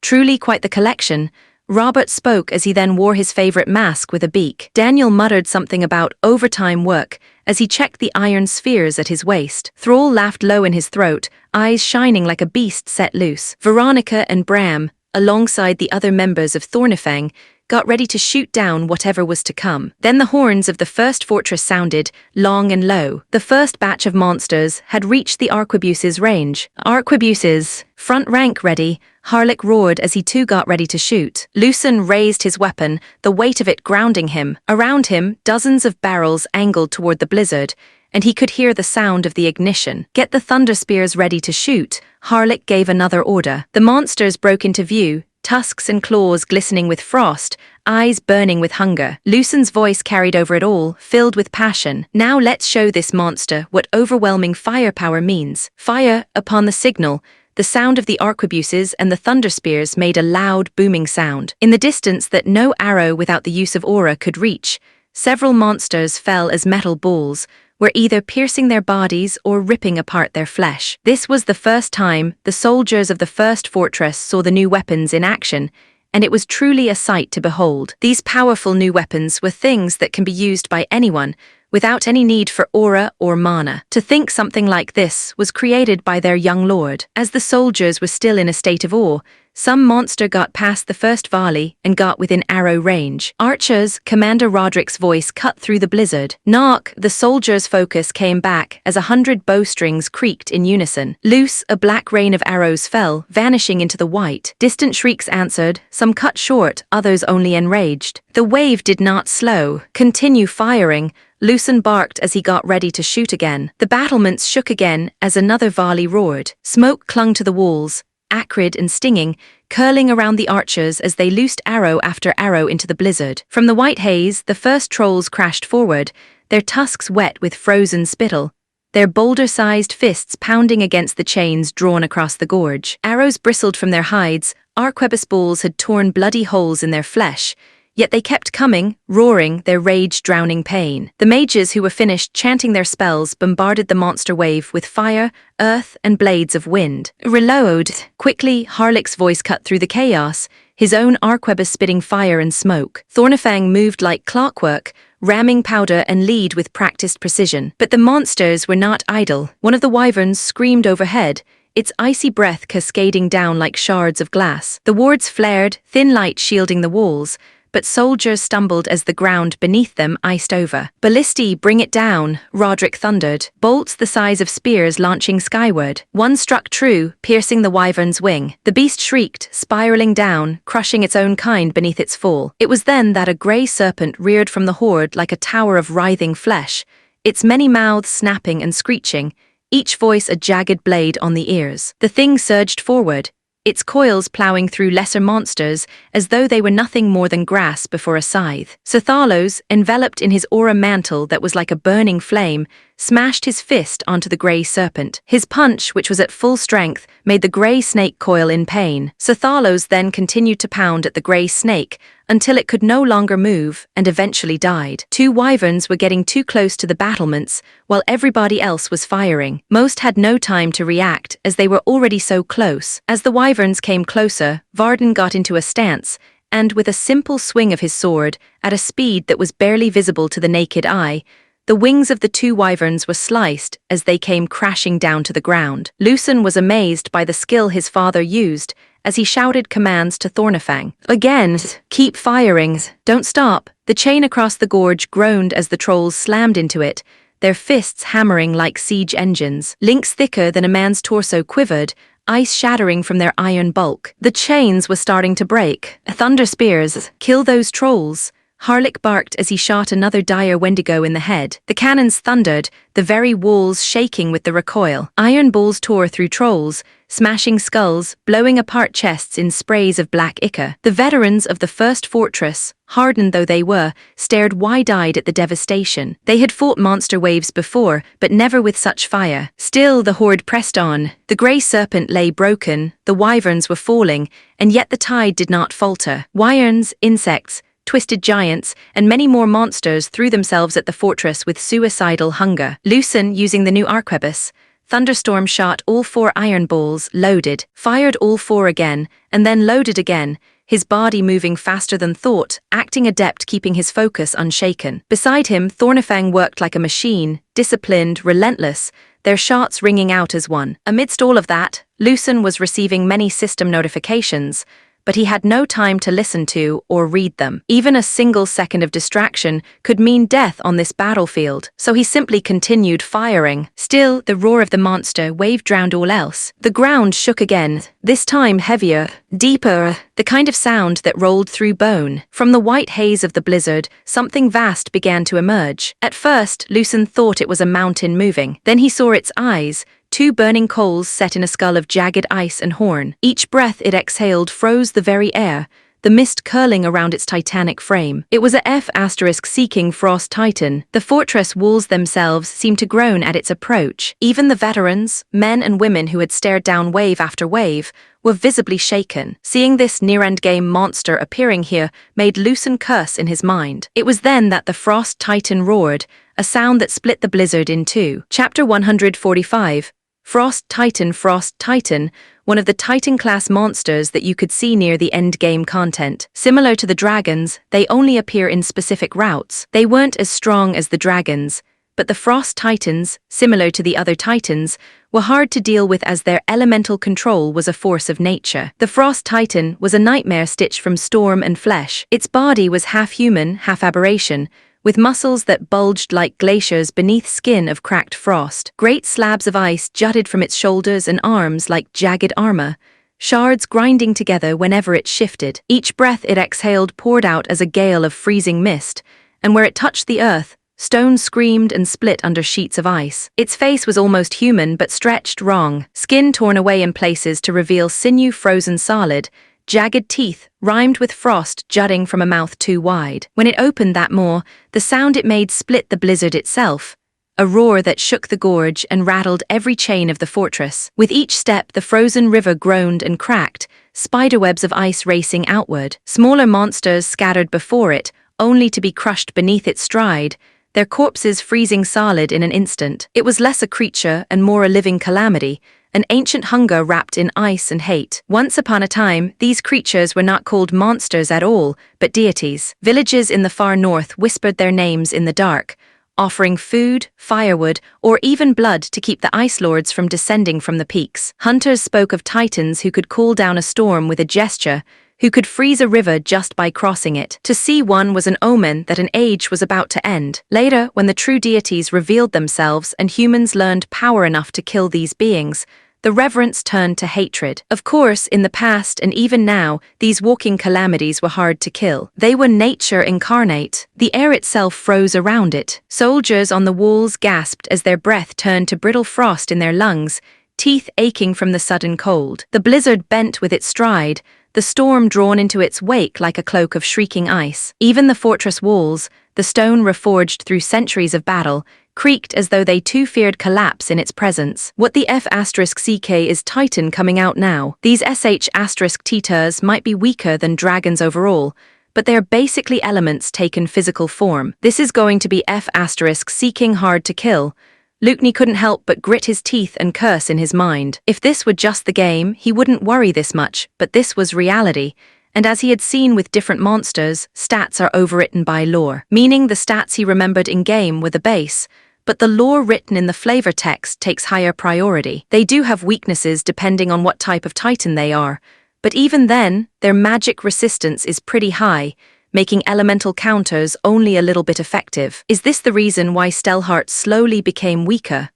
Truly quite the collection." Robert spoke as he then wore his favorite mask with a beak. Daniel muttered something about overtime work as he checked the iron spheres at his waist. Thrall laughed low in his throat, eyes shining like a beast set loose. Veronica and Bram, alongside the other members of Thornifang, got ready to shoot down whatever was to come. Then the horns of the first fortress sounded, long and low. The first batch of monsters had reached the arquebuse's range. "Arquebuses, front rank ready," Harlech roared as he too got ready to shoot. Lucian raised his weapon, the weight of it grounding him. Around him, dozens of barrels angled toward the blizzard, and he could hear the sound of the ignition. "Get the thunder spears ready to shoot," Harlech gave another order. The monsters broke into view, tusks and claws glistening with frost, eyes burning with hunger. Lucian's voice carried over it all, filled with passion. "Now let's show this monster what overwhelming firepower means. Fire upon the signal." The sound of the arquebuses and the thunder spears made a loud, booming sound. In the distance that no arrow without the use of aura could reach, several monsters fell as metal balls, were either piercing their bodies or ripping apart their flesh. This was the first time the soldiers of the first fortress saw the new weapons in action, and it was truly a sight to behold. These powerful new weapons were things that can be used by anyone, without any need for aura or mana. To think something like this was created by their young lord. As the soldiers were still in a state of awe, some monster got past the first volley and got within arrow range. "Archers," Commander Roderick's voice cut through the blizzard. "Knock!" The soldiers' focus came back as 100 bowstrings creaked in unison. Loose, a black rain of arrows fell, vanishing into the white. Distant shrieks answered, some cut short, others only enraged. The wave did not slow. "Continue firing," Lucian barked as he got ready to shoot again. The battlements shook again as another volley roared. Smoke clung to the walls, acrid and stinging, curling around the archers as they loosed arrow after arrow into the blizzard. From the white haze, the first trolls crashed forward, their tusks wet with frozen spittle, their boulder-sized fists pounding against the chains drawn across the gorge. Arrows bristled from their hides, arquebus balls had torn bloody holes in their flesh, yet they kept coming, roaring, their rage drowning pain. The mages who were finished chanting their spells bombarded the monster wave with fire, earth, and blades of wind. "Reload!" Quickly, Harlech's voice cut through the chaos, his own arquebus spitting fire and smoke. Thornifang moved like clockwork, ramming powder and lead with practiced precision. But the monsters were not idle. One of the wyverns screamed overhead, its icy breath cascading down like shards of glass. The wards flared, thin light shielding the walls, but soldiers stumbled as the ground beneath them iced over. "Ballisti, bring it down," Roderick thundered, bolts the size of spears launching skyward. One struck true, piercing the wyvern's wing. The beast shrieked, spiraling down, crushing its own kind beneath its fall. It was then that a grey serpent reared from the horde like a tower of writhing flesh, its many mouths snapping and screeching, each voice a jagged blade on the ears. The thing surged forward, its coils ploughing through lesser monsters as though they were nothing more than grass before a scythe. Thalos, enveloped in his aura mantle that was like a burning flame, smashed his fist onto the grey serpent. His punch, which was at full strength, made the grey snake coil in pain. Thalos then continued to pound at the grey snake until it could no longer move and eventually died. Two wyverns were getting too close to the battlements while everybody else was firing. Most had no time to react as they were already so close. As the wyverns came closer, Varden got into a stance and, with a simple swing of his sword, at a speed that was barely visible to the naked eye, the wings of the two wyverns were sliced as they came crashing down to the ground. Lucian was amazed by the skill his father used as he shouted commands to Thornifang. "Again, keep firing, don't stop." The chain across the gorge groaned as the trolls slammed into it, their fists hammering like siege engines. Links thicker than a man's torso quivered, ice shattering from their iron bulk. The chains were starting to break. "Thunder spears, kill those trolls," Harlick barked as he shot another dire Wendigo in the head. The cannons thundered, the very walls shaking with the recoil. Iron balls tore through trolls, smashing skulls, blowing apart chests in sprays of black ichor. The veterans of the first fortress, hardened though they were, stared wide-eyed at the devastation. They had fought monster waves before, but never with such fire. Still the horde pressed on. The grey serpent lay broken, the wyverns were falling, and yet the tide did not falter. Wyverns, insects, twisted giants, and many more monsters threw themselves at the fortress with suicidal hunger. Lucen, using the new arquebus, Thunderstorm shot all 4 iron balls, loaded, fired all 4 again, and then loaded again, his body moving faster than thought, acting adept keeping his focus unshaken. Beside him, Thornifang worked like a machine, disciplined, relentless, their shots ringing out as one. Amidst all of that, Lucen was receiving many system notifications, but he had no time to listen to or read them. Even a single second of distraction could mean death on this battlefield, so he simply continued firing. Still, the roar of the monster wave drowned all else. The ground shook again, this time heavier, deeper, the kind of sound that rolled through bone. From the white haze of the blizzard, something vast began to emerge. At first, Lucen thought it was a mountain moving. Then he saw its eyes, 2 burning coals set in a skull of jagged ice and horn. Each breath it exhaled froze the very air, the mist curling around its titanic frame. It was a F***-seeking frost titan. The fortress walls themselves seemed to groan at its approach. Even the veterans, men and women who had stared down wave after wave, were visibly shaken. Seeing this near-endgame monster appearing here made Lucen curse in his mind. It was then that the frost titan roared, a sound that split the blizzard in two. Chapter 145. Frost Titan, one of the Titan-class monsters that you could see near the endgame content. Similar to the dragons, they only appear in specific routes. They weren't as strong as the dragons, but the Frost Titans, similar to the other Titans, were hard to deal with as their elemental control was a force of nature. The Frost Titan was a nightmare stitched from storm and flesh. Its body was half human, half aberration, with muscles that bulged like glaciers beneath skin of cracked frost. Great slabs of ice jutted from its shoulders and arms like jagged armor, shards grinding together whenever it shifted. Each breath it exhaled poured out as a gale of freezing mist, and where it touched the earth, stones screamed and split under sheets of ice. Its face was almost human but stretched wrong, skin torn away in places to reveal sinew frozen solid, jagged teeth, rimed with frost jutting from a mouth too wide. When it opened that maw, the sound it made split the blizzard itself, a roar that shook the gorge and rattled every chain of the fortress. With each step, the frozen river groaned and cracked, spiderwebs of ice racing outward. Smaller monsters scattered before it, only to be crushed beneath its stride, their corpses freezing solid in an instant. It was less a creature and more a living calamity, an ancient hunger wrapped in ice and hate. Once upon a time, these creatures were not called monsters at all, but deities. Villages in the far north whispered their names in the dark, offering food, firewood, or even blood to keep the ice lords from descending from the peaks. Hunters spoke of titans who could cool down a storm with a gesture, who could freeze a river just by crossing it. To see one was an omen that an age was about to end. Later, when the true deities revealed themselves and humans learned power enough to kill these beings, the reverence turned to hatred. Of course, in the past and even now, these walking calamities were hard to kill. They were nature incarnate. The air itself froze around it. Soldiers on the walls gasped as their breath turned to brittle frost in their lungs, teeth aching from the sudden cold. The blizzard bent with its stride, the storm drawn into its wake like a cloak of shrieking ice. Even the fortress walls, the stone reforged through centuries of battle, creaked as though they too feared collapse in its presence. What the F***ck is Titan coming out now. These sh**titers might be weaker than dragons overall, but they're basically elements taken physical form. This is going to be F***seeking hard to kill. Lukney couldn't help but grit his teeth and curse in his mind. If this were just the game, he wouldn't worry this much, but this was reality. And as he had seen with different monsters, stats are overwritten by lore, meaning the stats he remembered in-game were the base, but the lore written in the flavor text takes higher priority. They do have weaknesses depending on what type of Titan they are, but even then, their magic resistance is pretty high, making elemental counters only a little bit effective. Is this the reason why Stelhart slowly became weaker?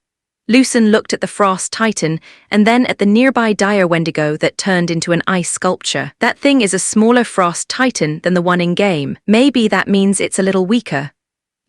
Lucen looked at the Frost Titan and then at the nearby dire Wendigo that turned into an ice sculpture. That thing is a smaller Frost Titan than the one in-game. Maybe that means it's a little weaker.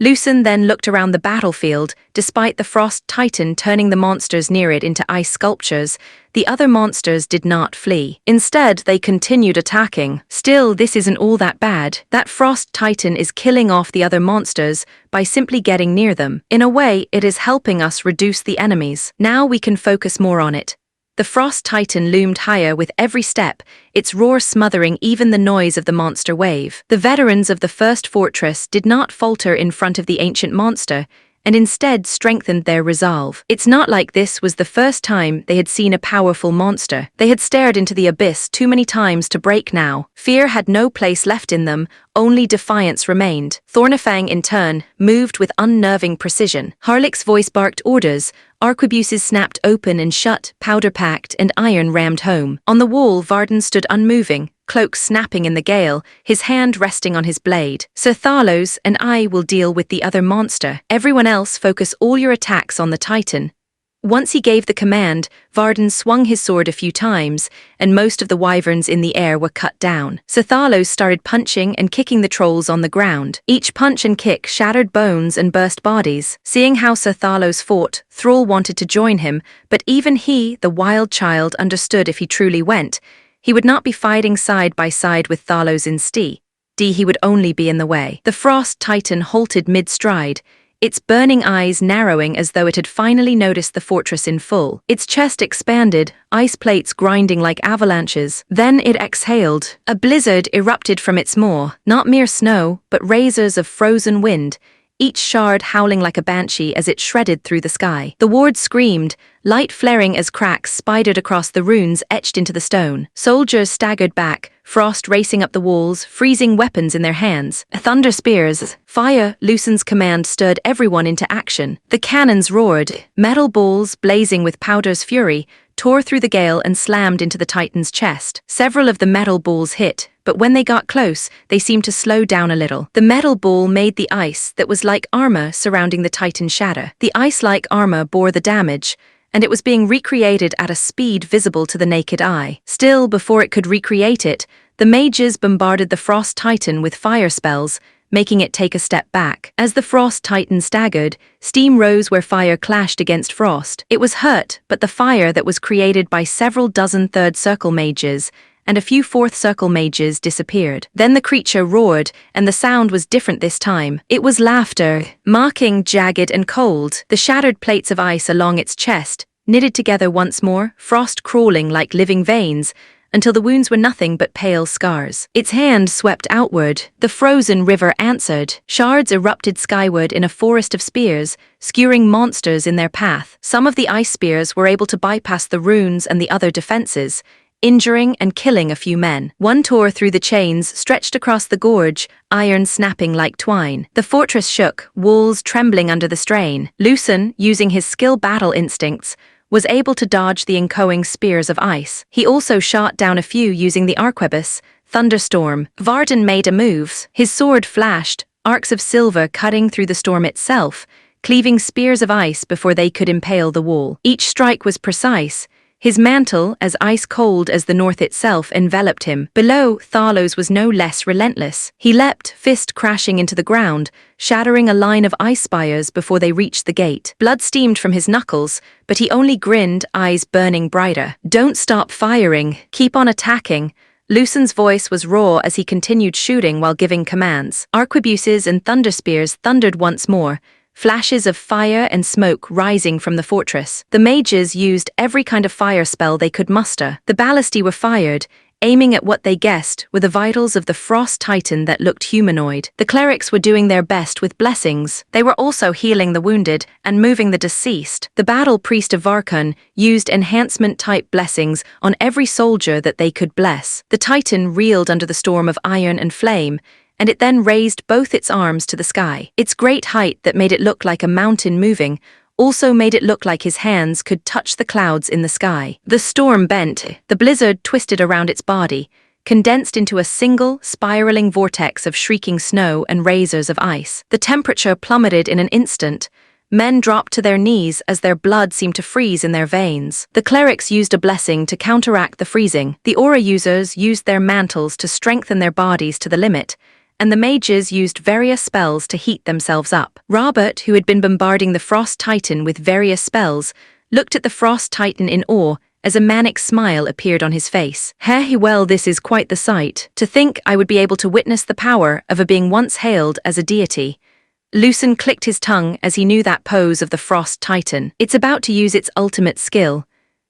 Lucen then looked around the battlefield. Despite the Frost Titan turning the monsters near it into ice sculptures, the other monsters did not flee. Instead, they continued attacking. Still, this isn't all that bad. That Frost Titan is killing off the other monsters by simply getting near them. In a way, it is helping us reduce the enemies. Now we can focus more on it. The Frost Titan loomed higher with every step, its roar smothering even the noise of the monster wave. The veterans of the first fortress did not falter in front of the ancient monster, and instead strengthened their resolve. It's not like this was the first time they had seen a powerful monster. They had stared into the abyss too many times to break now. Fear had no place left in them, only defiance remained. Thornifang, in turn, moved with unnerving precision. Harlick's voice barked orders, arquebuses snapped open and shut, powder packed, and iron rammed home. On the wall, Varden stood unmoving, cloak snapping in the gale, his hand resting on his blade. Sir Thalos and I will deal with the other monster. Everyone else focus all your attacks on the Titan. Once he gave the command, Varden swung his sword a few times, and most of the wyverns in the air were cut down. Sir Thalos started punching and kicking the trolls on the ground. Each punch and kick shattered bones and burst bodies. Seeing how Sir Thalos fought, Thrall wanted to join him, but even he, the wild child, understood if he truly went, he would not be fighting side by side with Thalos instead. He would only be in the way. The Frost Titan halted mid-stride, its burning eyes narrowing as though it had finally noticed the fortress in full. Its chest expanded, ice plates grinding like avalanches. Then it exhaled. A blizzard erupted from its maw, not mere snow, but razors of frozen wind, each shard howling like a banshee as it shredded through the sky. The ward screamed, light flaring as cracks spidered across the runes etched into the stone. Soldiers staggered back, frost racing up the walls, freezing weapons in their hands. Thunder spears. Fire, Lucen's command stirred everyone into action. The cannons roared. Metal balls, blazing with powder's fury, tore through the gale and slammed into the Titan's chest. Several of the metal balls hit, but when they got close, they seemed to slow down a little. The metal ball made the ice that was like armor surrounding the Titan shatter. The ice-like armor bore the damage, and it was being recreated at a speed visible to the naked eye. Still, before it could recreate it, the mages bombarded the Frost Titan with fire spells, making it take a step back. As the Frost Titan staggered, steam rose where fire clashed against frost. It was hurt, but the fire that was created by several dozen third circle mages and a few fourth circle mages disappeared. Then the creature roared, and the sound was different this time. It was laughter, mocking, jagged and cold. The shattered plates of ice along its chest knitted together once more, frost crawling like living veins, until the wounds were nothing but pale scars. Its hand swept outward. The frozen river answered. Shards erupted skyward in a forest of spears, skewering monsters in their path. Some of the ice spears were able to bypass the runes and the other defenses, injuring and killing a few men. One tore through the chains stretched across the gorge, iron snapping like twine. The fortress shook, walls trembling under the strain. Lucen, using his skill battle instincts, was able to dodge the inchoing spears of ice. He also shot down a few using the arquebus, thunderstorm. Varden made a move. His sword flashed, arcs of silver cutting through the storm itself, cleaving spears of ice before they could impale the wall. Each strike was precise. His mantle, as ice-cold as the north itself, enveloped him. Below, Thalos was no less relentless. He leapt, fist crashing into the ground, shattering a line of ice spires before they reached the gate. Blood steamed from his knuckles, but he only grinned, eyes burning brighter. "Don't stop firing. Keep on attacking." Lucen's voice was raw as he continued shooting while giving commands. Arquebuses and thunder spears thundered once more, flashes of fire and smoke rising from the fortress. The mages used every kind of fire spell they could muster. The ballistae were fired, aiming at what they guessed were the vitals of the Frost Titan that looked humanoid. The clerics were doing their best with blessings. They were also healing the wounded and moving the deceased. The battle priest of Varkun used enhancement-type blessings on every soldier that they could bless. The Titan reeled under the storm of iron and flame, and it then raised both its arms to the sky. Its great height that made it look like a mountain moving also made it look like his hands could touch the clouds in the sky. The storm bent, the blizzard twisted around its body, condensed into a single, spiraling vortex of shrieking snow and razors of ice. The temperature plummeted in an instant, Men dropped to their knees as their blood seemed to freeze in their veins. The clerics used a blessing to counteract the freezing. The aura users used their mantles to strengthen their bodies to the limit, and the mages used various spells to heat themselves up. Robert, who had been bombarding the Frost Titan with various spells, looked at the Frost Titan in awe as a manic smile appeared on his face. Well, this is quite the sight. To think I would be able to witness the power of a being once hailed as a deity. Lucen clicked his tongue as he knew that pose of the Frost Titan. It's about to use its ultimate skill.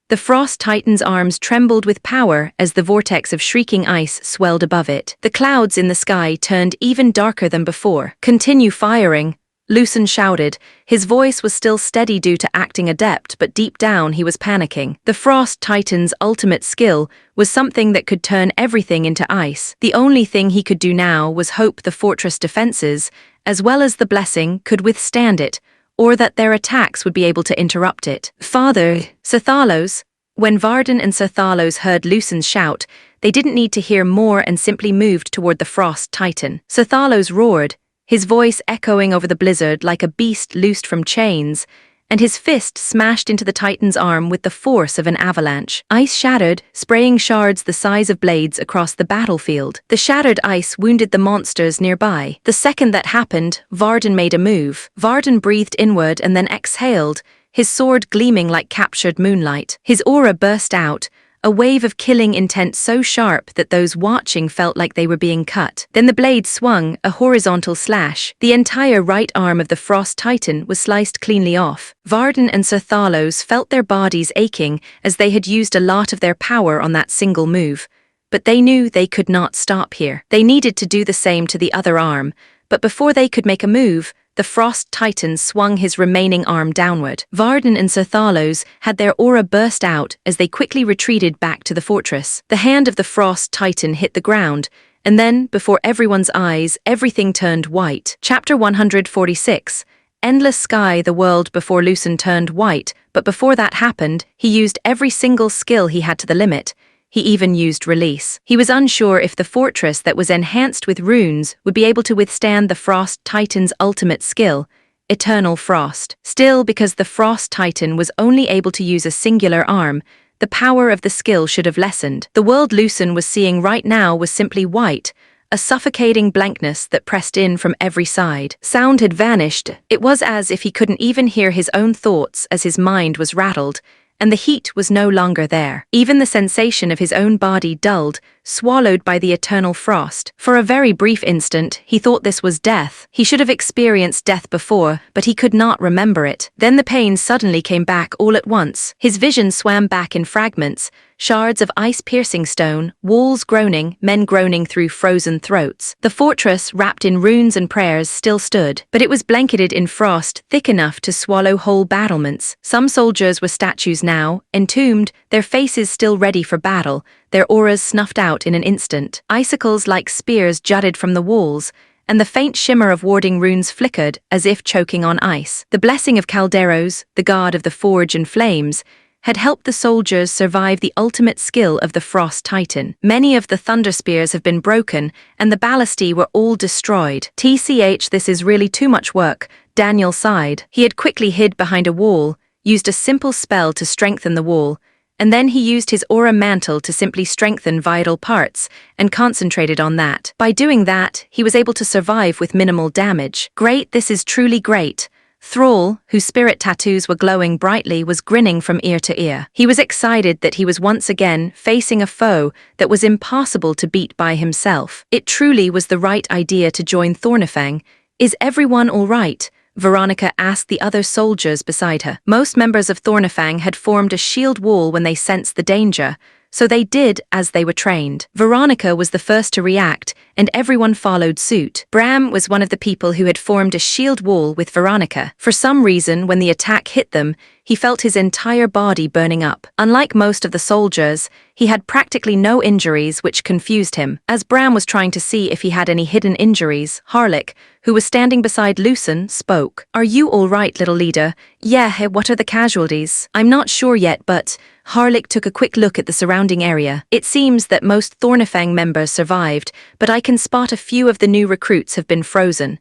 The Frost Titan's arms trembled with power as the vortex of shrieking ice swelled above it. The clouds in the sky turned even darker than before. "Continue firing," Lucen shouted. His voice was still steady due to acting adept, but deep down he was panicking. The Frost Titan's ultimate skill was something that could turn everything into ice. The only thing he could do now was hope the fortress defenses, as well as the blessing, could withstand it, or that their attacks would be able to interrupt it. "Father, Sithalos." When Varden and Sithalos heard Lucen's shout, they didn't need to hear more and simply moved toward the Frost Titan. Sithalos roared, his voice echoing over the blizzard like a beast loosed from chains, and his fist smashed into the Titan's arm with the force of an avalanche. Ice shattered, spraying shards the size of blades across the battlefield. The shattered ice wounded the monsters nearby. The second that happened, Varden made a move. Varden breathed inward and then exhaled, his sword gleaming like captured moonlight. His aura burst out, a wave of killing intent so sharp that those watching felt like they were being cut. Then the blade swung, a horizontal slash. The entire right arm of the Frost Titan was sliced cleanly off. Varden and Sithalos felt their bodies aching as they had used a lot of their power on that single move. But they knew they could not stop here. They needed to do the same to the other arm, but before they could make a move, the Frost Titan swung his remaining arm downward. Varden and Sithalos had their aura burst out as they quickly retreated back to the fortress. The hand of the Frost Titan hit the ground, and then, before everyone's eyes, everything turned white. Chapter 146. Endless Sky. The world before Lucen turned white, but before that happened, he used every single skill he had to the limit. He even used release. He was unsure if the fortress that was enhanced with runes would be able to withstand the Frost Titan's ultimate skill, Eternal Frost. Still, because the Frost Titan was only able to use a singular arm, the power of the skill should have lessened. The world Lucen was seeing right now was simply white, a suffocating blankness that pressed in from every side. Sound had vanished. It was as if he couldn't even hear his own thoughts as his mind was rattled, and the heat was no longer there. Even the sensation of his own body dulled, swallowed by the eternal frost. For a very brief instant, he thought this was death. He should have experienced death before, but he could not remember it. Then the pain suddenly came back all at once. His vision swam back in fragments, shards of ice-piercing stone, walls groaning, men groaning through frozen throats. The fortress, wrapped in runes and prayers, still stood, but it was blanketed in frost thick enough to swallow whole battlements. Some soldiers were statues now, entombed, their faces still ready for battle, their auras snuffed out in an instant. Icicles like spears jutted from the walls, and the faint shimmer of warding runes flickered as if choking on ice. The blessing of Calderos, the god of the forge and flames, had helped the soldiers survive the ultimate skill of the Frost Titan. Many of the thunder spears have been broken, and the ballistae were all destroyed. This is really too much work, Daniel sighed. He had quickly hid behind a wall, used a simple spell to strengthen the wall, and then he used his aura mantle to simply strengthen vital parts, and concentrated on that. By doing that, he was able to survive with minimal damage. Great, this is truly great. Thrall, whose spirit tattoos were glowing brightly, was grinning from ear to ear. He was excited that he was once again facing a foe that was impossible to beat by himself. It truly was the right idea to join Thornifang. Is everyone all right? Veronica asked the other soldiers beside her. Most members of Thornifang had formed a shield wall when they sensed the danger, so they did as they were trained. Veronica was the first to react, and everyone followed suit. Bram was one of the people who had formed a shield wall with Veronica. For some reason, when the attack hit them, he felt his entire body burning up. Unlike most of the soldiers, he had practically no injuries, which confused him. As Bram was trying to see if he had any hidden injuries, Harlick, who was standing beside Lucen, spoke. "Are you all right, little leader?" "Yeah, what are the casualties?" "I'm not sure yet, but..." Harlick took a quick look at the surrounding area. "It seems that most Thornifang members survived, but I can spot a few of the new recruits have been frozen."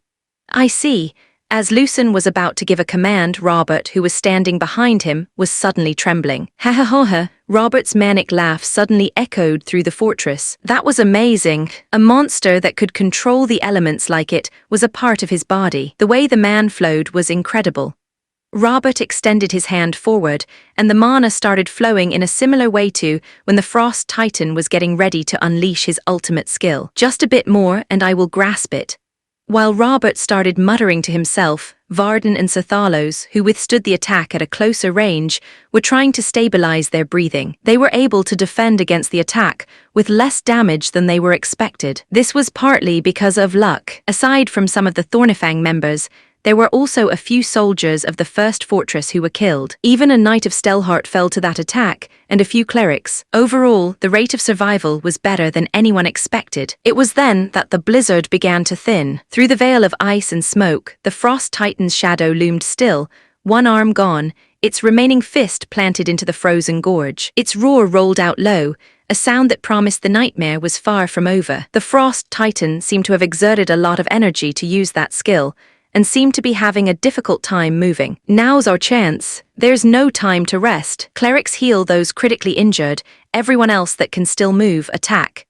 "I see. As Lucen was about to give a command, Robert, who was standing behind him, was suddenly trembling. Ha ha ha ha! Robert's manic laugh suddenly echoed through the fortress. That was amazing. A monster that could control the elements like it was a part of his body. The way the man flowed was incredible. Robert extended his hand forward, and the mana started flowing in a similar way to when the Frost Titan was getting ready to unleash his ultimate skill. Just a bit more, and I will grasp it. While Robert started muttering to himself, Varden and Sathalos, who withstood the attack at a closer range, were trying to stabilize their breathing. They were able to defend against the attack with less damage than they were expected. This was partly because of luck. Aside from some of the Thornifang members, there were also a few soldiers of the first fortress who were killed. Even a knight of Stelhart fell to that attack, and a few clerics. Overall, the rate of survival was better than anyone expected. It was then that the blizzard began to thin. Through the veil of ice and smoke, the Frost Titan's shadow loomed still, one arm gone, its remaining fist planted into the frozen gorge. Its roar rolled out low, a sound that promised the nightmare was far from over. The Frost Titan seemed to have exerted a lot of energy to use that skill, and seemed to be having a difficult time moving. Now's our chance. There's no time to rest. Clerics heal those critically injured, everyone else that can still move, attack.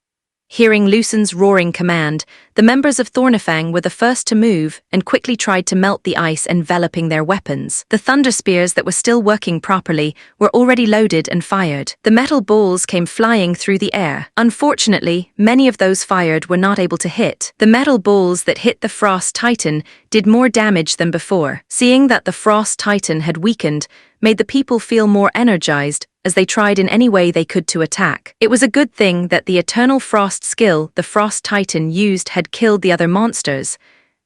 Hearing Lucen's roaring command, the members of Thornifang were the first to move and quickly tried to melt the ice enveloping their weapons. The thunder spears that were still working properly were already loaded and fired. The metal balls came flying through the air. Unfortunately, many of those fired were not able to hit. The metal balls that hit the Frost Titan did more damage than before. Seeing that the Frost Titan had weakened made the people feel more energized as they tried in any way they could to attack. It was a good thing that the Eternal Frost skill the Frost Titan used had killed the other monsters.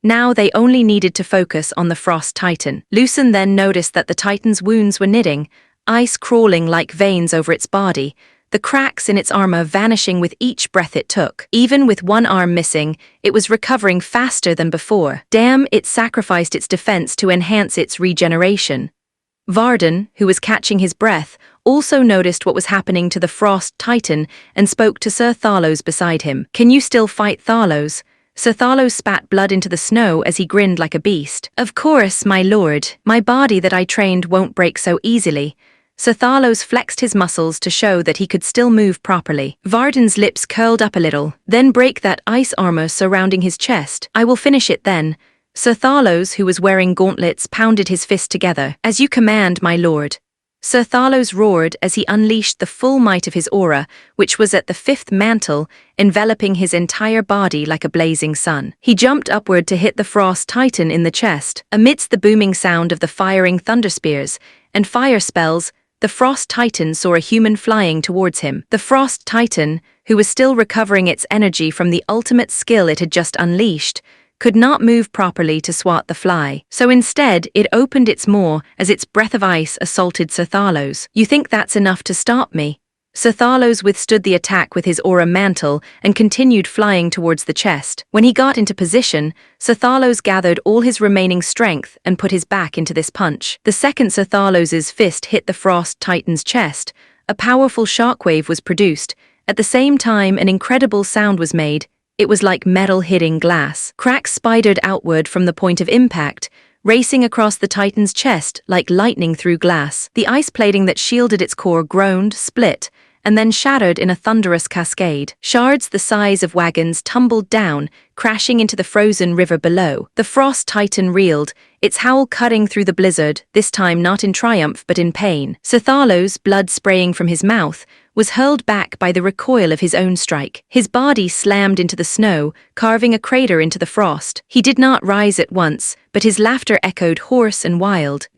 Now they only needed to focus on the Frost Titan. Lucen then noticed that the Titan's wounds were knitting, ice crawling like veins over its body, the cracks in its armor vanishing with each breath it took. Even with one arm missing, it was recovering faster than before. Damn, it sacrificed its defense to enhance its regeneration. Varden, who was catching his breath, also noticed what was happening to the Frost Titan and spoke to Sir Thalos beside him. Can you still fight, Thalos? Sir Thalos spat blood into the snow as he grinned like a beast. Of course, my lord. My body that I trained won't break so easily. Sir Thalos flexed his muscles to show that he could still move properly. Varden's lips curled up a little. Then break that ice armor surrounding his chest. I will finish it then. Sir Thalos, who was wearing gauntlets, pounded his fist together. As you command, my lord. Sir Thalos roared as he unleashed the full might of his aura, which was at the fifth mantle, enveloping his entire body like a blazing sun. He jumped upward to hit the Frost Titan in the chest. Amidst the booming sound of the firing thunder spears and fire spells, the Frost Titan saw a human flying towards him. The Frost Titan, who was still recovering its energy from the ultimate skill it had just unleashed, could not move properly to swat the fly. So instead, it opened its maw as its breath of ice assaulted Sir Thalos. You think that's enough to stop me? Sir Thalos withstood the attack with his aura mantle and continued flying towards the chest. When he got into position, Sir Thalos gathered all his remaining strength and put his back into this punch. The second Sir Thalos's fist hit the Frost Titan's chest, a powerful shockwave was produced. At the same time, an incredible sound was made. It was like metal hitting glass. Cracks spidered outward from the point of impact, racing across the Titan's chest like lightning through glass. The ice plating that shielded its core groaned, split, and then shattered in a thunderous cascade. Shards the size of wagons tumbled down, crashing into the frozen river below. The Frost Titan reeled, its howl cutting through the blizzard, this time not in triumph but in pain. Sir Thalos, blood spraying from his mouth, was hurled back by the recoil of his own strike. His body slammed into the snow, carving a crater into the frost. He did not rise at once, but his laughter echoed hoarse and wild.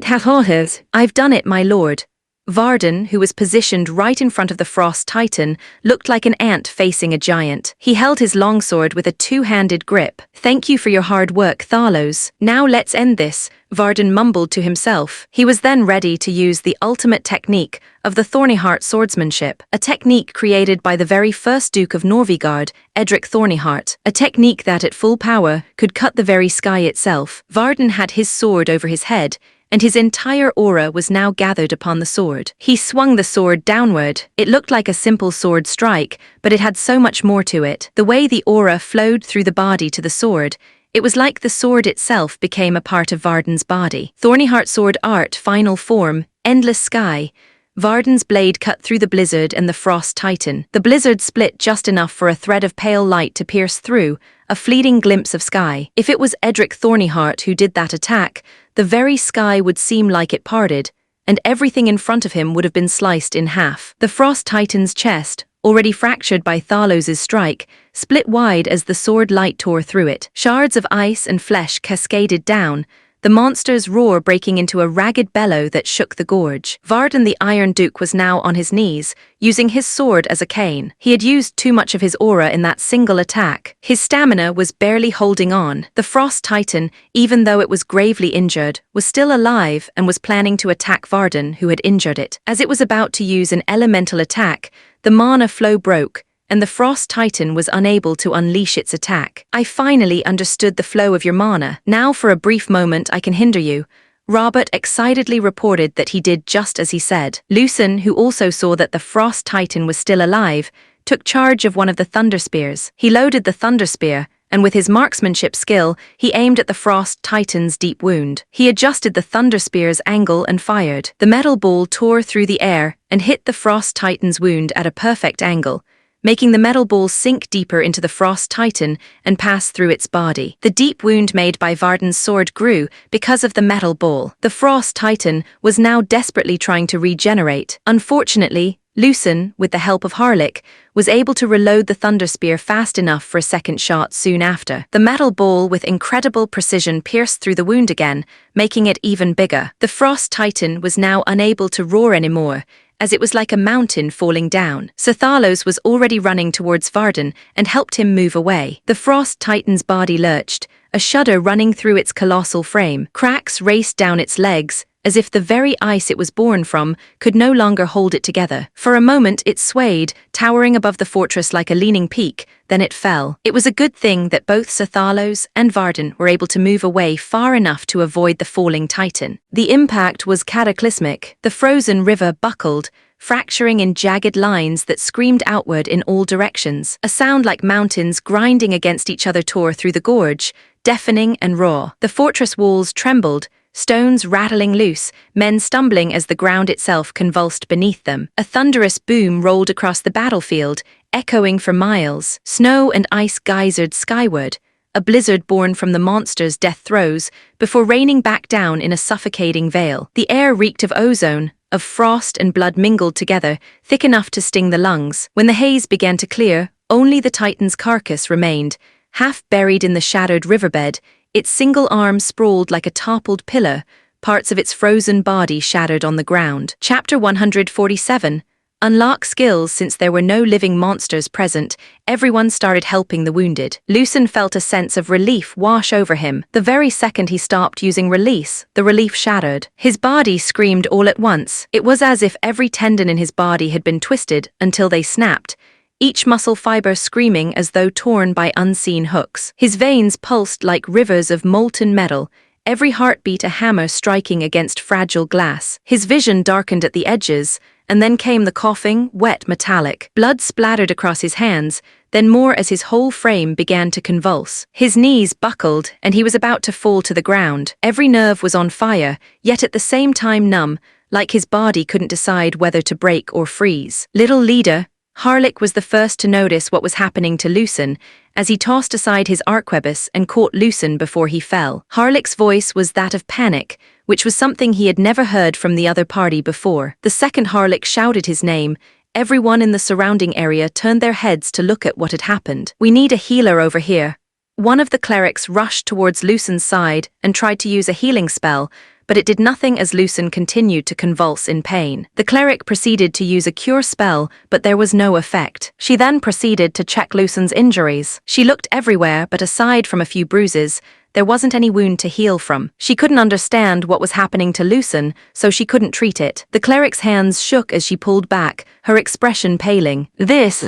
I've done it, my lord. Varden, who was positioned right in front of the Frost Titan, looked like an ant facing a giant. He held his longsword with a two-handed grip. Thank you for your hard work, Thalos. Now let's end this, Varden mumbled to himself. He was then ready to use the ultimate technique of the Thornyheart swordsmanship, a technique created by the very first Duke of Norvigard, Edric Thornyheart, a technique that at full power could cut the very sky itself. Varden had his sword over his head, and his entire aura was now gathered upon the sword. He swung the sword downward. It looked like a simple sword strike, but it had so much more to it. The way the aura flowed through the body to the sword, It was like the sword itself became a part of Varden's body. Thornyheart sword art, final form, endless sky. Varden's blade cut through the blizzard and the frost titan. The blizzard split just enough for a thread of pale light to pierce through, a fleeting glimpse of sky. If it was Edric Thornyheart who did that attack, the very sky would seem like it parted, and everything in front of him would have been sliced in half. The frost titan's chest, already fractured by Thalos's strike, split wide as the sword light tore through it. Shards of ice and flesh cascaded down, the monster's roar breaking into a ragged bellow that shook the gorge. Varden the Iron Duke was now on his knees, using his sword as a cane. He had used too much of his aura in that single attack. His stamina was barely holding on. The Frost Titan, even though it was gravely injured, was still alive and was planning to attack Varden, who had injured it. As it was about to use an elemental attack, the mana flow broke, and the Frost Titan was unable to unleash its attack. I finally understood the flow of your mana. Now for a brief moment I can hinder you. Robert excitedly reported that he did just as he said. Lucen, who also saw that the Frost Titan was still alive, took charge of one of the Thunder Spears. He loaded the Thunder Spear, and with his marksmanship skill, he aimed at the Frost Titan's deep wound. He adjusted the Thunder Spear's angle and fired. The metal ball tore through the air and hit the Frost Titan's wound at a perfect angle, making the metal ball sink deeper into the Frost Titan and pass through its body. The deep wound made by Varden's sword grew because of the metal ball. The Frost Titan was now desperately trying to regenerate. Unfortunately, Lucen, with the help of Harlick, was able to reload the Thunder Spear fast enough for a second shot soon after. The metal ball with incredible precision pierced through the wound again, making it even bigger. The Frost Titan was now unable to roar anymore, as it was like a mountain falling down. Thalos was already running towards Varden and helped him move away. The Frost Titan's body lurched, a shudder running through its colossal frame. Cracks raced down its legs, as if the very ice it was born from could no longer hold it together. For a moment it swayed, towering above the fortress like a leaning peak, then it fell. It was a good thing that both Thalos and Varden were able to move away far enough to avoid the falling Titan. The impact was cataclysmic. The frozen river buckled, fracturing in jagged lines that screamed outward in all directions. A sound like mountains grinding against each other tore through the gorge, deafening and raw. The fortress walls trembled, stones rattling loose, men stumbling as the ground itself convulsed beneath them. A thunderous boom rolled across the battlefield, echoing for miles. Snow and ice geysered skyward, a blizzard born from the monster's death throes, before raining back down in a suffocating veil. The air reeked of ozone, of frost and blood mingled together, thick enough to sting the lungs. When the haze began to clear, only the Titan's carcass remained, half buried in the shattered riverbed, its single arm sprawled like a toppled pillar, parts of its frozen body shattered on the ground. Chapter 147. Unlock skills. Since there were no living monsters present, everyone started helping the wounded. Lucen felt a sense of relief wash over him. The very second he stopped using release, the relief shattered. His body screamed all at once. It was as if every tendon in his body had been twisted until they snapped, each muscle fiber screaming as though torn by unseen hooks. His veins pulsed like rivers of molten metal, every heartbeat a hammer striking against fragile glass. His vision darkened at the edges, and then came the coughing, wet metallic. Blood splattered across his hands, then more as his whole frame began to convulse. His knees buckled, and he was about to fall to the ground. Every nerve was on fire, yet at the same time numb, like his body couldn't decide whether to break or freeze. Little leader, Harlick was the first to notice what was happening to Lucen, as he tossed aside his arquebus and caught Lucen before he fell. Harlick's voice was that of panic, which was something he had never heard from the other party before. The second Harlick shouted his name, everyone in the surrounding area turned their heads to look at what had happened. "We need a healer over here." One of the clerics rushed towards Lucen's side and tried to use a healing spell, but it did nothing as Lucen continued to convulse in pain. The cleric proceeded to use a cure spell, but there was no effect. She then proceeded to check Lucen's injuries. She looked everywhere, but aside from a few bruises, there wasn't any wound to heal from. She couldn't understand what was happening to Lucen, so she couldn't treat it. The cleric's hands shook as she pulled back, her expression paling. This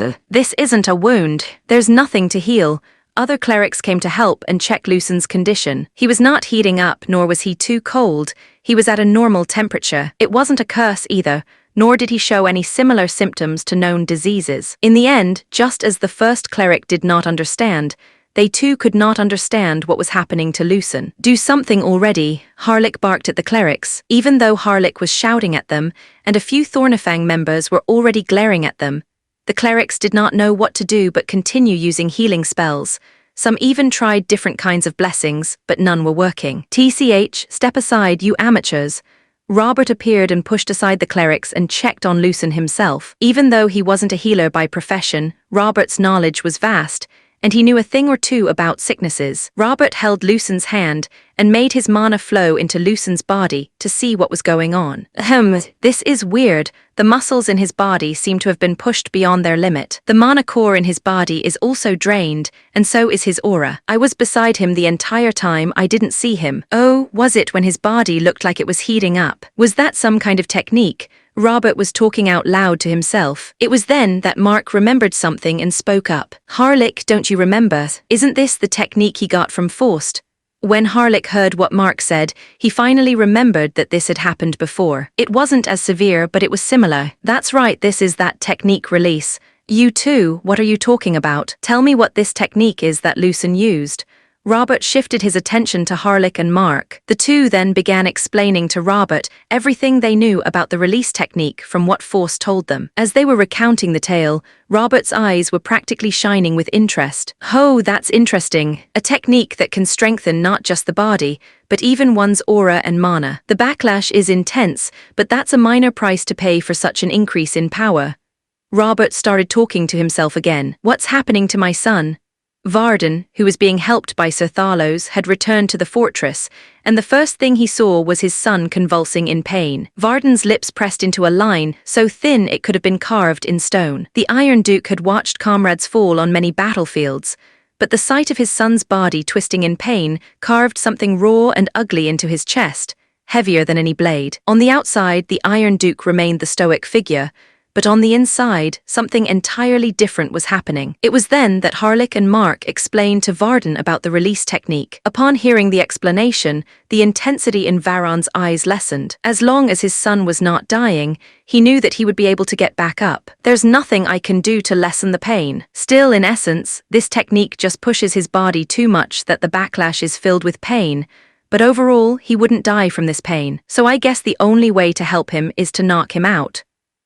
isn't a wound. There's nothing to heal." Other clerics came to help and check Lucen's condition. He was not heating up, nor was he too cold. He was at a normal temperature. It wasn't a curse either, nor did he show any similar symptoms to known diseases. In the end, just as the first cleric did not understand, They too could not understand what was happening to Lucen. Do something already, Harlick barked at the clerics, even though Harlick was shouting at them, and a few Thornifang members were already glaring at them. The clerics did not know what to do but continue using healing spells. Some even tried different kinds of blessings, but none were working. TCH, step aside, you amateurs. Robert appeared and pushed aside the clerics and checked on Lucen himself. Even though he wasn't a healer by profession, Robert's knowledge was vast, and he knew a thing or two about sicknesses. Robert held Lucen's hand and made his mana flow into Lucen's body to see what was going on. This is weird. The muscles in his body seem to have been pushed beyond their limit. The mana core in his body is also drained, and so is his aura. I was beside him the entire time. I didn't see him. Oh, was it when his body looked like it was heating up? Was that some kind of technique? Robert was talking out loud to himself. It was then that Mark remembered something and spoke up. Harlick, don't you remember? Isn't this the technique he got from Faust? When Harlick heard what Mark said, he finally remembered that this had happened before. It wasn't as severe, but it was similar. That's right, this is that technique release. You too, what are you talking about? Tell me what this technique is that Lucen used. Robert shifted his attention to Harlick and Mark. The two then began explaining to Robert everything they knew about the release technique from what Faust told them. As they were recounting the tale, Robert's eyes were practically shining with interest. Oh, that's interesting. A technique that can strengthen not just the body, but even one's aura and mana. The backlash is intense, but that's a minor price to pay for such an increase in power. Robert started talking to himself again. What's happening to my son? Varden, who was being helped by Sir Thalos, had returned to the fortress, and the first thing he saw was his son convulsing in pain. Varden's lips pressed into a line, so thin it could have been carved in stone. The Iron Duke had watched comrades fall on many battlefields, but the sight of his son's body twisting in pain carved something raw and ugly into his chest, heavier than any blade. On the outside, the Iron Duke remained the stoic figure, but on the inside, something entirely different was happening. It was then that Harlick and Mark explained to Varden about the release technique. Upon hearing the explanation, the intensity in Varon's eyes lessened. As long as his son was not dying, he knew that he would be able to get back up. There's nothing I can do to lessen the pain. Still, in essence, this technique just pushes his body too much that the backlash is filled with pain, but overall, he wouldn't die from this pain. So I guess the only way to help him is to knock him out.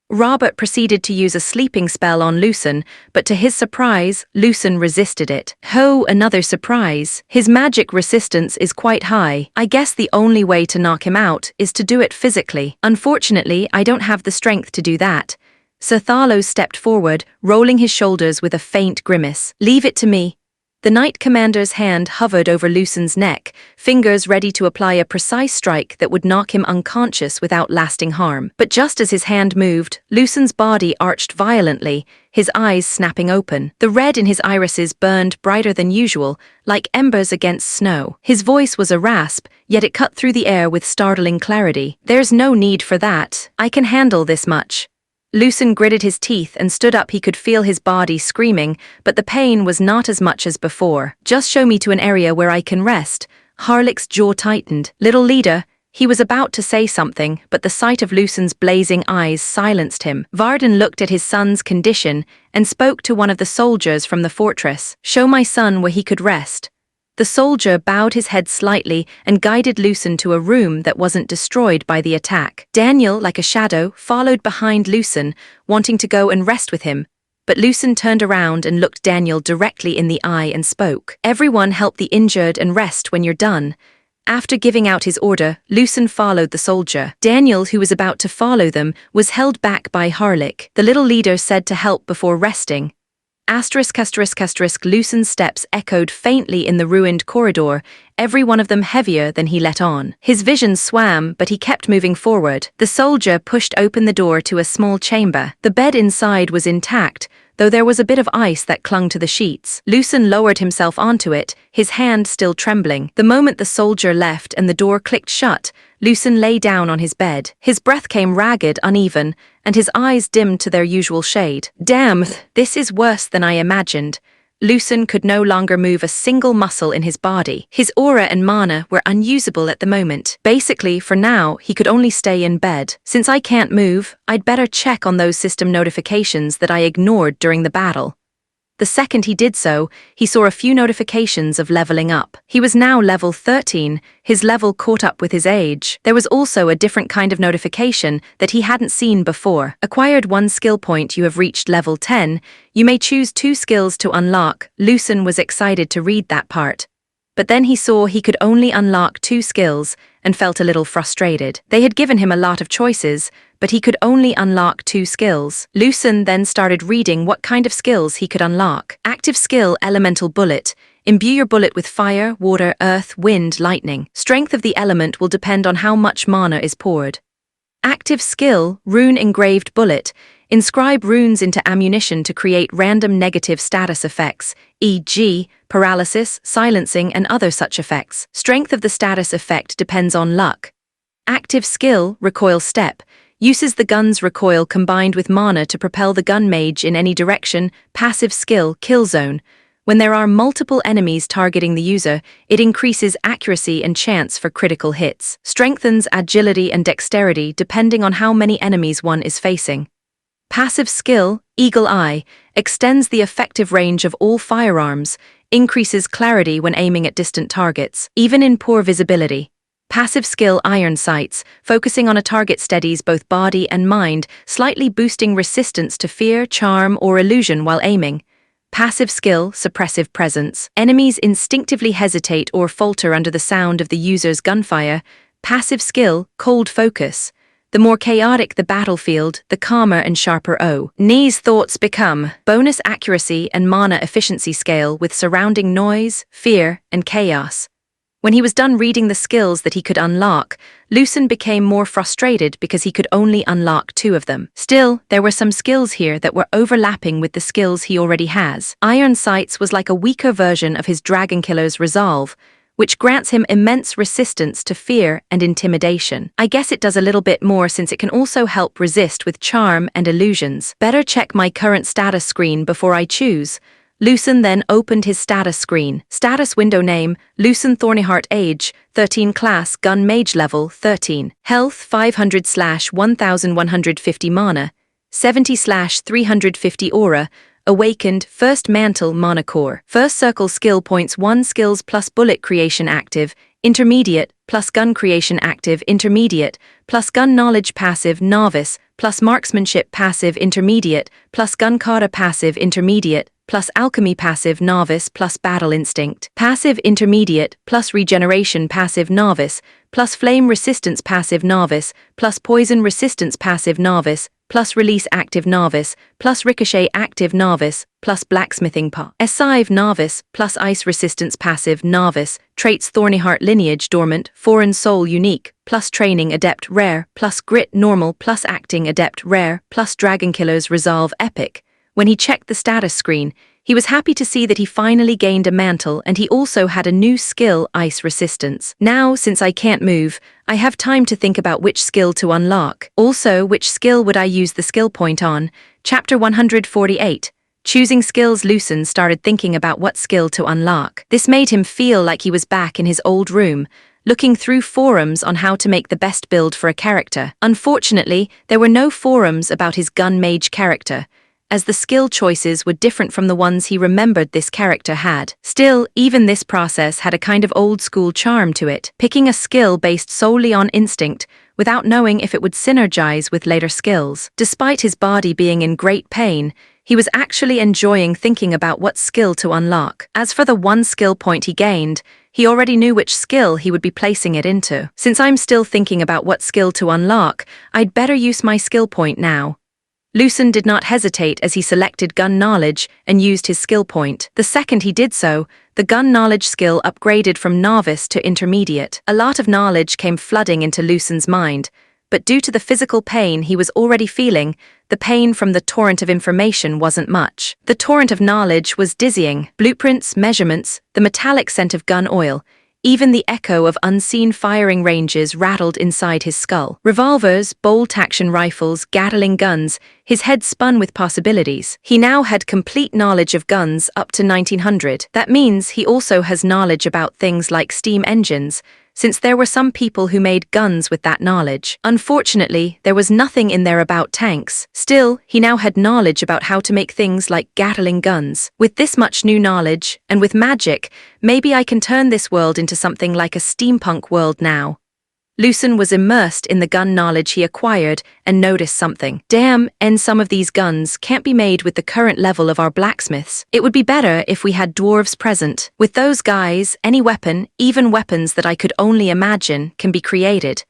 Robert proceeded to use a sleeping spell on Lucen, but to his surprise, Lucen resisted it. Oh, another surprise. His magic resistance is quite high. I guess the only way to knock him out is to do it physically. Unfortunately, I don't have the strength to do that. Sir Thalos stepped forward, rolling his shoulders with a faint grimace. Leave it to me. The Knight Commander's hand hovered over Lucen's neck, fingers ready to apply a precise strike that would knock him unconscious without lasting harm. But just as his hand moved, Lucen's body arched violently, his eyes snapping open. The red in his irises burned brighter than usual, like embers against snow. His voice was a rasp, yet it cut through the air with startling clarity. There's no need for that. I can handle this much. Lucen gritted his teeth and stood up. He could feel his body screaming, but the pain was not as much as before. Just show me to an area where I can rest. Harlick's jaw tightened. Little leader, he was about to say something, but the sight of Lucen's blazing eyes silenced him. Varden looked at his son's condition and spoke to one of the soldiers from the fortress. Show my son where he could rest. The soldier bowed his head slightly and guided Lucen to a room that wasn't destroyed by the attack. Daniel, like a shadow, followed behind Lucen, wanting to go and rest with him. But Lucen turned around and looked Daniel directly in the eye and spoke. Everyone help the injured and rest when you're done. After giving out his order, Lucen followed the soldier. Daniel, who was about to follow them, was held back by Harlick. The little leader said to help before resting. Lucen's steps echoed faintly in the ruined corridor, every one of them heavier than he let on. His vision swam, but he kept moving forward. The soldier pushed open the door to a small chamber. The bed inside was intact, though there was a bit of ice that clung to the sheets. Lucen lowered himself onto it, his hand still trembling. The moment the soldier left and the door clicked shut, Lucen lay down on his bed. His breath came ragged, uneven, and his eyes dimmed to their usual shade. Damn, this is worse than I imagined. Lucen could no longer move a single muscle in his body. His aura and mana were unusable at the moment. Basically, for now, he could only stay in bed. Since I can't move, I'd better check on those system notifications that I ignored during the battle. The The second he did so, he saw a few notifications of leveling up. He was now level 13, his level caught up with his age. There was also a different kind of notification that he hadn't seen before. Acquired 1 skill point, you have reached level 10. You may choose 2 skills to unlock. Lucen was excited to read that part. But then he saw he could only unlock 2 skills and felt a little frustrated. They had given him a lot of choices, but he could only unlock 2 skills. Lucen then started reading what kind of skills he could unlock. Active skill, elemental bullet. Imbue your bullet with fire, water, earth, wind, lightning. Strength of the element will depend on how much mana is poured. Active skill, rune engraved bullet. Inscribe runes into ammunition to create random negative status effects, e.g., paralysis, silencing, and other such effects. Strength of the status effect depends on luck. Active skill, recoil step. Uses the gun's recoil combined with mana to propel the gun mage in any direction. Passive skill, kill zone. When there are multiple enemies targeting the user, it increases accuracy and chance for critical hits. Strengthens agility and dexterity depending on how many enemies one is facing. Passive skill, Eagle Eye, extends the effective range of all firearms, increases clarity when aiming at distant targets, even in poor visibility. Passive skill, Iron Sights, focusing on a target steadies both body and mind, slightly boosting resistance to fear, charm, or illusion while aiming. Passive skill, Suppressive Presence. Enemies instinctively hesitate or falter under the sound of the user's gunfire. Passive skill, Cold Focus. The more chaotic the battlefield, the calmer and sharper Ni's thoughts become. Bonus accuracy and mana efficiency scale with surrounding noise, fear, and chaos. When he was done reading the skills that he could unlock, Lucen became more frustrated because he could only unlock 2 of them. Still, there were some skills here that were overlapping with the skills he already has. Iron Sights was like a weaker version of his Dragon Killer's Resolve, which grants him immense resistance to fear and intimidation. I guess it does a little bit more since it can also help resist with charm and illusions. Better check my current status screen before I choose. Lucen then opened his status screen. Status window name, Lucen Thornyheart age, 13 class, gun mage level, 13. Health, 500/1150 mana, 70/350 aura, awakened, first mantle mana core. First circle skill points 1 skills plus bullet creation active, intermediate, plus gun creation active, intermediate, plus gun knowledge passive, novice, plus marksmanship passive, intermediate, plus gun kata passive, intermediate, plus alchemy passive, novice, plus battle instinct passive, intermediate, plus regeneration passive, novice, plus flame resistance passive, novice, plus poison resistance passive, novice, plus release active, novice, plus ricochet active, novice, plus blacksmithing passive, novice, plus ice resistance passive, novice, traits Thornyheart lineage dormant, foreign soul unique, plus training adept rare, plus grit normal, plus acting adept rare, plus Dragon Killer's Resolve epic. When he checked the status screen, he was happy to see that he finally gained a mantle and he also had a new skill, Ice Resistance. Now, since I can't move, I have time to think about which skill to unlock. Also, which skill would I use the skill point on? Chapter 148. Choosing skills. Lucen started thinking about what skill to unlock. This made him feel like he was back in his old room, looking through forums on how to make the best build for a character. Unfortunately, there were no forums about his gun mage character, as the skill choices were different from the ones he remembered this character had. Still, even this process had a kind of old-school charm to it, picking a skill based solely on instinct, without knowing if it would synergize with later skills. Despite his body being in great pain, he was actually enjoying thinking about what skill to unlock. As for the 1 skill point he gained, he already knew which skill he would be placing it into. Since I'm still thinking about what skill to unlock, I'd better use my skill point now. Lucen did not hesitate as he selected gun knowledge and used his skill point. The second he did so, the gun knowledge skill upgraded from novice to intermediate. A lot of knowledge came flooding into Lucen's mind, but due to the physical pain he was already feeling, the pain from the torrent of information wasn't much. The torrent of knowledge was dizzying. Blueprints, measurements, the metallic scent of gun oil, even the echo of unseen firing ranges rattled inside his skull. Revolvers, bolt-action rifles, Gatling guns, his head spun with possibilities. He now had complete knowledge of guns up to 1900. That means he also has knowledge about things like steam engines, since there were some people who made guns with that knowledge. Unfortunately, there was nothing in there about tanks. Still, he now had knowledge about how to make things like Gatling guns. With this much new knowledge, and with magic, maybe I can turn this world into something like a steampunk world now. Lucen was immersed in the gun knowledge he acquired and noticed something. Damn, and some of these guns can't be made with the current level of our blacksmiths. It would be better if we had dwarves present. With those guys, any weapon, even weapons that I could only imagine, can be created.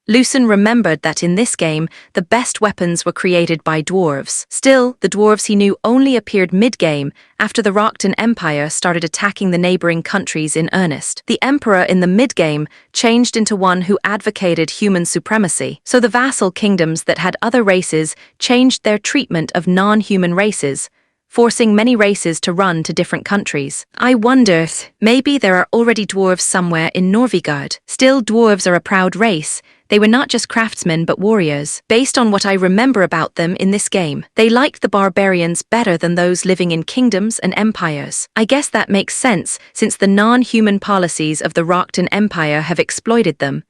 Lucen remembered that in this game, the best weapons were created by dwarves. Still, the dwarves he knew only appeared mid-game, after the Rockton Empire started attacking the neighboring countries in earnest. The emperor in the mid-game changed into one who advocated human supremacy, so the vassal kingdoms that had other races changed their treatment of non-human races, forcing many races to run to different countries. I wonder, maybe there are already dwarves somewhere in Norvigard. Still, dwarves are a proud race. They were not just craftsmen but warriors. Based on what I remember about them in this game, they liked the barbarians better than those living in kingdoms and empires. I guess that makes sense, since the non-human policies of the Rockton Empire have exploited them.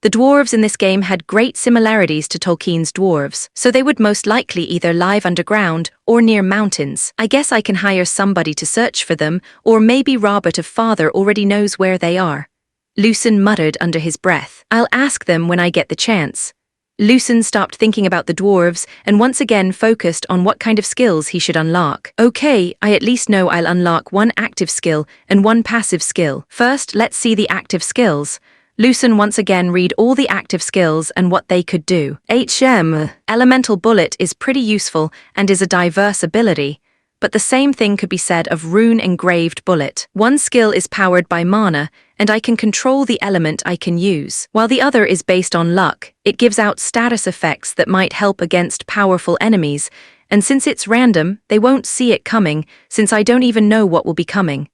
The dwarves in this game had great similarities to Tolkien's dwarves, so they would most likely either live underground or near mountains. I guess I can hire somebody to search for them, or maybe Robert of Father already knows where they are. Lucen muttered under his breath. I'll ask them when I get the chance. Lucen stopped thinking about the dwarves and once again focused on what kind of skills he should unlock. Okay, I at least know I'll unlock one active skill and one passive skill. First, let's see the active skills. Lucen once again read all the active skills and what they could do. Elemental Bullet is pretty useful and is a diverse ability, but the same thing could be said of Rune Engraved Bullet. One skill is powered by mana, and I can control the element I can use, while the other is based on luck. It gives out status effects that might help against powerful enemies, and since it's random, they won't see it coming, since I don't even know what will be coming.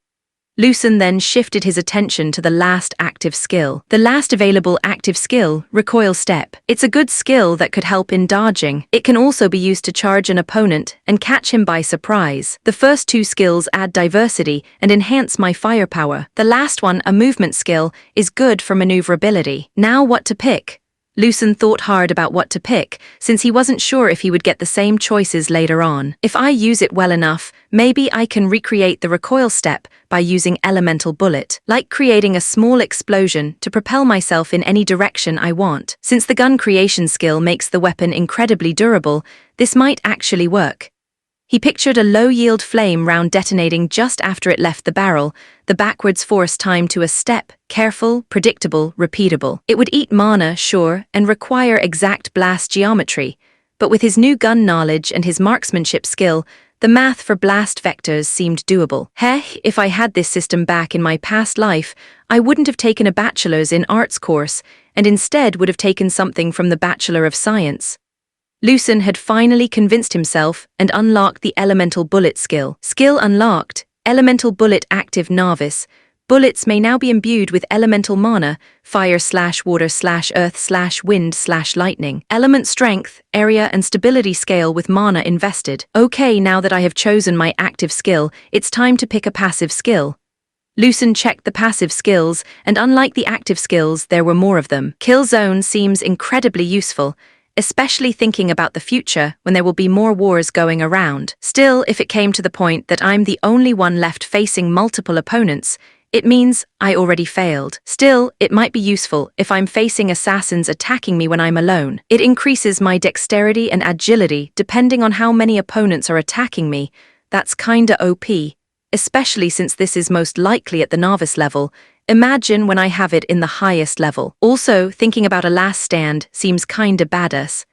Lucen then shifted his attention to the last active skill. The last available active skill, Recoil Step. It's a good skill that could help in dodging. It can also be used to charge an opponent and catch him by surprise. The first two skills add diversity and enhance my firepower. The last one, a movement skill, is good for maneuverability. Now what to pick? Lucen thought hard about what to pick, since he wasn't sure if he would get the same choices later on. If I use it well enough, maybe I can recreate the recoil step by using Elemental Bullet, like creating a small explosion to propel myself in any direction I want. Since the gun creation skill makes the weapon incredibly durable, this might actually work. He pictured a low-yield flame round detonating just after it left the barrel, the backwards force timed to a step, careful, predictable, repeatable. It would eat mana, sure, and require exact blast geometry, but with his new gun knowledge and his marksmanship skill, the math for blast vectors seemed doable. If I had this system back in my past life, I wouldn't have taken a bachelor's in arts course, and instead would have taken something from the Bachelor of Science. Lucen had finally convinced himself and unlocked the Elemental Bullet skill. Skill unlocked, Elemental Bullet Active Novice. Bullets may now be imbued with elemental mana, fire/water/earth/wind/lightning. Element strength, area and stability scale with mana invested. Okay, now that I have chosen my active skill, it's time to pick a passive skill. Lucen checked the passive skills, and unlike the active skills, there were more of them. Kill Zone seems incredibly useful, especially thinking about the future when there will be more wars going around. Still, if it came to the point that I'm the only one left facing multiple opponents, it means I already failed. Still, it might be useful if I'm facing assassins attacking me when I'm alone. It increases my dexterity and agility depending on how many opponents are attacking me. That's kinda OP, especially since this is most likely at the novice level. Imagine when I have it in the highest level. Also, thinking about a last stand seems kinda badass.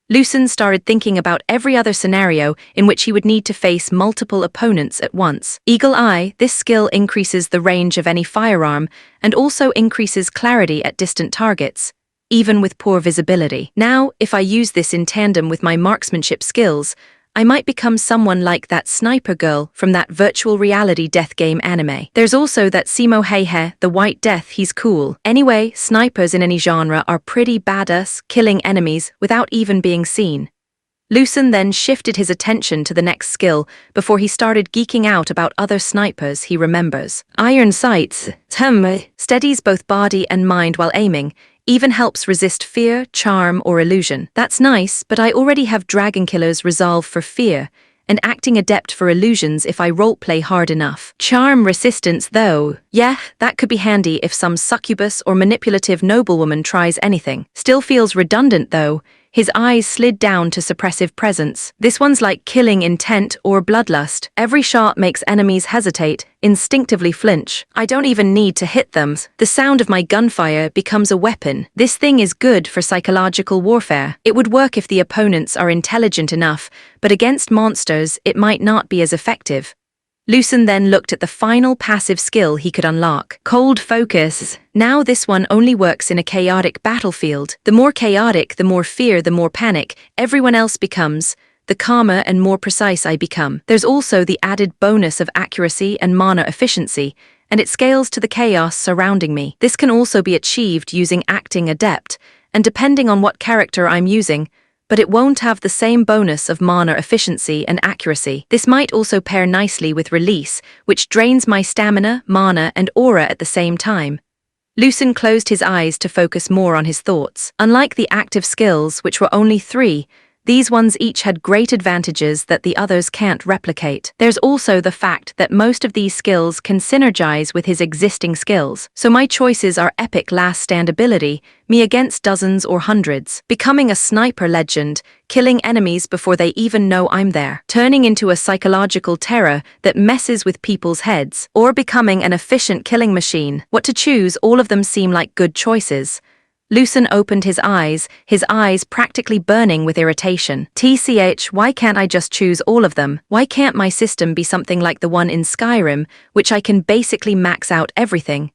Lucen started thinking about every other scenario in which he would need to face multiple opponents at once. Eagle Eye, this skill increases the range of any firearm and also increases clarity at distant targets, even with poor visibility. Now, if I use this in tandem with my marksmanship skills, I might become someone like that sniper girl from that virtual reality death game anime. There's also that Simo Heihe, the White Death, he's cool. Anyway, snipers in any genre are pretty badass, killing enemies without even being seen. Lucen then shifted his attention to the next skill before he started geeking out about other snipers he remembers. Iron sights steadies both body and mind while aiming, even helps resist fear, charm, or illusion. That's nice, but I already have Dragon Killer's resolve for fear, and acting adept for illusions if I roleplay hard enough. Charm resistance though, yeah, that could be handy if some succubus or manipulative noblewoman tries anything. Still feels redundant though. His eyes slid down to suppressive presence. This one's like killing intent or bloodlust. Every shot makes enemies hesitate, instinctively flinch. I don't even need to hit them. The sound of my gunfire becomes a weapon. This thing is good for psychological warfare. It would work if the opponents are intelligent enough, but against monsters, it might not be as effective. Lucen then looked at the final passive skill he could unlock. Cold focus. Now this one only works in a chaotic battlefield. The more chaotic, the more fear, the more panic everyone else becomes, the calmer and more precise I become. There's also the added bonus of accuracy and mana efficiency, and it scales to the chaos surrounding me. This can also be achieved using acting adept, and depending on what character I'm using, but it won't have the same bonus of mana efficiency and accuracy. This might also pair nicely with release, which drains my stamina, mana, and aura at the same time. Lucen closed his eyes to focus more on his thoughts. Unlike the active skills, which were only 3, these ones each had great advantages that the others can't replicate. There's also the fact that most of these skills can synergize with his existing skills, so my choices are epic last stand ability, me against dozens or hundreds, becoming a sniper legend, killing enemies before they even know I'm there, turning into a psychological terror that messes with people's heads, or becoming an efficient killing machine. What to choose, all of them seem like good choices. Lucen opened his eyes practically burning with irritation. TCH, why can't I just choose all of them? Why can't my system be something like the one in Skyrim, which I can basically max out everything?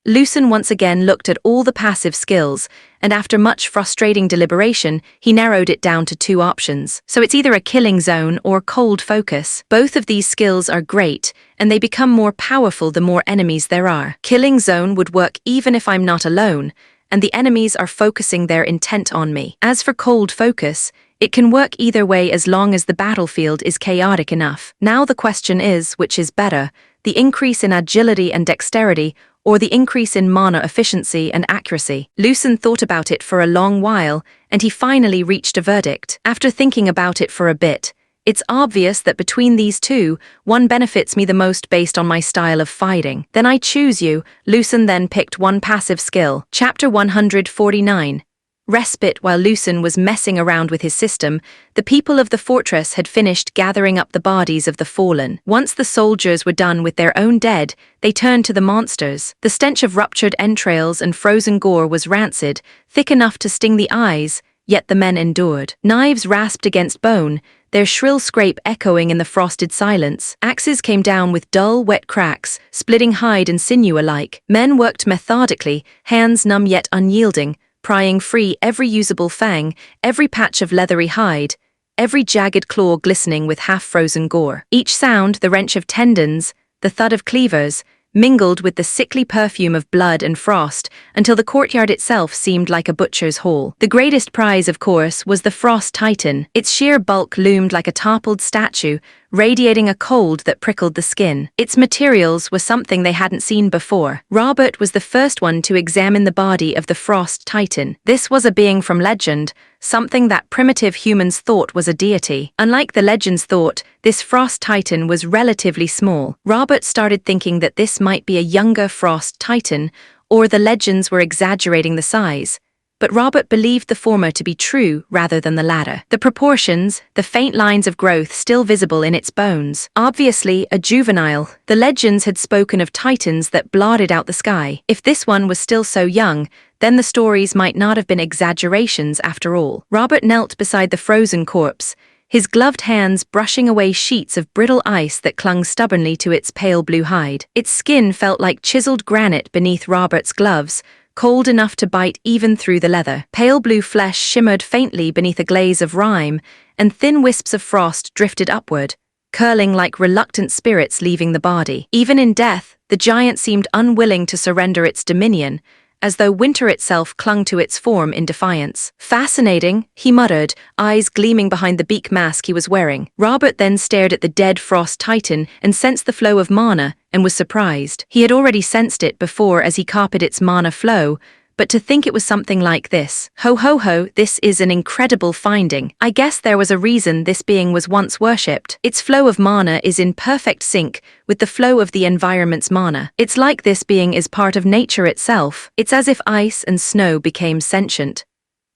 Lucen once again looked at all the passive skills, and after much frustrating deliberation, he narrowed it down to 2 options. So it's either a killing zone or cold focus. Both of these skills are great, and they become more powerful the more enemies there are. Killing zone would work even if I'm not alone, and the enemies are focusing their intent on me. As for cold focus, it can work either way as long as the battlefield is chaotic enough. Now the question is, which is better, the increase in agility and dexterity, or the increase in mana efficiency and accuracy? Lucen thought about it for a long while, and he finally reached a verdict. After thinking about it for a bit, it's obvious that between these two, one benefits me the most based on my style of fighting. Then I choose you. Lucen then picked one passive skill. Chapter 149. Respite. While Lucen was messing around with his system, the people of the fortress had finished gathering up the bodies of the fallen. Once the soldiers were done with their own dead, they turned to the monsters. The stench of ruptured entrails and frozen gore was rancid, thick enough to sting the eyes, yet the men endured. Knives rasped against bone, their shrill scrape echoing in the frosted silence. Axes came down with dull, wet cracks, splitting hide and sinew alike. Men worked methodically, hands numb yet unyielding, prying free every usable fang, every patch of leathery hide, every jagged claw glistening with half-frozen gore. Each sound, the wrench of tendons, the thud of cleavers, mingled with the sickly perfume of blood and frost until the courtyard itself seemed like a butcher's hall. The greatest prize, of course, was the Frost Titan. Its sheer bulk loomed like a toppled statue, radiating a cold that prickled the skin. Its materials were something they hadn't seen before. Robert was the first one to examine the body of the Frost Titan. This was a being from legend, something that primitive humans thought was a deity. Unlike the legends thought, this Frost Titan was relatively small. Robert started thinking that this might be a younger Frost Titan, or the legends were exaggerating the size. But Robert believed the former to be true rather than the latter. The proportions, the faint lines of growth still visible in its bones. Obviously a juvenile. The legends had spoken of titans that blotted out the sky. If this one was still so young, then the stories might not have been exaggerations after all. Robert knelt beside the frozen corpse, his gloved hands brushing away sheets of brittle ice that clung stubbornly to its pale blue hide. Its skin felt like chiseled granite beneath Robert's gloves, cold enough to bite even through the leather. Pale blue flesh shimmered faintly beneath a glaze of rime, and thin wisps of frost drifted upward, curling like reluctant spirits leaving the body. Even in death, the giant seemed unwilling to surrender its dominion, as though winter itself clung to its form in defiance. Fascinating, he muttered, eyes gleaming behind the beak mask he was wearing. Robert then stared at the dead frost titan and sensed the flow of mana, and was surprised. He had already sensed it before as he copied its mana flow, but to think it was something like this. Ho ho ho, this is an incredible finding. I guess there was a reason this being was once worshipped. Its flow of mana is in perfect sync with the flow of the environment's mana. It's like this being is part of nature itself. It's as if ice and snow became sentient.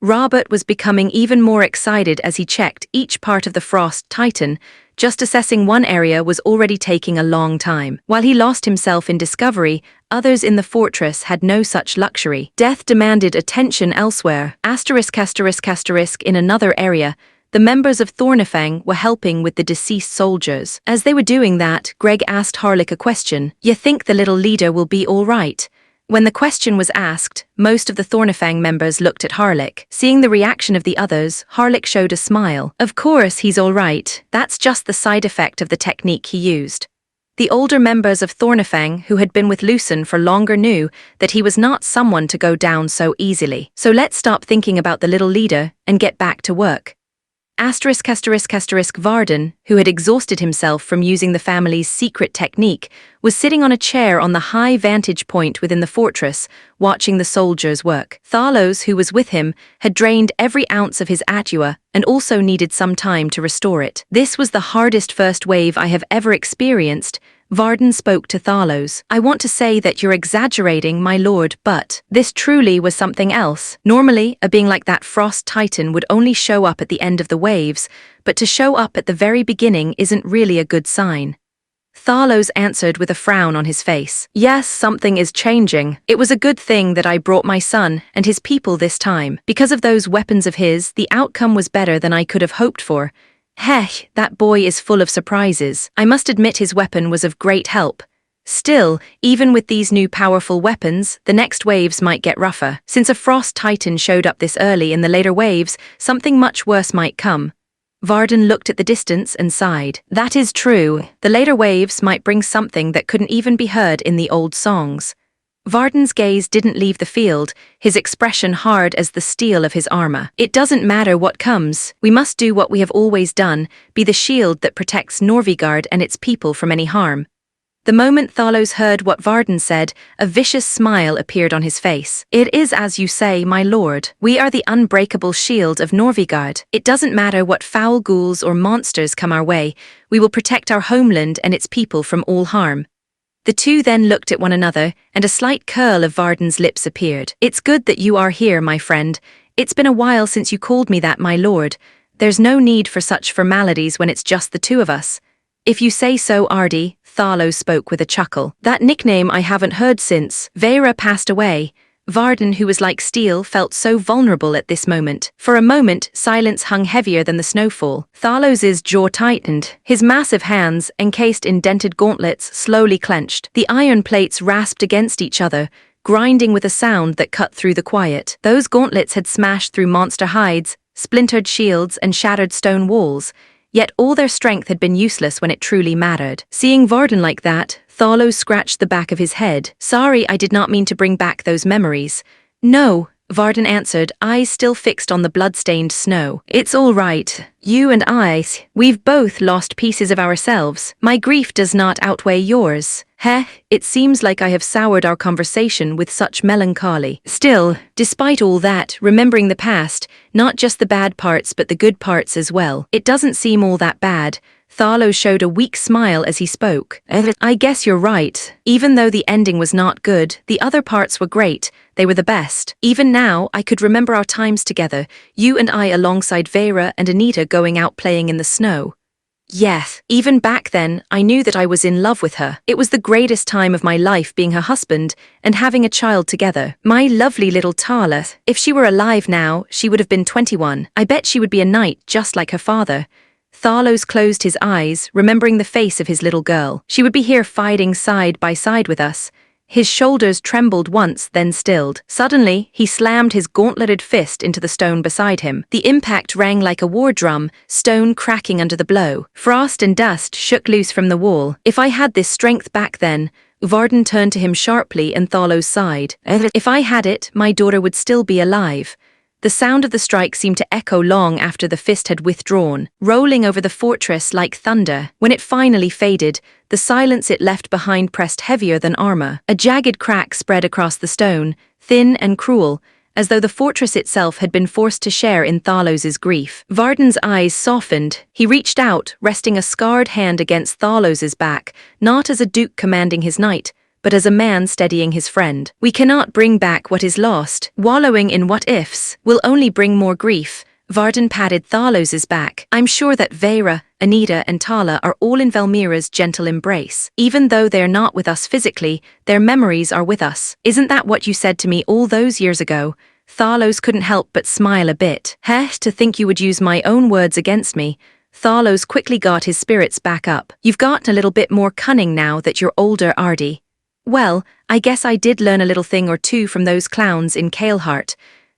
Robert was becoming even more excited as he checked each part of the frost titan. Just assessing one area was already taking a long time. While he lost himself in discovery, others in the fortress had no such luxury. Death demanded attention elsewhere. ****. In another area, the members of Thornifang were helping with the deceased soldiers. As they were doing that, Greg asked Harlick a question. "You think the little leader will be all right?" When the question was asked, most of the Thornifang members looked at Harlick. Seeing the reaction of the others, Harlick showed a smile. Of course he's all right. That's just the side effect of the technique he used. The older members of Thornifang who had been with Lucen for longer knew that he was not someone to go down so easily. So let's stop thinking about the little leader and get back to work. Varden, who had exhausted himself from using the family's secret technique, was sitting on a chair on the high vantage point within the fortress, watching the soldiers work. Thalos, who was with him, had drained every ounce of his atua and also needed some time to restore it. "This was the hardest first wave I have ever experienced." Varden spoke to Thalos. "I want to say that you're exaggerating, my lord, but this truly was something else. Normally, a being like that frost titan would only show up at the end of the waves, but to show up at the very beginning isn't really a good sign." Thalos answered with a frown on his face. "Yes, something is changing. It was a good thing that I brought my son and his people this time. Because of those weapons of his, the outcome was better than I could have hoped for. Hech, that boy is full of surprises. I must admit his weapon was of great help. Still, even with these new powerful weapons, the next waves might get rougher. Since a frost titan showed up this early in the later waves, something much worse might come." Varden looked at the distance and sighed. "That is true. The later waves might bring something that couldn't even be heard in the old songs." Varden's gaze didn't leave the field, his expression hard as the steel of his armor. "It doesn't matter what comes. We must do what we have always done, be the shield that protects Norvigard and its people from any harm." The moment Thalos heard what Varden said, a vicious smile appeared on his face. "It is as you say, my lord. We are the unbreakable shield of Norvigard. It doesn't matter what foul ghouls or monsters come our way, we will protect our homeland and its people from all harm." The two then looked at one another, and a slight curl of Varden's lips appeared. "It's good that you are here, my friend. It's been a while since you called me that, my lord. There's no need for such formalities when it's just the two of us." "If you say so, Ardy," Thalos spoke with a chuckle. "That nickname I haven't heard since Vera passed away." Varden, who was like steel, felt so vulnerable at this moment. For a moment, silence hung heavier than the snowfall. Thalos's jaw tightened. His massive hands, encased in dented gauntlets, slowly clenched. The iron plates rasped against each other, grinding with a sound that cut through the quiet. Those gauntlets had smashed through monster hides, splintered shields, and shattered stone walls. Yet all their strength had been useless when it truly mattered. Seeing Varden like that, Thalos scratched the back of his head. "Sorry, I did not mean to bring back those memories." "No," Varden answered, eyes still fixed on the blood-stained snow. "It's all right. You and we've both lost pieces of ourselves. My grief does not outweigh yours." It seems like I have soured our conversation with such melancholy. Still, despite all that, remembering the past, not just the bad parts but the good parts as well, it doesn't seem all that bad. Thalos showed a weak smile as he spoke. "I guess you're right. Even though the ending was not good, the other parts were great. They were the best. Even now, I could remember our times together, you and I alongside Vera and Anita going out playing in the snow. Yes, even back then, I knew that I was in love with her. It was the greatest time of my life being her husband and having a child together. My lovely little Tala. If she were alive now, she would have been 21. I bet she would be a knight just like her father." Thalos closed his eyes, remembering the face of his little girl. "She would be here fighting side by side with us." His shoulders trembled once, then stilled. Suddenly, he slammed his gauntleted fist into the stone beside him. The impact rang like a war drum, stone cracking under the blow. Frost and dust shook loose from the wall. "If I had this strength back then," Varden turned to him sharply and Thalos sighed. If I had it, my daughter would still be alive. The sound of the strike seemed to echo long after the fist had withdrawn, rolling over the fortress like thunder. When it finally faded, the silence it left behind pressed heavier than armor. A jagged crack spread across the stone, thin and cruel, as though the fortress itself had been forced to share in Thalos's grief. Varden's eyes softened. He reached out, resting a scarred hand against Thalos's back, not as a duke commanding his knight, but as a man steadying his friend. We cannot bring back what is lost. Wallowing in what-ifs will only bring more grief. Varden patted Thalos's back. I'm sure that Vera, Anita and Tala are all in Velmira's gentle embrace. Even though they're not with us physically, their memories are with us. Isn't that what you said to me all those years ago? Thalos couldn't help but smile a bit. To think you would use my own words against me. Thalos quickly got his spirits back up. You've got a little bit more cunning now that you're older, Ardy. Well, I guess I did learn a little thing or two from those clowns in Kaleheart.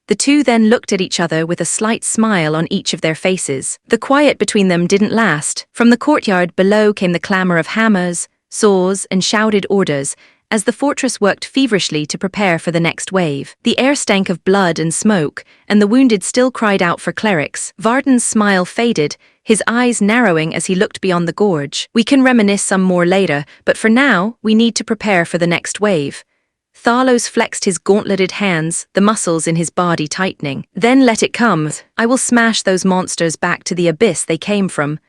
The two then looked at each other with a slight smile on each of their faces. The quiet between them didn't last. From the courtyard below came the clamor of hammers, saws, and shouted orders, as the fortress worked feverishly to prepare for the next wave. The air stank of blood and smoke, and the wounded still cried out for clerics. Varden's smile faded, his eyes narrowing as he looked beyond the gorge. We can reminisce some more later, but for now, we need to prepare for the next wave. Thalos flexed his gauntleted hands, the muscles in his body tightening. Then let it come. I will smash those monsters back to the abyss they came from.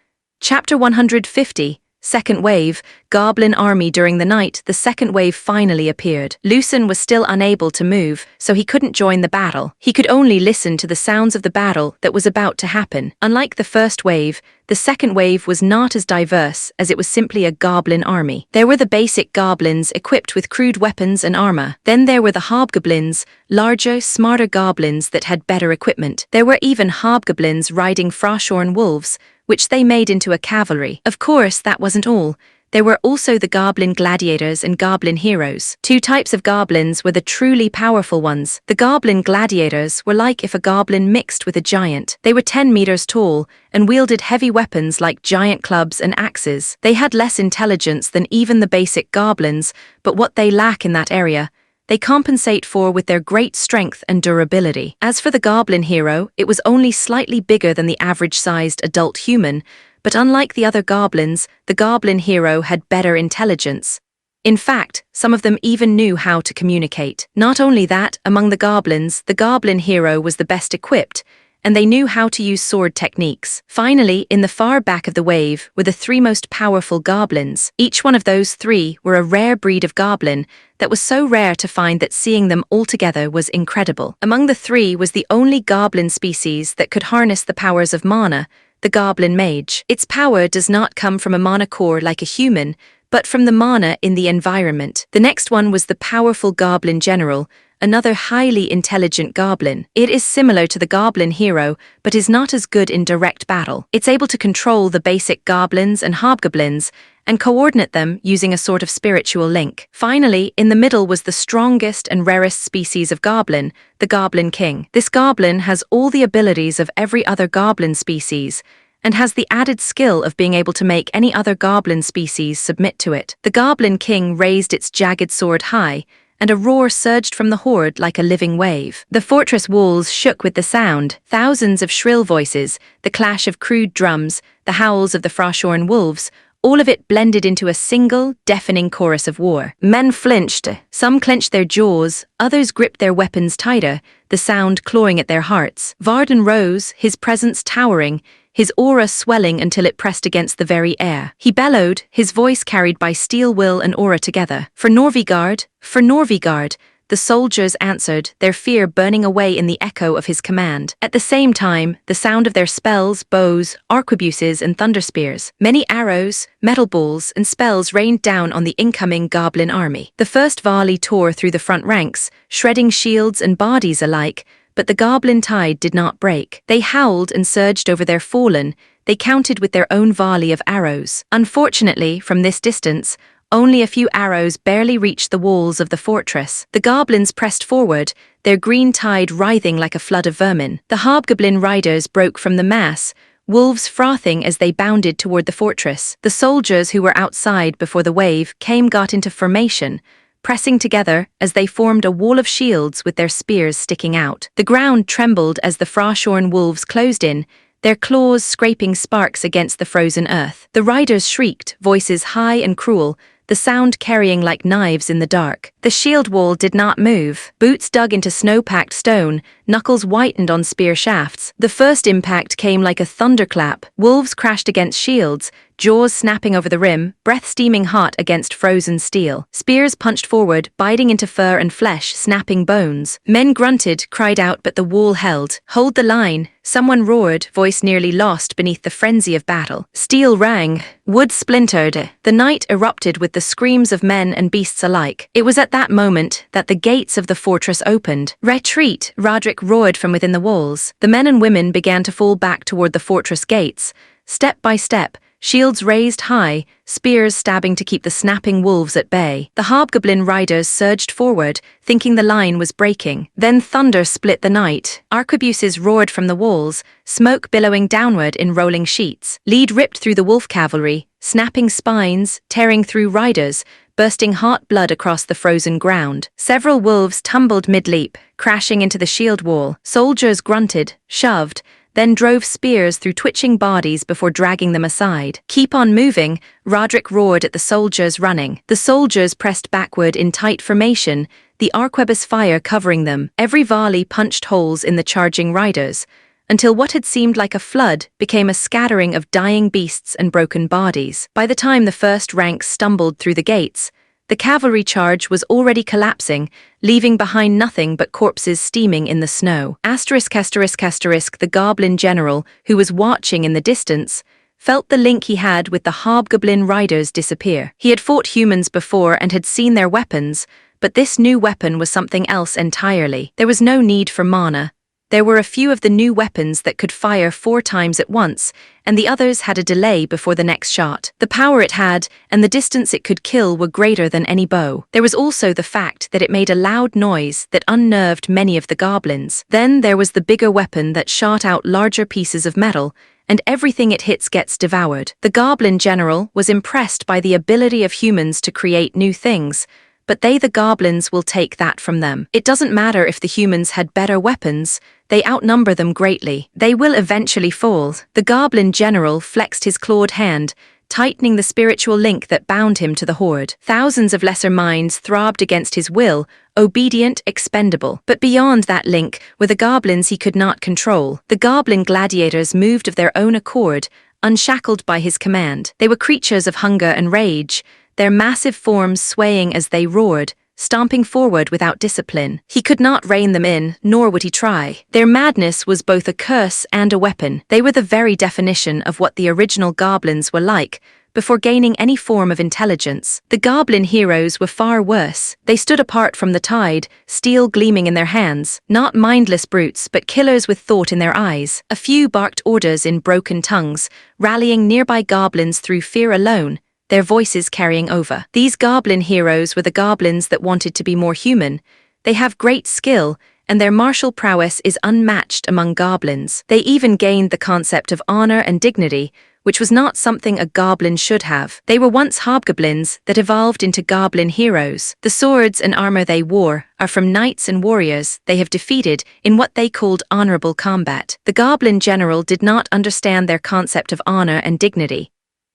Chapter 150. Second wave, Goblin army. During the night, the second wave finally appeared. Lucen was still unable to move, so he couldn't join the battle. He could only listen to the sounds of the battle that was about to happen. Unlike the first wave, the second wave was not as diverse, as it was simply a goblin army. There were the basic goblins equipped with crude weapons and armor. Then there were the hobgoblins, larger, smarter goblins that had better equipment. There were even hobgoblins riding frostshorn wolves, which they made into a cavalry. Of course, that wasn't all. There were also the goblin gladiators and goblin heroes. Two types of goblins were the truly powerful ones. The goblin gladiators were like if a goblin mixed with a giant. They were 10 meters tall and wielded heavy weapons like giant clubs and axes. They had less intelligence than even the basic goblins, but what they lack in that area, they compensate for with their great strength and durability. As for the goblin hero, it was only slightly bigger than the average-sized adult human, but unlike the other goblins, the goblin hero had better intelligence. In fact, some of them even knew how to communicate. Not only that, among the goblins, the goblin hero was the best equipped, and they knew how to use sword techniques. Finally, in the far back of the wave were the three most powerful goblins. Each one of those three were a rare breed of goblin that was so rare to find that seeing them all together was incredible. Among the three was the only goblin species that could harness the powers of mana, the goblin mage. Its power does not come from a mana core like a human, but from the mana in the environment. The next one was the powerful goblin general, another highly intelligent goblin. It is similar to the goblin hero, but is not as good in direct battle. It's able to control the basic goblins and hobgoblins, and coordinate them using a sort of spiritual link. Finally, in the middle was the strongest and rarest species of goblin, the Goblin King. This goblin has all the abilities of every other goblin species, and has the added skill of being able to make any other goblin species submit to it. The Goblin King raised its jagged sword high, and a roar surged from the horde like a living wave. The fortress walls shook with the sound, thousands of shrill voices, the clash of crude drums, the howls of the frostshorn wolves, all of it blended into a single, deafening chorus of war. Men flinched. Some clenched their jaws, others gripped their weapons tighter, the sound clawing at their hearts. Varden rose, his presence towering, his aura swelling until it pressed against the very air. He bellowed, his voice carried by steel will and aura together. For Norvigard, for Norvigard, the soldiers answered, their fear burning away in the echo of his command. At the same time, the sound of their spells, bows, arquebuses, and thunderspears. Many arrows, metal balls, and spells rained down on the incoming goblin army. The first volley tore through the front ranks, shredding shields and bodies alike, but the goblin tide did not break. They howled and surged over their fallen. They countered with their own volley of arrows. Unfortunately, from this distance, only a few arrows barely reached the walls of the fortress. The goblins pressed forward, their green tide writhing like a flood of vermin. The hobgoblin riders broke from the mass, wolves frothing as they bounded toward the fortress. The soldiers who were outside before the wave got into formation, pressing together as they formed a wall of shields with their spears sticking out. The ground trembled as the frost-shorn wolves closed in, their claws scraping sparks against the frozen earth. The riders shrieked, voices high and cruel, the sound carrying like knives in the dark. The shield wall did not move. Boots dug into snow-packed stone, knuckles whitened on spear shafts. The first impact came like a thunderclap. Wolves crashed against shields, jaws snapping over the rim, breath steaming hot against frozen steel. Spears punched forward, biting into fur and flesh, snapping bones. Men grunted, cried out, but the wall held. Hold the line, someone roared, voice nearly lost beneath the frenzy of battle. Steel rang, wood splintered. The night erupted with the screams of men and beasts alike. It was at that moment that the gates of the fortress opened. Retreat, Roderick roared from within the walls. The men and women began to fall back toward the fortress gates. Step by step, shields raised high, spears stabbing to keep the snapping wolves at bay. The hobgoblin riders surged forward, thinking the line was breaking. Then thunder split the night. Arquebuses roared from the walls, smoke billowing downward in rolling sheets. Lead ripped through the wolf cavalry, snapping spines, tearing through riders, bursting hot blood across the frozen ground. Several wolves tumbled mid-leap, crashing into the shield wall. Soldiers grunted, shoved, then drove spears through twitching bodies before dragging them aside. Keep on moving, Roderick roared at the soldiers running. The soldiers pressed backward in tight formation, the arquebus fire covering them. Every volley punched holes in the charging riders, until what had seemed like a flood became a scattering of dying beasts and broken bodies. By the time the first ranks stumbled through the gates, the cavalry charge was already collapsing, leaving behind nothing but corpses steaming in the snow. The goblin general, who was watching in the distance, felt the link he had with the hobgoblin riders disappear. He had fought humans before and had seen their weapons, but this new weapon was something else entirely. There was no need for mana. There were a few of the new weapons that could fire 4 times at once, and the others had a delay before the next shot. The power it had and the distance it could kill were greater than any bow. There was also the fact that it made a loud noise that unnerved many of the goblins. Then there was the bigger weapon that shot out larger pieces of metal, and everything it hits gets devoured. The goblin general was impressed by the ability of humans to create new things, but the goblins will take that from them. It doesn't matter if the humans had better weapons, they outnumber them greatly. They will eventually fall. The goblin general flexed his clawed hand, tightening the spiritual link that bound him to the horde. Thousands of lesser minds throbbed against his will, obedient, expendable. But beyond that link were the goblins he could not control. The goblin gladiators moved of their own accord, unshackled by his command. They were creatures of hunger and rage, their massive forms swaying as they roared, stomping forward without discipline. He could not rein them in, nor would he try. Their madness was both a curse and a weapon. They were the very definition of what the original goblins were like, before gaining any form of intelligence. The goblin heroes were far worse. They stood apart from the tide, steel gleaming in their hands, not mindless brutes, but killers with thought in their eyes. A few barked orders in broken tongues, rallying nearby goblins through fear alone, their voices carrying over. These goblin heroes were the goblins that wanted to be more human. They have great skill, and their martial prowess is unmatched among goblins. They even gained the concept of honor and dignity, which was not something a goblin should have. They were once hobgoblins that evolved into goblin heroes. The swords and armor they wore are from knights and warriors they have defeated in what they called honorable combat. The goblin general did not understand their concept of honor and dignity,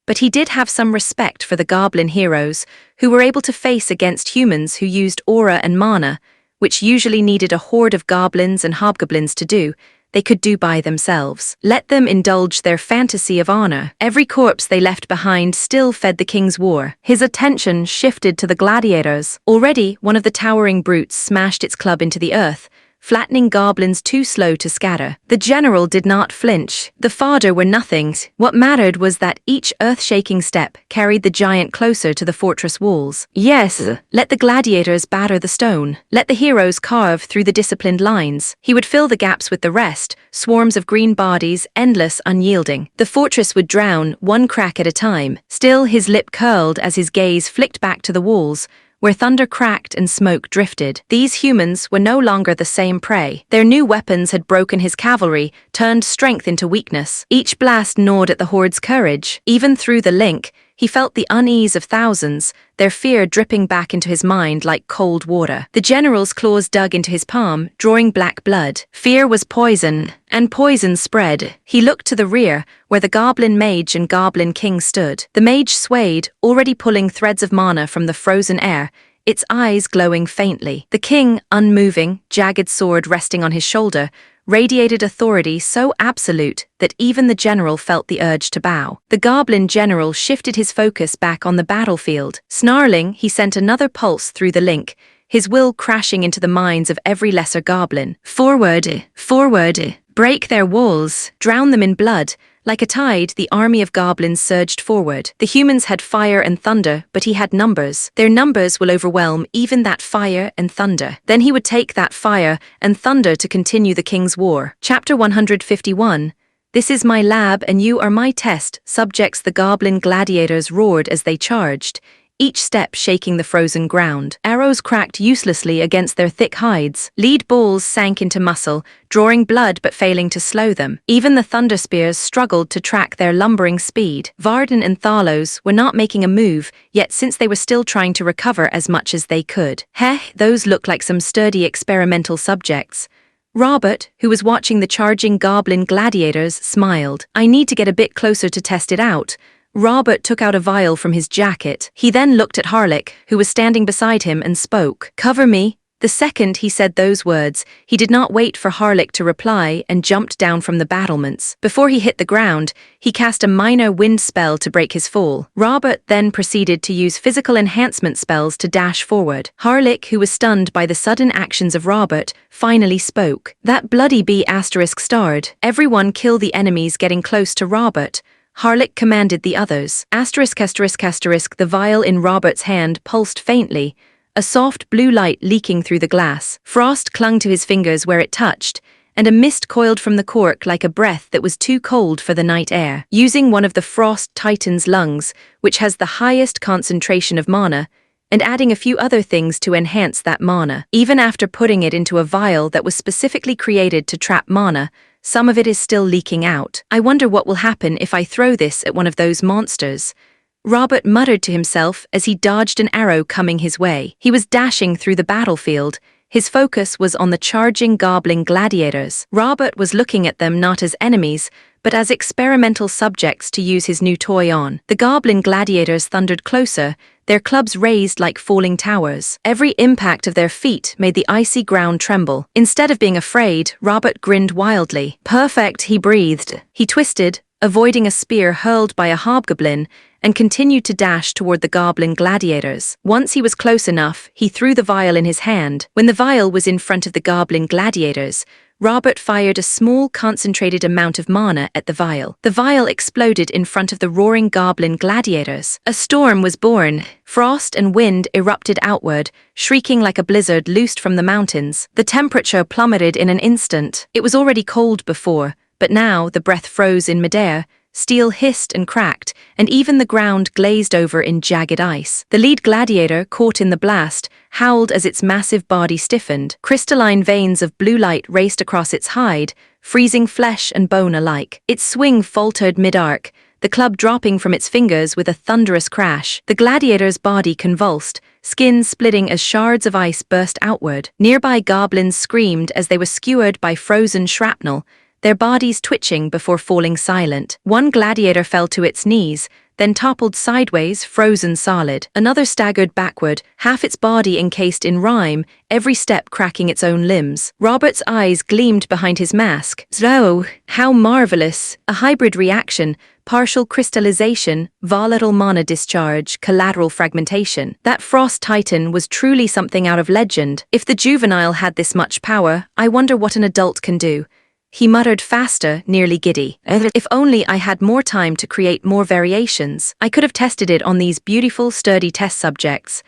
but he did have some respect for the goblin heroes who were able to face against humans who used aura and mana, which usually needed a horde of goblins and hobgoblins to do, they could do by themselves. Let them indulge their fantasy of honor. Every corpse they left behind still fed the king's war. His attention shifted to the gladiators. Already, one of the towering brutes smashed its club into the earth, flattening goblins too slow to scatter. The general did not flinch. The fodder were nothings. What mattered was that each earth-shaking step carried the giant closer to the fortress walls. Yes, let the gladiators batter the stone. Let the heroes carve through the disciplined lines. He would fill the gaps with the rest, swarms of green bodies, endless, unyielding. The fortress would drown, one crack at a time. Still, his lip curled as his gaze flicked back to the walls, where thunder cracked and smoke drifted. These humans were no longer the same prey. Their new weapons had broken his cavalry, turned strength into weakness. Each blast gnawed at the horde's courage. Even through the link, he felt the unease of thousands, their fear dripping back into his mind like cold water. The general's claws dug into his palm, drawing black blood. Fear was poison, and poison spread. He looked to the rear, where the goblin mage and goblin king stood. The mage swayed, already pulling threads of mana from the frozen air, its eyes glowing faintly. The king, unmoving, jagged sword resting on his shoulder, radiated authority so absolute that even the general felt the urge to bow. The goblin general shifted his focus back on the battlefield. Snarling, he sent another pulse through the link, his will crashing into the minds of every lesser goblin. Forward, forward, break their walls, drown them in blood. Like a tide, the army of goblins surged forward. The humans had fire and thunder, but he had numbers. Their numbers will overwhelm even that fire and thunder. Then he would take that fire and thunder to continue the king's war. Chapter 151. This is my lab and you are my test, subjects. The goblin gladiators roared as they charged, each step shaking the frozen ground. Arrows cracked uselessly against their thick hides. Lead balls sank into muscle, drawing blood but failing to slow them. Even the thunder spears struggled to track their lumbering speed. Varden and Thalos were not making a move, yet since they were still trying to recover as much as they could. Those look like some sturdy experimental subjects. Robert, who was watching the charging goblin gladiators, smiled. I need to get a bit closer to test it out. Robert took out a vial from his jacket. He then looked at Harlick, who was standing beside him, and spoke. Cover me. The second he said those words, he did not wait for Harlick to reply and jumped down from the battlements. Before he hit the ground, he cast a minor wind spell to break his fall. Robert then proceeded to use physical enhancement spells to dash forward. Harlick, who was stunned by the sudden actions of Robert, finally spoke. That bloody bee asterisk starred. Everyone kill the enemies getting close to Robert. Harlick commanded the others. Asterisk. The vial in Robert's hand pulsed faintly, a soft blue light leaking through the glass. Frost clung to his fingers where it touched, and a mist coiled from the cork like a breath that was too cold for the night air. Using one of the Frost Titan's lungs, which has the highest concentration of mana, and adding a few other things to enhance that mana. Even after putting it into a vial that was specifically created to trap mana, some of it is still leaking out. I wonder what will happen if I throw this at one of those monsters. Robert muttered to himself as he dodged an arrow coming his way. He was dashing through the battlefield. His focus was on the charging goblin gladiators. Robert was looking at them not as enemies, but as experimental subjects to use his new toy on. The goblin gladiators thundered closer, their clubs raised like falling towers. Every impact of their feet made the icy ground tremble. Instead of being afraid, Robert grinned wildly. Perfect, he breathed. He twisted, avoiding a spear hurled by a hobgoblin, and continued to dash toward the goblin gladiators. Once he was close enough, he threw the vial in his hand. When the vial was in front of the goblin gladiators, Robert fired a small, concentrated amount of mana at the vial. The vial exploded in front of the roaring goblin gladiators. A storm was born. Frost and wind erupted outward, shrieking like a blizzard loosed from the mountains. The temperature plummeted in an instant. It was already cold before, but now the breath froze in midair. Steel hissed and cracked, and even the ground glazed over in jagged ice. The lead gladiator, caught in the blast, howled as its massive body stiffened. Crystalline veins of blue light raced across its hide, freezing flesh and bone alike. Its swing faltered mid-arc, the club dropping from its fingers with a thunderous crash. The gladiator's body convulsed, skin splitting as shards of ice burst outward. Nearby goblins screamed as they were skewered by frozen shrapnel, their bodies twitching before falling silent. One gladiator fell to its knees, then toppled sideways, frozen solid. Another staggered backward, half its body encased in rime, every step cracking its own limbs. Robert's eyes gleamed behind his mask. Oh, how marvelous! A hybrid reaction, partial crystallization, volatile mana discharge, collateral fragmentation. That Frost Titan was truly something out of legend. If the juvenile had this much power, I wonder what an adult can do. He muttered faster, nearly giddy. If only I had more time to create more variations. I could have tested it on these beautiful, sturdy test subjects.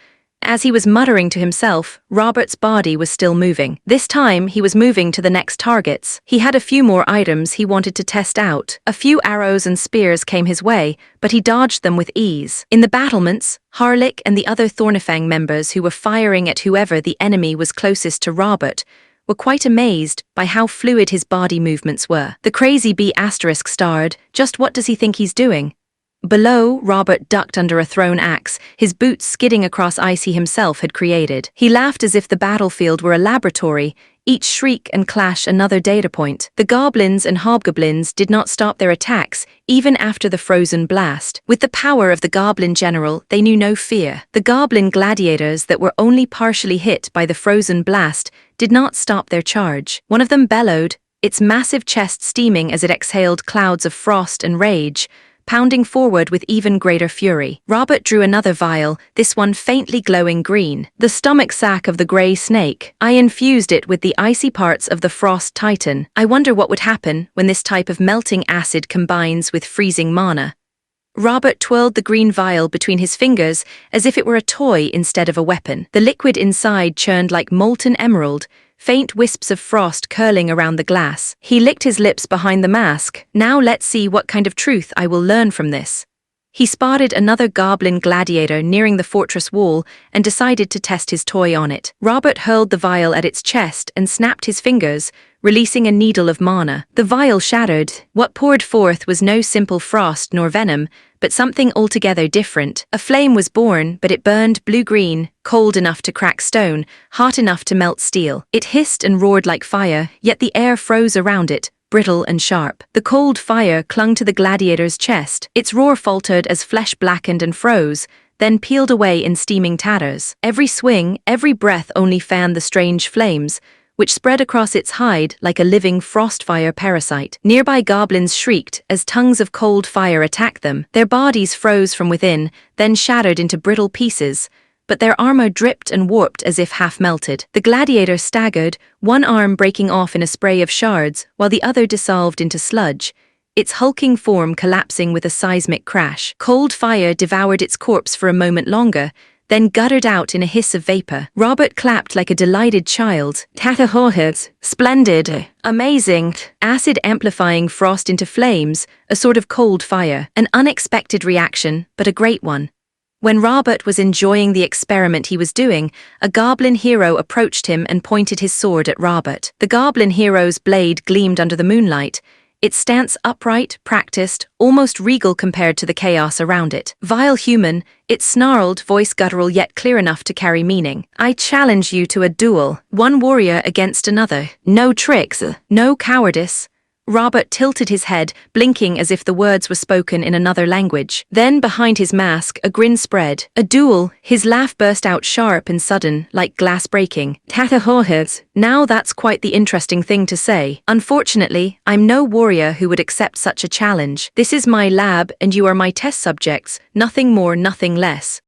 As he was muttering to himself, Robert's body was still moving. This time, he was moving to the next targets. He had a few more items he wanted to test out. A few arrows and spears came his way, but he dodged them with ease. In the battlements, Harlick and the other Thornifang members who were firing at whoever the enemy was closest to Robert were quite amazed by how fluid his body movements were. The crazy bee asterisk starred, just what does he think he's doing? Below, Robert ducked under a thrown axe, his boots skidding across ice he himself had created. He laughed as if the battlefield were a laboratory, each shriek and clash another data point. The goblins and hobgoblins did not stop their attacks, even after the frozen blast. With the power of the goblin general, they knew no fear. The goblin gladiators that were only partially hit by the frozen blast did not stop their charge. One of them bellowed, its massive chest steaming as it exhaled clouds of frost and rage, pounding forward with even greater fury. Robert drew another vial, this one faintly glowing green. The stomach sac of the grey snake. I infused it with the icy parts of the frost titan. I wonder what would happen when this type of melting acid combines with freezing mana. Robert twirled the green vial between his fingers as if it were a toy instead of a weapon. The liquid inside churned like molten emerald, faint wisps of frost curling around the glass. He licked his lips behind the mask. Now let's see what kind of truth I will learn from this. He spotted another goblin gladiator nearing the fortress wall and decided to test his toy on it. Robert hurled the vial at its chest and snapped his fingers, releasing a needle of mana. The vial shattered. What poured forth was no simple frost nor venom, but something altogether different. A flame was born, but it burned blue-green, cold enough to crack stone, hot enough to melt steel. It hissed and roared like fire, yet the air froze around it, brittle and sharp. The cold fire clung to the gladiator's chest. Its roar faltered as flesh blackened and froze, then peeled away in steaming tatters. Every swing, every breath only fanned the strange flames, which spread across its hide like a living frostfire parasite. Nearby goblins shrieked as tongues of cold fire attacked them. Their bodies froze from within, then shattered into brittle pieces, but their armor dripped and warped as if half-melted. The gladiator staggered, one arm breaking off in a spray of shards, while the other dissolved into sludge, its hulking form collapsing with a seismic crash. Cold fire devoured its corpse for a moment longer, then guttered out in a hiss of vapor. Robert clapped like a delighted child. Tatahohit, splendid, amazing, acid amplifying frost into flames, a sort of cold fire. An unexpected reaction, but a great one. When Robert was enjoying the experiment he was doing, a goblin hero approached him and pointed his sword at Robert. The goblin hero's blade gleamed under the moonlight, its stance upright, practiced, almost regal compared to the chaos around it. Vile human, it snarled, voice guttural yet clear enough to carry meaning. I challenge you to a duel, one warrior against another. No tricks, no cowardice. Robert tilted his head, blinking as if the words were spoken in another language. Then, behind his mask, a grin spread. A duel, his laugh burst out sharp and sudden, like glass breaking. Tatahohit, now that's quite the interesting thing to say. Unfortunately, I'm no warrior who would accept such a challenge. This is my lab and you are my test subjects, nothing more, nothing less.